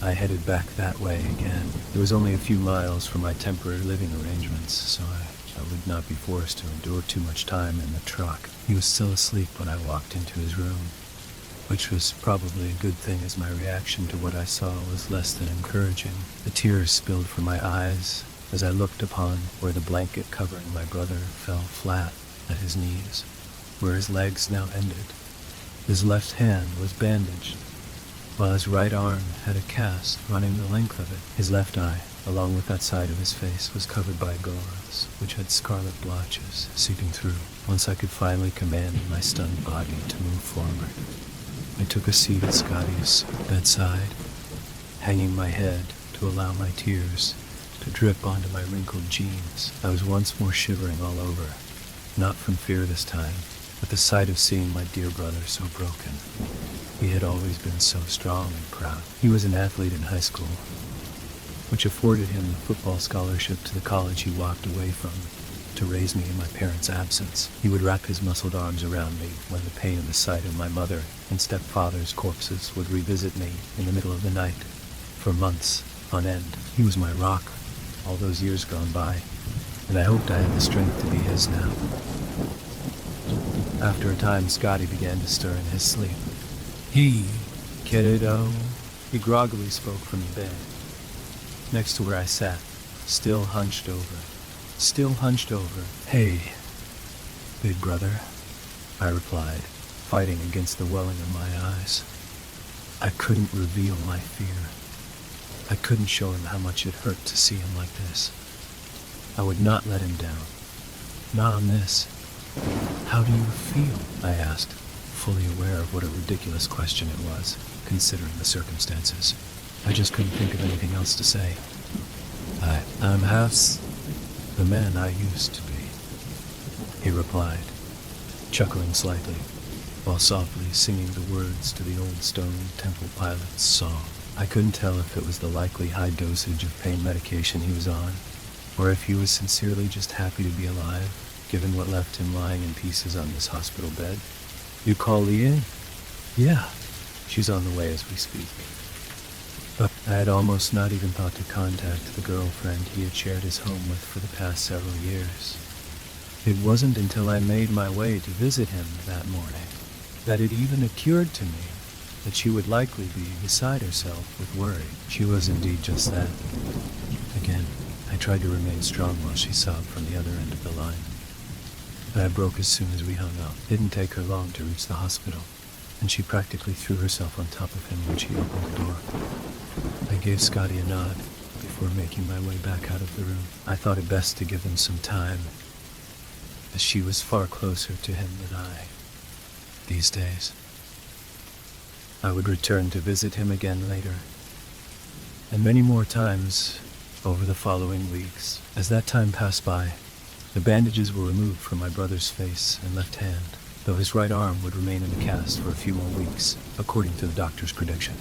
I headed back that way again. It was only a few miles from my temporary living arrangements, so I would not be forced to endure too much time in the truck. He was still asleep when I walked into his room, which was probably a good thing, as my reaction to what I saw was less than encouraging. The tears spilled from my eyes as I looked upon where the blanket covering my brother fell flat at his knees, where his legs now ended. His left hand was bandaged, while his right arm had a cast running the length of it. His left eye, along with that side of his face, was covered by gauze, which had scarlet blotches seeping through. Once I could finally command my stunned body to move forward, I took a seat at Scotty's bedside, hanging my head to allow my tears to drip onto my wrinkled jeans. I was once more shivering all over, not from fear this time, but the sight of seeing my dear brother so broken. He had always been so strong and proud. He was an athlete in high school, which afforded him the football scholarship to the college he walked away from to raise me in my parents' absence. He would wrap his muscled arms around me when the pain of the sight of my mother and stepfather's corpses would revisit me in the middle of the night for months on end. He was my rock, all those years gone by, and I hoped I had the strength to be his now. After a time, Scotty began to stir in his sleep. Kiddo, he groggily spoke from the bed, next to where I sat, still hunched over. Hey, big brother, I replied, fighting against the welling of my eyes. I couldn't reveal my fear. I couldn't show him how much it hurt to see him like this. I would not let him down. Not on this. How do you feel? I asked, fully aware of what a ridiculous question it was, considering the circumstances. I just couldn't think of anything else to say. I'm half the man I used to be, he replied, chuckling slightly, while softly singing the words to the old Stone Temple Pilots song. I couldn't tell if it was the likely high dosage of pain medication he was on, or if he was sincerely just happy to be alive, given what left him lying in pieces on this hospital bed. You call Leah? Yeah, she's on the way as we speak. But I had almost not even thought to contact the girlfriend he had shared his home with for the past several years. It wasn't until I made my way to visit him that morning that it even occurred to me that she would likely be beside herself with worry. She was indeed just that. Again, I tried to remain strong while she sobbed from the other end of the line. But I broke as soon as we hung up. It didn't take her long to reach the hospital, and she practically threw herself on top of him when she opened the door. I I gave Scotty a nod before making my way back out of the room. I thought it best to give him some time, as she was far closer to him than I these days. I would return to visit him again later, and many more times over the following weeks. As that time passed by, the bandages were removed from my brother's face and left hand, though his right arm would remain in a cast for a few more weeks, according to the doctor's prediction.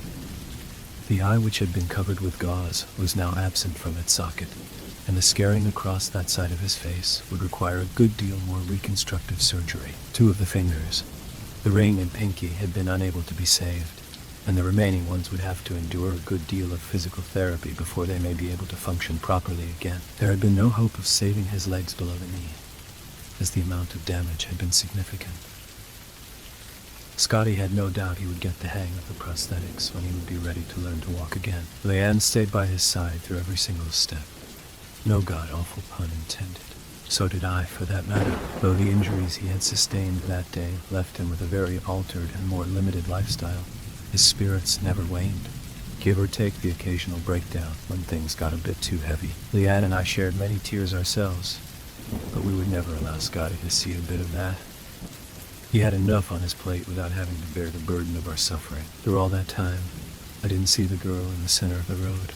The eye, which had been covered with gauze, was now absent from its socket, and the scarring across that side of his face would require a good deal more reconstructive surgery. 2 of the fingers, the ring and pinky, had been unable to be saved, and the remaining ones would have to endure a good deal of physical therapy before they may be able to function properly again. There had been no hope of saving his legs below the knee, as the amount of damage had been significant. Scotty had no doubt he would get the hang of the prosthetics when he would be ready to learn to walk again. Leanne stayed by his side through every single step. No god-awful pun intended. So did I, for that matter, though the injuries he had sustained that day left him with a very altered and more limited lifestyle. His spirits never waned, give or take the occasional breakdown when things got a bit too heavy. Leanne and I shared many tears ourselves, but we would never allow Scotty to see a bit of that. He had enough on his plate without having to bear the burden of our suffering. Through all that time, I didn't see the girl in the center of the road.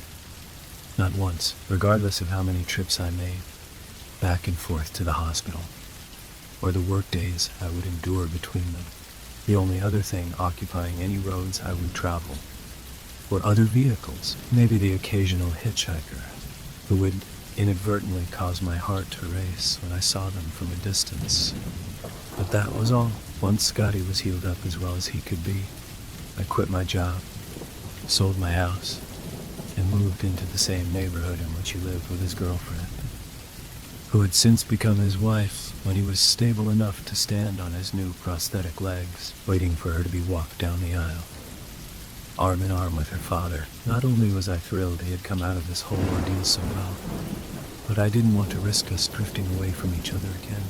Not once, regardless of how many trips I made, back and forth to the hospital, or the work days I would endure between them. The only other thing occupying any roads I would travel were other vehicles, maybe the occasional hitchhiker, who would inadvertently cause my heart to race when I saw them from a distance. But that was all. Once Scotty was healed up as well as he could be, I quit my job, sold my house, and moved into the same neighborhood in which he lived with his girlfriend, who had since become his wife when he was stable enough to stand on his new prosthetic legs, waiting for her to be walked down the aisle, arm in arm with her father. Not only was I thrilled he had come out of this whole ordeal so well, but I didn't want to risk us drifting away from each other again.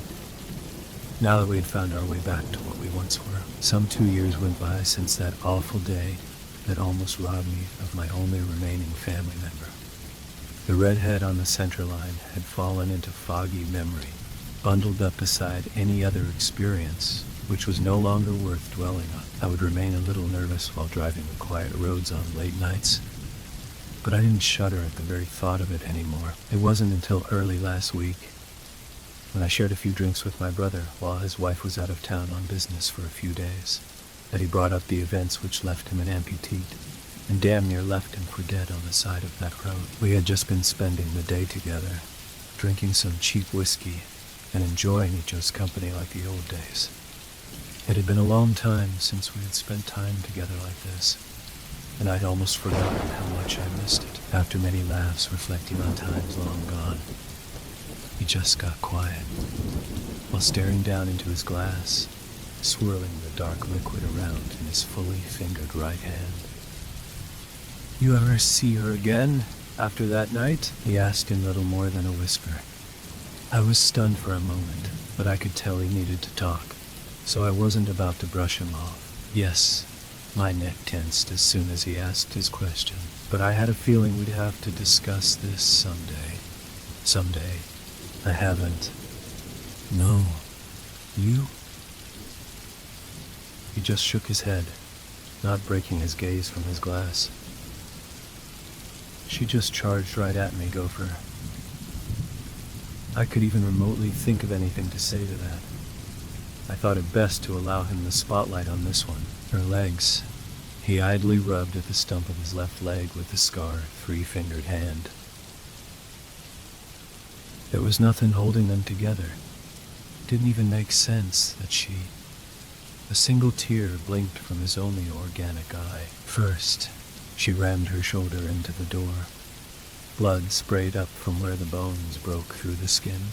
Now that we had found our way back to what we once were, some 2 years went by since that awful day that almost robbed me of my only remaining family member. The redhead on the center line had fallen into foggy memory, bundled up beside any other experience, which was no longer worth dwelling on. I would remain a little nervous while driving the quiet roads on late nights, but I didn't shudder at the very thought of it anymore. It wasn't until early last week, when I shared a few drinks with my brother while his wife was out of town on business for a few days, that he brought up the events which left him an amputee, and damn near left him for dead on the side of that road. We had just been spending the day together, drinking some cheap whiskey and enjoying each other's company like the old days. It had been a long time since we had spent time together like this, and I'd almost forgotten how much I missed it. After many laughs reflecting on times long gone, he just got quiet, while staring down into his glass, swirling the dark liquid around in his fully fingered right hand. "You ever see her again after that night?" he asked in little more than a whisper. I was stunned for a moment, but I could tell he needed to talk, so I wasn't about to brush him off. Yes, my neck tensed as soon as he asked his question, but I had a feeling we'd have to discuss this someday. Someday. I haven't. No. You? He just shook his head, not breaking his gaze from his glass. She just charged right at me, Gopher. I could even remotely think of anything to say to that. I thought it best to allow him the spotlight on this one. Her legs. He idly rubbed at the stump of his left leg with the scarred, three-fingered hand. There was nothing holding them together. It didn't even make sense that she... A single tear blinked from his only organic eye. First, she rammed her shoulder into the door. Blood sprayed up from where the bones broke through the skin.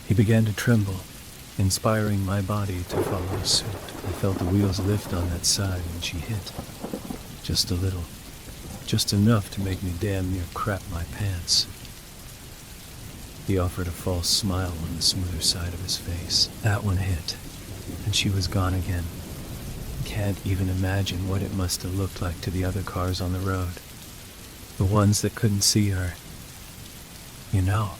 He began to tremble, inspiring my body to follow suit. I felt the wheels lift on that side when she hit. Just a little. Just enough to make me damn near crap my pants. He offered a false smile on the smoother side of his face. That one hit, and she was gone again. Can't even imagine what it must have looked like to the other cars on the road. The ones that couldn't see her. You know.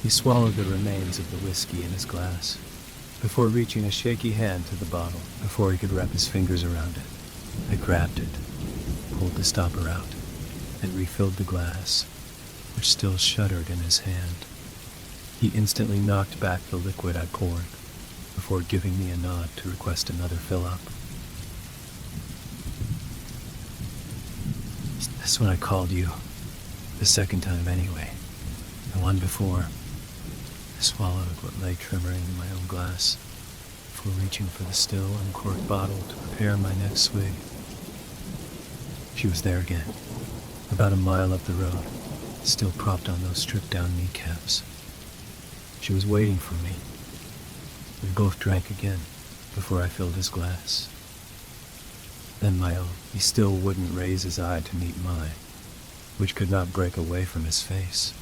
He swallowed the remains of the whiskey in his glass, before reaching a shaky hand to the bottle, before he could wrap his fingers around it. I grabbed it, pulled the stopper out, and refilled the glass, which still shuddered in his hand. He instantly knocked back the liquid I poured, before giving me a nod to request another fill-up. That's when I called you. The second time anyway. The one before. I swallowed what lay trembling in my own glass, before reaching for the still uncorked bottle to prepare my next swig. She was there again, about a mile up the road, still propped on those stripped-down kneecaps. She was waiting for me. We both drank again, before I filled his glass. Then my own. He still wouldn't raise his eye to meet mine, which could not break away from his face.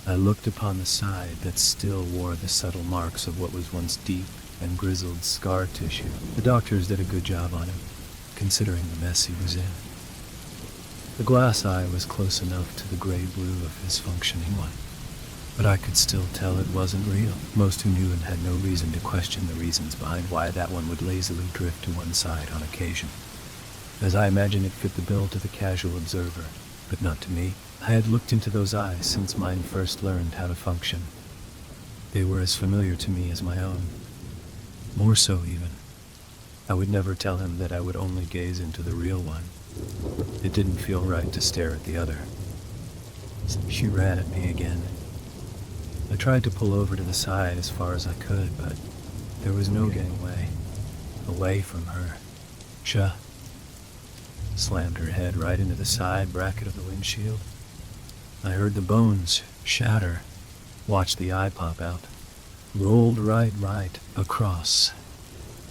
I looked upon the side that still wore the subtle marks of what was once deep and grizzled scar tissue. The doctors did a good job on him, considering the mess he was in. The glass eye was close enough to the gray blue of his functioning one, but I could still tell it wasn't real. Most who knew him had no reason to question the reasons behind why that one would lazily drift to one side on occasion. As I imagine it fit the bill to the casual observer, but not to me. I had looked into those eyes since mine first learned how to function. They were as familiar to me as my own. More so, even. I would never tell him that I would only gaze into the real one. It didn't feel right to stare at the other. She ran at me again. I tried to pull over to the side as far as I could, but there was no getting away from her. Slammed her head right into the side bracket of the windshield. I heard the bones shatter, watched the eye pop out, rolled right across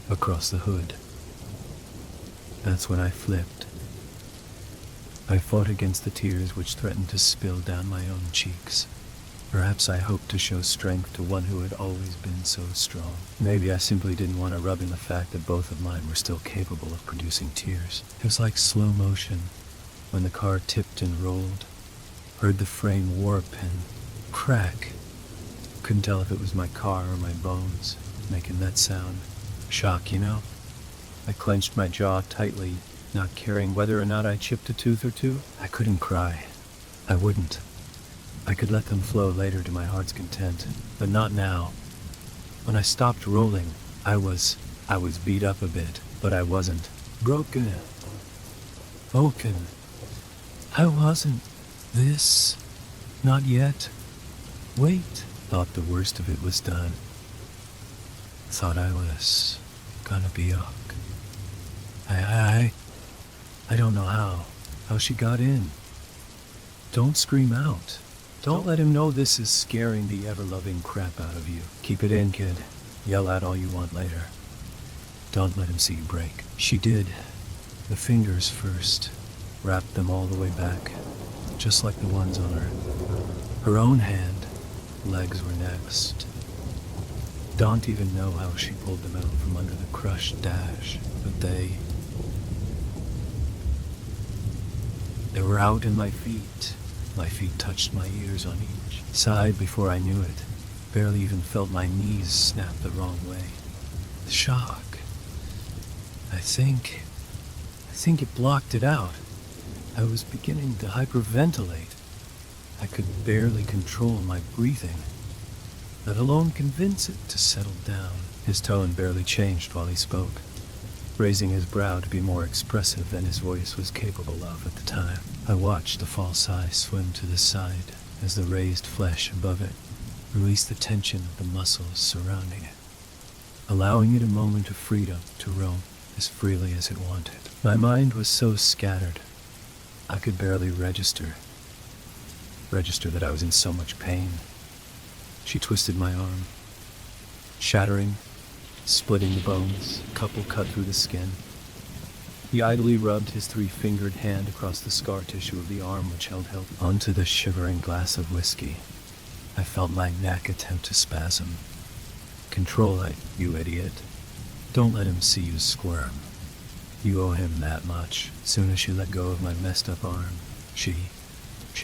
the hood. That's when I flipped. I fought against the tears which threatened to spill down my own cheeks. Perhaps I hoped to show strength to one who had always been so strong. Maybe I simply didn't want to rub in the fact that both of mine were still capable of producing tears. It was like slow motion when the car tipped and rolled. Heard the frame warp and crack. Couldn't tell if it was my car or my bones making that sound. Shock, you know? I clenched my jaw tightly, not caring whether or not I chipped a tooth or two. I couldn't cry. I wouldn't. I could let them flow later to my heart's content, but not now. When I stopped rolling, I was beat up a bit, but I wasn't broken. I wasn't. This. Not yet. Wait. Thought the worst of it was done. Thought I was gonna be ok. I don't know how she got in. Don't scream out. Don't let him know this is scaring the ever-loving crap out of you. Keep it in, kid. Yell out all you want later. Don't let him see you break. She did. The fingers first. Wrapped them all the way back, just like the ones on her own hand. Legs were next. Don't even know how she pulled them out from under the crushed dash, but they were out in my feet. My feet touched my ears on each side before I knew it. Barely even felt my knees snap the wrong way. The shock. I think it blocked it out. I was beginning to hyperventilate. I could barely control my breathing, let alone convince it to settle down. His tone barely changed while he spoke, raising his brow to be more expressive than his voice was capable of at the time. I watched the false eye swim to the side as the raised flesh above it released the tension of the muscles surrounding it, allowing it a moment of freedom to roam as freely as it wanted. My mind was so scattered, I could barely register that I was in so much pain. She twisted my arm, shattering, splitting the bones, a couple cut through the skin. He idly rubbed his three-fingered hand across the scar tissue of the arm which held onto the shivering glass of whiskey. I felt my neck attempt to spasm. Control it, you idiot. Don't let him see you squirm. You owe him that much. As soon as she let go of my messed up arm, she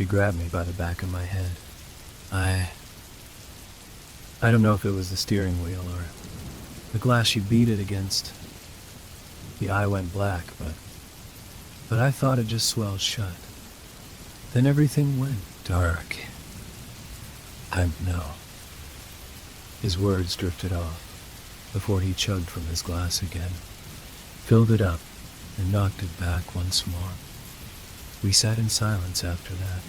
grabbed me by the back of my head. I don't know if it was the steering wheel or the glass she beat it against. The eye went black, but I thought it just swelled shut. Then everything went dark. No. His words drifted off before he chugged from his glass again, filled it up, and knocked it back once more. We sat in silence after that.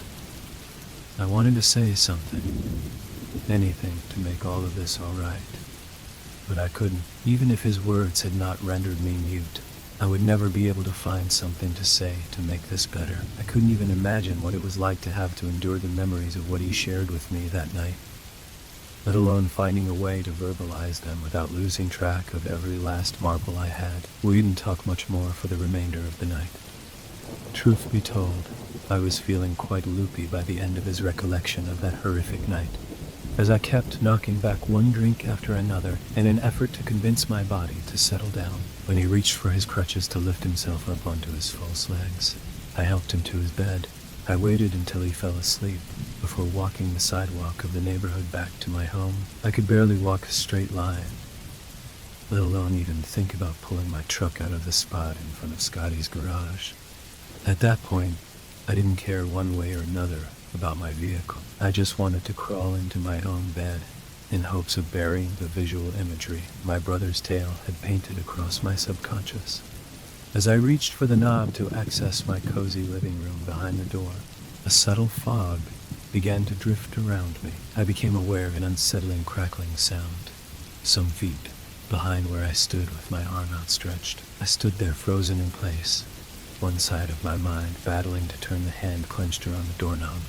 I wanted to say something, anything to make all of this all right, but I couldn't. Even if his words had not rendered me mute, I would never be able to find something to say to make this better. I couldn't even imagine what it was like to have to endure the memories of what he shared with me that night, let alone finding a way to verbalize them without losing track of every last marble I had. We didn't talk much more for the remainder of the night. Truth be told, I was feeling quite loopy by the end of his recollection of that horrific night, as I kept knocking back one drink after another in an effort to convince my body to settle down. When he reached for his crutches to lift himself up onto his false legs, I helped him to his bed. I waited until he fell asleep before walking the sidewalk of the neighborhood back to my home. I could barely walk a straight line, let alone even think about pulling my truck out of the spot in front of Scotty's garage. At that point, I didn't care one way or another about my vehicle. I just wanted to crawl into my own bed in hopes of burying the visual imagery my brother's tale had painted across my subconscious. As I reached for the knob to access my cozy living room behind the door, a subtle fog began to drift around me. I became aware of an unsettling crackling sound, some feet behind where I stood with my arm outstretched. I stood there frozen in place, one side of my mind battling to turn the hand clenched around the doorknob,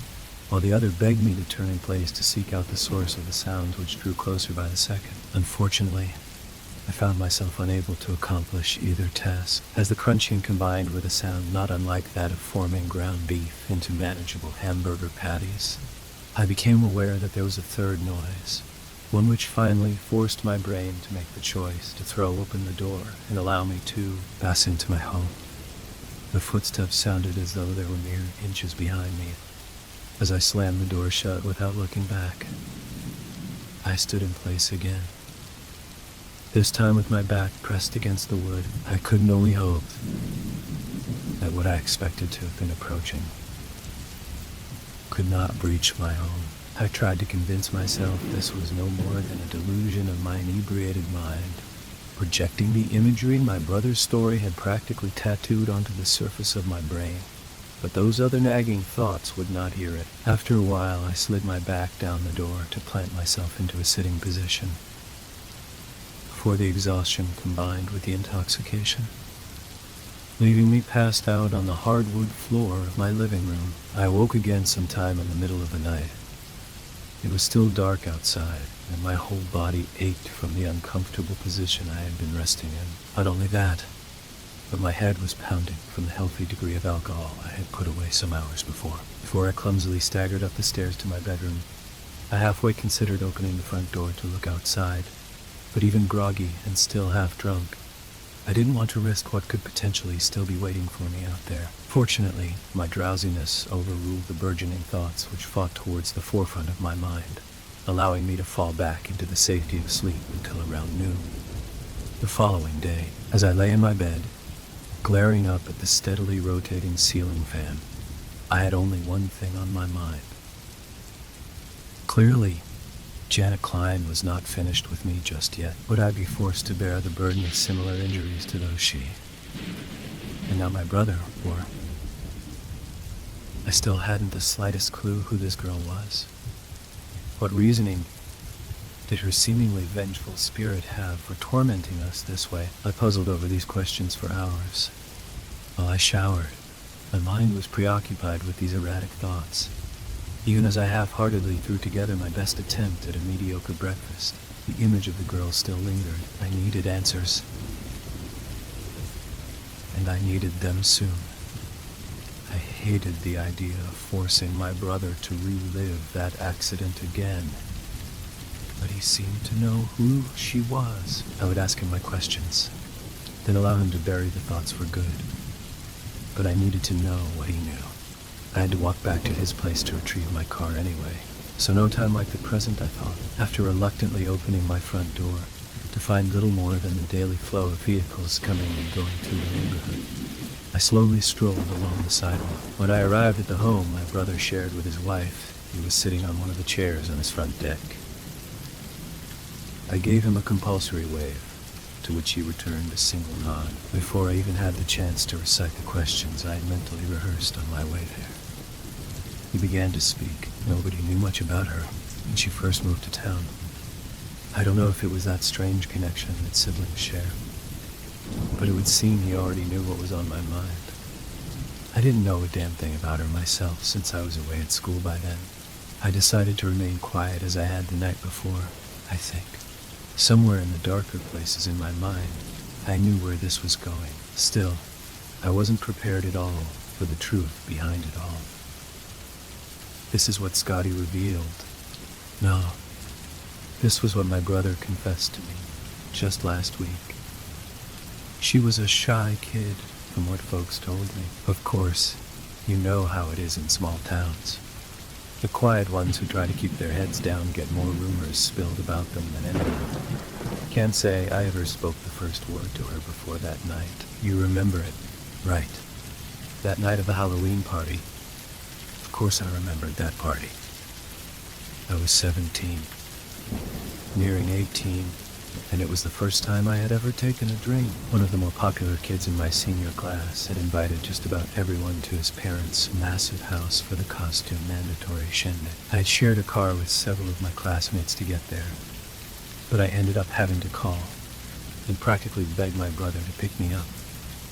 while the other begged me to turn in place to seek out the source of the sounds which drew closer by the second. Unfortunately, I found myself unable to accomplish either task, as the crunching combined with a sound not unlike that of forming ground beef into manageable hamburger patties. I became aware that there was a third noise, one which finally forced my brain to make the choice to throw open the door and allow me to pass into my home. The footsteps sounded as though they were mere inches behind me. As I slammed the door shut without looking back, I stood in place again. This time with my back pressed against the wood, I couldn't only hope that what I expected to have been approaching could not breach my own. I tried to convince myself this was no more than a delusion of my inebriated mind, projecting the imagery my brother's story had practically tattooed onto the surface of my brain. But those other nagging thoughts would not hear it. After a while, I slid my back down the door to plant myself into a sitting position, before the exhaustion combined with the intoxication, leaving me passed out on the hardwood floor of my living room. I woke again sometime in the middle of the night. It was still dark outside, and my whole body ached from the uncomfortable position I had been resting in. Not only that, but my head was pounding from the healthy degree of alcohol I had put away some hours before. Before I clumsily staggered up the stairs to my bedroom, I halfway considered opening the front door to look outside, but even groggy and still half drunk, I didn't want to risk what could potentially still be waiting for me out there. Fortunately, my drowsiness overruled the burgeoning thoughts which fought towards the forefront of my mind, allowing me to fall back into the safety of sleep until around noon. The following day, as I lay in my bed, glaring up at the steadily rotating ceiling fan, I had only one thing on my mind. Clearly, Janet Klein was not finished with me just yet. Would I be forced to bear the burden of similar injuries to those she, and now my brother, were? I still hadn't the slightest clue who this girl was. What reasoning did her seemingly vengeful spirit have for tormenting us this way? I puzzled over these questions for hours. While I showered, my mind was preoccupied with these erratic thoughts. Even as I half-heartedly threw together my best attempt at a mediocre breakfast, the image of the girl still lingered. I needed answers, and I needed them soon. I hated the idea of forcing my brother to relive that accident again. But he seemed to know who she was. I would ask him my questions, then allow him to bury the thoughts for good. But I needed to know what he knew. I had to walk back to his place to retrieve my car anyway. So no time like the present, I thought, after reluctantly opening my front door to find little more than the daily flow of vehicles coming and going through the neighborhood. I slowly strolled along the sidewalk. When I arrived at the home my brother shared with his wife, he was sitting on one of the chairs on his front deck. I gave him a compulsory wave, to which he returned a single nod, before I even had the chance to recite the questions I had mentally rehearsed on my way there. He began to speak. Nobody knew much about her when she first moved to town. I don't know if it was that strange connection that siblings share, but it would seem he already knew what was on my mind. I didn't know a damn thing about her myself since I was away at school by then. I decided to remain quiet as I had the night before, I think. Somewhere in the darker places in my mind, I knew where this was going. Still, I wasn't prepared at all for the truth behind it all. This is what Scotty revealed. No, this was what my brother confessed to me just last week. She was a shy kid, from what folks told me. Of course, you know how it is in small towns. The quiet ones who try to keep their heads down get more rumors spilled about them than anyone. Can't say I ever spoke the first word to her before that night. You remember it, right? That night of the Halloween party. Of course I remembered that party. I was 17, nearing 18, and it was the first time I had ever taken a drink. One of the more popular kids in my senior class had invited just about everyone to his parents' massive house for the costume mandatory shindig. I had shared a car with several of my classmates to get there, but I ended up having to call and practically beg my brother to pick me up,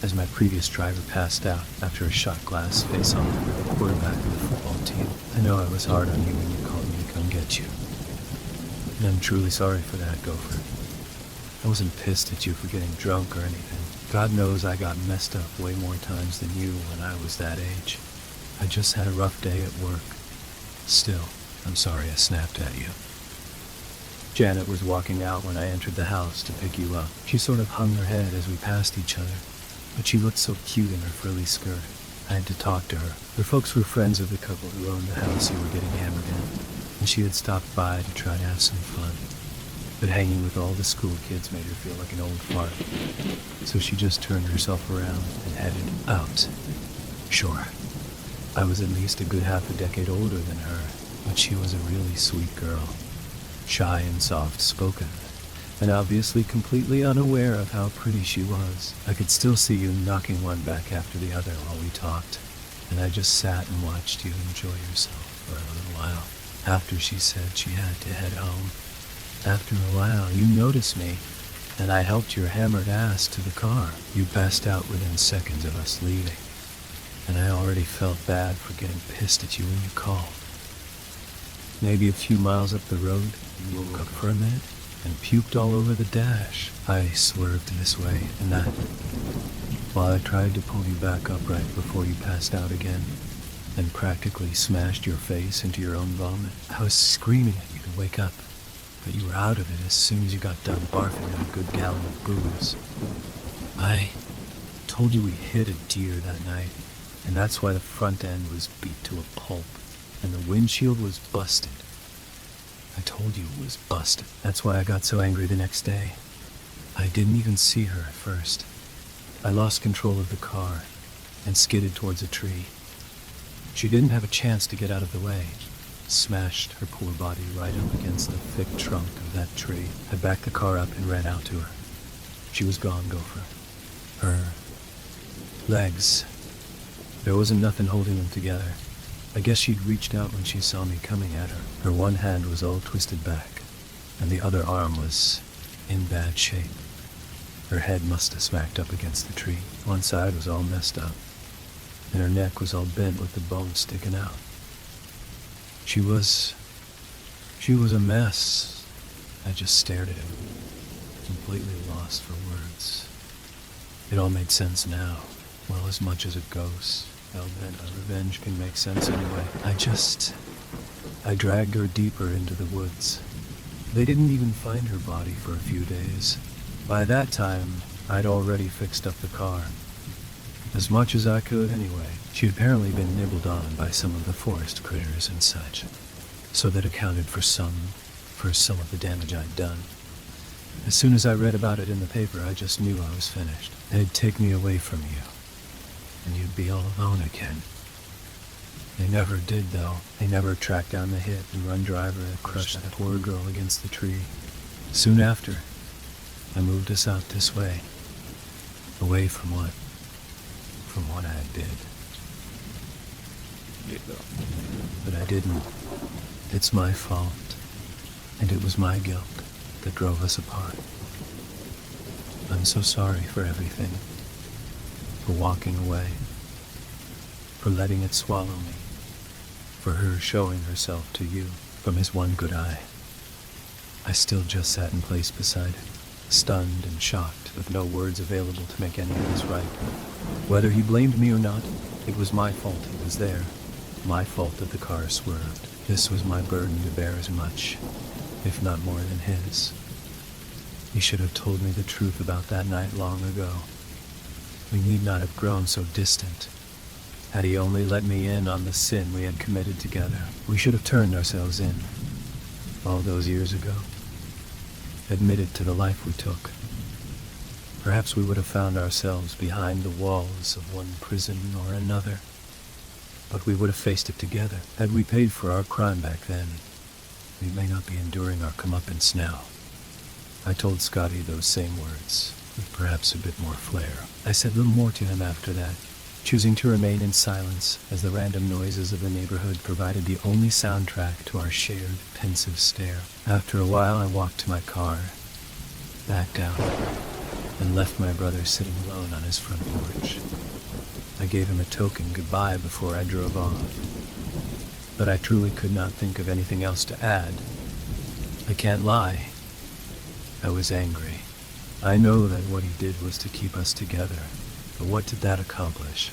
as my previous driver passed out after a shot glass face-off with the quarterback of the football team. I know I was hard on you when you called me to come get you, and I'm truly sorry for that, Gopher. I wasn't pissed at you for getting drunk or anything. God knows I got messed up way more times than you when I was that age. I just had a rough day at work. Still, I'm sorry I snapped at you. Janet was walking out when I entered the house to pick you up. She sort of hung her head as we passed each other, but she looked so cute in her frilly skirt. I had to talk to her. Her folks were friends of the couple who owned the house you were getting hammered in, and she had stopped by to try to have some fun. But hanging with all the school kids made her feel like an old fart, so she just turned herself around and headed out. Sure, I was at least a good half a decade older than her, but she was a really sweet girl, shy and soft-spoken, and obviously completely unaware of how pretty she was. I could still see you knocking one back after the other while we talked, and I just sat and watched you enjoy yourself for a little while. After she said she had to head home, after a while you noticed me, and I helped your hammered ass to the car. You passed out within seconds of us leaving, and I already felt bad for getting pissed at you when you called. Maybe a few miles up the road, you woke up for a minute and puked all over the dash. I swerved this way and that, while I tried to pull you back up right before you passed out again, and practically smashed your face into your own vomit. I was screaming at you to wake up, but you were out of it as soon as you got done barfing out a good gallon of booze. I told you we hit a deer that night, and that's why the front end was beat to a pulp, and the windshield was busted. I told you it was busted. That's why I got so angry the next day. I didn't even see her at first. I lost control of the car and skidded towards a tree. She didn't have a chance to get out of the way. Smashed her poor body right up against the thick trunk of that tree. I backed the car up and ran out to her. She was gone, Gopher. Her legs. There wasn't nothing holding them together. I guess she'd reached out when she saw me coming at her. Her one hand was all twisted back, and the other arm was in bad shape. Her head must have smacked up against the tree. One side was all messed up, and her neck was all bent with the bone sticking out. She was a mess. I just stared at him, completely lost for words. It all made sense now, well, as much as a ghost hell-bent on revenge can make sense anyway. I dragged her deeper into the woods. They didn't even find her body for a few days. By that time, I'd already fixed up the car. As much as I could, anyway. She'd apparently been nibbled on by some of the forest critters and such, so that accounted for some of the damage I'd done. As soon as I read about it in the paper, I just knew I was finished. They'd take me away from you, and you'd be all alone again. They never did, though. They never tracked down the hit and run driver that crushed that poor girl against the tree. Soon after, I moved us out this way. Away from what? From what I did. But I didn't. It's my fault. And it was my guilt that drove us apart. I'm so sorry for everything. For walking away. For letting it swallow me. For her showing herself to you from his one good eye. I still just sat in place beside him, stunned and shocked, with no words available to make any of this right. Whether he blamed me or not, it was my fault he was there. My fault that the car swerved. This was my burden to bear as much, if not more than his. He should have told me the truth about that night long ago. We need not have grown so distant. Had he only let me in on the sin we had committed together, we should have turned ourselves in, all those years ago, admitted to the life we took. Perhaps we would have found ourselves behind the walls of one prison or another, but we would have faced it together. Had we paid for our crime back then, we may not be enduring our comeuppance now. I told Scotty those same words, with perhaps a bit more flair. I said little more to him after that, choosing to remain in silence as the random noises of the neighborhood provided the only soundtrack to our shared pensive stare. After a while, I walked to my car, backed out, and left my brother sitting alone on his front porch. I gave him a token goodbye before I drove off, but I truly could not think of anything else to add. I can't lie. I was angry. I know that what he did was to keep us together. But what did that accomplish?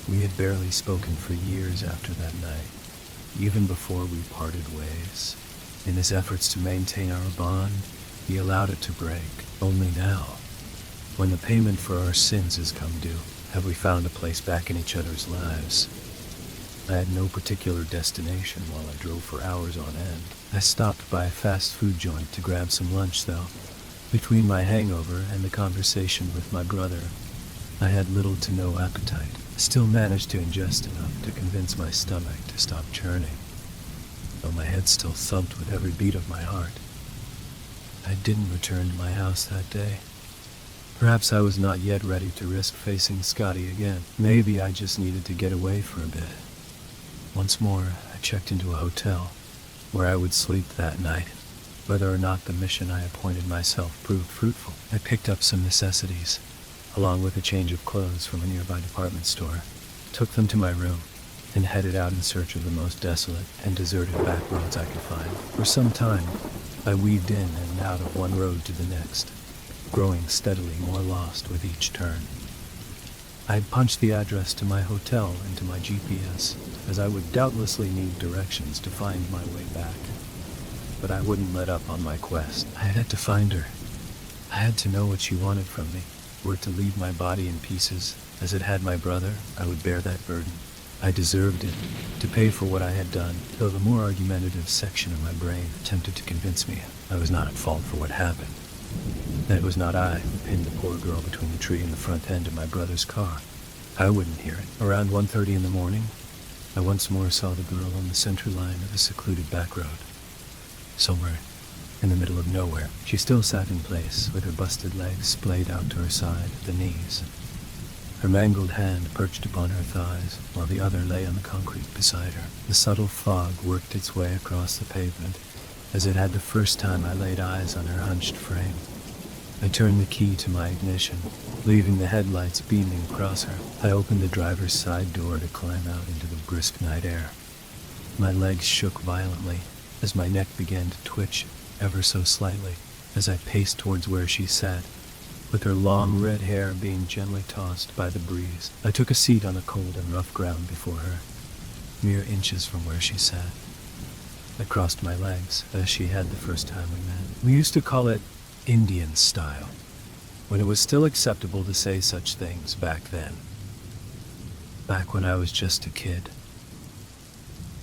We had barely spoken for years after that night, even before we parted ways. In his efforts to maintain our bond, he allowed it to break. Only now, when the payment for our sins has come due, have we found a place back in each other's lives. I had no particular destination while I drove for hours on end. I stopped by a fast food joint to grab some lunch, though. Between my hangover and the conversation with my brother, I had little to no appetite. I still managed to ingest enough to convince my stomach to stop churning, though my head still thumped with every beat of my heart. I didn't return to my house that day. Perhaps I was not yet ready to risk facing Scotty again. Maybe I just needed to get away for a bit. Once more, I checked into a hotel, where I would sleep that night. Whether or not the mission I appointed myself proved fruitful, I picked up some necessities, along with a change of clothes from a nearby department store, took them to my room, and headed out in search of the most desolate and deserted back roads I could find. For some time, I weaved in and out of one road to the next, growing steadily more lost with each turn. I had punched the address to my hotel into my GPS, as I would doubtlessly need directions to find my way back. But I wouldn't let up on my quest. I had to find her. I had to know what she wanted from me. Were it to leave my body in pieces, as it had my brother, I would bear that burden. I deserved it, to pay for what I had done, though the more argumentative section of my brain attempted to convince me I was not at fault for what happened. That it was not I who pinned the poor girl between the tree and the front end of my brother's car. I wouldn't hear it. Around 1:30 in the morning, I once more saw the girl on the center line of a secluded back road. Somewhere in the middle of nowhere, she still sat in place, with her busted legs splayed out to her side at the knees. Her mangled hand perched upon her thighs, while the other lay on the concrete beside her. The subtle fog worked its way across the pavement, as it had the first time I laid eyes on her hunched frame. I turned the key to my ignition, leaving the headlights beaming across her. I opened the driver's side door to climb out into the brisk night air. My legs shook violently, as my neck began to twitch ever so slightly, as I paced towards where she sat, with her long red hair being gently tossed by the breeze. I took a seat on the cold and rough ground before her, mere inches from where she sat. I crossed my legs, as she had the first time we met. We used to call it Indian style. when it was still acceptable to say such things back then. Back when I was just a kid.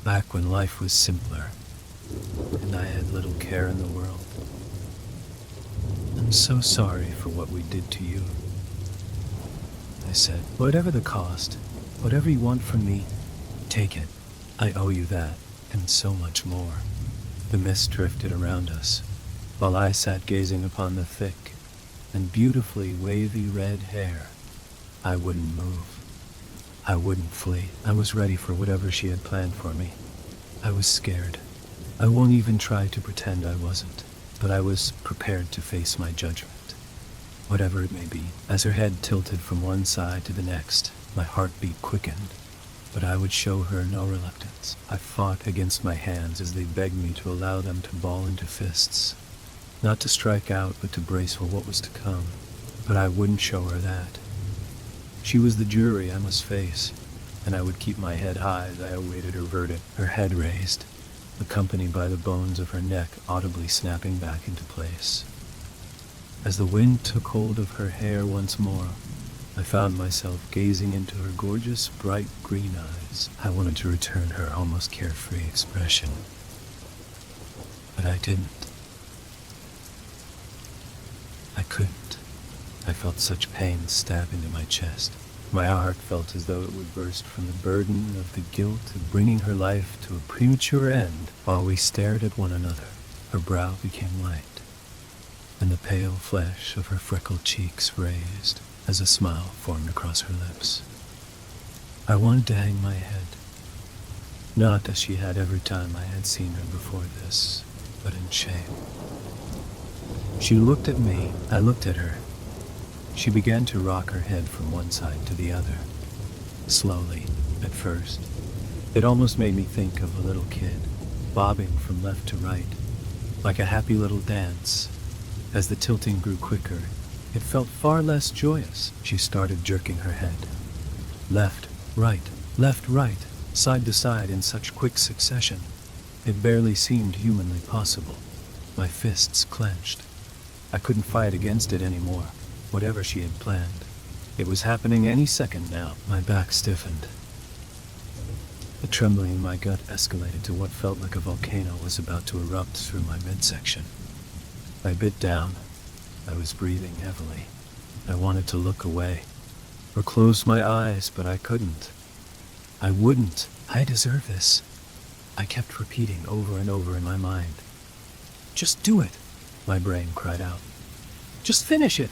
Back when life was simpler, and I had little care in the world. I'm so sorry for what we did to you. I said, whatever the cost, whatever you want from me, take it. I owe you that, and so much more. The mist drifted around us, while I sat gazing upon the thick and beautifully wavy red hair. I wouldn't move. I wouldn't flee. I was ready for whatever she had planned for me. I was scared. I won't even try to pretend I wasn't, but I was prepared to face my judgment, whatever it may be. As her head tilted from one side to the next, my heartbeat quickened, but I would show her no reluctance. I fought against my hands as they begged me to allow them to ball into fists, not to strike out, but to brace for what was to come. But I wouldn't show her that. She was the jury I must face, and I would keep my head high as I awaited her verdict, her head raised, accompanied by the bones of her neck audibly snapping back into place. As the wind took hold of her hair once more, I found myself gazing into her gorgeous, bright green eyes. I wanted to return her almost carefree expression, but I didn't. I couldn't. I felt such pain stab into my chest. My heart felt as though it would burst from the burden of the guilt of bringing her life to a premature end. While we stared at one another, her brow became light, and the pale flesh of her freckled cheeks raised as a smile formed across her lips. I wanted to hang my head, not as she had every time I had seen her before this, but in shame. She looked at me, I looked at her. She began to rock her head from one side to the other, slowly at first. It almost made me think of a little kid, bobbing from left to right, like a happy little dance. As the tilting grew quicker, it felt far less joyous. She started jerking her head, left, right, side to side in such quick succession. It barely seemed humanly possible. My fists clenched. I couldn't fight against it anymore. Whatever she had planned, it was happening any second now. My back stiffened. The trembling in my gut escalated to what felt like a volcano was about to erupt through my midsection. I bit down. I was breathing heavily. I wanted to look away, or close my eyes, but I couldn't. I wouldn't. I deserve this. I kept repeating over and over in my mind. Just do it, my brain cried out. Just finish it.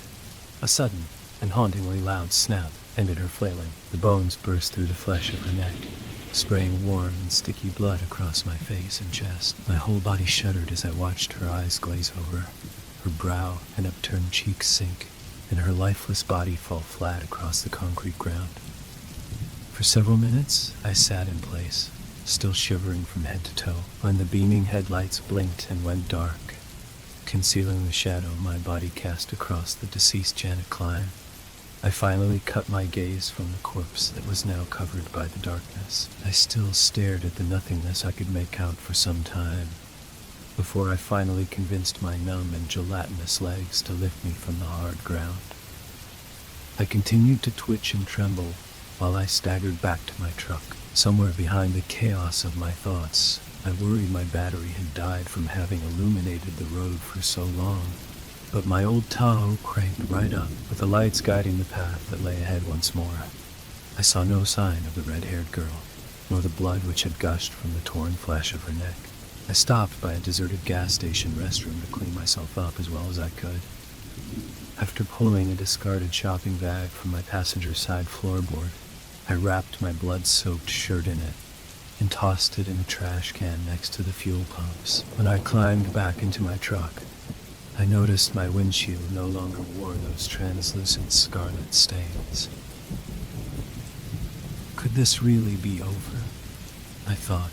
A sudden and hauntingly loud snap ended her flailing. The bones burst through the flesh of her neck, spraying warm and sticky blood across my face and chest. My whole body shuddered as I watched her eyes glaze over, her brow and upturned cheeks sink, and her lifeless body fall flat across the concrete ground. For several minutes, I sat in place, still shivering from head to toe, when the beaming headlights blinked and went dark, concealing the shadow my body cast across the deceased Janet Klein. I finally cut my gaze from the corpse that was now covered by the darkness. I still stared at the nothingness I could make out for some time, before I finally convinced my numb and gelatinous legs to lift me from the hard ground. I continued to twitch and tremble while I staggered back to my truck. Somewhere behind the chaos of my thoughts, I worried my battery had died from having illuminated the road for so long. But my old Tahoe cranked right up, with the lights guiding the path that lay ahead once more. I saw no sign of the red-haired girl, nor the blood which had gushed from the torn flesh of her neck. I stopped by a deserted gas station restroom to clean myself up as well as I could. After pulling a discarded shopping bag from my passenger side floorboard, I wrapped my blood-soaked shirt in it and tossed it in a trash can next to the fuel pumps. When I climbed back into my truck, I noticed my windshield no longer wore those translucent scarlet stains. Could this really be over? I thought,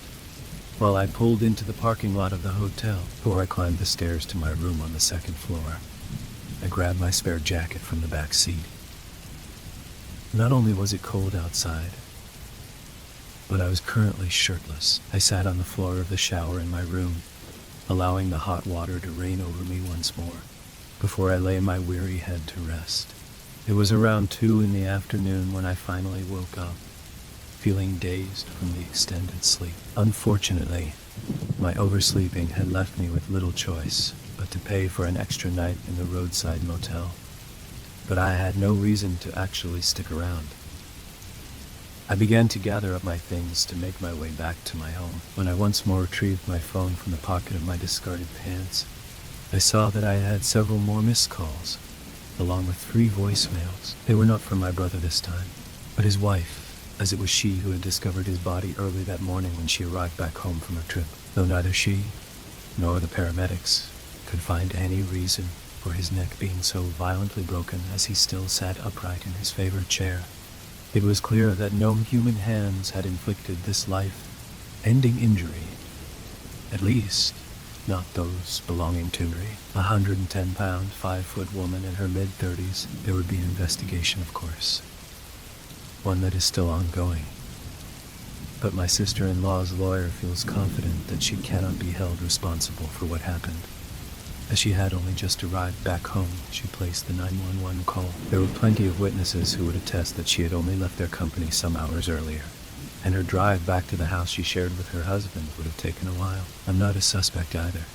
while I pulled into the parking lot of the hotel. Before I climbed the stairs to my room on the second floor, I grabbed my spare jacket from the back seat. Not only was it cold outside, but I was currently shirtless. I sat on the floor of the shower in my room, allowing the hot water to rain over me once more. before I lay my weary head to rest. It was around 2 in the afternoon when I finally woke up, feeling dazed from the extended sleep. Unfortunately, my oversleeping had left me with little choice but to pay for an extra night in the roadside motel. But I had no reason to actually stick around. I began to gather up my things to make my way back to my home. When I once more retrieved my phone from the pocket of my discarded pants, I saw that I had several more missed calls, along with 3 voicemails. They were not from my brother this time, but his wife, as it was she who had discovered his body early that morning when she arrived back home from her trip. Though neither she nor the paramedics could find any reason for his neck being so violently broken as he still sat upright in his favorite chair, it was clear that no human hands had inflicted this life-ending injury, at least not those belonging to a 110-pound, 5-foot woman in her mid-30s. There would be an investigation, of course, one that is still ongoing. But my sister-in-law's lawyer feels confident that she cannot be held responsible for what happened. As she had only just arrived back home, she placed the 911 call. There were plenty of witnesses who would attest that she had only left their company some hours earlier, and her drive back to the house she shared with her husband would have taken a while. I'm not a suspect either,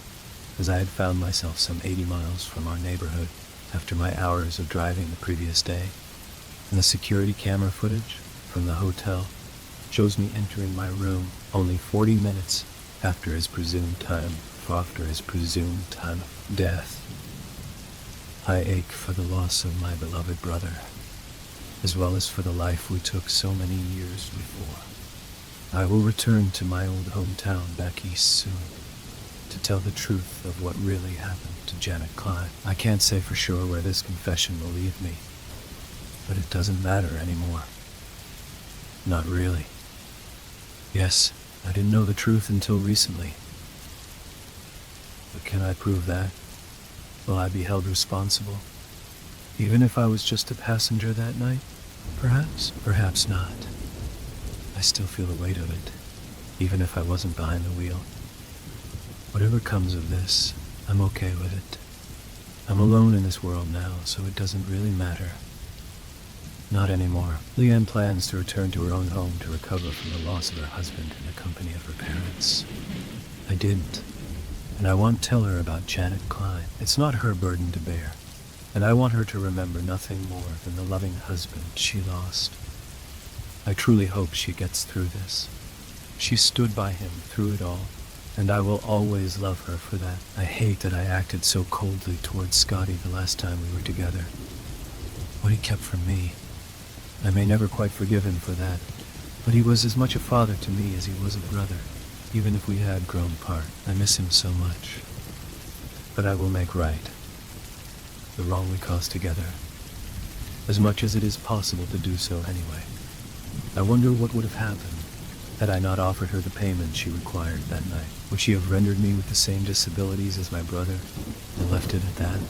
as I had found myself some 80 miles from our neighborhood after my hours of driving the previous day, and the security camera footage from the hotel shows me entering my room only 40 minutes after his presumed time of death. I ache for the loss of my beloved brother, as well as for the life we took so many years before. I will return to my old hometown back east soon to tell the truth of what really happened to Janet Klein. I can't say for sure where this confession will leave me, but it doesn't matter anymore. Not really. Yes, I didn't know the truth until recently. But can I prove that? Will I be held responsible? Even if I was just a passenger that night? Perhaps, perhaps not. I still feel the weight of it, even if I wasn't behind the wheel. Whatever comes of this, I'm okay with it. I'm alone in this world now, so it doesn't really matter. Not anymore. Leanne plans to return to her own home to recover from the loss of her husband in the company of her parents. I didn't, and I won't tell her about Janet Klein. It's not her burden to bear, and I want her to remember nothing more than the loving husband she lost. I truly hope she gets through this. She stood by him through it all, and I will always love her for that. I hate that I acted so coldly towards Scotty the last time we were together. What he kept from me, I may never quite forgive him for that, but he was as much a father to me as he was a brother, even if we had grown apart. I miss him so much. But I will make right the wrong we caused together, as much as it is possible to do so anyway. I wonder what would have happened had I not offered her the payment she required that night. Would she have rendered me with the same disabilities as my brother and left it at that?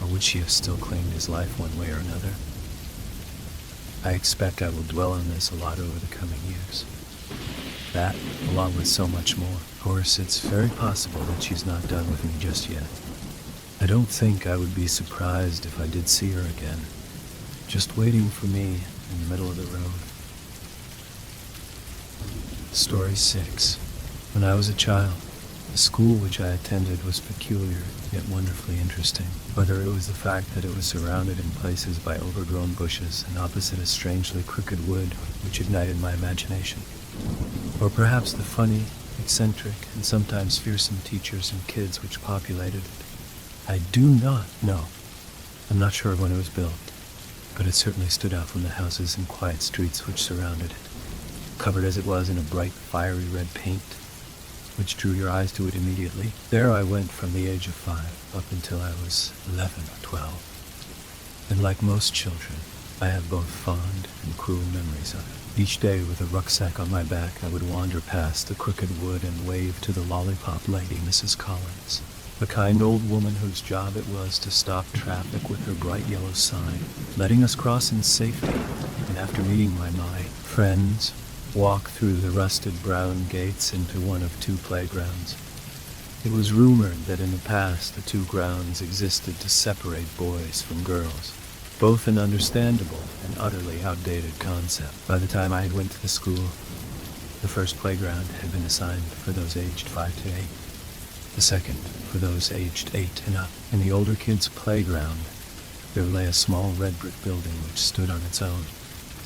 Or would she have still claimed his life one way or another? I expect I will dwell on this a lot over the coming years. That, along with so much more. Of course, it's very possible that she's not done with me just yet. I don't think I would be surprised if I did see her again, just waiting for me in the middle of the road. Story 6. When I was a child, the school which I attended was peculiar, yet wonderfully interesting. Whether it was the fact that it was surrounded in places by overgrown bushes and opposite a strangely crooked wood which ignited my imagination, or perhaps the funny, eccentric, and sometimes fearsome teachers and kids which populated it, I do not know. I'm not sure when it was built, but it certainly stood out from the houses and quiet streets which surrounded it, covered as it was in a bright, fiery red paint, which drew your eyes to it immediately. There I went from the age of 5 up until I was 11 or 12. And like most children, I have both fond and cruel memories of it. Each day with a rucksack on my back, I would wander past the crooked wood and wave to the lollipop lady, Mrs. Collins, the kind old woman whose job it was to stop traffic with her bright yellow sign, letting us cross in safety, and after meeting my friends, walk through the rusted brown gates into one of 2 playgrounds. It was rumored that in the past the two grounds existed to separate boys from girls, both an understandable and utterly outdated concept. By the time I went to the school, the first playground had been assigned for those aged 5 to 8, the second for those aged 8 and up. In the older kids' playground, there lay a small red brick building which stood on its own,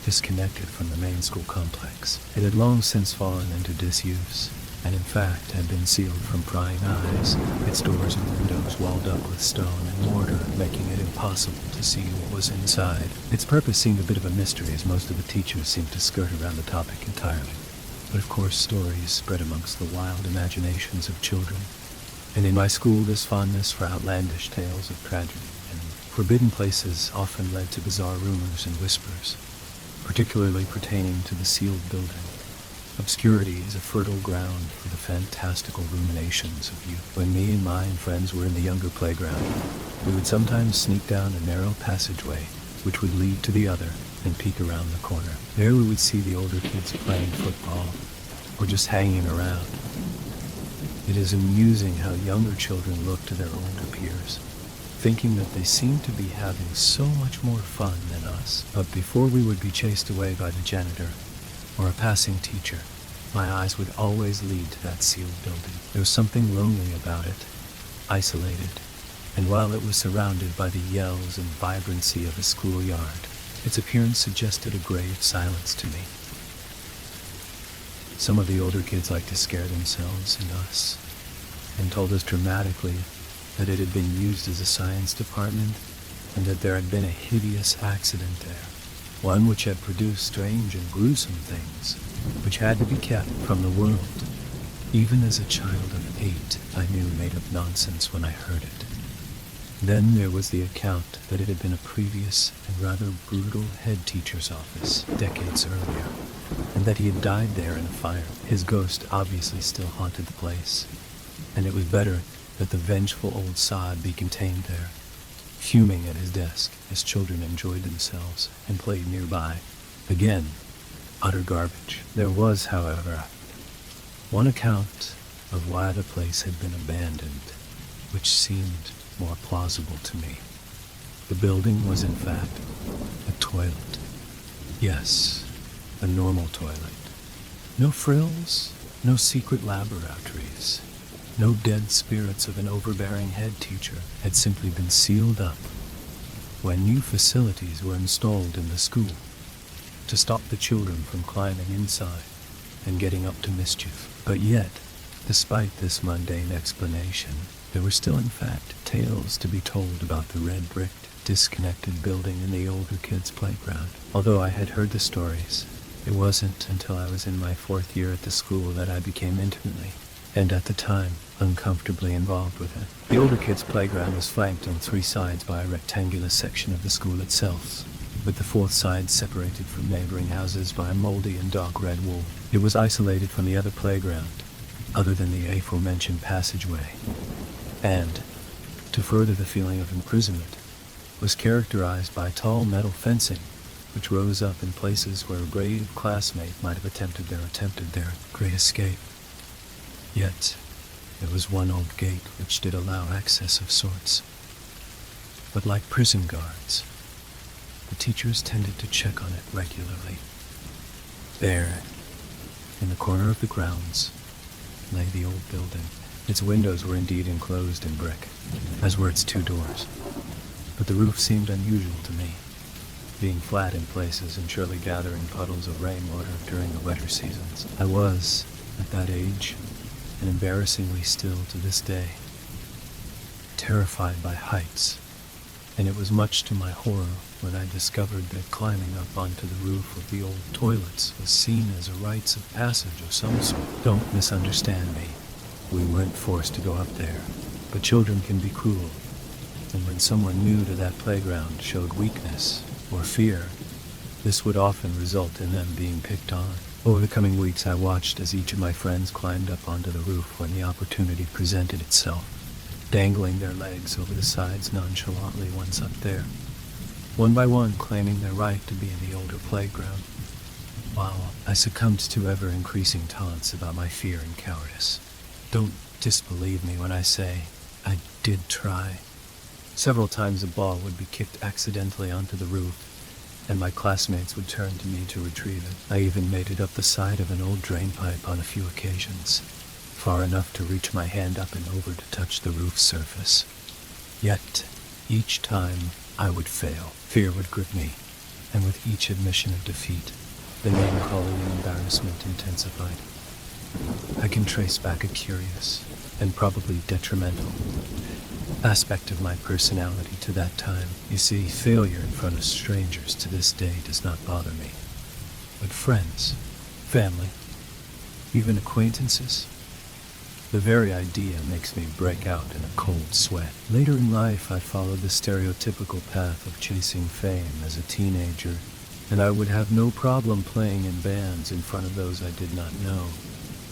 disconnected from the main school complex. It had long since fallen into disuse, and in fact had been sealed from prying eyes, its doors and windows walled up with stone and mortar, making it impossible to see what was inside. Its purpose seemed a bit of a mystery, as most of the teachers seemed to skirt around the topic entirely. But of course stories spread amongst the wild imaginations of children, and in my school this fondness for outlandish tales of tragedy and forbidden places often led to bizarre rumors and whispers, particularly pertaining to the sealed building. Obscurity is a fertile ground for the fantastical ruminations of youth. When me and my friends were in the younger playground, we would sometimes sneak down a narrow passageway which would lead to the other and peek around the corner. There we would see the older kids playing football or just hanging around. It is amusing how younger children look to their older peers, thinking that they seem to be having so much more fun than us. But before we would be chased away by the janitor or a passing teacher, my eyes would always lead to that sealed building. There was something lonely about it, isolated, and while it was surrounded by the yells and vibrancy of a schoolyard, its appearance suggested a grave silence to me. Some of the older kids liked to scare themselves and us, and told us dramatically that it had been used as a science department and that there had been a hideous accident there, one which had produced strange and gruesome things, which had to be kept from the world. Even as a child of 8, I knew made-up nonsense when I heard it. Then there was the account that it had been a previous and rather brutal head teacher's office decades earlier, and that he had died there in a fire. His ghost obviously still haunted the place, and it was better that the vengeful old sod be contained there, fuming at his desk as children enjoyed themselves and played nearby. Again, utter garbage. There was, however, one account of why the place had been abandoned, which seemed more plausible to me. The building was in fact a toilet. Yes, a normal toilet. No frills, no secret laboratories. No dead spirits of an overbearing head teacher. Had simply been sealed up when new facilities were installed in the school to stop the children from climbing inside and getting up to mischief. But yet, despite this mundane explanation, there were still in fact tales to be told about the red-bricked, disconnected building in the older kids' playground. Although I had heard the stories, it wasn't until I was in my 4th year at the school that I became intimately, and at the time, uncomfortably involved with it. The older kids' playground was flanked on 3 sides by a rectangular section of the school itself, with the 4th side separated from neighboring houses by a moldy and dark red wall. It was isolated from the other playground, other than the aforementioned passageway, and, to further the feeling of imprisonment, was characterized by tall metal fencing, which rose up in places where a brave classmate might have attempted their great escape. Yet, there was one old gate which did allow access of sorts. But like prison guards, the teachers tended to check on it regularly. There, in the corner of the grounds, lay the old building. Its windows were indeed enclosed in brick, as were its 2 doors. But the roof seemed unusual to me, being flat in places and surely gathering puddles of rainwater during the wetter seasons. I was, at that age, and embarrassingly still to this day, terrified by heights, and it was much to my horror when I discovered that climbing up onto the roof of the old toilets was seen as a rites of passage of some sort. Don't misunderstand me. We weren't forced to go up there, but children can be cruel, and when someone new to that playground showed weakness or fear, this would often result in them being picked on. Over the coming weeks, I watched as each of my friends climbed up onto the roof when the opportunity presented itself, dangling their legs over the sides nonchalantly once up there, one by one claiming their right to be in the older playground, while I succumbed to ever-increasing taunts about my fear and cowardice. Don't disbelieve me when I say I did try. Several times a ball would be kicked accidentally onto the roof, and my classmates would turn to me to retrieve it. I even made it up the side of an old drain pipe on a few occasions, far enough to reach my hand up and over to touch the roof surface. Yet, each time I would fail. Fear would grip me, and with each admission of defeat, the name-calling and embarrassment intensified. I can trace back a curious, and probably detrimental, aspect of my personality to that time. You see, failure in front of strangers to this day does not bother me. But friends, family, even acquaintances, the very idea makes me break out in a cold sweat. Later in life, I followed the stereotypical path of chasing fame as a teenager, and I would have no problem playing in bands in front of those I did not know.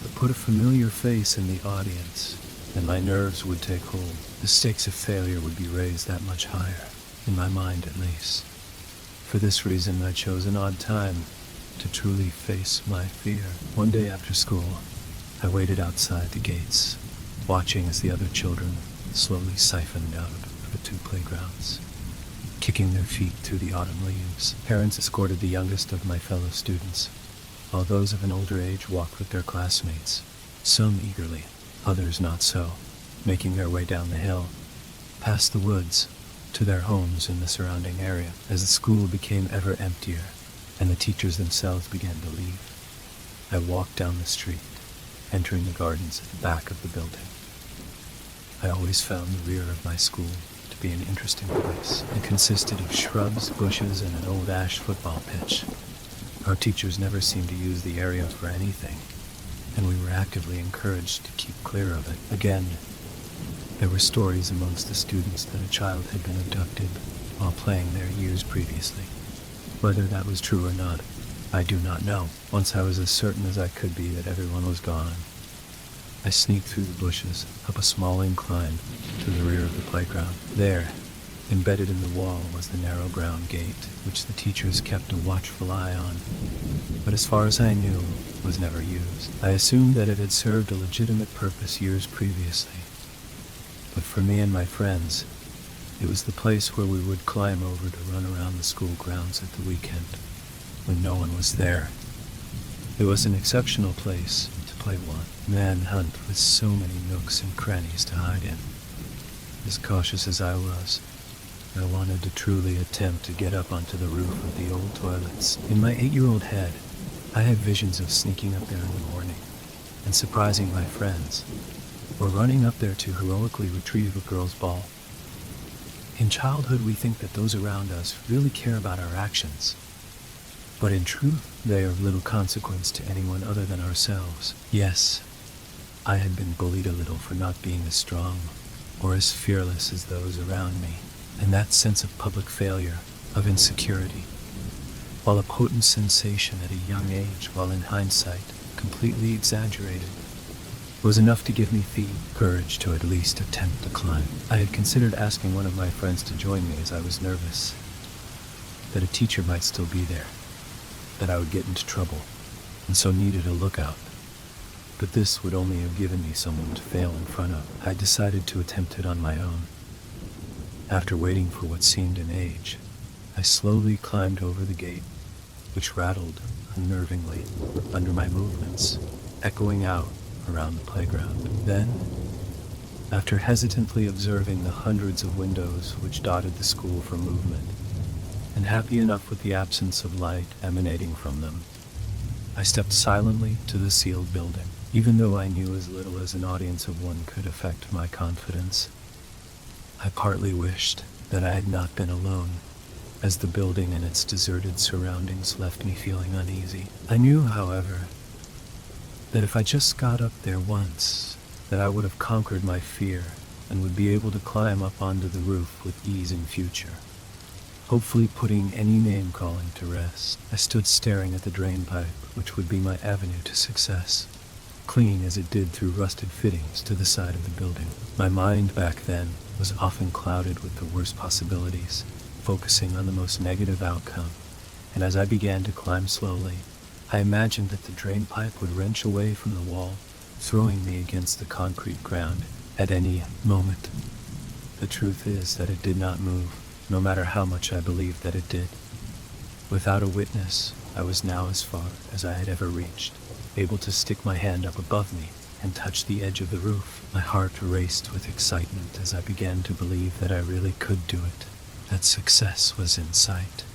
But put a familiar face in the audience, and my nerves would take hold. The stakes of failure would be raised that much higher, in my mind at least. For this reason, I chose an odd time to truly face my fear. One day after school, I waited outside the gates, watching as the other children slowly siphoned out of the two playgrounds, kicking their feet through the autumn leaves. Parents escorted the youngest of my fellow students, while those of an older age walked with their classmates, some eagerly, others not so, making their way down the hill, past the woods, to their homes in the surrounding area. As the school became ever emptier, and the teachers themselves began to leave, I walked down the street, entering the gardens at the back of the building. I always found the rear of my school to be an interesting place. It consisted of shrubs, bushes, and an old ash football pitch. Our teachers never seemed to use the area for anything, and we were actively encouraged to keep clear of it. Again, there were stories amongst the students that a child had been abducted while playing there years previously. Whether that was true or not, I do not know. Once I was as certain as I could be that everyone was gone, I sneaked through the bushes, up a small incline, to the rear of the playground. There, embedded in the wall, was the narrow brown gate, which the teachers kept a watchful eye on, but as far as I knew, was never used. I assumed that it had served a legitimate purpose years previously, but for me and my friends, it was the place where we would climb over to run around the school grounds at the weekend, when no one was there. It was an exceptional place to play one manhunt with so many nooks and crannies to hide in. As cautious as I was, I wanted to truly attempt to get up onto the roof of the old toilets. In my 8-year-old head, I had visions of sneaking up there in the morning and surprising my friends, or running up there to heroically retrieve a girl's ball. In childhood, we think that those around us really care about our actions, but in truth, they are of little consequence to anyone other than ourselves. Yes, I had been bullied a little for not being as strong or as fearless as those around me, and that sense of public failure, of insecurity, while a potent sensation at a young age, while in hindsight completely exaggerated, was enough to give me the courage to at least attempt to climb. I had considered asking one of my friends to join me, as I was nervous that a teacher might still be there, that I would get into trouble, and so needed a lookout. But this would only have given me someone to fail in front of. I decided to attempt it on my own. After waiting for what seemed an age, I slowly climbed over the gate, which rattled unnervingly under my movements, echoing out around the playground. Then, after hesitantly observing the hundreds of windows which dotted the school for movement, and happy enough with the absence of light emanating from them, I stepped silently to the sealed building. Even though I knew as little as an audience of one could affect my confidence, I partly wished that I had not been alone, as the building and its deserted surroundings left me feeling uneasy. I knew, however, that if I just got up there once, that I would have conquered my fear and would be able to climb up onto the roof with ease in future, hopefully putting any name-calling to rest. I stood staring at the drain pipe, which would be my avenue to success, clinging as it did through rusted fittings to the side of the building. My mind back then was often clouded with the worst possibilities, focusing on the most negative outcome, and as I began to climb slowly, I imagined that the drain pipe would wrench away from the wall throwing me against the concrete ground at any moment. The truth is that it did not move, no matter how much I believed that it did. Without a witness, I was now as far as I had ever reached, able to stick my hand up above me and touch the edge of the roof. My heart raced with excitement as I began to believe that I really could do it, that success was in sight.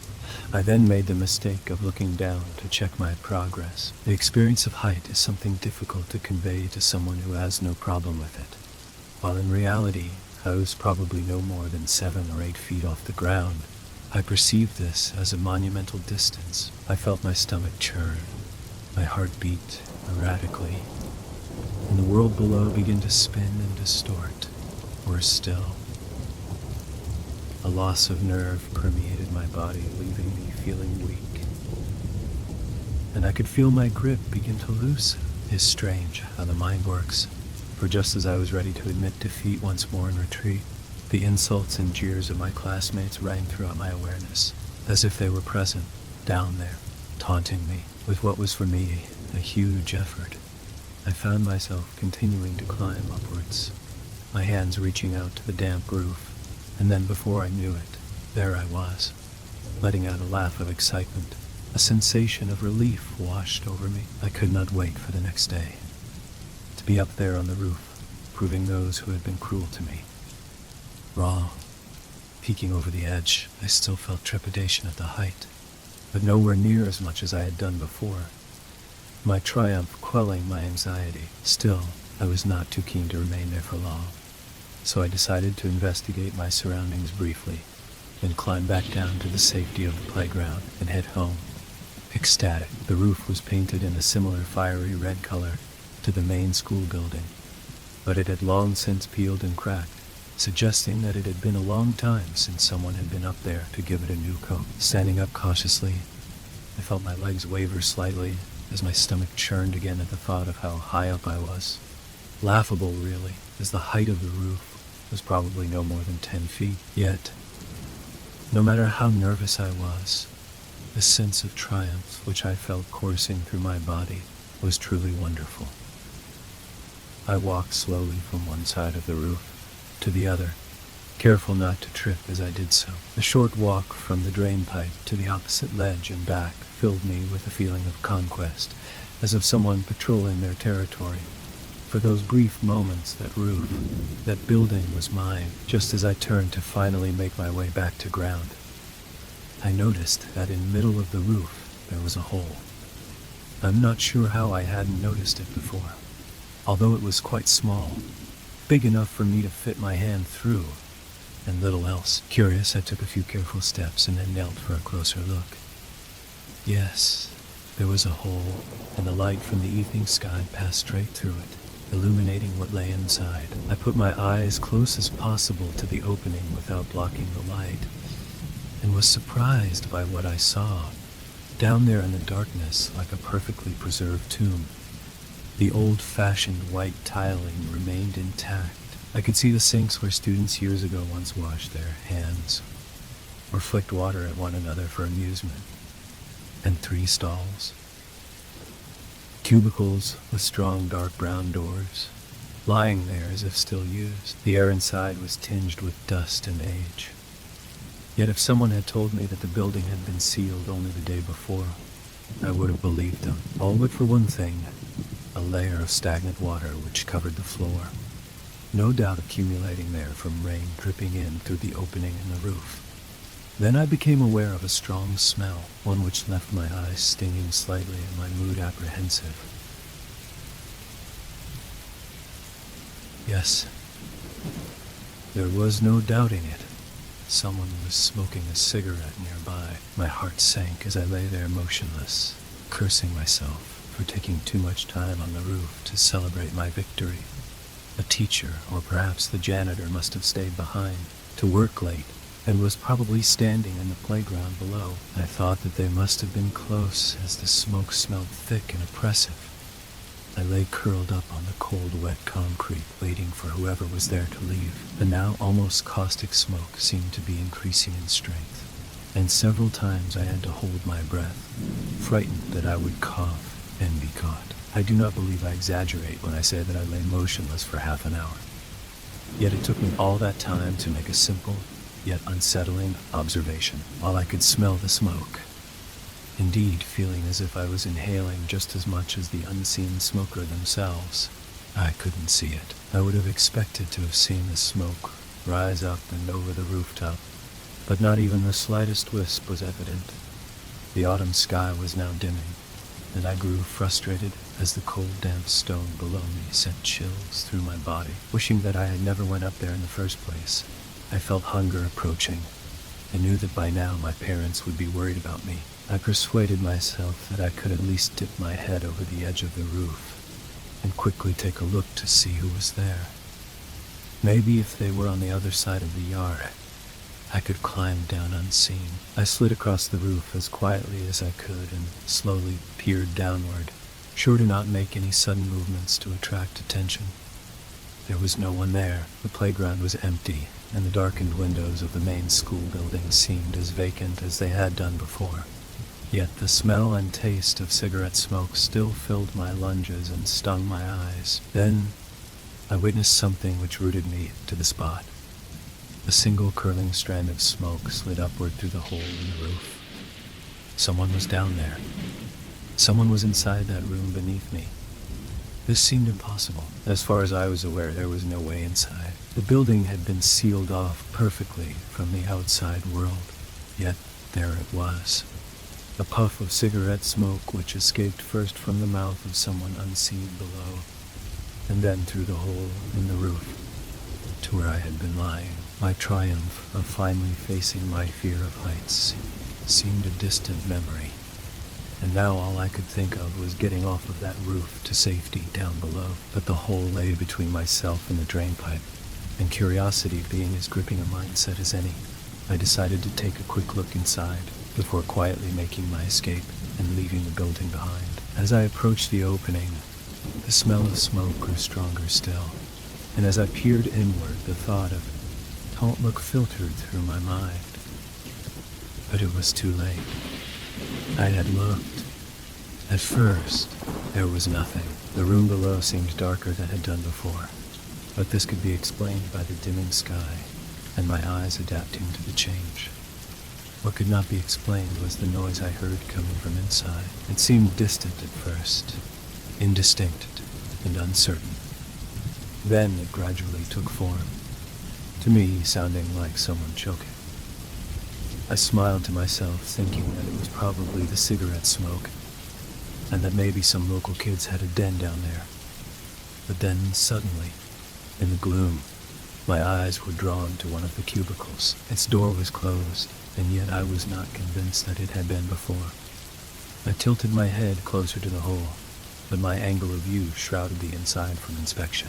I then made the mistake of looking down to check my progress. The experience of height is something difficult to convey to someone who has no problem with it, while in reality, I was probably no more than 7 or 8 feet off the ground. I perceived this as a monumental distance. I felt my stomach churn, my heart beat erratically, and the world below began to spin and distort. Worse still, a loss of nerve permeated my body, leaving me feeling weak. And I could feel my grip begin to loosen. It's strange how the mind works, for just as I was ready to admit defeat once more and retreat, the insults and jeers of my classmates rang throughout my awareness, as if they were present, down there, taunting me with what was for me a huge effort. I found myself continuing to climb upwards, my hands reaching out to the damp roof, and then before I knew it, there I was, letting out a laugh of excitement. A sensation of relief washed over me. I could not wait for the next day, to be up there on the roof, proving those who had been cruel to me wrong. Peeking over the edge, I still felt trepidation at the height, but nowhere near as much as I had done before, my triumph quelling my anxiety. Still, I was not too keen to remain there for long, so I decided to investigate my surroundings briefly, then climb back down to the safety of the playground and head home. Ecstatic, the roof was painted in a similar fiery red color to the main school building, but it had long since peeled and cracked, suggesting that it had been a long time since someone had been up there to give it a new coat. Standing up cautiously, I felt my legs waver slightly as my stomach churned again at the thought of how high up I was. Laughable, really, as the height of the roof was probably no more than 10 feet. Yet, no matter how nervous I was, the sense of triumph which I felt coursing through my body was truly wonderful. I walked slowly from one side of the roof to the other, careful not to trip as I did so. The short walk from the drain pipe to the opposite ledge and back filled me with a feeling of conquest, as of someone patrolling their territory. For those brief moments, that roof, that building was mine. Just as I turned to finally make my way back to ground, I noticed that in the middle of the roof there was a hole. I'm not sure how I hadn't noticed it before, although it was quite small, big enough for me to fit my hand through, and little else. Curious, I took a few careful steps and then knelt for a closer look. Yes, there was a hole, and the light from the evening sky passed straight through it, illuminating what lay inside. I put my eyes close as possible to the opening without blocking the light, and was surprised by what I saw. Down there in the darkness, like a perfectly preserved tomb, the old-fashioned white tiling remained intact. I could see the sinks where students years ago once washed their hands, or flicked water at one another for amusement, and 3 stalls. Cubicles with strong dark brown doors, lying there as if still used. The air inside was tinged with dust and age. Yet if someone had told me that the building had been sealed only the day before, I would have believed them. All but for one thing, a layer of stagnant water which covered the floor, no doubt accumulating there from rain dripping in through the opening in the roof. Then I became aware of a strong smell, one which left my eyes stinging slightly and my mood apprehensive. Yes, there was no doubting it. Someone was smoking a cigarette nearby. My heart sank as I lay there motionless, cursing myself for taking too much time on the roof to celebrate my victory. A teacher, or perhaps the janitor, must have stayed behind to work late and was probably standing in the playground below. I thought that they must have been close, as the smoke smelled thick and oppressive. I lay curled up on the cold, wet concrete, waiting for whoever was there to leave. The now almost caustic smoke seemed to be increasing in strength, and several times I had to hold my breath, frightened that I would cough. and be caught. I do not believe I exaggerate when I say that I lay motionless for half an hour. Yet it took me all that time to make a simple, yet unsettling observation, while I could smell the smoke. Indeed, feeling as if I was inhaling just as much as the unseen smoker themselves. I couldn't see it. I would have expected to have seen the smoke rise up and over the rooftop, but not even the slightest wisp was evident. The autumn sky was now dimming, and I grew frustrated as the cold, damp stone below me sent chills through my body. Wishing that I had never went up there in the first place, I felt hunger approaching. I knew that by now my parents would be worried about me. I persuaded myself that I could at least dip my head over the edge of the roof and quickly take a look to see who was there. Maybe if they were on the other side of the yard, I could climb down unseen. I slid across the roof as quietly as I could and slowly peered downward, sure to not make any sudden movements to attract attention. There was no one there. The playground was empty, and the darkened windows of the main school building seemed as vacant as they had done before. Yet the smell and taste of cigarette smoke still filled my lunges and stung my eyes. Then I witnessed something which rooted me to the spot. A single curling strand of smoke slid upward through the hole in the roof. Someone was down there. Someone was inside that room beneath me. This seemed impossible. As far as I was aware, there was no way inside. The building had been sealed off perfectly from the outside world. Yet there it was. A puff of cigarette smoke which escaped first from the mouth of someone unseen below, and then through the hole in the roof to where I had been lying. My triumph of finally facing my fear of heights seemed a distant memory, and now all I could think of was getting off of that roof to safety down below. But the hole lay between myself and the drainpipe, and curiosity being as gripping a mindset as any, I decided to take a quick look inside before quietly making my escape and leaving the building behind. As I approached the opening, the smell of smoke grew stronger still, and as I peered inward, the thought of "don't look" filtered through my mind. But it was too late. I had looked. At first, there was nothing. The room below seemed darker than it had done before, but this could be explained by the dimming sky and my eyes adapting to the change. What could not be explained was the noise I heard coming from inside. It seemed distant at first, indistinct and uncertain. Then it gradually took form, to me sounding like someone choking. I smiled to myself, thinking that it was probably the cigarette smoke, and that maybe some local kids had a den down there. But then, suddenly, in the gloom, my eyes were drawn to one of the cubicles. Its door was closed, and yet I was not convinced that it had been before. I tilted my head closer to the hole, but my angle of view shrouded the inside from inspection.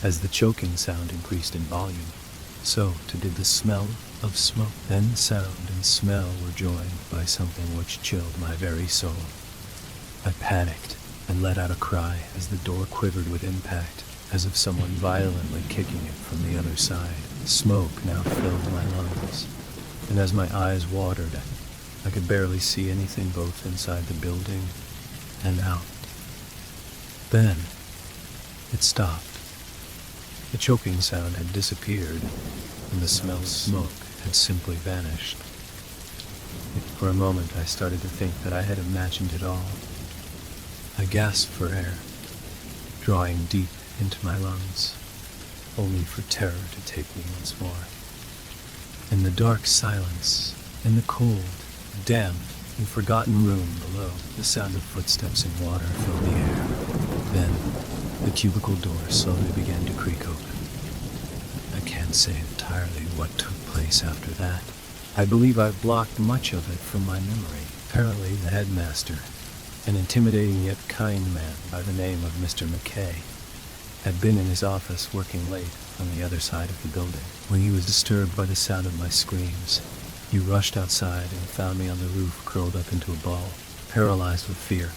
As the choking sound increased in volume, so too did the smell of smoke. Then sound and smell were joined by something which chilled my very soul. I panicked and let out a cry as the door quivered with impact, as if someone violently kicking it from the other side. Smoke now filled my lungs, and as my eyes watered, I could barely see anything both inside the building and out. Then it stopped. The choking sound had disappeared, and the smell of smoke had simply vanished. For a moment I started to think that I had imagined it all. I gasped for air, drawing deep into my lungs, only for terror to take me once more. In the dark silence, in the cold, damp, and forgotten room below, the sound of footsteps in water filled the air. Then, the cubicle door slowly began to creak open. I can't say entirely what took place after that. I believe I've blocked much of it from my memory. Apparently, the headmaster, an intimidating yet kind man by the name of Mr. McKay, had been in his office working late on the other side of the building. When he was disturbed by the sound of my screams, he rushed outside and found me on the roof curled up into a ball, paralyzed with fear,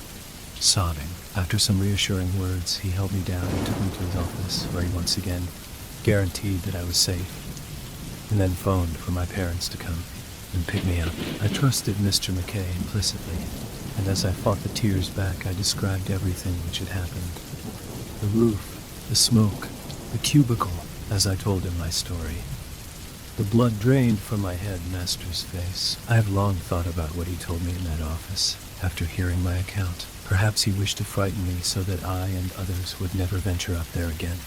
sobbing. After some reassuring words, he held me down and took me to his office, where he once again guaranteed that I was safe, and then phoned for my parents to come and pick me up. I trusted Mr. McKay implicitly, and as I fought the tears back, I described everything which had happened. The roof, the smoke, the cubicle, as I told him my story. The blood drained from my head master's face. I have long thought about what he told me in that office, after hearing my account. Perhaps he wished to frighten me so that I and others would never venture up there again.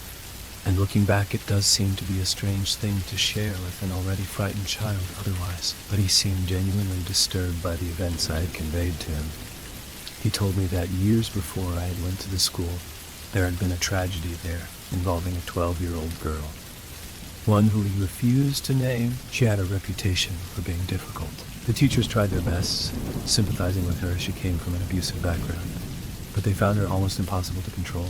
And looking back, it does seem to be a strange thing to share with an already frightened child otherwise, but he seemed genuinely disturbed by the events I had conveyed to him. He told me that years before I had went to the school, there had been a tragedy there involving a 12-year-old girl. One who he refused to name. She had a reputation for being difficult. The teachers tried their best, sympathizing with her as she came from an abusive background, but they found her almost impossible to control,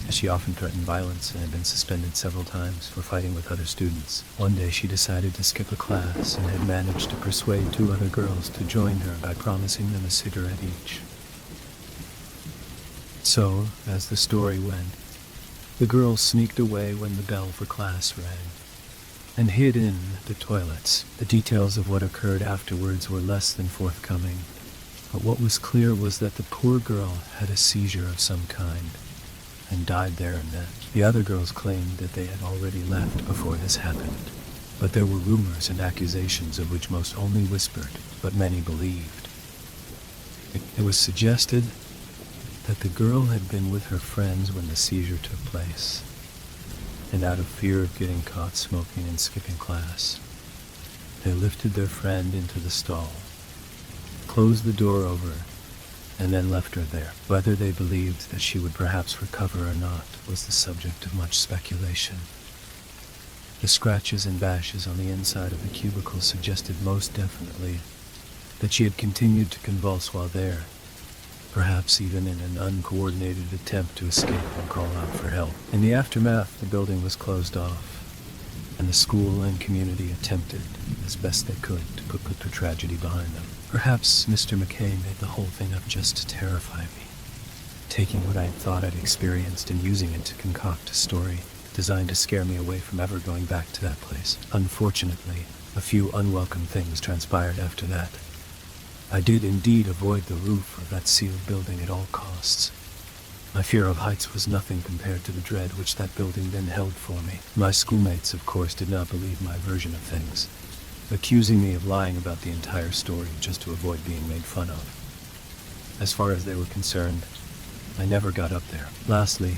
as she often threatened violence and had been suspended several times for fighting with other students. One day she decided to skip a class and had managed to persuade 2 other girls to join her by promising them a cigarette each. So, as the story went, the girls sneaked away when the bell for class rang, and hid in the toilets. The details of what occurred afterwards were less than forthcoming, but what was clear was that the poor girl had a seizure of some kind, and died there and then. The other girls claimed that they had already left before this happened, but there were rumors and accusations of which most only whispered, but many believed. It was suggested that the girl had been with her friends when the seizure took place, and out of fear of getting caught smoking and skipping class, they lifted their friend into the stall, closed the door over her, and then left her there. Whether they believed that she would perhaps recover or not was the subject of much speculation. The scratches and bashes on the inside of the cubicle suggested most definitely that she had continued to convulse while there, perhaps even in an uncoordinated attempt to escape and call out for help. In the aftermath, the building was closed off, and the school and community attempted, as best they could, to put the tragedy behind them. Perhaps Mr. McKay made the whole thing up just to terrify me, taking what I had thought I'd experienced and using it to concoct a story designed to scare me away from ever going back to that place. Unfortunately, a few unwelcome things transpired after that. I did indeed avoid the roof of that sealed building at all costs. My fear of heights was nothing compared to the dread which that building then held for me. My schoolmates, of course, did not believe my version of things, accusing me of lying about the entire story just to avoid being made fun of. As far as they were concerned, I never got up there. Lastly,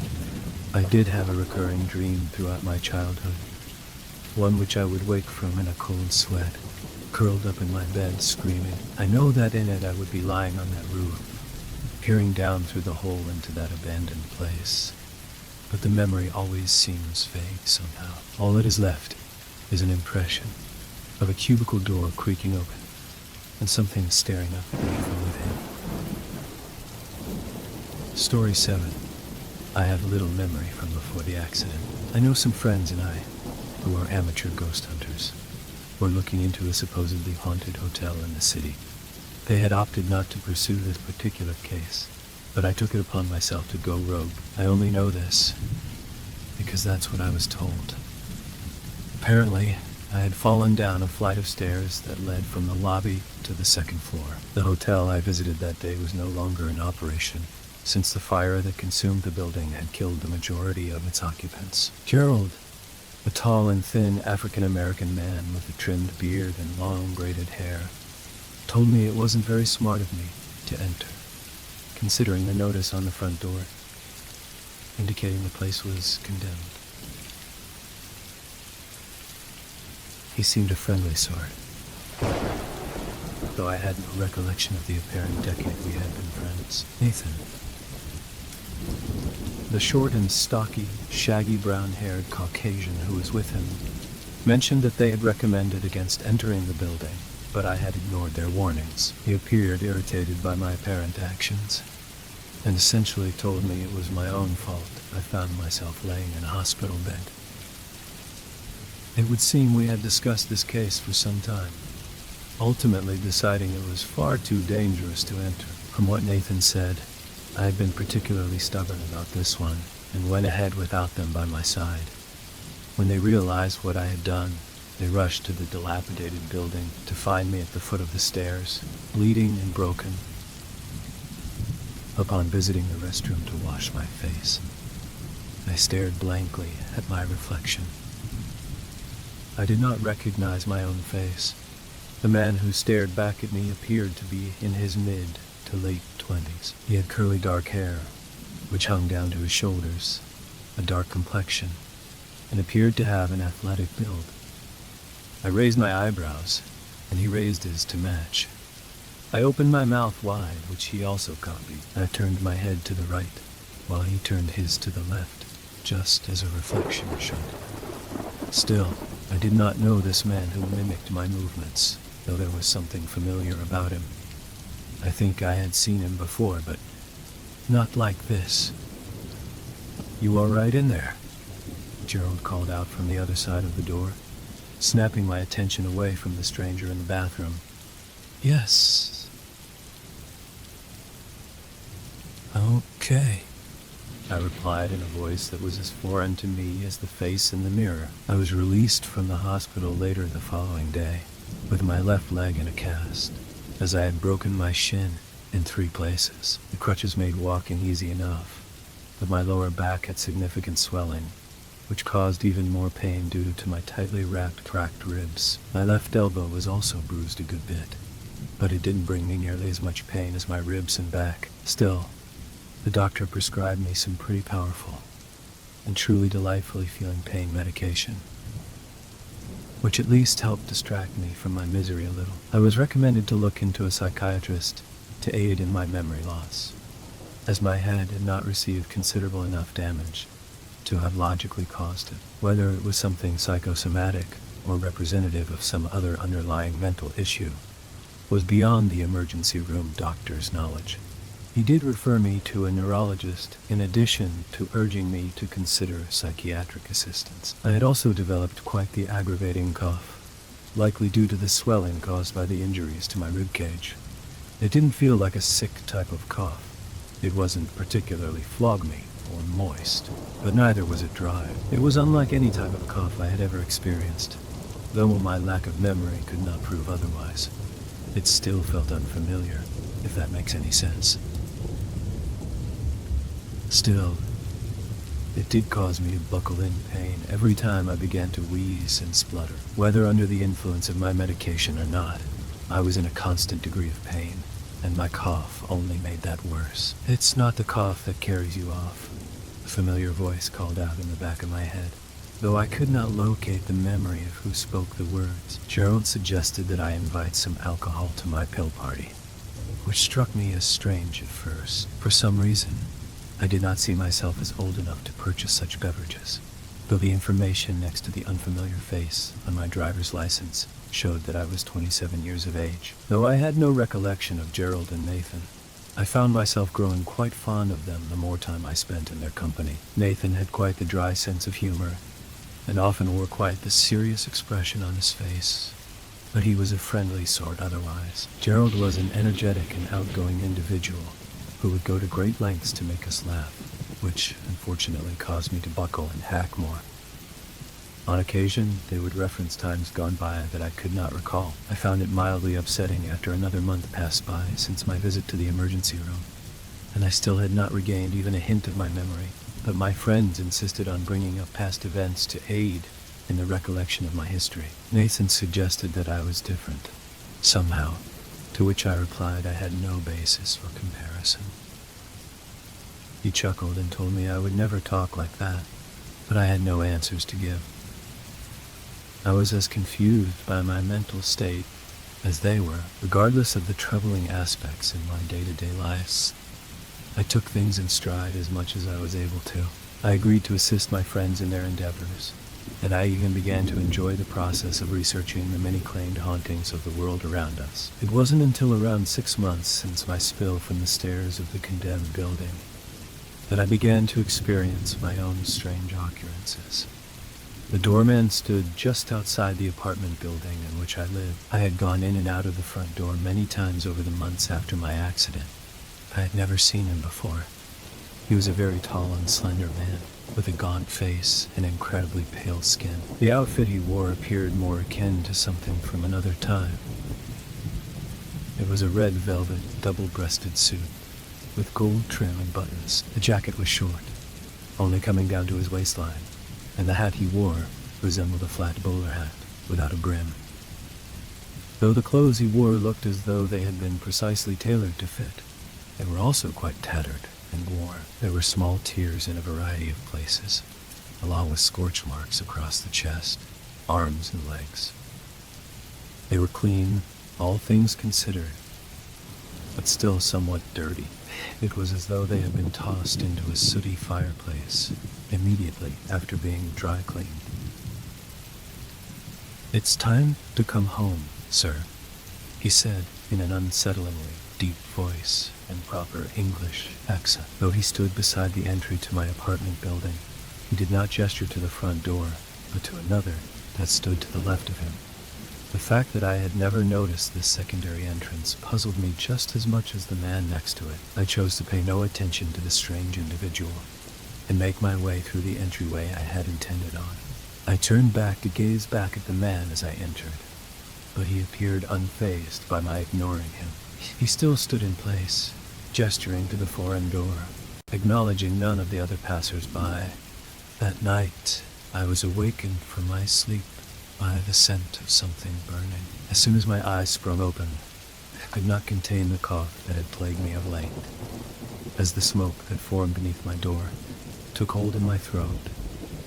I did have a recurring dream throughout my childhood, one which I would wake from in a cold sweat, curled up in my bed screaming. I know that in it I would be lying on that roof, peering down through the hole into that abandoned place. But the memory always seems vague somehow. All that is left is an impression of a cubicle door creaking open, and something staring up at me from within. Story 7. I have little memory from before the accident. I know some friends and I, who are amateur ghost hunters, were looking into a supposedly haunted hotel in the city. They had opted not to pursue this particular case, but I took it upon myself to go rogue. I only know this because that's what I was told. Apparently, I had fallen down a flight of stairs that led from the lobby to the 2nd floor. The hotel I visited that day was no longer in operation, since the fire that consumed the building had killed the majority of its occupants. Gerald, a tall and thin African-American man with a trimmed beard and long braided hair, told me it wasn't very smart of me to enter, considering the notice on the front door, indicating the place was condemned. He seemed a friendly sort, though I had no recollection of the apparent decade we had been friends. Nathan, the short and stocky, shaggy brown-haired Caucasian who was with him, mentioned that they had recommended against entering the building, but I had ignored their warnings. He appeared irritated by my apparent actions, and essentially told me it was my own fault I found myself laying in a hospital bed. It would seem we had discussed this case for some time, ultimately deciding it was far too dangerous to enter. From what Nathan said, I had been particularly stubborn about this one, and went ahead without them by my side. When they realized what I had done, they rushed to the dilapidated building to find me at the foot of the stairs, bleeding and broken, Upon visiting the restroom to wash my face, I stared blankly at my reflection. I did not recognize my own face. The man who stared back at me appeared to be in his mid to late 20s. He had curly dark hair, which hung down to his shoulders, a dark complexion, and appeared to have an athletic build. I raised my eyebrows, and he raised his to match. I opened my mouth wide, which he also copied. I turned my head to the right, while he turned his to the left, just as a reflection should. Still, I did not know this man who mimicked my movements, though there was something familiar about him. I think I had seen him before, but not like this. "You all right in there?" Gerald called out from the other side of the door, snapping my attention away from the stranger in the bathroom. "Yes. Okay," I replied in a voice that was as foreign to me as the face in the mirror. I was released from the hospital later the following day, with my left leg in a cast, as I had broken my shin in 3 places. The crutches made walking easy enough, but my lower back had significant swelling, which caused even more pain due to my tightly wrapped cracked ribs. My left elbow was also bruised a good bit, but it didn't bring me nearly as much pain as my ribs and back. Still, the doctor prescribed me some pretty powerful and truly delightfully feeling pain medication, which at least helped distract me from my misery a little. I was recommended to look into a psychiatrist to aid in my memory loss, as my head had not received considerable enough damage to have logically caused it. Whether it was something psychosomatic or representative of some other underlying mental issue was beyond the emergency room doctor's knowledge. He did refer me to a neurologist in addition to urging me to consider psychiatric assistance. I had also developed quite the aggravating cough, likely due to the swelling caused by the injuries to my rib cage. It didn't feel like a sick type of cough. It wasn't particularly phlegmy or moist, but neither was it dry. It was unlike any type of cough I had ever experienced, though my lack of memory could not prove otherwise. It still felt unfamiliar, if that makes any sense. Still, it did cause me to buckle in pain every time I began to wheeze and splutter. Whether under the influence of my medication or not, I was in a constant degree of pain, and my cough only made that worse. "It's not the cough that carries you off," a familiar voice called out in the back of my head. Though I could not locate the memory of who spoke the words, Gerald suggested that I invite some alcohol to my pill party, which struck me as strange at first. For some reason, I did not see myself as old enough to purchase such beverages, though the information next to the unfamiliar face on my driver's license showed that I was 27 years of age. Though I had no recollection of Gerald and Nathan, I found myself growing quite fond of them the more time I spent in their company. Nathan had quite the dry sense of humor, and often wore quite the serious expression on his face, but he was a friendly sort otherwise. Gerald was an energetic and outgoing individual who would go to great lengths to make us laugh, which unfortunately caused me to buckle and hack more. On occasion, they would reference times gone by that I could not recall. I found it mildly upsetting after another month passed by since my visit to the emergency room, and I still had not regained even a hint of my memory. But my friends insisted on bringing up past events to aid in the recollection of my history. Nathan suggested that I was different, somehow, to which I replied I had no basis for comparison. He chuckled and told me I would never talk like that, but I had no answers to give. I was as confused by my mental state as they were, regardless of the troubling aspects in my day-to-day lives. I took things in stride as much as I was able to. I agreed to assist my friends in their endeavors, and I even began to enjoy the process of researching the many claimed hauntings of the world around us. It wasn't until around 6 months since my spill from the stairs of the condemned building that I began to experience my own strange occurrences. The doorman stood just outside the apartment building in which I lived. I had gone in and out of the front door many times over the months after my accident. I had never seen him before. He was a very tall and slender man, with a gaunt face and incredibly pale skin. The outfit he wore appeared more akin to something from another time. It was a red velvet, double-breasted suit, with gold trim and buttons. The jacket was short, only coming down to his waistline, and the hat he wore resembled a flat bowler hat without a brim. Though the clothes he wore looked as though they had been precisely tailored to fit, they were also quite tattered and worn. There were small tears in a variety of places, along with scorch marks across the chest, arms, and legs. They were clean, all things considered, but still somewhat dirty. It was as though they had been tossed into a sooty fireplace immediately after being dry cleaned. "It's time to come home, sir," he said in an unsettlingly deep voice and proper English accent. Though he stood beside the entry to my apartment building, he did not gesture to the front door, but to another that stood to the left of him. The fact that I had never noticed this secondary entrance puzzled me just as much as the man next to it. I chose to pay no attention to the strange individual and make my way through the entryway I had intended on. I turned back to gaze back at the man as I entered, but he appeared unfazed by my ignoring him. He still stood in place, gesturing to the foreign door, acknowledging none of the other passers-by. That night, I was awakened from my sleep by the scent of something burning. As soon as my eyes sprung open, I could not contain the cough that had plagued me of late, as the smoke that formed beneath my door took hold in my throat,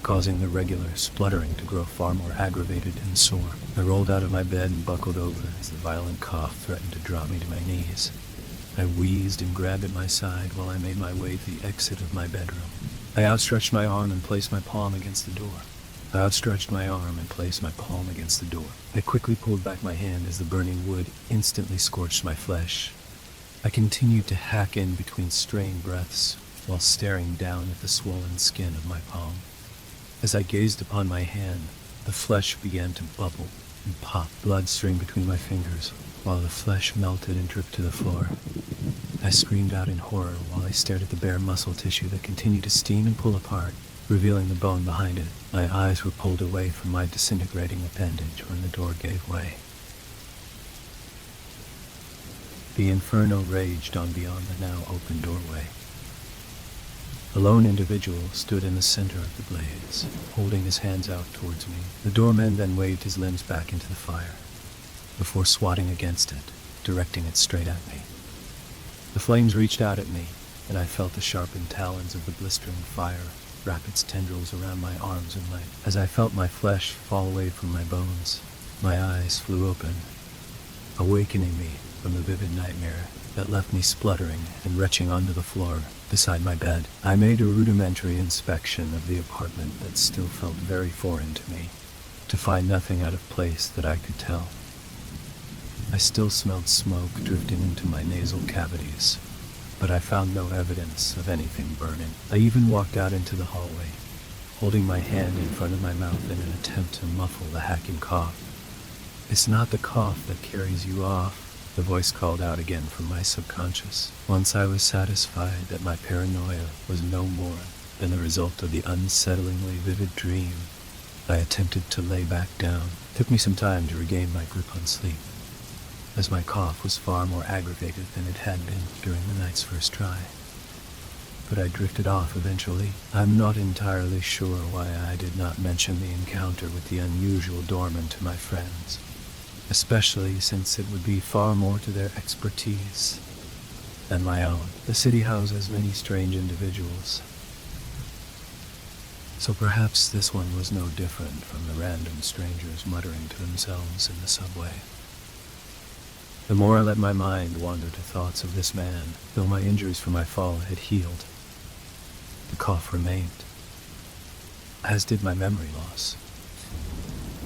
causing the regular spluttering to grow far more aggravated and sore. I rolled out of my bed and buckled over as the violent cough threatened to drop me to my knees. I wheezed and grabbed at my side while I made my way to the exit of my bedroom. I outstretched my arm and placed my palm against the door. I quickly pulled back my hand as the burning wood instantly scorched my flesh. I continued to hack in between strained breaths while staring down at the swollen skin of my palm. As I gazed upon my hand, the flesh began to bubble and pop, blood streamed between my fingers, while the flesh melted and dripped to the floor. I screamed out in horror while I stared at the bare muscle tissue that continued to steam and pull apart, revealing the bone behind it. My eyes were pulled away from my disintegrating appendage when the door gave way. The inferno raged on beyond the now open doorway. A lone individual stood in the center of the blaze, holding his hands out towards me. The doorman then waved his limbs back into the fire, before swatting against it, directing it straight at me. The flames reached out at me, and I felt the sharpened talons of the blistering fire wrap its tendrils around my arms and legs. As I felt my flesh fall away from my bones, my eyes flew open, awakening me from the vivid nightmare that left me spluttering and retching onto the floor beside my bed. I made a rudimentary inspection of the apartment that still felt very foreign to me, to find nothing out of place that I could tell. I still smelled smoke drifting into my nasal cavities, but I found no evidence of anything burning. I even walked out into the hallway, holding my hand in front of my mouth in an attempt to muffle the hacking cough. "It's not the cough that carries you off," the voice called out again from my subconscious. Once I was satisfied that my paranoia was no more than the result of the unsettlingly vivid dream, I attempted to lay back down. It took me some time to regain my grip on sleep, as my cough was far more aggravated than it had been during the night's first try. But I drifted off eventually. I'm not entirely sure why I did not mention the encounter with the unusual doorman to my friends, especially since it would be far more to their expertise than my own. The city houses many strange individuals, so perhaps this one was no different from the random strangers muttering to themselves in the subway. The more I let my mind wander to thoughts of this man, though my injuries from my fall had healed, the cough remained, as did my memory loss.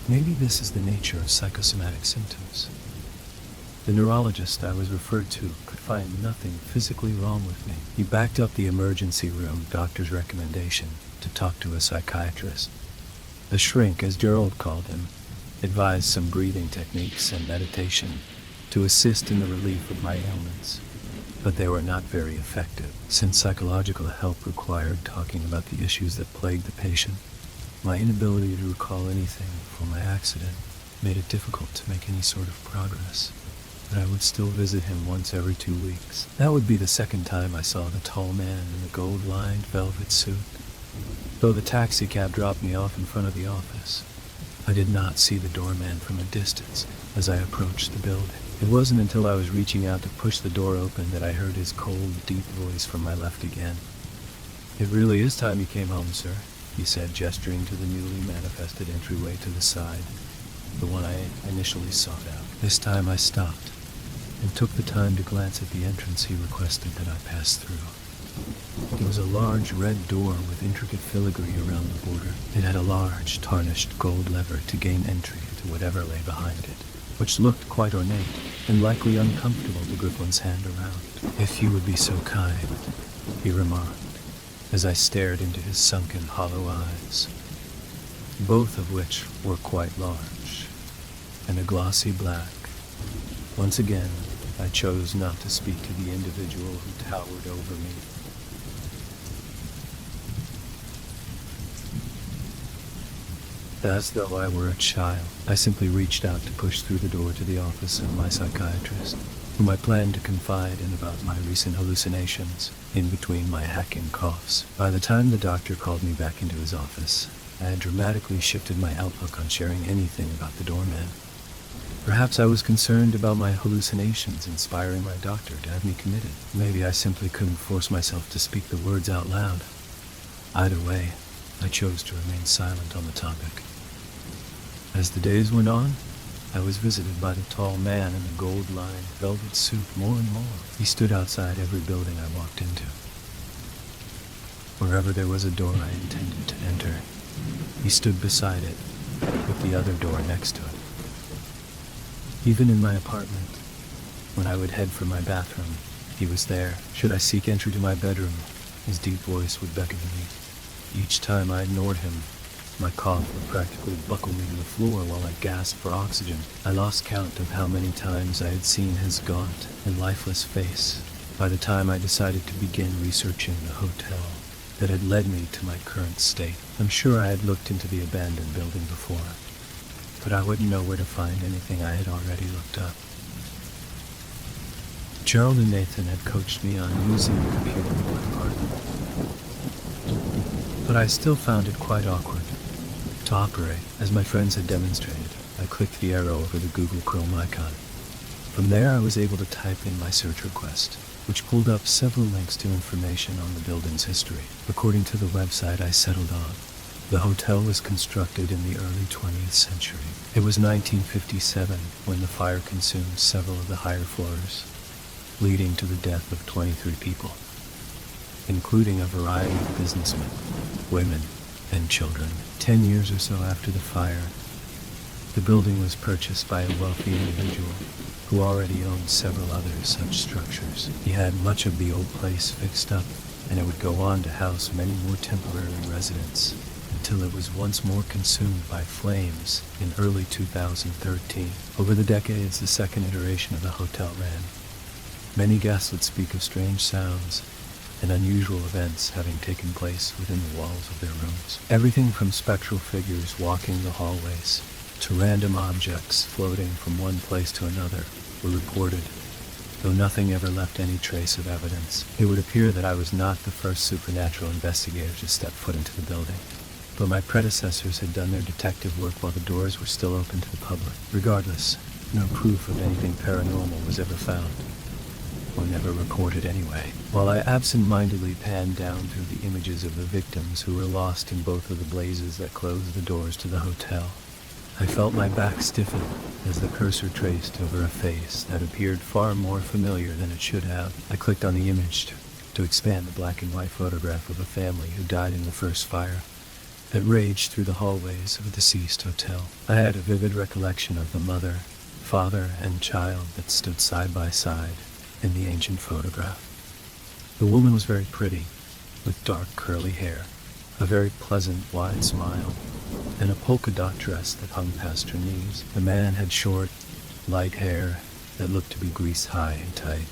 Maybe this is the nature of psychosomatic symptoms. The neurologist I was referred to could find nothing physically wrong with me. He backed up the emergency room doctor's recommendation to talk to a psychiatrist. The shrink, as Gerald called him, advised some breathing techniques and meditation to assist in the relief of my ailments, but they were not very effective. Since psychological help required talking about the issues that plagued the patient, my inability to recall anything from my accident made it difficult to make any sort of progress. but I would still visit him once every 2 weeks. That would be the second time I saw the tall man in the gold-lined velvet suit. Though the taxicab dropped me off in front of the office, I did not see the doorman from a distance as I approached the building. It wasn't until I was reaching out to push the door open that I heard his cold, deep voice from my left again. "It really is time you came home, sir," he said, gesturing to the newly manifested entryway to the side, the one I initially sought out. This time I stopped and took the time to glance at the entrance he requested that I pass through. It was a large red door with intricate filigree around the border. It had a large, tarnished gold lever to gain entry to whatever lay behind it, which looked quite ornate and likely uncomfortable to grip one's hand around. "If you would be so kind," he remarked, as I stared into his sunken, hollow eyes, both of which were quite large, and a glossy black. Once again, I chose not to speak to the individual who towered over me. As though I were a child, I simply reached out to push through the door to the office of my psychiatrist, whom I planned to confide in about my recent hallucinations in between my hacking coughs. By the time the doctor called me back into his office, I had dramatically shifted my outlook on sharing anything about the doorman. Perhaps I was concerned about my hallucinations inspiring my doctor to have me committed. Maybe I simply couldn't force myself to speak the words out loud. Either way, I chose to remain silent on the topic. As the days went on, I was visited by the tall man in the gold-lined velvet suit more and more. He stood outside every building I walked into. Wherever there was a door I intended to enter, he stood beside it, with the other door next to it. Even in my apartment, when I would head for my bathroom, he was there. Should I seek entry to my bedroom, his deep voice would beckon to me. Each time I ignored him, my cough would practically buckle me to the floor while I gasped for oxygen. I lost count of how many times I had seen his gaunt and lifeless face by the time I decided to begin researching the hotel that had led me to my current state. I'm sure I had looked into the abandoned building before, but I wouldn't know where to find anything I had already looked up. Gerald and Nathan had coached me on using the computer in my apartment, but I still found it quite awkward to operate. As my friends had demonstrated, I clicked the arrow over the Google Chrome icon. From there, I was able to type in my search request, which pulled up several links to information on the building's history. According to the website I settled on, the hotel was constructed in the early 20th century. It was 1957 when the fire consumed several of the higher floors, leading to the death of 23 people, including a variety of businessmen, women, and children. 10 years or so after the fire, the building was purchased by a wealthy individual who already owned several other such structures. He had much of the old place fixed up, and it would go on to house many more temporary residents until it was once more consumed by flames in early 2013. Over the decades, the second iteration of the hotel ran. Many guests would speak of strange sounds and unusual events having taken place within the walls of their rooms. Everything from spectral figures walking the hallways to random objects floating from one place to another were reported, though nothing ever left any trace of evidence. It would appear that I was not the first supernatural investigator to step foot into the building, but my predecessors had done their detective work while the doors were still open to the public. Regardless, no proof of anything paranormal was ever found, or never recorded anyway. While I absent-mindedly panned down through the images of the victims who were lost in both of the blazes that closed the doors to the hotel, I felt my back stiffen as the cursor traced over a face that appeared far more familiar than it should have. I clicked on the image to expand the black and white photograph of a family who died in the first fire that raged through the hallways of a deceased hotel. I had a vivid recollection of the mother, father, and child that stood side by side in the ancient photograph. The woman was very pretty, with dark curly hair, a very pleasant wide smile, and a polka dot dress that hung past her knees. The man had short, light hair that looked to be greased high and tight.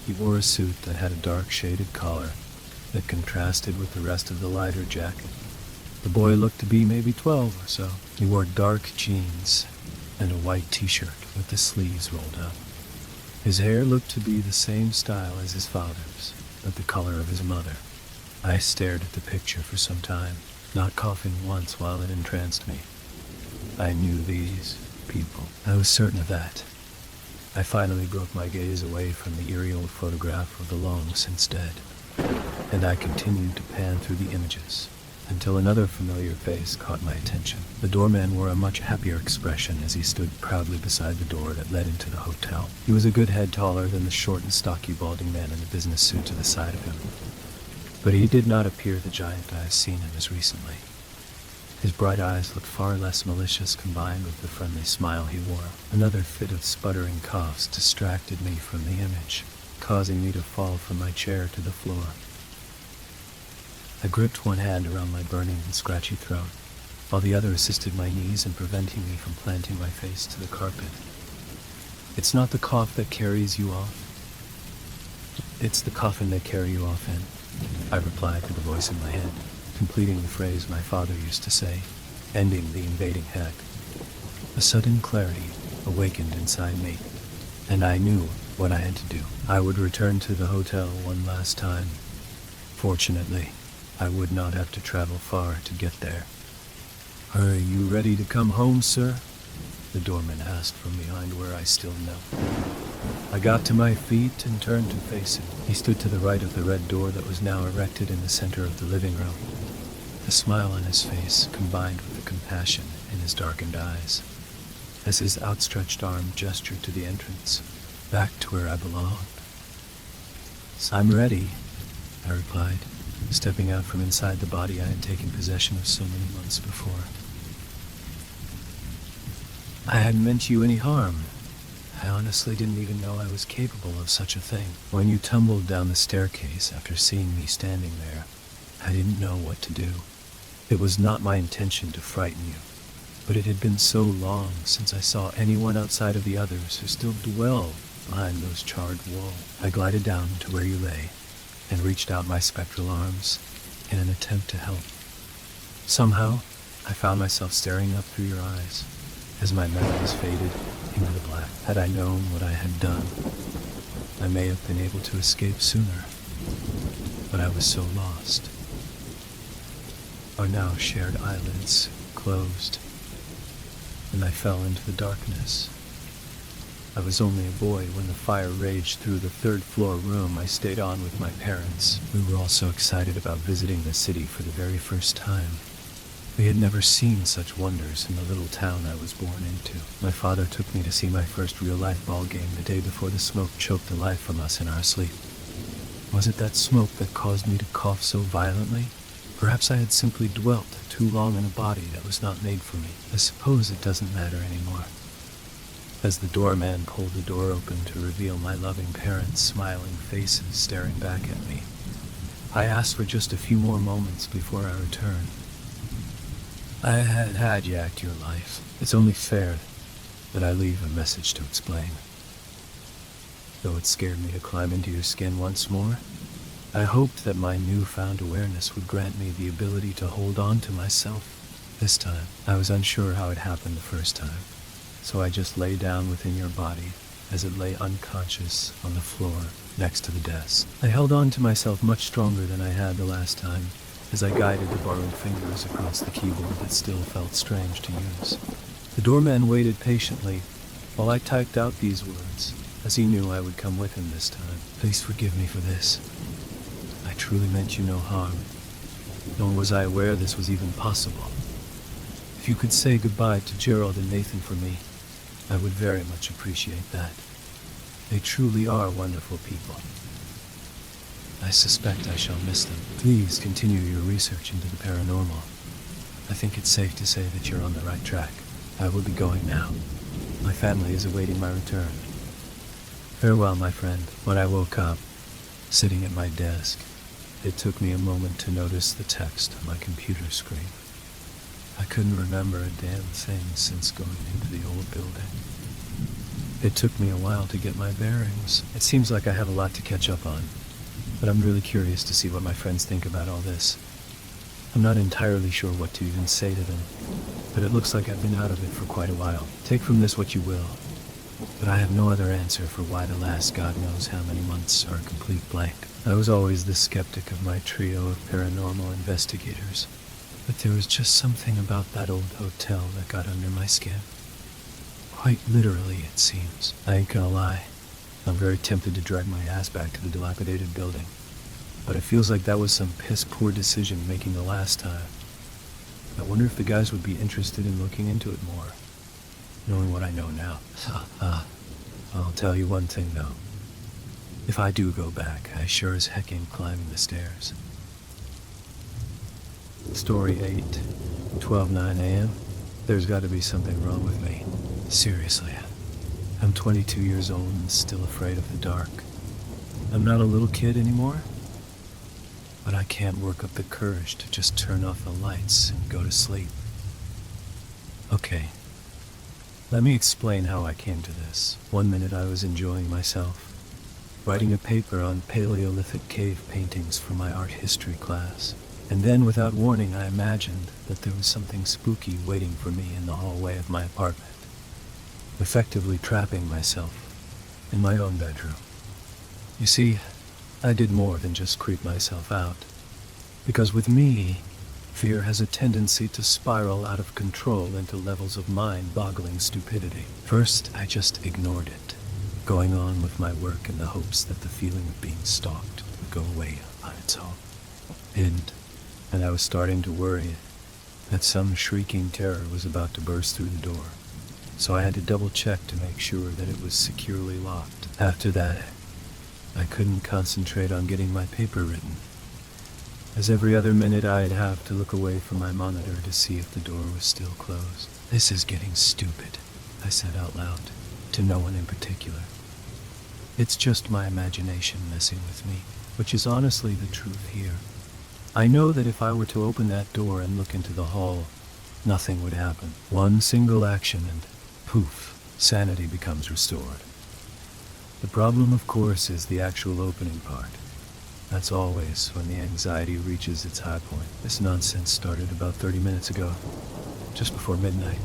He wore a suit that had a dark shaded collar that contrasted with the rest of the lighter jacket. The boy looked to be maybe 12 or so. He wore dark jeans and a white t-shirt with the sleeves rolled up. His hair looked to be the same style as his father's, but the color of his mother. I stared at the picture for some time, not coughing once while it entranced me. I knew these people. I was certain of that. I finally broke my gaze away from the eerie old photograph of the long-since dead, and I continued to pan through the images until another familiar face caught my attention. The doorman wore a much happier expression as he stood proudly beside the door that led into the hotel. He was a good head taller than the short and stocky balding man in the business suit to the side of him, but he did not appear the giant I had seen him as recently. His bright eyes looked far less malicious combined with the friendly smile he wore. Another fit of sputtering coughs distracted me from the image, causing me to fall from my chair to the floor. I gripped one hand around my burning and scratchy throat, while the other assisted my knees in preventing me from planting my face to the carpet. It's not the cough that carries you off. It's the coffin they carry you off in, I replied to the voice in my head, completing the phrase my father used to say, ending the invading heck. A sudden clarity awakened inside me, and I knew what I had to do. I would return to the hotel one last time. Fortunately, I would not have to travel far to get there. "Are you ready to come home, sir?" the doorman asked from behind where I still knelt. I got to my feet and turned to face him. He stood to the right of the red door that was now erected in the center of the living room. The smile on his face combined with the compassion in his darkened eyes, as his outstretched arm gestured to the entrance, back to where I belonged. "I'm ready," I replied, stepping out from inside the body I had taken possession of so many months before. "I hadn't meant you any harm. I honestly didn't even know I was capable of such a thing. When you tumbled down the staircase after seeing me standing there, I didn't know what to do. It was not my intention to frighten you, but it had been so long since I saw anyone outside of the others who still dwelled behind those charred walls. I glided down to where you lay and reached out my spectral arms in an attempt to help. Somehow, I found myself staring up through your eyes as my memories faded into the black. Had I known what I had done, I may have been able to escape sooner, but I was so lost. Our now shared eyelids closed, and I fell into the darkness. I was only a boy when the fire raged through the third-floor room I stayed on with my parents. We were all so excited about visiting the city for the very first time. We had never seen such wonders in the little town I was born into. My father took me to see my first real-life ball game the day before the smoke choked the life from us in our sleep. Was it that smoke that caused me to cough so violently? Perhaps I had simply dwelt too long in a body that was not made for me. I suppose it doesn't matter anymore. As the doorman pulled the door open to reveal my loving parents' smiling faces staring back at me, I asked for just a few more moments before I returned. I had hijacked your life. It's only fair that I leave a message to explain. Though it scared me to climb into your skin once more, I hoped that my newfound awareness would grant me the ability to hold on to myself. This time, I was unsure how it happened the first time, so I just lay down within your body as it lay unconscious on the floor next to the desk. I held on to myself much stronger than I had the last time, as I guided the borrowed fingers across the keyboard that still felt strange to use. The doorman waited patiently while I typed out these words, as he knew I would come with him this time. "Please forgive me for this. I truly meant you no harm, nor was I aware this was even possible. If you could say goodbye to Gerald and Nathan for me, I would very much appreciate that. They truly are wonderful people. I suspect I shall miss them. Please continue your research into the paranormal. I think it's safe to say that you're on the right track. I will be going now. My family is awaiting my return. Farewell, my friend." When I woke up, sitting at my desk, it took me a moment to notice the text on my computer screen. I couldn't remember a damn thing since going into the old building. It took me a while to get my bearings. It seems like I have a lot to catch up on, but I'm really curious to see what my friends think about all this. I'm not entirely sure what to even say to them, but it looks like I've been out of it for quite a while. Take from this what you will. But I have no other answer for why the last God knows how many months are a complete blank. I was always the skeptic of my trio of paranormal investigators, but there was just something about that old hotel that got under my skin. Quite literally, it seems. I ain't gonna lie. I'm very tempted to drag my ass back to the dilapidated building, but it feels like that was some piss-poor decision making the last time. I wonder if the guys would be interested in looking into it more, knowing what I know now. I'll tell you one thing though. If I do go back, I sure as heck ain't climbing the stairs. Story 8, 12:09 a.m. There's got to be something wrong with me. Seriously. I'm 22 years old and still afraid of the dark. I'm not a little kid anymore, but I can't work up the courage to just turn off the lights and go to sleep. Okay, let me explain how I came to this. One minute I was enjoying myself, writing a paper on Paleolithic cave paintings for my art history class. And then, without warning, I imagined that there was something spooky waiting for me in the hallway of my apartment, effectively trapping myself in my own bedroom. You see, I did more than just creep myself out, because with me, fear has a tendency to spiral out of control into levels of mind-boggling stupidity. First, I just ignored it, going on with my work in the hopes that the feeling of being stalked would go away on its own. And I was starting to worry that some shrieking terror was about to burst through the door, so I had to double-check to make sure that it was securely locked. After that, I couldn't concentrate on getting my paper written, as every other minute I'd have to look away from my monitor to see if the door was still closed. "This is getting stupid," I said out loud, to no one in particular. It's just my imagination messing with me, which is honestly the truth here. I know that if I were to open that door and look into the hall, nothing would happen. One single action and poof, sanity becomes restored. The problem, of course, is the actual opening part. That's always when the anxiety reaches its high point. This nonsense started about 30 minutes ago, just before midnight,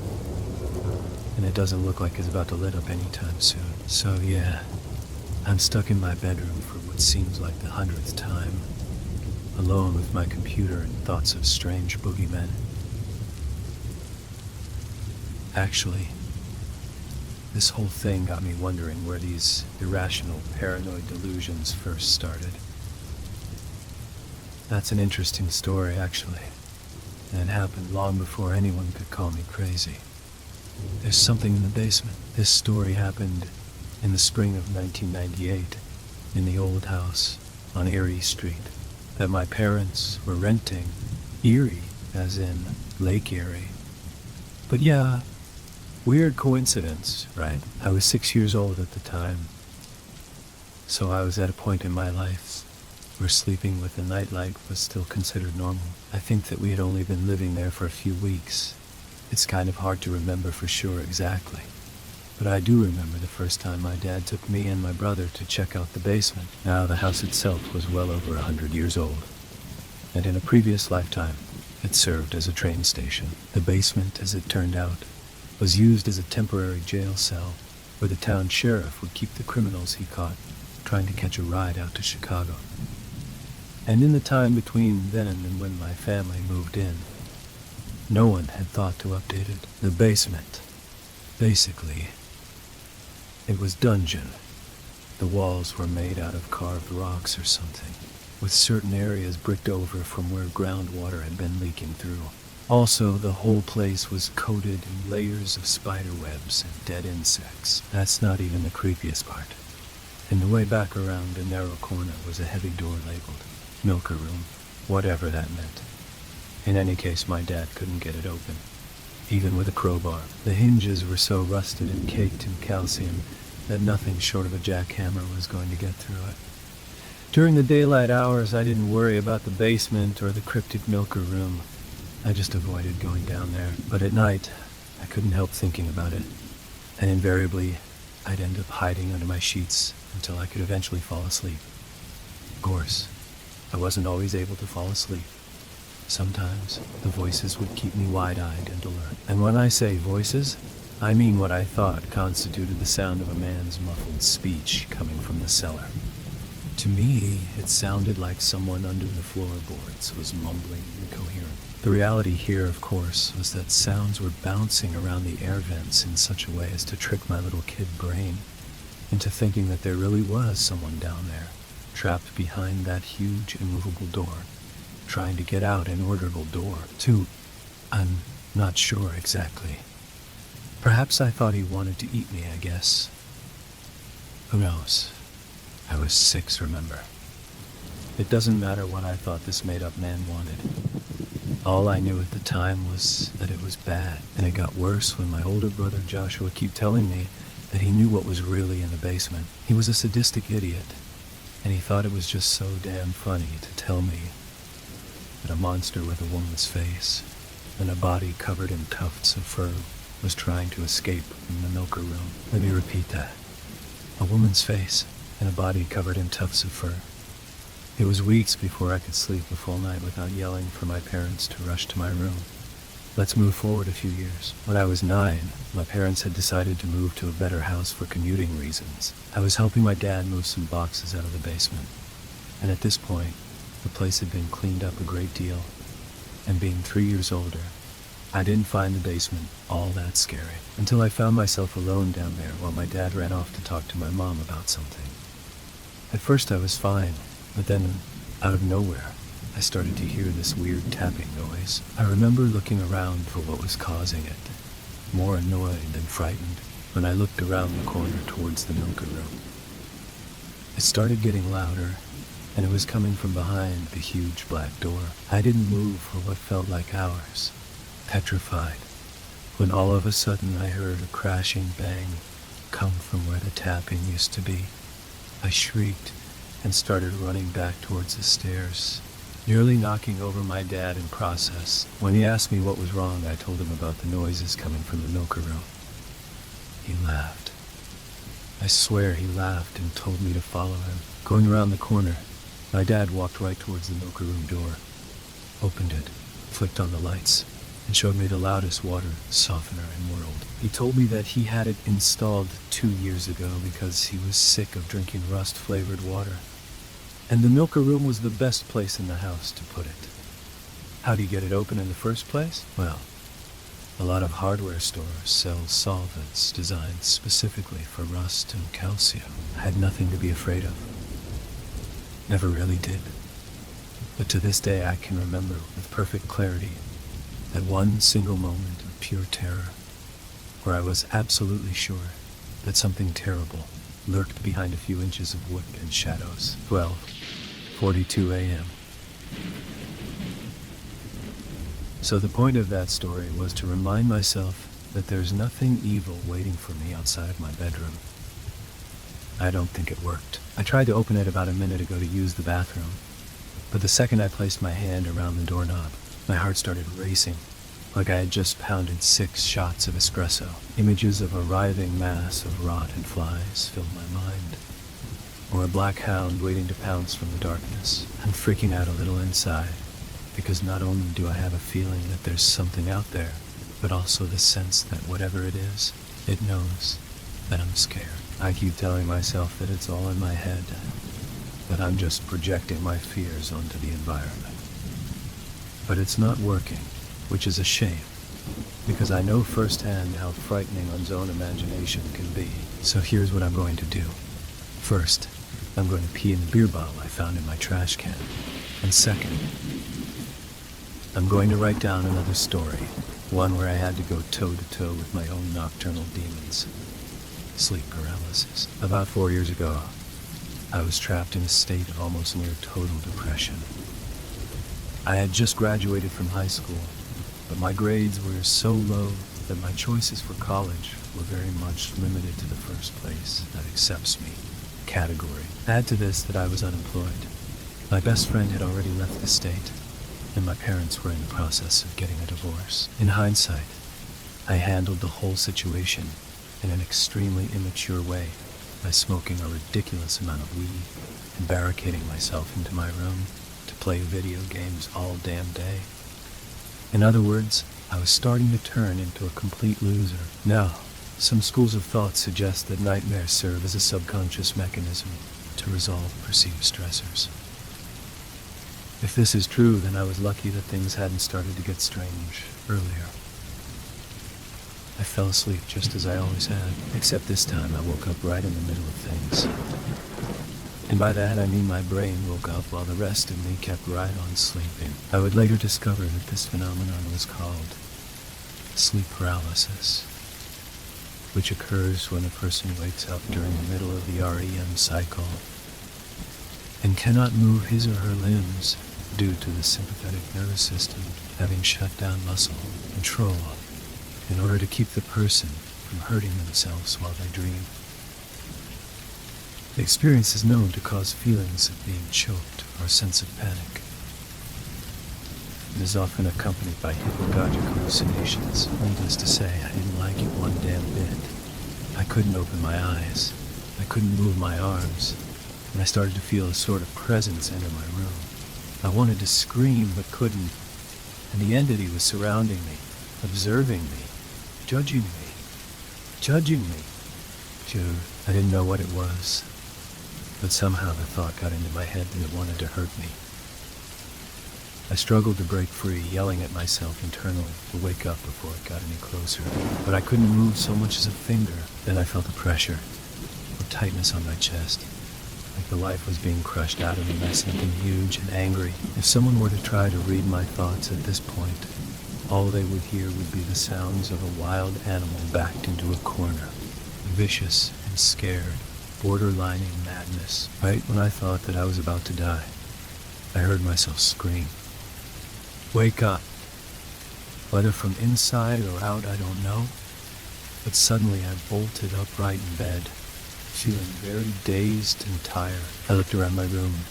and it doesn't look like it's about to let up anytime soon. So yeah, I'm stuck in my bedroom for what seems like the 100th time, alone with my computer and thoughts of strange boogeymen. Actually, this whole thing got me wondering where these irrational paranoid delusions first started. That's an interesting story, actually, and it happened long before anyone could call me crazy. There's something in the basement. This story happened in the spring of 1998 in the old house on Eerie Street that my parents were renting. Eerie, as in Lake Erie. But yeah, weird coincidence, right? I was 6 years old at the time, so I was at a point in my life where sleeping with the nightlight was still considered normal. I think that we had only been living there for a few weeks. It's kind of hard to remember for sure exactly, but I do remember the first time my dad took me and my brother to check out the basement. Now, the house itself was well over 100 years old, and in a previous lifetime, it served as a train station. The basement, as it turned out, was used as a temporary jail cell where the town sheriff would keep the criminals he caught trying to catch a ride out to Chicago. And in the time between then and when my family moved in, no one had thought to update it. The basement, basically, it was dungeon. The walls were made out of carved rocks or something, with certain areas bricked over from where groundwater had been leaking through. Also, the whole place was coated in layers of spider webs and dead insects. That's not even the creepiest part. In the way back around a narrow corner was a heavy door labeled Milker Room, whatever that meant. In any case, my dad couldn't get it open, even with a crowbar. The hinges were so rusted and caked in calcium that nothing short of a jackhammer was going to get through it. During the daylight hours, I didn't worry about the basement or the cryptic Milker Room. I just avoided going down there. But at night, I couldn't help thinking about it, and invariably, I'd end up hiding under my sheets until I could eventually fall asleep. Of course, I wasn't always able to fall asleep. Sometimes, the voices would keep me wide-eyed and alert. And when I say voices, I mean what I thought constituted the sound of a man's muffled speech coming from the cellar. To me, it sounded like someone under the floorboards was mumbling incoherent. The reality here, of course, was that sounds were bouncing around the air vents in such a way as to trick my little kid brain into thinking that there really was someone down there, trapped behind that huge immovable door, trying to get out an orderable door to, I'm not sure exactly. Perhaps I thought he wanted to eat me, I guess. Who knows? I was 6, remember? It doesn't matter what I thought this made-up man wanted. All I knew at the time was that it was bad, and it got worse when my older brother Joshua kept telling me that he knew what was really in the basement. He was a sadistic idiot, and he thought it was just so damn funny to tell me that a monster with a woman's face and a body covered in tufts of fur was trying to escape from the milker room. Let me repeat that. A woman's face and a body covered in tufts of fur. It was weeks before I could sleep a full night without yelling for my parents to rush to my room. Let's move forward a few years. When I was 9, my parents had decided to move to a better house for commuting reasons. I was helping my dad move some boxes out of the basement, and at this point, the place had been cleaned up a great deal, and being 3 years older, I didn't find the basement all that scary until I found myself alone down there while my dad ran off to talk to my mom about something. At first I was fine, but then, out of nowhere, I started to hear this weird tapping noise. I remember looking around for what was causing it, more annoyed than frightened, when I looked around the corner towards the milker room. It started getting louder, and it was coming from behind the huge black door. I didn't move for what felt like hours, petrified, when all of a sudden I heard a crashing bang come from where the tapping used to be. I shrieked and started running back towards the stairs, nearly knocking over my dad in process. When he asked me what was wrong, I told him about the noises coming from the milker room. He laughed. I swear he laughed and told me to follow him. Going around the corner, my dad walked right towards the milker room door, opened it, flicked on the lights, and showed me the loudest water softener in the world. He told me that he had it installed 2 years ago because he was sick of drinking rust-flavored water, and the milker room was the best place in the house to put it. How do you get it open in the first place? Well, a lot of hardware stores sell solvents designed specifically for rust and calcium. I had nothing to be afraid of. Never really did. But to this day I can remember with perfect clarity that one single moment of pure terror where I was absolutely sure that something terrible lurked behind a few inches of wood and shadows. 12:42 a.m. So the point of that story was to remind myself that there's nothing evil waiting for me outside my bedroom. I don't think it worked. I tried to open it about a minute ago to use the bathroom, but the second I placed my hand around the doorknob, my heart started racing, like I had just pounded 6 shots of espresso. Images of a writhing mass of rot and flies filled my mind, or a black hound waiting to pounce from the darkness. I'm freaking out a little inside, because not only do I have a feeling that there's something out there, but also the sense that whatever it is, it knows that I'm scared. I keep telling myself that it's all in my head, that I'm just projecting my fears onto the environment. But it's not working, which is a shame, because I know firsthand how frightening one's own imagination can be. So here's what I'm going to do. First, I'm going to pee in the beer bottle I found in my trash can. And second, I'm going to write down another story, one where I had to go toe-to-toe with my own nocturnal demons. Sleep paralysis. About 4 years ago, I was trapped in a state of almost near total depression. I had just graduated from high school, but my grades were so low that my choices for college were very much limited to the first place that accepts me category. Add to this that I was unemployed. My best friend had already left the state, and my parents were in the process of getting a divorce. In hindsight, I handled the whole situation in an extremely immature way by smoking a ridiculous amount of weed and barricading myself into my room to play video games all damn day. In other words, I was starting to turn into a complete loser. Now, Some schools of thought suggest that nightmares serve as a subconscious mechanism to resolve perceived stressors. If this is true, then I was lucky that things hadn't started to get strange earlier. I fell asleep just as I always had, except this time I woke up right in the middle of things. And by that I mean my brain woke up while the rest of me kept right on sleeping. I would later discover that this phenomenon was called sleep paralysis, which occurs when a person wakes up during the middle of the REM cycle and cannot move his or her limbs due to the sympathetic nervous system having shut down muscle control in order to keep the person from hurting themselves while they dream. The experience is known to cause feelings of being choked or a sense of panic. It is often accompanied by hypnagogic hallucinations. Needless to say, I didn't like it one damn bit. I couldn't open my eyes. I couldn't move my arms. And I started to feel a sort of presence enter my room. I wanted to scream, but couldn't. And the entity was surrounding me, observing me, judging me. Dude, I didn't know what it was. But somehow the thought got into my head that it wanted to hurt me. I struggled to break free, yelling at myself internally to wake up before it got any closer. But I couldn't move so much as a finger. Then I felt a pressure, a tightness on my chest, like the life was being crushed out of me by something huge and angry. If someone were to try to read my thoughts at this point, all they would hear would be the sounds of a wild animal backed into a corner, vicious and scared, borderlining madness. Right when I thought that I was about to die, I heard myself scream, "Wake up!" Whether from inside or out, I don't know, but suddenly I bolted upright in bed, feeling very dazed and tired. I looked around my room,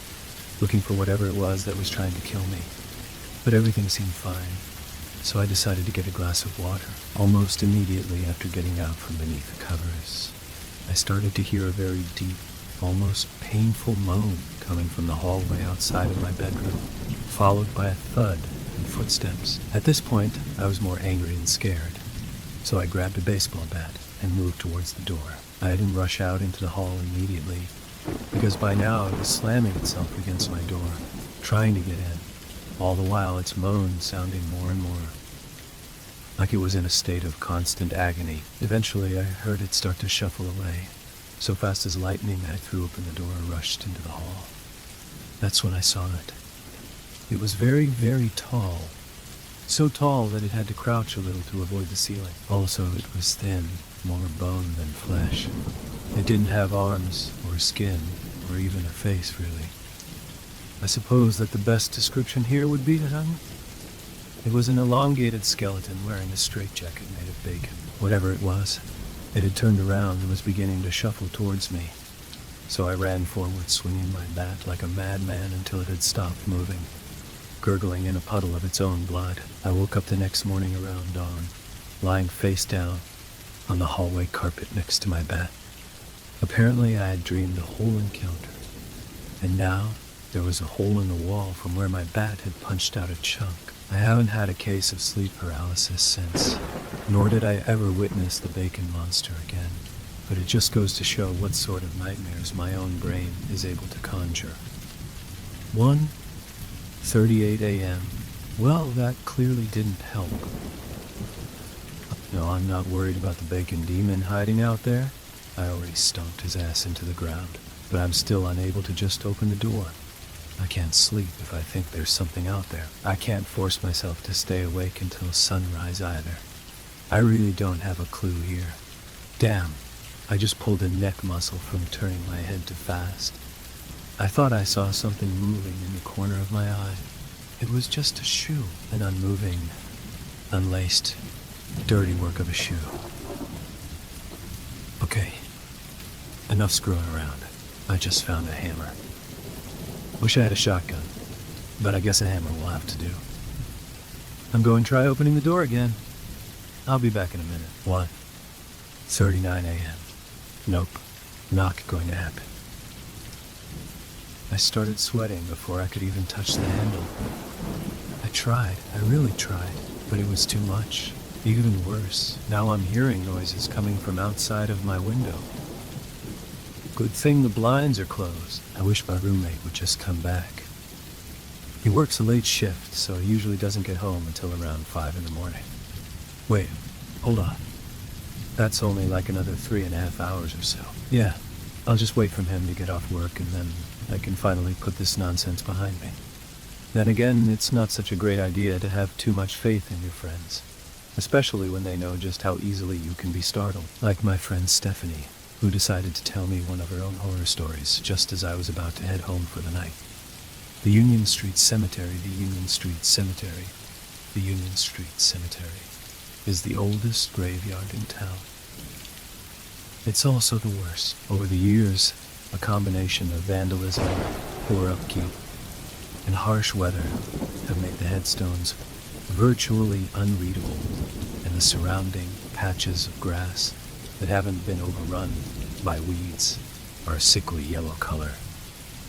looking for whatever it was that was trying to kill me, but everything seemed fine, so I decided to get a glass of water. Almost immediately after getting out from beneath the covers, I started to hear a very deep, almost painful moan coming from the hallway outside of my bedroom, followed by a thud and footsteps. At this point, I was more angry than scared, so I grabbed a baseball bat and moved towards the door. I didn't rush out into the hall immediately, because by now it was slamming itself against my door, trying to get in, all the while its moan sounding more and more like it was in a state of constant agony. Eventually, I heard it start to shuffle away. So fast as lightning, I threw open the door and rushed into the hall. That's when I saw it. It was very, very tall. So tall that it had to crouch a little to avoid the ceiling. Also, it was thin, more bone than flesh. It didn't have arms, or skin, or even a face, really. I suppose that the best description here would be that it was an elongated skeleton wearing a straitjacket made of bacon. Whatever it was, it had turned around and was beginning to shuffle towards me. So I ran forward, swinging my bat like a madman until it had stopped moving, gurgling in a puddle of its own blood. I woke up the next morning around dawn, lying face down on the hallway carpet next to my bat. Apparently I had dreamed the whole encounter, and now there was a hole in the wall from where my bat had punched out a chunk. I haven't had a case of sleep paralysis since, nor did I ever witness the bacon monster again, but it just goes to show what sort of nightmares my own brain is able to conjure. 1:38 a.m. Well, that clearly didn't help. No, I'm not worried about the bacon demon hiding out there. I already stomped his ass into the ground, but I'm still unable to just open the door. I can't sleep if I think there's something out there. I can't force myself to stay awake until sunrise either. I really don't have a clue here. Damn, I just pulled a neck muscle from turning my head too fast. I thought I saw something moving in the corner of my eye. It was just a shoe, an unmoving, unlaced, dirty work of a shoe. Okay, enough screwing around. I just found a hammer. Wish I had a shotgun, but I guess a hammer will have to do. I'm going to try opening the door again. I'll be back in a minute. 1:39 a.m. Nope, not going to happen. I started sweating before I could even touch the handle. I really tried, but it was too much. Even worse, now I'm hearing noises coming from outside of my window. Good thing the blinds are closed. I wish my roommate would just come back. He works a late shift, so he usually doesn't get home until around 5 in the morning. Wait, hold on. That's only like another 3.5 hours or so. Yeah, I'll just wait for him to get off work and then I can finally put this nonsense behind me. Then again, it's not such a great idea to have too much faith in your friends, especially when they know just how easily you can be startled. Like my friend Stephanie, who decided to tell me one of her own horror stories just as I was about to head home for the night. The Union Street Cemetery, the Union Street Cemetery, the Union Street Cemetery is the oldest graveyard in town. It's also the worst. Over the years, a combination of vandalism, poor upkeep, and harsh weather have made the headstones virtually unreadable, and the surrounding patches of grass that haven't been overrun by weeds are a sickly yellow color.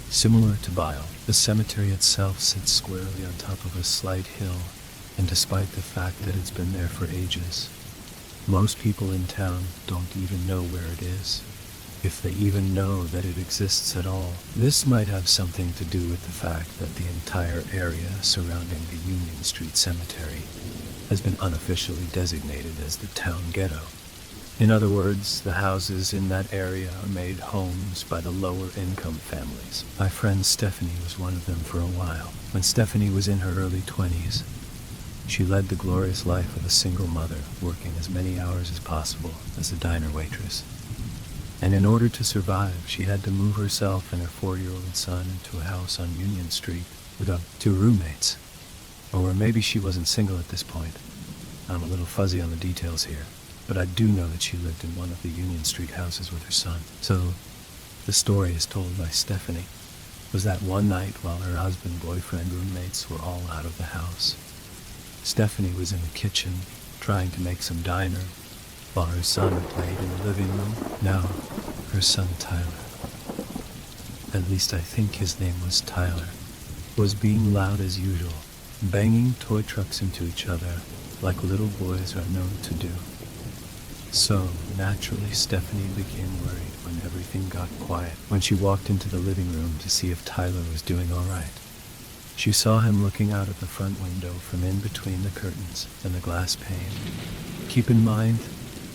Similar to bile, the cemetery itself sits squarely on top of a slight hill, and despite the fact that it's been there for ages, most people in town don't even know where it is, if they even know that it exists at all. This might have something to do with the fact that the entire area surrounding the Union Street Cemetery has been unofficially designated as the town ghetto. In other words, the houses in that area are made homes by the lower income families. My friend Stephanie was one of them for a while. When Stephanie was in her early 20s, she led the glorious life of a single mother, working as many hours as possible as a diner waitress. And in order to survive, she had to move herself and her 4-year-old son into a house on Union Street with 2 roommates. Or maybe she wasn't single at this point. I'm a little fuzzy on the details here, but I do know that she lived in one of the Union Street houses with her son. So, the story is told by Stephanie was that one night while her husband, boyfriend, roommates were all out of the house, Stephanie was in the kitchen trying to make some diner while her son played in the living room. Now, her son Tyler, at least I think his name was Tyler, was being loud as usual, banging toy trucks into each other like little boys are known to do. So, naturally, Stephanie became worried when everything got quiet, when she walked into the living room to see if Tyler was doing all right. She saw him looking out of the front window from in between the curtains and the glass pane. Keep in mind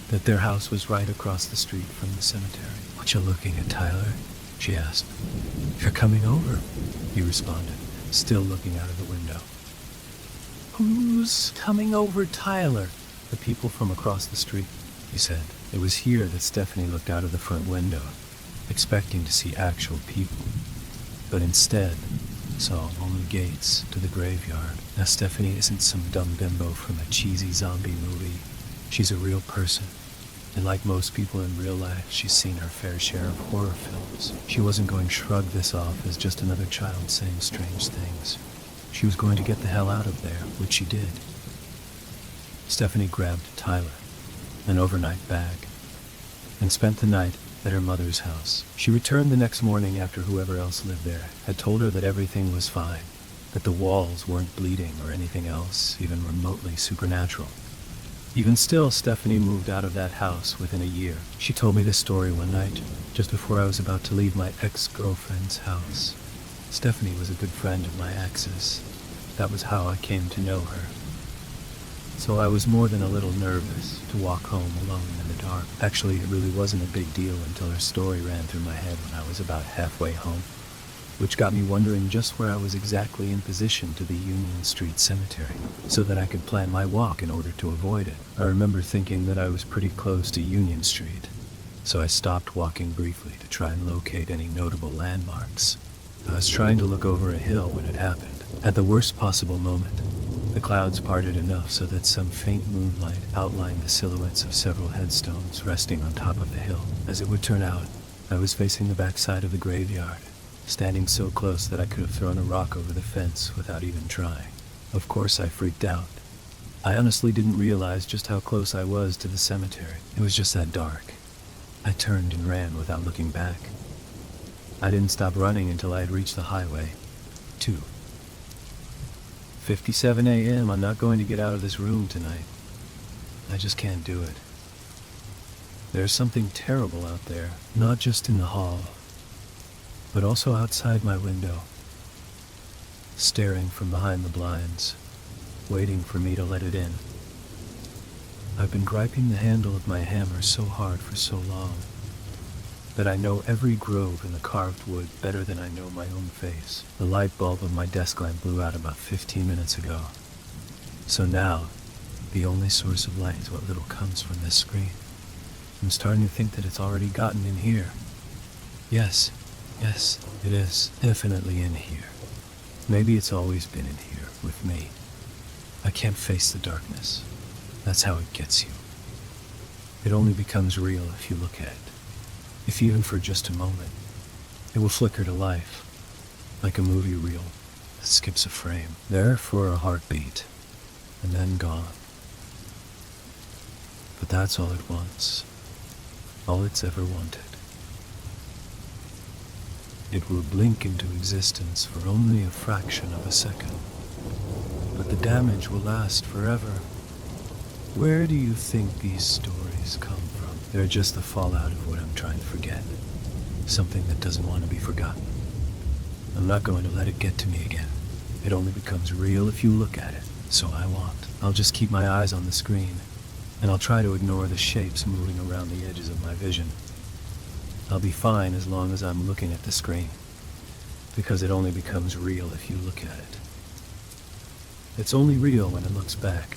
that their house was right across the street from the cemetery. "What you looking at, Tyler?" she asked. "You're coming over," he responded, still looking out of the window. "Who's coming over, Tyler?" "The people from across the street," he said. It was here that Stephanie looked out of the front window, expecting to see actual people, but instead saw only gates to the graveyard. Now, Stephanie isn't some dumb bimbo from a cheesy zombie movie. She's a real person, and like most people in real life, she's seen her fair share of horror films. She wasn't going to shrug this off as just another child saying strange things. She was going to get the hell out of there, which she did. Stephanie grabbed Tyler, an overnight bag, and spent the night at her mother's house. She returned the next morning after whoever else lived there had told her that everything was fine, that the walls weren't bleeding or anything else, even remotely supernatural. Even still, Stephanie moved out of that house within a year. She told me this story one night, just before I was about to leave my ex-girlfriend's house. Stephanie was a good friend of my ex's. That was how I came to know her. So I was more than a little nervous to walk home alone in the dark. Actually, it really wasn't a big deal until her story ran through my head when I was about halfway home, which got me wondering just where I was exactly in position to the Union Street Cemetery, so that I could plan my walk in order to avoid it. I remember thinking that I was pretty close to Union Street, so I stopped walking briefly to try and locate any notable landmarks. I was trying to look over a hill when it happened. At the worst possible moment, the clouds parted enough so that some faint moonlight outlined the silhouettes of several headstones resting on top of the hill. As it would turn out, I was facing the backside of the graveyard, standing so close that I could have thrown a rock over the fence without even trying. Of course, I freaked out. I honestly didn't realize just how close I was to the cemetery. It was just that dark. I turned and ran without looking back. I didn't stop running until I had reached the highway. 2:57 a.m. I'm not going to get out of this room tonight. I just can't do it. There's something terrible out there, not just in the hall, but also outside my window, staring from behind the blinds, waiting for me to let it in. I've been griping the handle of my hammer so hard for so long that I know every groove in the carved wood better than I know my own face. The light bulb of my desk lamp blew out about 15 minutes ago. So now, the only source of light is what little comes from this screen. I'm starting to think that it's already gotten in here. Yes, it is definitely in here. Maybe it's always been in here, with me. I can't face the darkness. That's how it gets you. It only becomes real if you look at it. If even for just a moment. It will flicker to life, like a movie reel that skips a frame. There for a heartbeat, and then gone. But that's all it wants. All it's ever wanted. It will blink into existence for only a fraction of a second, but the damage will last forever. Where do you think these stories come from? They're just the fallout of what I'm trying to forget. Something that doesn't want to be forgotten. I'm not going to let it get to me again. It only becomes real if you look at it. So I won't. I'll just keep my eyes on the screen, and I'll try to ignore the shapes moving around the edges of my vision. I'll be fine as long as I'm looking at the screen, because it only becomes real if you look at it. It's only real when it looks back.